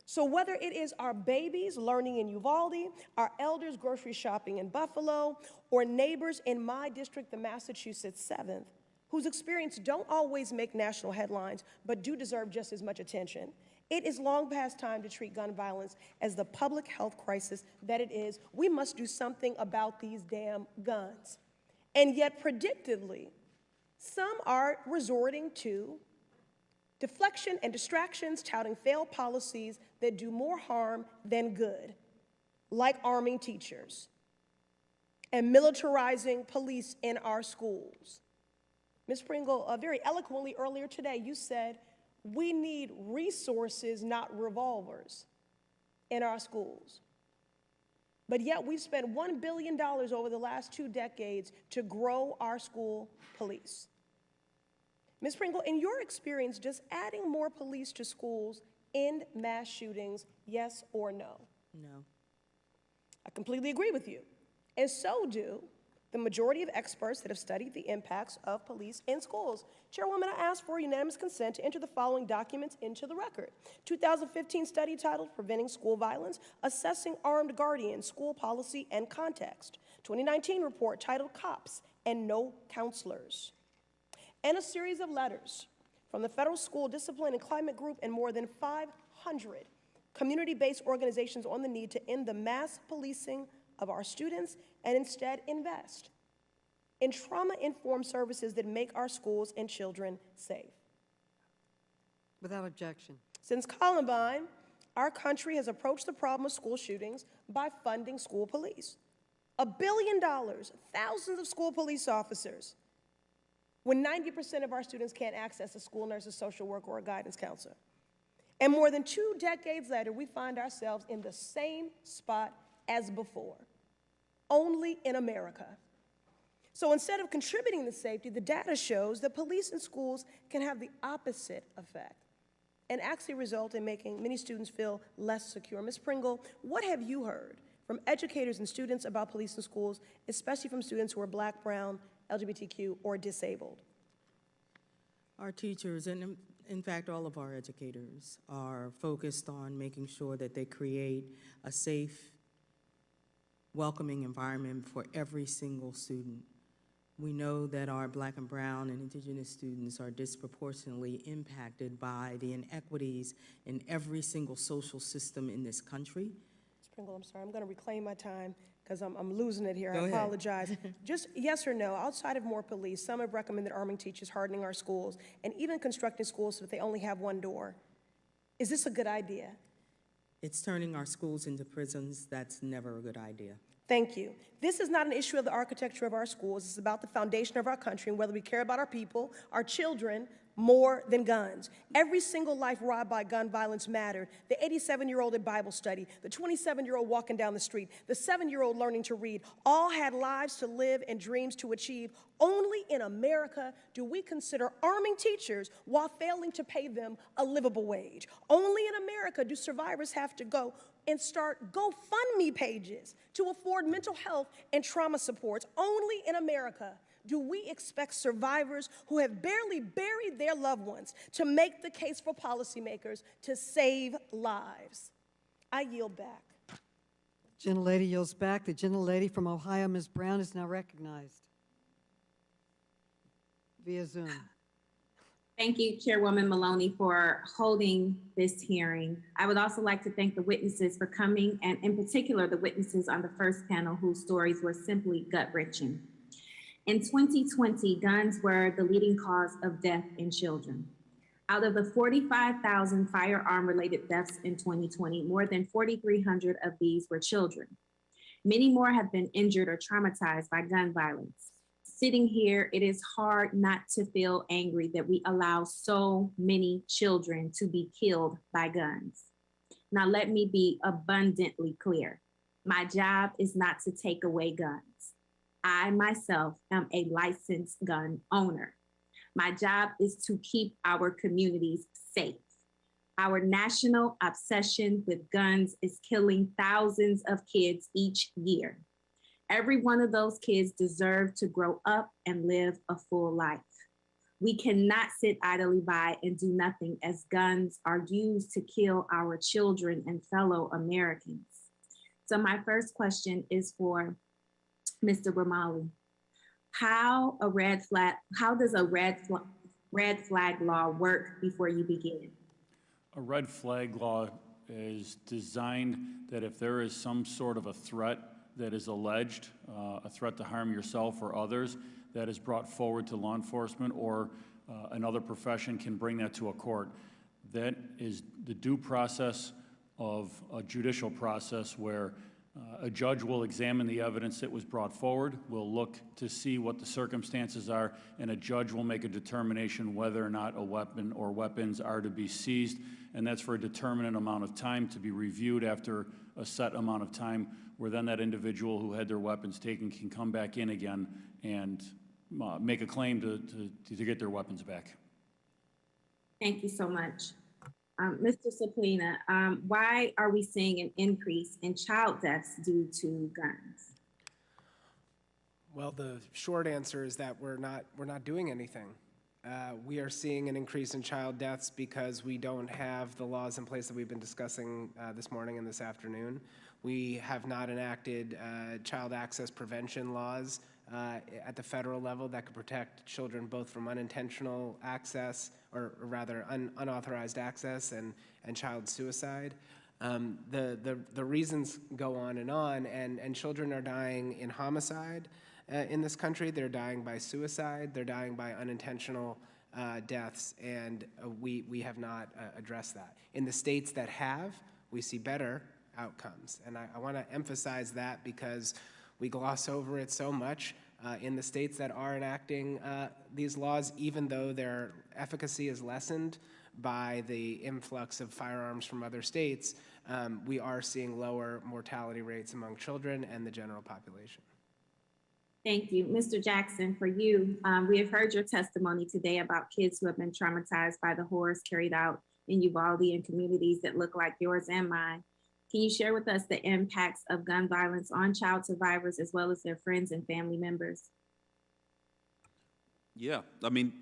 So whether it is our babies learning in Uvalde, our elders grocery shopping in Buffalo, or neighbors in my district, the Massachusetts 7th, whose experience don't always make national headlines, but do deserve just as much attention, it is long past time to treat gun violence as the public health crisis that it is. We must do something about these damn guns. And yet, predictably, some are resorting to deflection and distractions, touting failed policies that do more harm than good, like arming teachers and militarizing police in our schools. Ms. Pringle, very eloquently earlier today, you said we need resources, not revolvers, in our schools. But yet we've spent $1 billion over the last 2 decades to grow our school police. Ms. Pringle, in your experience, does adding more police to schools end mass shootings, yes or no? No. I completely agree with you. And so do the majority of experts that have studied the impacts of police in schools. Chairwoman, I ask for unanimous consent to enter the following documents into the record. 2015 study titled Preventing School Violence, Assessing Armed Guardians, School Policy and Context. 2019 report titled Cops and No Counselors. And a series of letters from the Federal School Discipline and Climate Group and more than 500 community-based organizations on the need to end the mass policing of our students and instead invest in trauma-informed services that make our schools and children safe. Without objection. Since Columbine, our country has approached the problem of school shootings by funding school police. $1 billion, thousands of school police officers, when 90% of our students can't access a school nurse, a social worker, or a guidance counselor. And more than 2 decades later, we find ourselves in the same spot as before, only in America. So instead of contributing to safety, the data shows that police in schools can have the opposite effect and actually result in making many students feel less secure. Ms. Pringle, what have you heard from educators and students about police in schools, especially from students who are Black, brown, LGBTQ, or disabled? Our teachers, and in fact, all of our educators, are focused on making sure that they create a safe, welcoming environment for every single student. We know that our Black and brown and indigenous students are disproportionately impacted by the inequities in every single social system in this country. Pringle, I'm sorry, I'm going to reclaim my time because I'm losing it here. Go I ahead. apologize. Just yes or no, outside of more police, some have recommended arming teachers, hardening our schools, and even constructing schools so that they only have one door. Is this a good idea? It's turning our schools into prisons. That's never a good idea. Thank you. This is not an issue of the architecture of our schools. It's about the foundation of our country and whether we care about our people, our children, more than guns. Every single life robbed by gun violence mattered. The 87-year-old at Bible study, the 27-year-old walking down the street, the 7-year-old learning to read, all had lives to live and dreams to achieve. Only in America do we consider arming teachers while failing to pay them a livable wage. Only in America do survivors have to go and start GoFundMe pages to afford mental health and trauma supports. Only in America do we expect survivors who have barely buried their loved ones to make the case for policymakers to save lives. I yield back. Gentlelady yields back. The gentlelady from Ohio, Ms. Brown, is now recognized via Zoom. Thank you, Chairwoman Maloney, for holding this hearing. I would also like to thank the witnesses for coming, and in particular, the witnesses on the first panel whose stories were simply gut-wrenching. In 2020, guns were the leading cause of death in children. Out of the 45,000 firearm-related deaths in 2020, more than 4,300 of these were children. Many more have been injured or traumatized by gun violence. Sitting here, it is hard not to feel angry that we allow so many children to be killed by guns. Now, let me be abundantly clear. My job is not to take away guns. I myself am a licensed gun owner. My job is to keep our communities safe. Our national obsession with guns is killing thousands of kids each year. Every one of those kids deserve to grow up and live a full life. We cannot sit idly by and do nothing as guns are used to kill our children and fellow Americans. So my first question is for Mr. Romali. How does a red flag law work before you begin? A red flag law is designed that if there is some sort of a threat that is alleged, a threat to harm yourself or others, that is brought forward to law enforcement or another profession can bring that to a court. That is the due process of a judicial process where a judge will examine the evidence that was brought forward, will look to see what the circumstances are, and a judge will make a determination whether or not a weapon or weapons are to be seized, and that's for a determinate amount of time to be reviewed after a set amount of time, where then that individual who had their weapons taken can come back in again and make a claim to get their weapons back. Thank you so much. Mr. Saplina, why are we seeing an increase in child deaths due to guns? Well, the short answer is that we're not doing anything. We are seeing an increase in child deaths because we don't have the laws in place that we've been discussing this morning and this afternoon. We have not enacted child access prevention laws at the federal level that could protect children both from unintentional access, or rather unauthorized access, and child suicide. The reasons go on, and children are dying in homicide in this country. They're dying by suicide. They're dying by unintentional deaths, and we have not addressed that. In the states that have, we see better outcomes, and I want to emphasize that because we gloss over it so much. In the states that are enacting these laws, even though their efficacy is lessened by the influx of firearms from other states, we are seeing lower mortality rates among children and the general population. Thank you. Mr. Jackson, for you, we have heard your testimony today about kids who have been traumatized by the horrors carried out in Uvalde and communities that look like yours and mine. Can you share with us the impacts of gun violence on child survivors as well as their friends and family members? Yeah, I mean,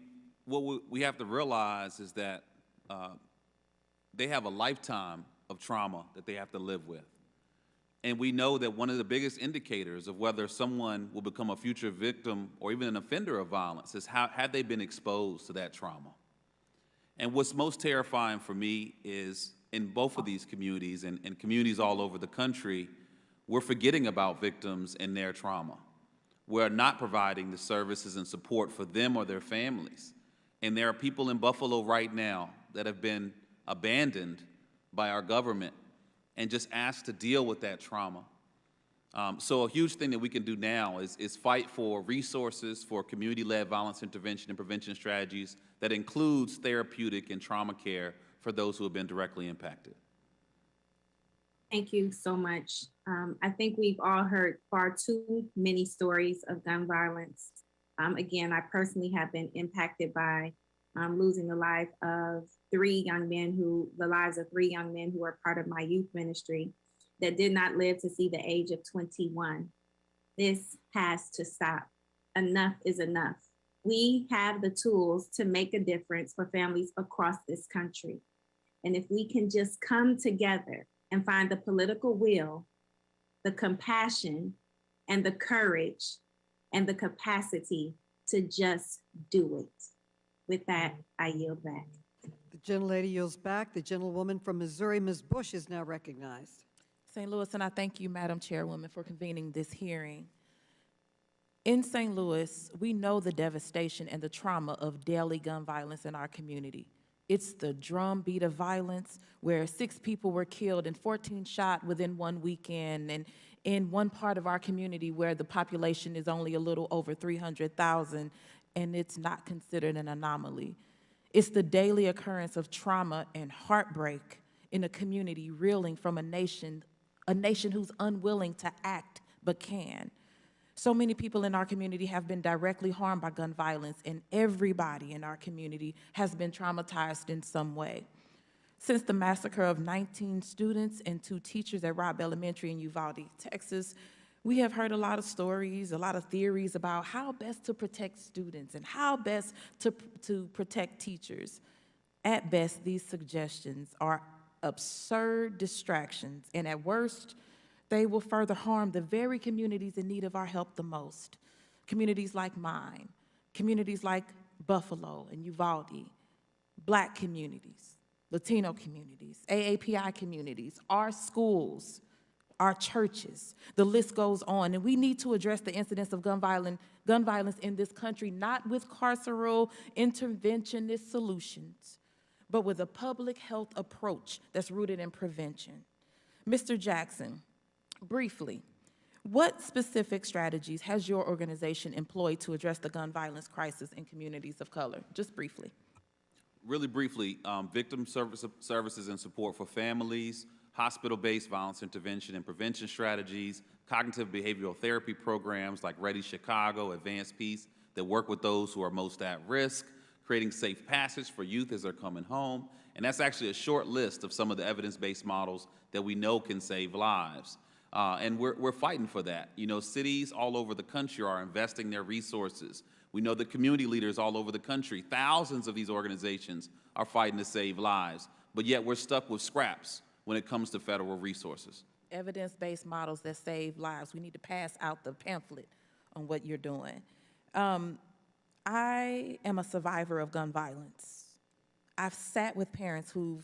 what we have to realize is that they have a lifetime of trauma that they have to live with. And we know that one of the biggest indicators of whether someone will become a future victim or even an offender of violence is have they been exposed to that trauma. And what's most terrifying for me is in both of these communities and communities all over the country, we're forgetting about victims and their trauma. We're not providing the services and support for them or their families. And there are people in Buffalo right now that have been abandoned by our government and just asked to deal with that trauma. So a huge thing that we can do now is fight for resources for community-led violence intervention and prevention strategies that includes therapeutic and trauma care for those who have been directly impacted. Thank you so much. I think we've all heard far too many stories of gun violence. Again, I personally have been impacted by losing the lives of three young men who are part of my youth ministry that did not live to see the age of 21. This has to stop. Enough is enough. We have the tools to make a difference for families across this country. And if we can just come together and find the political will, the compassion, and the courage, and the capacity to just do it. With that, I yield back. The gentlelady yields back. The gentlewoman from Missouri, Ms. Bush, is now recognized. St. Louis, and I thank you, Madam Chairwoman, for convening this hearing. In St. Louis, we know the devastation and the trauma of daily gun violence in our community. It's the drumbeat of violence where 6 people were killed and 14 shot within one weekend, and in one part of our community where the population is only a little over 300,000, and it's not considered an anomaly. It's the daily occurrence of trauma and heartbreak in a community reeling from a nation who's unwilling to act but can. So many people in our community have been directly harmed by gun violence, and everybody in our community has been traumatized in some way. Since the massacre of 19 students and 2 teachers at Robb Elementary in Uvalde, Texas, we have heard a lot of stories, a lot of theories about how best to protect students and how best to protect teachers. At best, these suggestions are absurd distractions, and at worst, they will further harm the very communities in need of our help the most. Communities like mine, communities like Buffalo and Uvalde, Black communities, Latino communities, AAPI communities, our schools, our churches. The list goes on, and we need to address the incidence of gun violence in this country, not with carceral interventionist solutions, but with a public health approach that's rooted in prevention. Mr. Jackson, briefly, what specific strategies has your organization employed to address the gun violence crisis in communities of color? Just briefly. Really briefly, victim services and support for families, hospital-based violence intervention and prevention strategies, cognitive behavioral therapy programs like Ready Chicago, Advanced Peace, that work with those who are most at risk, creating safe passage for youth as they're coming home. And that's actually a short list of some of the evidence-based models that we know can save lives. And we're fighting for that. You know, cities all over the country are investing their resources. We know that community leaders all over the country, thousands of these organizations are fighting to save lives, but yet we're stuck with scraps when it comes to federal resources. Evidence-based models that save lives. We need to pass out the pamphlet on what you're doing. I am a survivor of gun violence. I've sat with parents who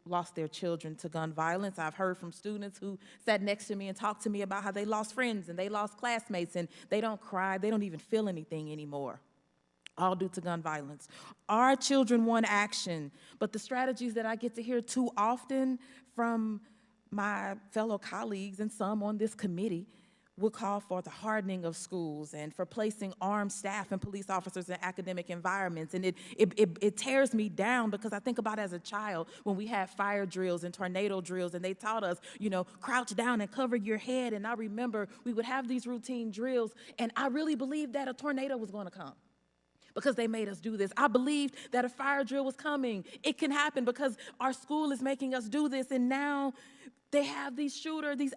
lost their children to gun violence. I've heard from students who sat next to me and talked to me about how they lost friends and they lost classmates, and they don't cry, they don't even feel anything anymore, all due to gun violence. Our children want action, but the strategies that I get to hear too often from my fellow colleagues and some on this committee will call for the hardening of schools and for placing armed staff and police officers in academic environments. And it tears me down, because I think about as a child when we had fire drills and tornado drills, and they taught us, you know, crouch down and cover your head. And I remember we would have these routine drills, and I really believed that a tornado was going to come, because they made us do this. I believed that a fire drill was coming. It can happen because our school is making us do this, and now they have these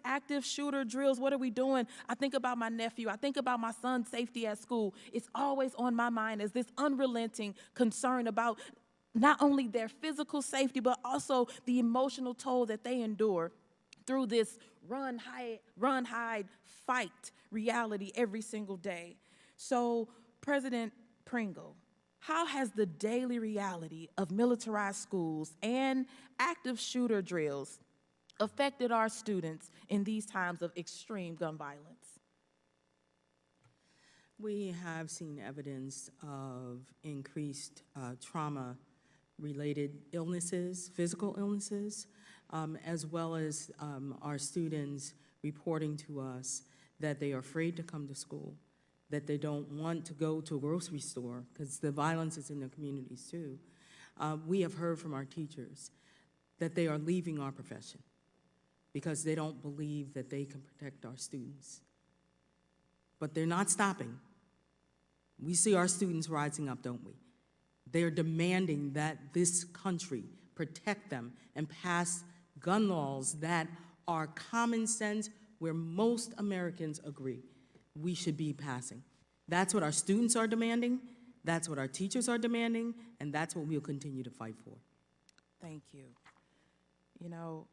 active shooter drills. What are we doing? I think about my nephew. I think about my son's safety at school. It's always on my mind as this unrelenting concern about not only their physical safety, but also the emotional toll that they endure through this run, hide, fight reality every single day. So, President Pringle, how has the daily reality of militarized schools and active shooter drills affected our students in these times of extreme gun violence? We have seen evidence of increased trauma-related illnesses, physical illnesses, as well as our students reporting to us that they are afraid to come to school, that they don't want to go to a grocery store because the violence is in their communities too. We have heard from our teachers that they are leaving our profession because they don't believe that they can protect our students. But they're not stopping. We see our students rising up, don't we? They're demanding that this country protect them and pass gun laws that are common sense, where most Americans agree we should be passing. That's what our students are demanding, that's what our teachers are demanding, and that's what we'll continue to fight for. Thank you. You know,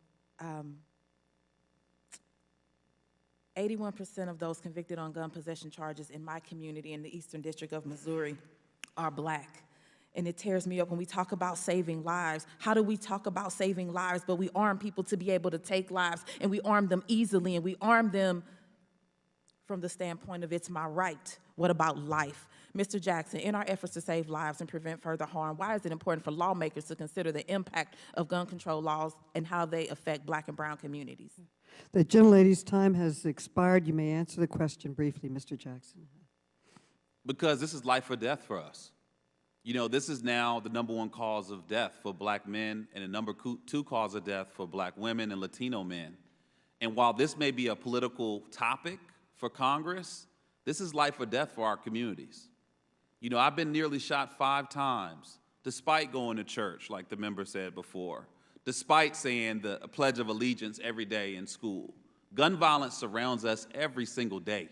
81% of those convicted on gun possession charges in my community in the Eastern District of Missouri are Black. And it tears me up when we talk about saving lives. How do we talk about saving lives, but we arm people to be able to take lives, and we arm them easily, and we arm them from the standpoint of it's my right. What about life? Mr. Jackson, in our efforts to save lives and prevent further harm, why is it important for lawmakers to consider the impact of gun control laws and how they affect Black and brown communities? The gentlelady's time has expired. You may answer the question briefly, Mr. Jackson. Because this is life or death for us. You know, this is now the #1 cause of death for Black men and the #2 cause of death for Black women and Latino men. And while this may be a political topic for Congress, this is life or death for our communities. You know, I've been nearly shot 5 times, despite going to church, like the member said before, despite saying the Pledge of Allegiance every day in school. Gun violence surrounds us every single day,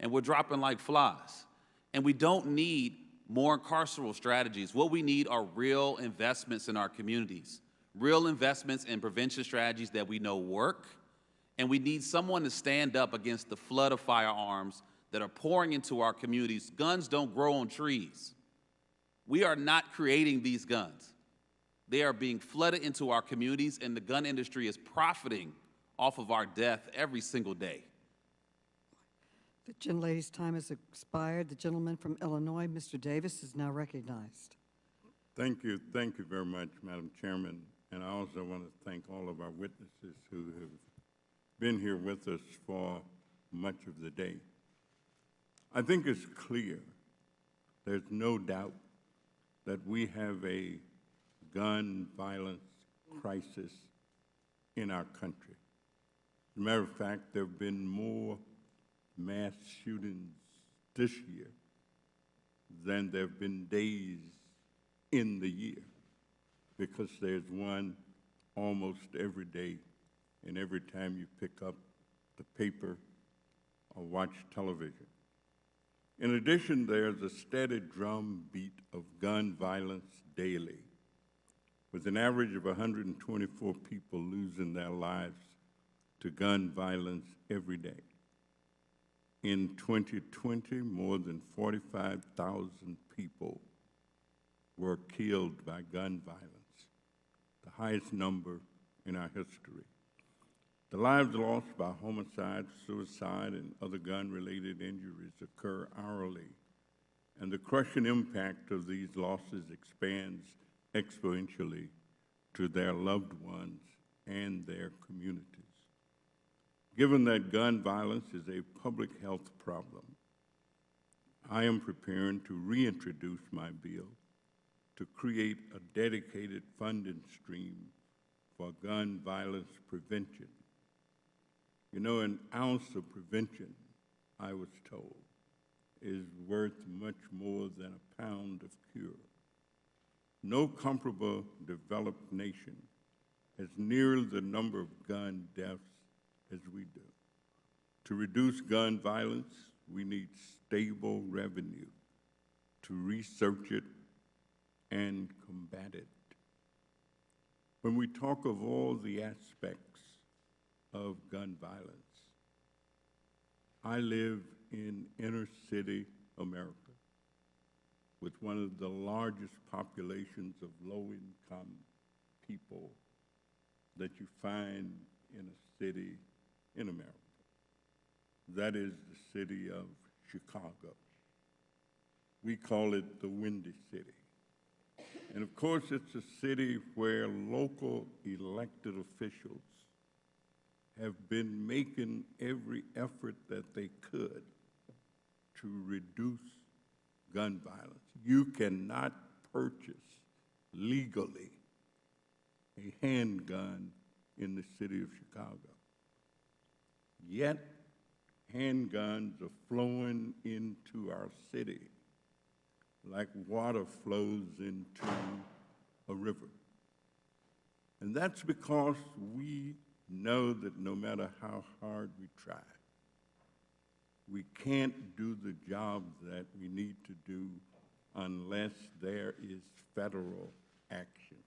and we're dropping like flies. And we don't need more carceral strategies. What we need are real investments in our communities, real investments in prevention strategies that we know work, and we need someone to stand up against the flood of firearms that are pouring into our communities. Guns don't grow on trees. We are not creating these guns. They are being flooded into our communities, and the gun industry is profiting off of our death every single day. The gentlelady's time has expired. The gentleman from Illinois, Mr. Davis, is now recognized. Thank you very much, Madam Chairman. And I also want to thank all of our witnesses who have been here with us for much of the day. I think it's clear, there's no doubt that we have a gun violence crisis in our country. As a matter of fact, there have been more mass shootings this year than there have been days in the year, because there's one almost every day, and every time you pick up the paper or watch television. In addition, there's a steady drumbeat of gun violence daily, with an average of 124 people losing their lives to gun violence every day. In 2020, more than 45,000 people were killed by gun violence, the highest number in our history. The lives lost by homicide, suicide, and other gun-related injuries occur hourly, and the crushing impact of these losses expands exponentially to their loved ones and their communities. Given that gun violence is a public health problem, I am preparing to reintroduce my bill to create a dedicated funding stream for gun violence prevention. You know, an ounce of prevention, I was told, is worth much more than a pound of cure. No comparable developed nation has nearly the number of gun deaths as we do. To reduce gun violence, we need stable revenue to research it and combat it. When we talk of all the aspects of gun violence. I live in inner city America with one of the largest populations of low-income people that you find in a city in America. That is the city of Chicago. We call it the Windy City. And of course, it's a city where local elected officials have been making every effort that they could to reduce gun violence. You cannot purchase legally a handgun in the city of Chicago. Yet, handguns are flowing into our city like water flows into a river. And that's because we know that no matter how hard we try, we can't do the job that we need to do unless there is federal action.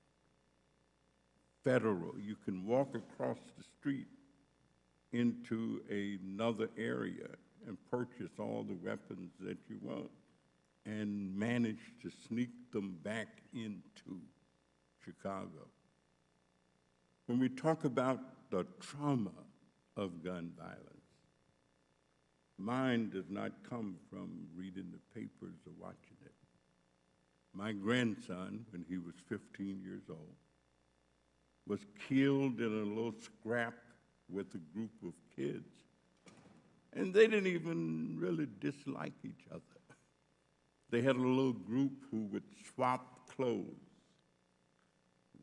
Federal. You can walk across the street into another area and purchase all the weapons that you want and manage to sneak them back into Chicago. When we talk about the trauma of gun violence, mine does not come from reading the papers or watching it. My grandson, when he was 15 years old, was killed in a little scrap with a group of kids, and they didn't even really dislike each other. They had a little group who would swap clothes.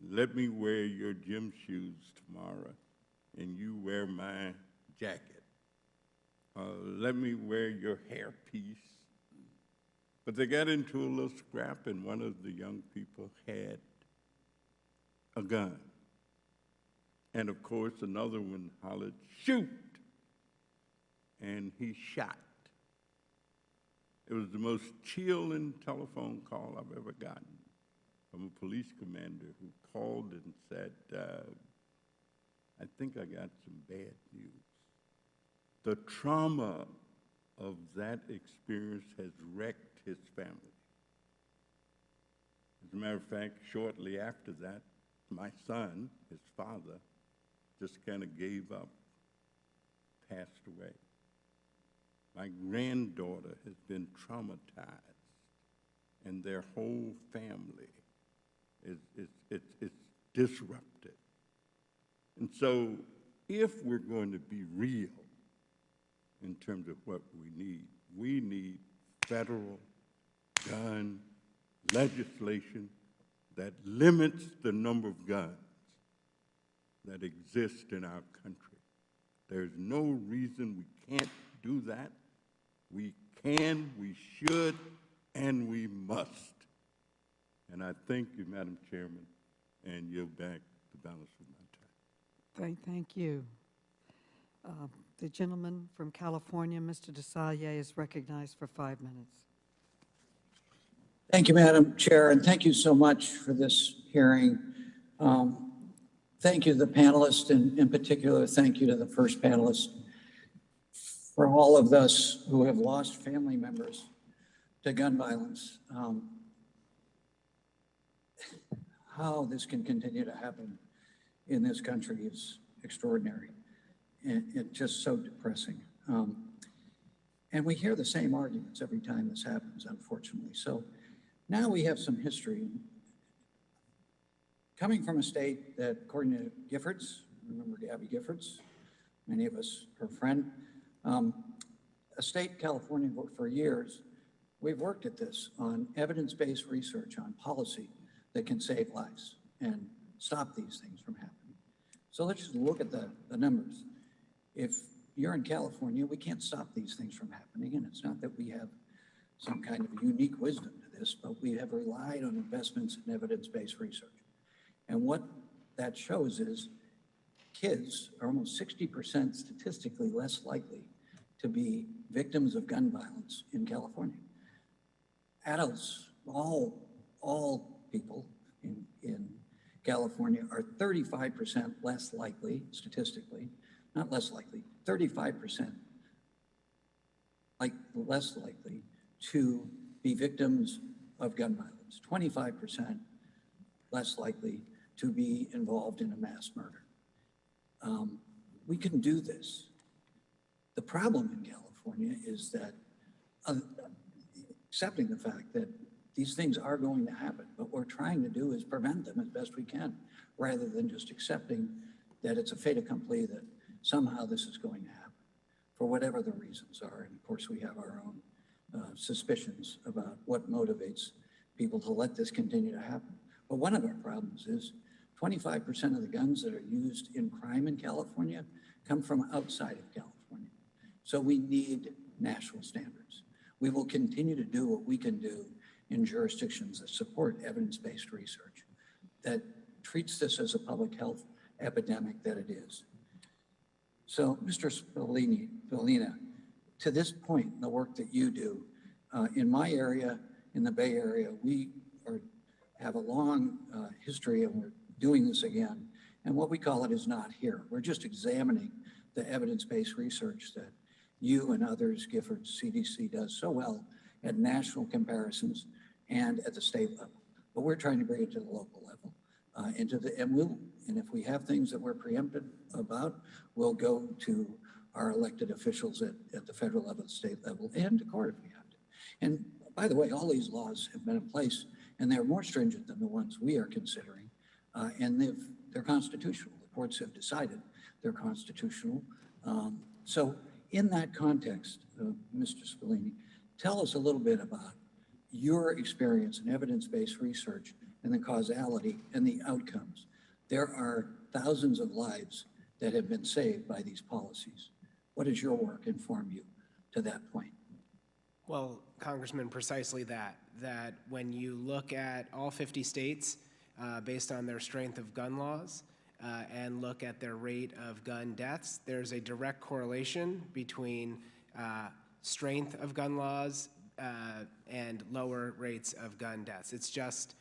Let me wear your gym shoes tomorrow, and you wear my jacket. Let me wear your hairpiece. But they got into a little scrap, and one of the young people had a gun. And of course, another one hollered, "Shoot!" And he shot. It was the most chilling telephone call I've ever gotten from a police commander who called and said, I think I got some bad news. The trauma of that experience has wrecked his family. As a matter of fact, shortly after that, my son, his father, just kind of gave up, passed away. My granddaughter has been traumatized, and their whole family is disrupted. And so if we're going to be real in terms of what we need federal gun legislation that limits the number of guns that exist in our country. There's no reason we can't do that. We can, we should, and we must. And I thank you, Madam Chairman, and yield back the balance of my time. Thank you. The gentleman from California, Mr. Desailly, is recognized for 5 minutes. Thank you, Madam Chair, and thank you so much for this hearing. Thank you to the panelists, and in particular, thank you to the first panelist for all of us who have lost family members to gun violence. How this can continue to happen in this country is extraordinary. And it's just so depressing. And we hear the same arguments every time this happens, unfortunately. So now we have some history. Coming from a state that, according to Giffords, remember Gabby Giffords, many of us, her friend, a state, California, for years, we've worked at this on evidence-based research on policy that can save lives and stop these things from happening. So let's just look at the numbers. If you're in California, we can't stop these things from happening, and it's not that we have some kind of unique wisdom to this, but we have relied on investments in evidence-based research. And what that shows is kids are almost 60% statistically less likely to be victims of gun violence in California. Adults, all people in California are 35% less likely, statistically, not less likely, 35% less likely to be victims of gun violence, 25% less likely to be involved in a mass murder. We can do this. The problem in California is that accepting the fact that these things are going to happen, but what we're trying to do is prevent them as best we can, rather than just accepting that it's a fait accompli that somehow this is going to happen, for whatever the reasons are. And of course, we have our own suspicions about what motivates people to let this continue to happen. But one of our problems is 25% of the guns that are used in crime in California come from outside of California. So we need national standards. We will continue to do what we can do in jurisdictions that support evidence-based research, that treats this as a public health epidemic that it is. So, Mr. Spallina, to this point, the work that you do, in my area, in the Bay Area, we have a long history, and we're doing this again. And what we call it is not here. We're just examining the evidence-based research that you and others, Giffords, CDC does so well at national comparisons and at the state level. But we're trying to bring it to the local level. And if we have things that we're preempted about, we'll go to our elected officials at the federal level, the state level, and to court if we have to. And by the way, all these laws have been in place, and they're more stringent than the ones we are considering, and they're constitutional. The courts have decided they're constitutional. So in that context, Mr. Spallini, tell us a little bit about your experience in evidence-based research and the causality and the outcomes. There are thousands of lives that have been saved by these policies. What does your work inform you to that point? Well, Congressman, precisely that when you look at all 50 states based on their strength of gun laws and look at their rate of gun deaths, there's a direct correlation between strength of gun laws and lower rates of gun deaths. It's just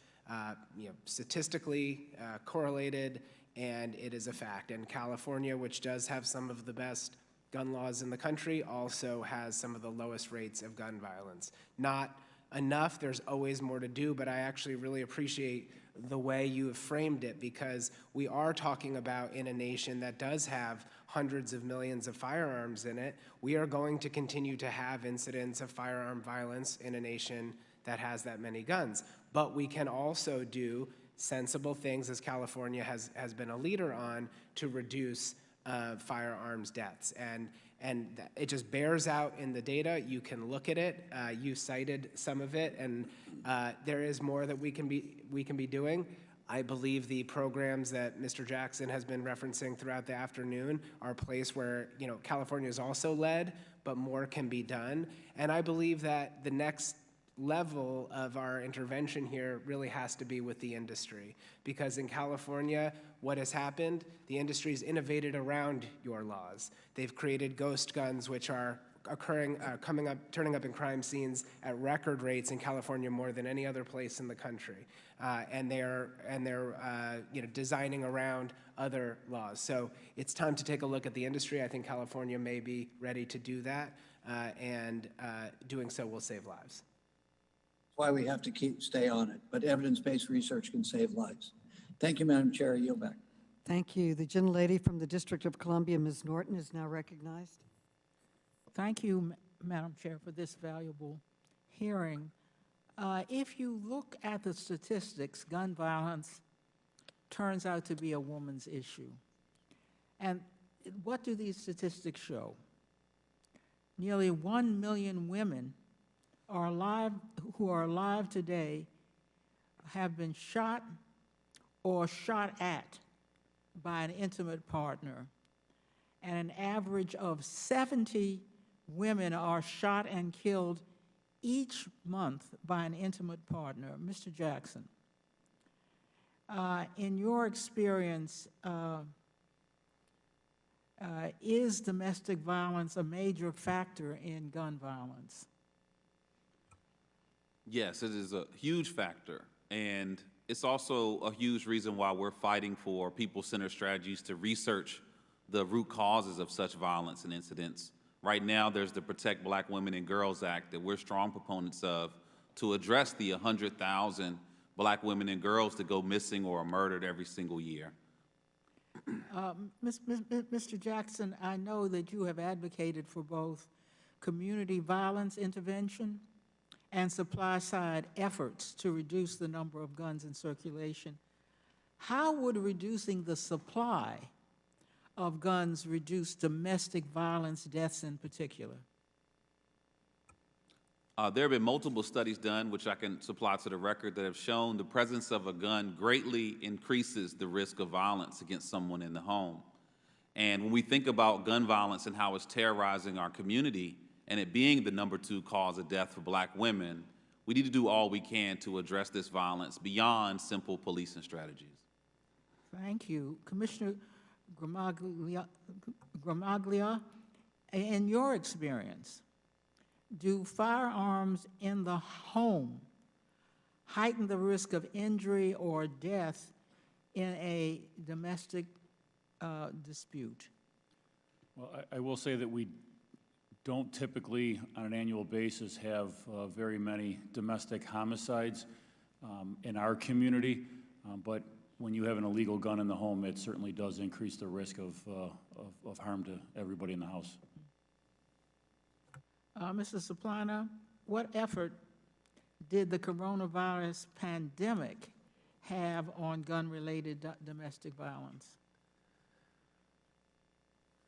statistically correlated, and it is a fact. And California, which does have some of the best gun laws in the country, also has some of the lowest rates of gun violence. Not enough, there's always more to do, but I actually really appreciate the way you have framed it, because we are talking about, in a nation that does have hundreds of millions of firearms in it, we are going to continue to have incidents of firearm violence in a nation that has that many guns. But we can also do sensible things, as California has been a leader on, to reduce firearms deaths. And it just bears out in the data. You can look at it. You cited some of it, and there is more that we can be doing. I believe the programs that Mr. Jackson has been referencing throughout the afternoon are a place where, California is also led, but more can be done. And I believe that the next level of our intervention here really has to be with the industry, because in California, what has happened, the industry's innovated around your laws. They've created ghost guns, which are turning up in crime scenes at record rates in California more than any other place in the country, and they're designing around other laws. So it's time to take a look at the industry. I think California may be ready to do that, and doing so will save lives. That's why we have to stay on it, but evidence-based research can save lives. Thank you, Madam Chair. I yield back. Thank you. The gentlelady from the District of Columbia, Ms. Norton, is now recognized. Thank you, Madam Chair, for this valuable hearing. If you look at the statistics, gun violence turns out to be a woman's issue. And what do these statistics show? Nearly 1 million women who are alive today have been shot or shot at by an intimate partner. And an average of 70 women are shot and killed each month by an intimate partner. Mr. Jackson, in your experience, is domestic violence a major factor in gun violence? Yes, it is a huge factor, and it's also a huge reason why we're fighting for people-centered strategies to research the root causes of such violence and incidents. Right now, there's the Protect Black Women and Girls Act that we're strong proponents of to address the 100,000 black women and girls that go missing or are murdered every single year. Mr. Jackson, I know that you have advocated for both community violence intervention and supply-side efforts to reduce the number of guns in circulation. How would reducing the supply of guns reduce domestic violence deaths in particular? There have been multiple studies done, which I can supply to the record, that have shown the presence of a gun greatly increases the risk of violence against someone in the home. And when we think about gun violence and how it's terrorizing our community, and it being the #2 cause of death for black women, we need to do all we can to address this violence beyond simple policing strategies. Thank you. Commissioner Gramaglia, in your experience, do firearms in the home heighten the risk of injury or death in a domestic dispute? Well, I will say that we don't typically, on an annual basis, have very many domestic homicides in our community, but when you have an illegal gun in the home, it certainly does increase the risk of harm to everybody in the house. Mr. Soplana, what effort did the coronavirus pandemic have on gun-related domestic violence?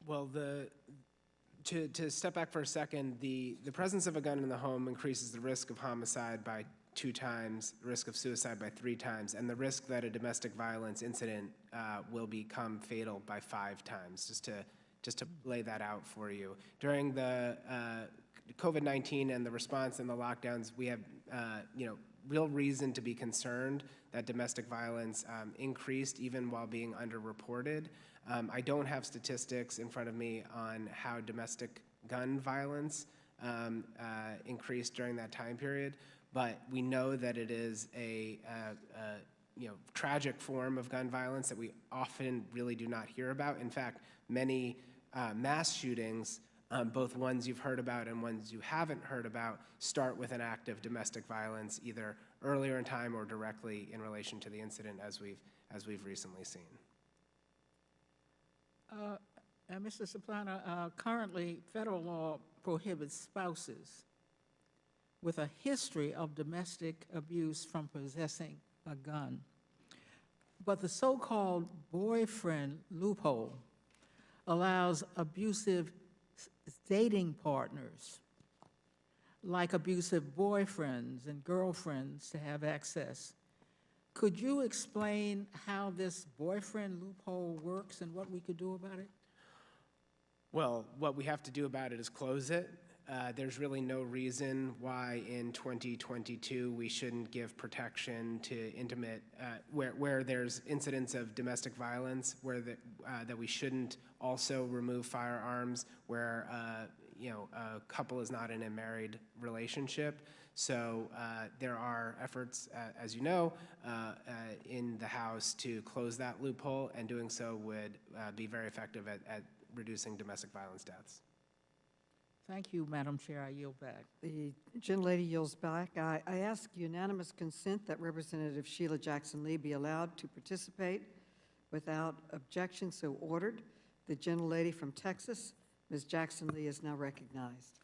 Well, to step back for a second, the presence of a gun in the home increases the risk of homicide by 2 times, the risk of suicide by 3 times, and the risk that a domestic violence incident will become fatal by 5 times, just to lay that out for you. During the COVID-19 and the response and the lockdowns, we have real reason to be concerned that domestic violence increased even while being underreported. I don't have statistics in front of me on how domestic gun violence increased during that time period, but we know that it is a tragic form of gun violence that we often really do not hear about. In fact, many mass shootings, both ones you've heard about and ones you haven't heard about, start with an act of domestic violence, either earlier in time or directly in relation to the incident, as we've recently seen. Mr. Soplana, currently federal law prohibits spouses with a history of domestic abuse from possessing a gun. But the so-called boyfriend loophole allows abusive dating partners, like abusive boyfriends and girlfriends, to have access. Could you explain how this boyfriend loophole works and what we could do about it? Well, what we have to do about it is close it. There's really no reason why in 2022 we shouldn't give protection to intimate, where there's incidents of domestic violence, that we shouldn't also remove firearms where a couple is not in a married relationship. So there are efforts, as you know, in the House to close that loophole, and doing so would be very effective at reducing domestic violence deaths. Thank you, Madam Chair. I yield back. The gentlelady yields back. I ask unanimous consent that Representative Sheila Jackson Lee be allowed to participate without objection, so ordered. The gentlelady from Texas, Ms. Jackson Lee, is now recognized.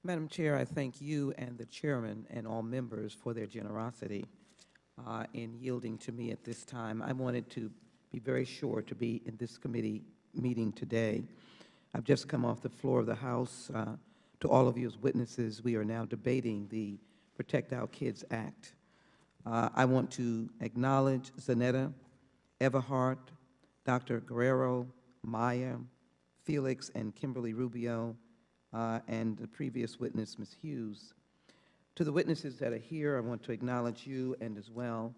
Madam Chair, I thank you and the chairman and all members for their generosity in yielding to me at this time. I wanted to be very sure to be in this committee meeting today. I've just come off the floor of the House. To all of you as witnesses, we are now debating the Protect Our Kids Act. I want to acknowledge Zanetta, Everhart, Dr. Guerrero, Maya, Felix, and Kimberly Rubio, and the previous witness, Ms. Hughes. To the witnesses that are here, I want to acknowledge you, and as well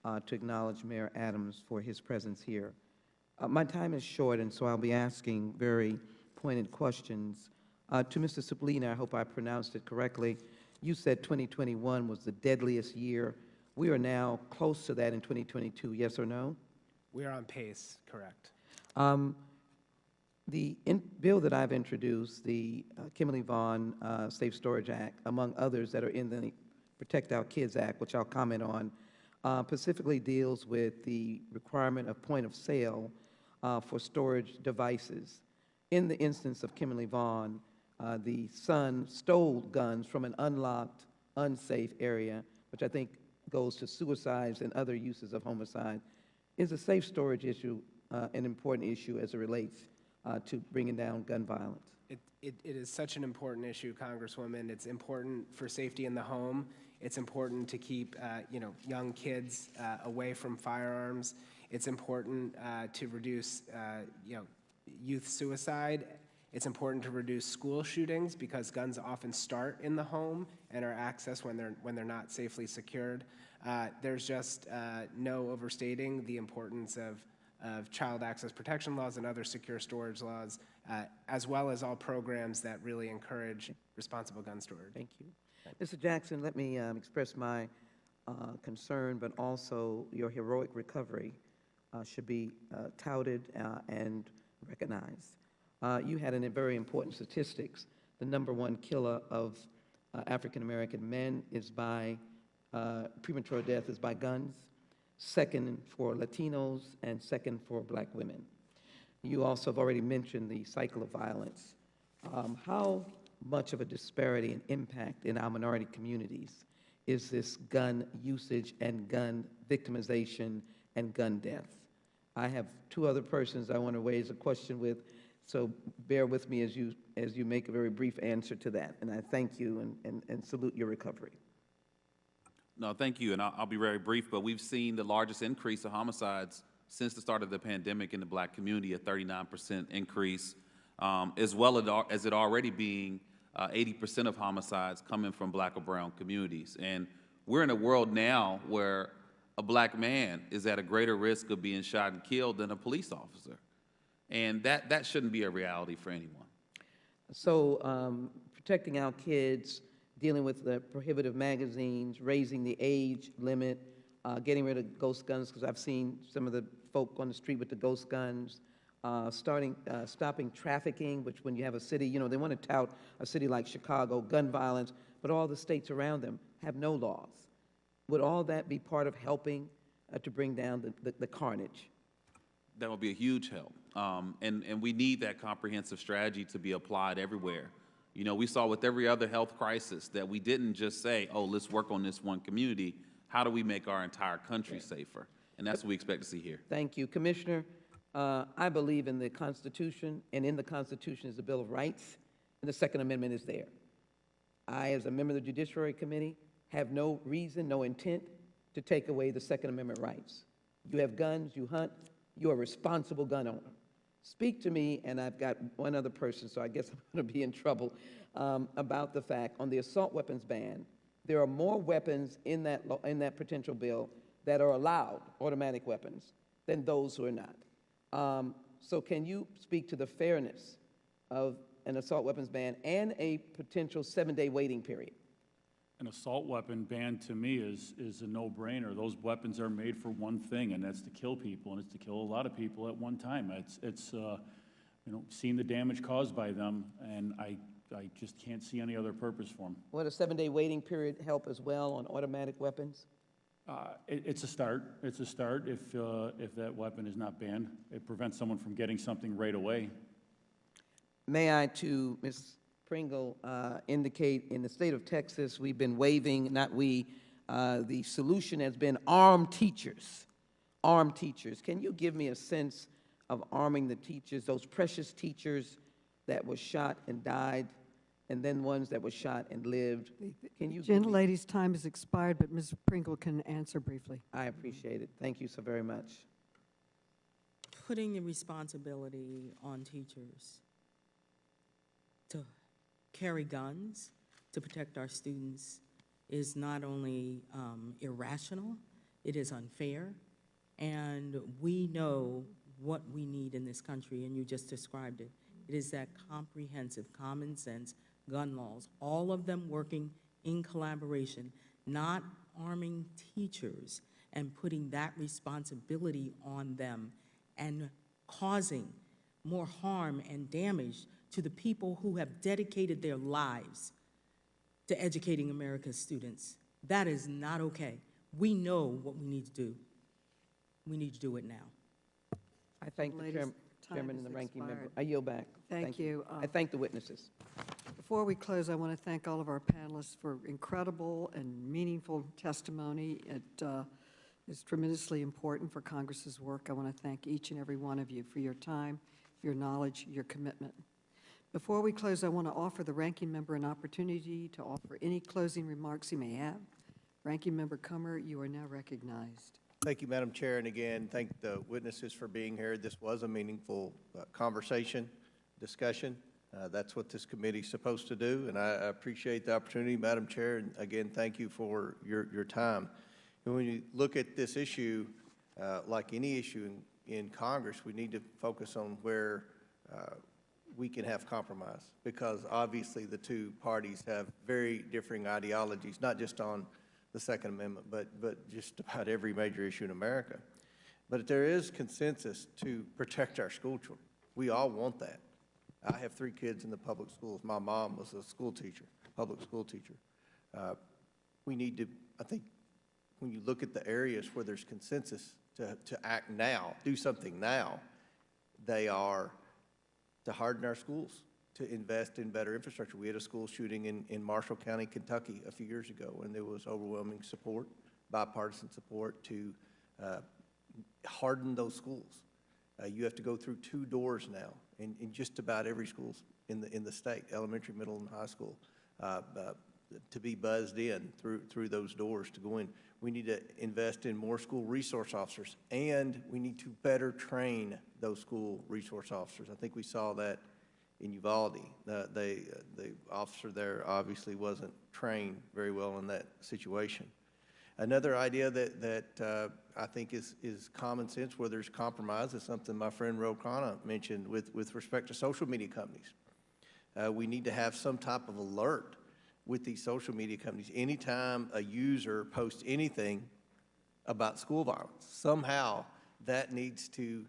to acknowledge Mayor Adams for his presence here. My time is short, and so I'll be asking very pointed questions. To Mr. Soplina, I hope I pronounced it correctly. You said 2021 was the deadliest year. We are now close to that in 2022, yes or no? We are on pace, correct. The bill that I've introduced, the Kimberly Vaughn Safe Storage Act, among others that are in the Protect Our Kids Act, which I'll comment on, specifically deals with the requirement of point of sale for storage devices. In the instance of Kimberly Vaughn, the son stole guns from an unlocked, unsafe area, which I think goes to suicides and other uses of homicide. Is a safe storage issue an important issue as it relates to bringing down gun violence? It is such an important issue, Congresswoman. It's important for safety in the home. It's important to keep young kids away from firearms. It's important to reduce youth suicide. It's important to reduce school shootings because guns often start in the home and are accessed when they're not safely secured. There's just no overstating the importance of child access protection laws and other secure storage laws, as well as all programs that really encourage responsible gun storage. Thank you. Mr. Jackson, let me express my concern, but also your heroic recovery should be touted and recognized. You had a very important statistics. The #1 killer of African-American men is by premature death is by guns, second for Latinos, and second for Black women. You also have already mentioned the cycle of violence. How much of a disparity and impact in our minority communities is this gun usage and gun victimization and gun death? I have two other persons I want to raise a question with, so bear with me as you make a very brief answer to that. And I thank you and salute your recovery. No, thank you, and I'll be very brief, but we've seen the largest increase of homicides since the start of the pandemic in the Black community, a 39% increase, as well as it already being 80% of homicides coming from Black or brown communities. And we're in a world now where a Black man is at a greater risk of being shot and killed than a police officer. And that shouldn't be a reality for anyone. So protecting our kids, dealing with the prohibitive magazines, raising the age limit, getting rid of ghost guns, because I've seen some of the folk on the street with the ghost guns, stopping trafficking, which when you have a city, they want to tout a city like Chicago, gun violence, but all the states around them have no laws. Would all that be part of helping to bring down the carnage? That would be a huge help. And we need that comprehensive strategy to be applied everywhere. We saw with every other health crisis that we didn't just say, oh, let's work on this one community. How do we make our entire country safer? And that's what we expect to see here. Thank you. Commissioner, I believe in the Constitution, and in the Constitution is the Bill of Rights, and the Second Amendment is there. I, as a member of the Judiciary Committee, have no reason, no intent to take away the Second Amendment rights. You have guns, you hunt, you're a responsible gun owner. Speak to me, and I've got one other person, so I guess I'm going to be in trouble, about the fact on the assault weapons ban, there are more weapons in that potential bill that are allowed, automatic weapons, than those who are not. So can you speak to the fairness of an assault weapons ban and a potential 7-day waiting period? An assault weapon ban to me is a no-brainer. Those weapons are made for one thing, and that's to kill people, and it's to kill a lot of people at one time. It's seen the damage caused by them, and I just can't see any other purpose for them. Would a 7-day waiting period help as well on automatic weapons? It's a start. It's a start if that weapon is not banned. It prevents someone from getting something right away. May I, to Ms. Pringle, indicate in the state of Texas, we've been waiving, not we, the solution has been armed teachers. Armed teachers. Can you give me a sense of arming the teachers, those precious teachers that were shot and died, and then ones that were shot and lived? Can you? The gentlelady's time has expired, but Ms. Pringle can answer briefly. I appreciate it. Thank you so very much. Putting the responsibility on teachers to carry guns to protect our students is not only irrational, it is unfair, and we know what we need in this country, and you just described it. It is that comprehensive, common sense gun laws, all of them working in collaboration, not arming teachers and putting that responsibility on them and causing more harm and damage to the people who have dedicated their lives to educating America's students. That is not okay. We know what we need to do. We need to do it now. I thank the Ladies, time chairman and has the ranking member. expired. I yield back. Thank you. I thank the witnesses. Before we close, I want to thank all of our panelists for incredible and meaningful testimony. It is tremendously important for Congress's work. I want to thank each and every one of you for your time, your knowledge, your commitment. Before we close, I want to offer the ranking member an opportunity to offer any closing remarks he may have. Ranking Member Comer, you are now recognized. Thank you, Madam Chair, and again, thank the witnesses for being here. This was a meaningful conversation, discussion. That's what this committee is supposed to do, and I appreciate the opportunity, Madam Chair, and again, thank you for your time. And when you look at this issue, like any issue in Congress, we need to focus on where we can have compromise, because obviously the two parties have very differing ideologies, not just on the Second Amendment, but just about every major issue in America. But there is consensus to protect our school children. We all want that. I have 3 kids in the public schools. My mom was a school teacher, public school teacher. We need to, I think, when you look at the areas where there's consensus to act now, do something now, they are to harden our schools, to invest in better infrastructure. We had a school shooting in Marshall County, Kentucky a few years ago, and there was overwhelming support, bipartisan support to harden those schools. You have to go through 2 doors now in just about every school in the state, elementary, middle, and high school, to be buzzed in through those doors to go in. We need to invest in more school resource officers, and we need to better train those school resource officers. I think we saw that in Uvalde. The officer there obviously wasn't trained very well in that situation. Another idea that I think is common sense where there's compromise is something my friend Roy Guerrero mentioned with respect to social media companies. We need to have some type of alert with these social media companies. Anytime a user posts anything about school violence, somehow that needs to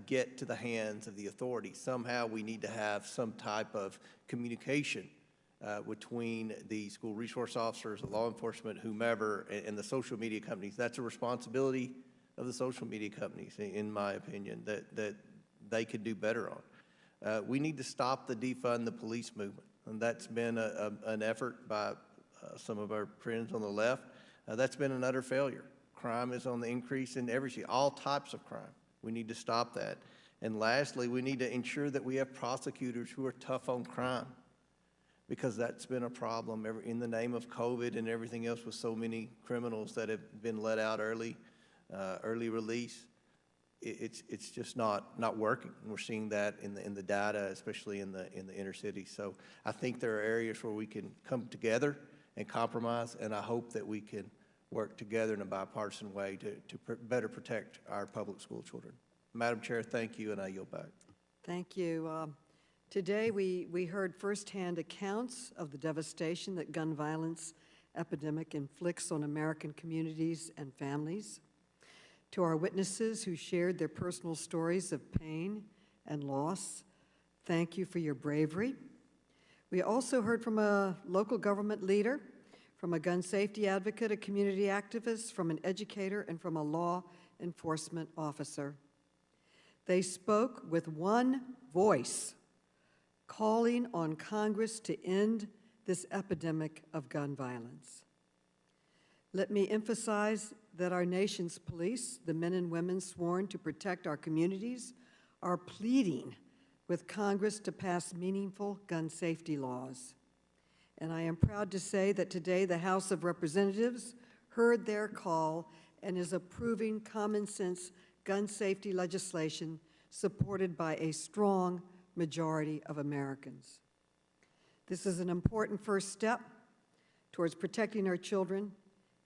get to the hands of the authorities. Somehow we need to have some type of communication between the school resource officers, law enforcement, whomever, and the social media companies. That's a responsibility of the social media companies, in my opinion, that they could do better on. We need to stop the defund the police movement, and that's been an effort by some of our friends on the left. That's been an utter failure. Crime is on the increase in all types of crime. We need to stop that. And lastly, we need to ensure that we have prosecutors who are tough on crime, because that's been a problem in the name of COVID and everything else with so many criminals that have been let out early release. It's just not working. And we're seeing that in the data, especially in the inner cities. So I think there are areas where we can come together and compromise, and I hope that we can work together in a bipartisan way to better protect our public school children. Madam Chair, thank you, and I yield back. Thank you. Today, we heard firsthand accounts of the devastation that gun violence epidemic inflicts on American communities and families. To our witnesses who shared their personal stories of pain and loss, thank you for your bravery. We also heard from a local government leader, from a gun safety advocate, a community activist, from an educator, and from a law enforcement officer. They spoke with one voice, calling on Congress to end this epidemic of gun violence. Let me emphasize that our nation's police, the men and women sworn to protect our communities, are pleading with Congress to pass meaningful gun safety laws. And I am proud to say that today the House of Representatives heard their call and is approving common sense gun safety legislation supported by a strong majority of Americans. This is an important first step towards protecting our children,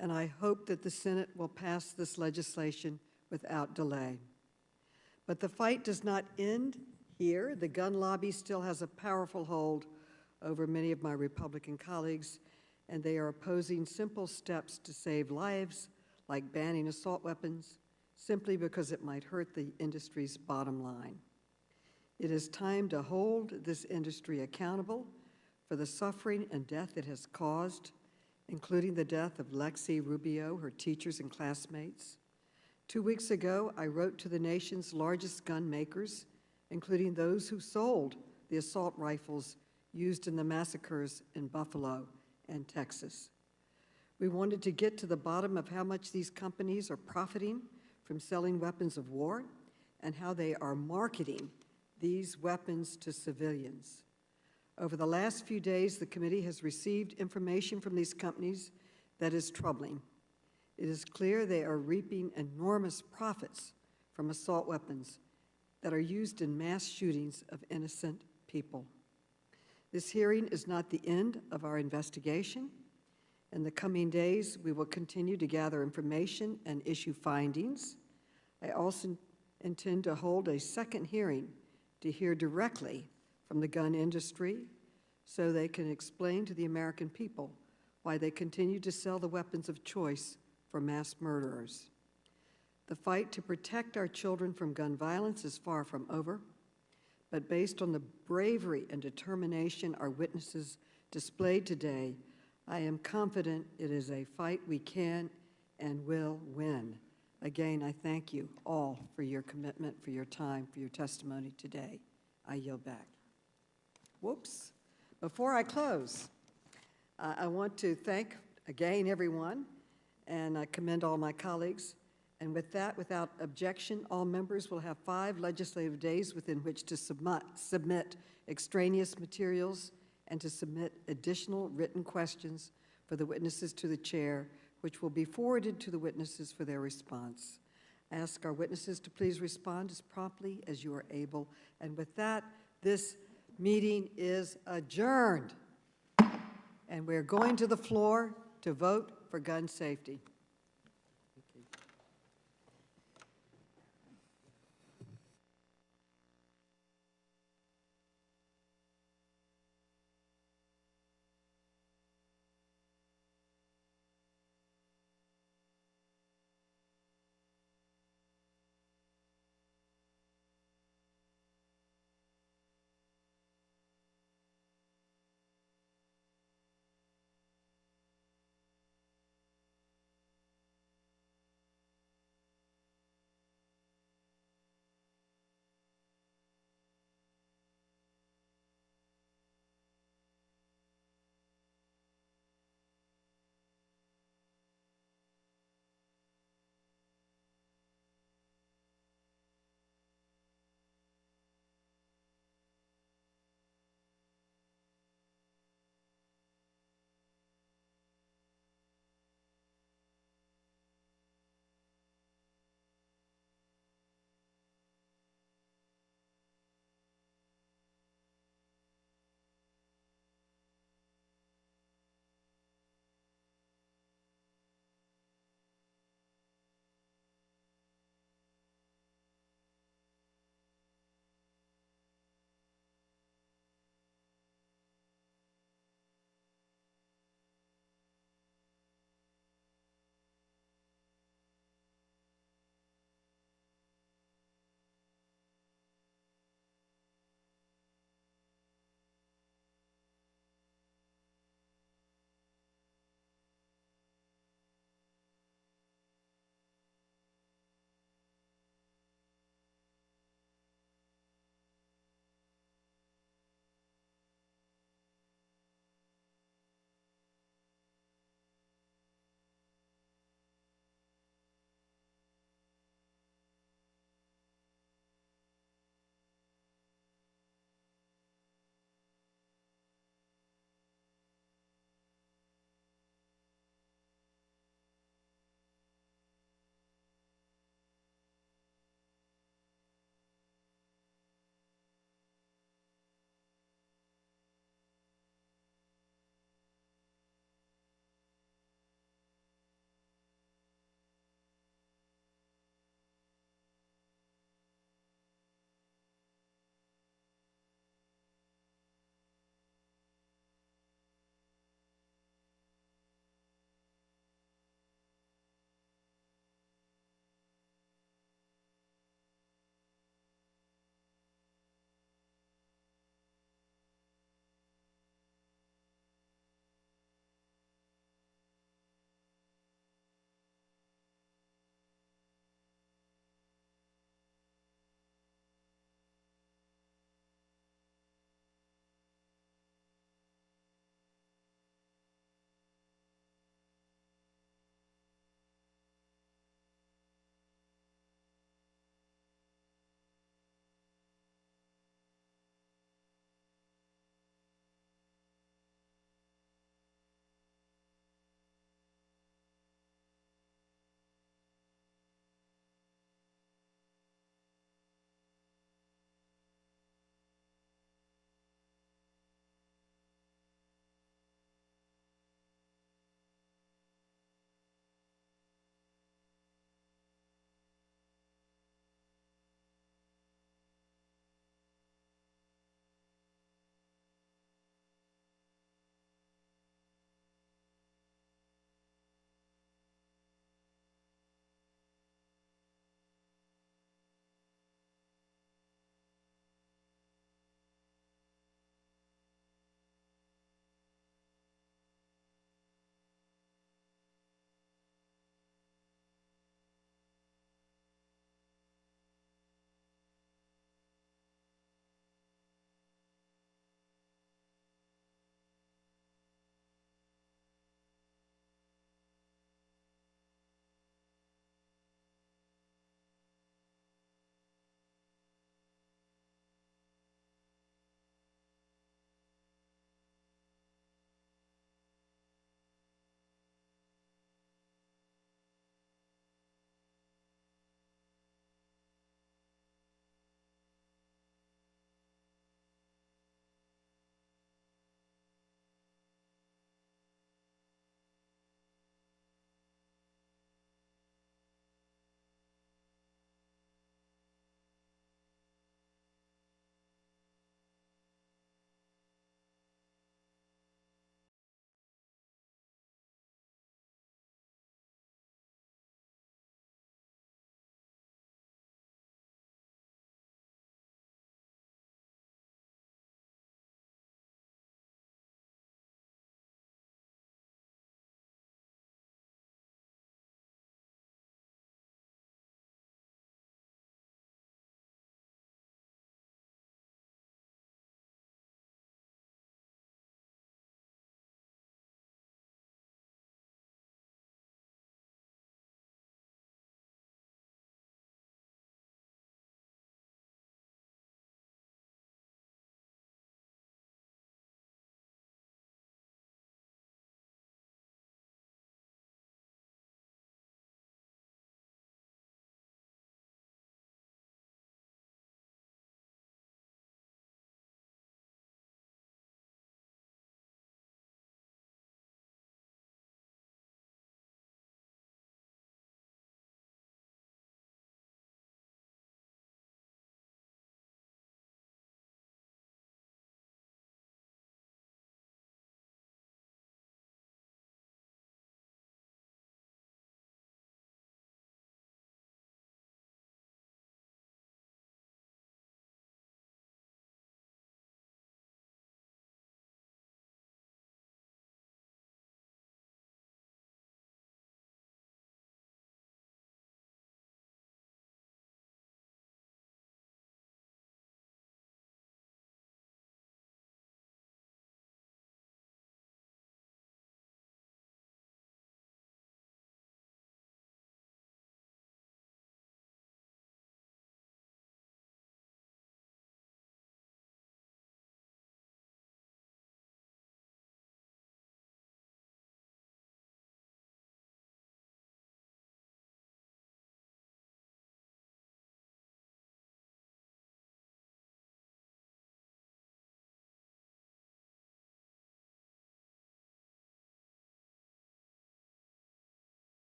and I hope that the Senate will pass this legislation without delay. But the fight does not end here. The gun lobby still has a powerful hold over many of my Republican colleagues, and they are opposing simple steps to save lives, like banning assault weapons, simply because it might hurt the industry's bottom line. It is time to hold this industry accountable for the suffering and death it has caused, including the death of Lexi Rubio, her teachers and classmates. 2 weeks ago, I wrote to the nation's largest gun makers, including those who sold the assault rifles used in the massacres in Buffalo and Texas. We wanted to get to the bottom of how much these companies are profiting from selling weapons of war and how they are marketing these weapons to civilians. Over the last few days, the committee has received information from these companies that is troubling. It is clear they are reaping enormous profits from assault weapons that are used in mass shootings of innocent people. This hearing is not the end of our investigation. In the coming days, we will continue to gather information and issue findings. I also intend to hold a second hearing to hear directly from the gun industry so they can explain to the American people why they continue to sell the weapons of choice for mass murderers. The fight to protect our children from gun violence is far from over, but based on the bravery and determination our witnesses displayed today, I am confident it is a fight we can and will win. Again, I thank you all for your commitment, for your time, for your testimony today. I yield back. Whoops. Before I close, I want to thank again everyone and I commend all my colleagues. And with that, without objection, all members will have 5 legislative days within which to submit extraneous materials and to submit additional written questions for the witnesses to the chair, which will be forwarded to the witnesses for their response. I ask our witnesses to please respond as promptly as you are able. And with that, this meeting is adjourned. And we're going to the floor to vote for gun safety.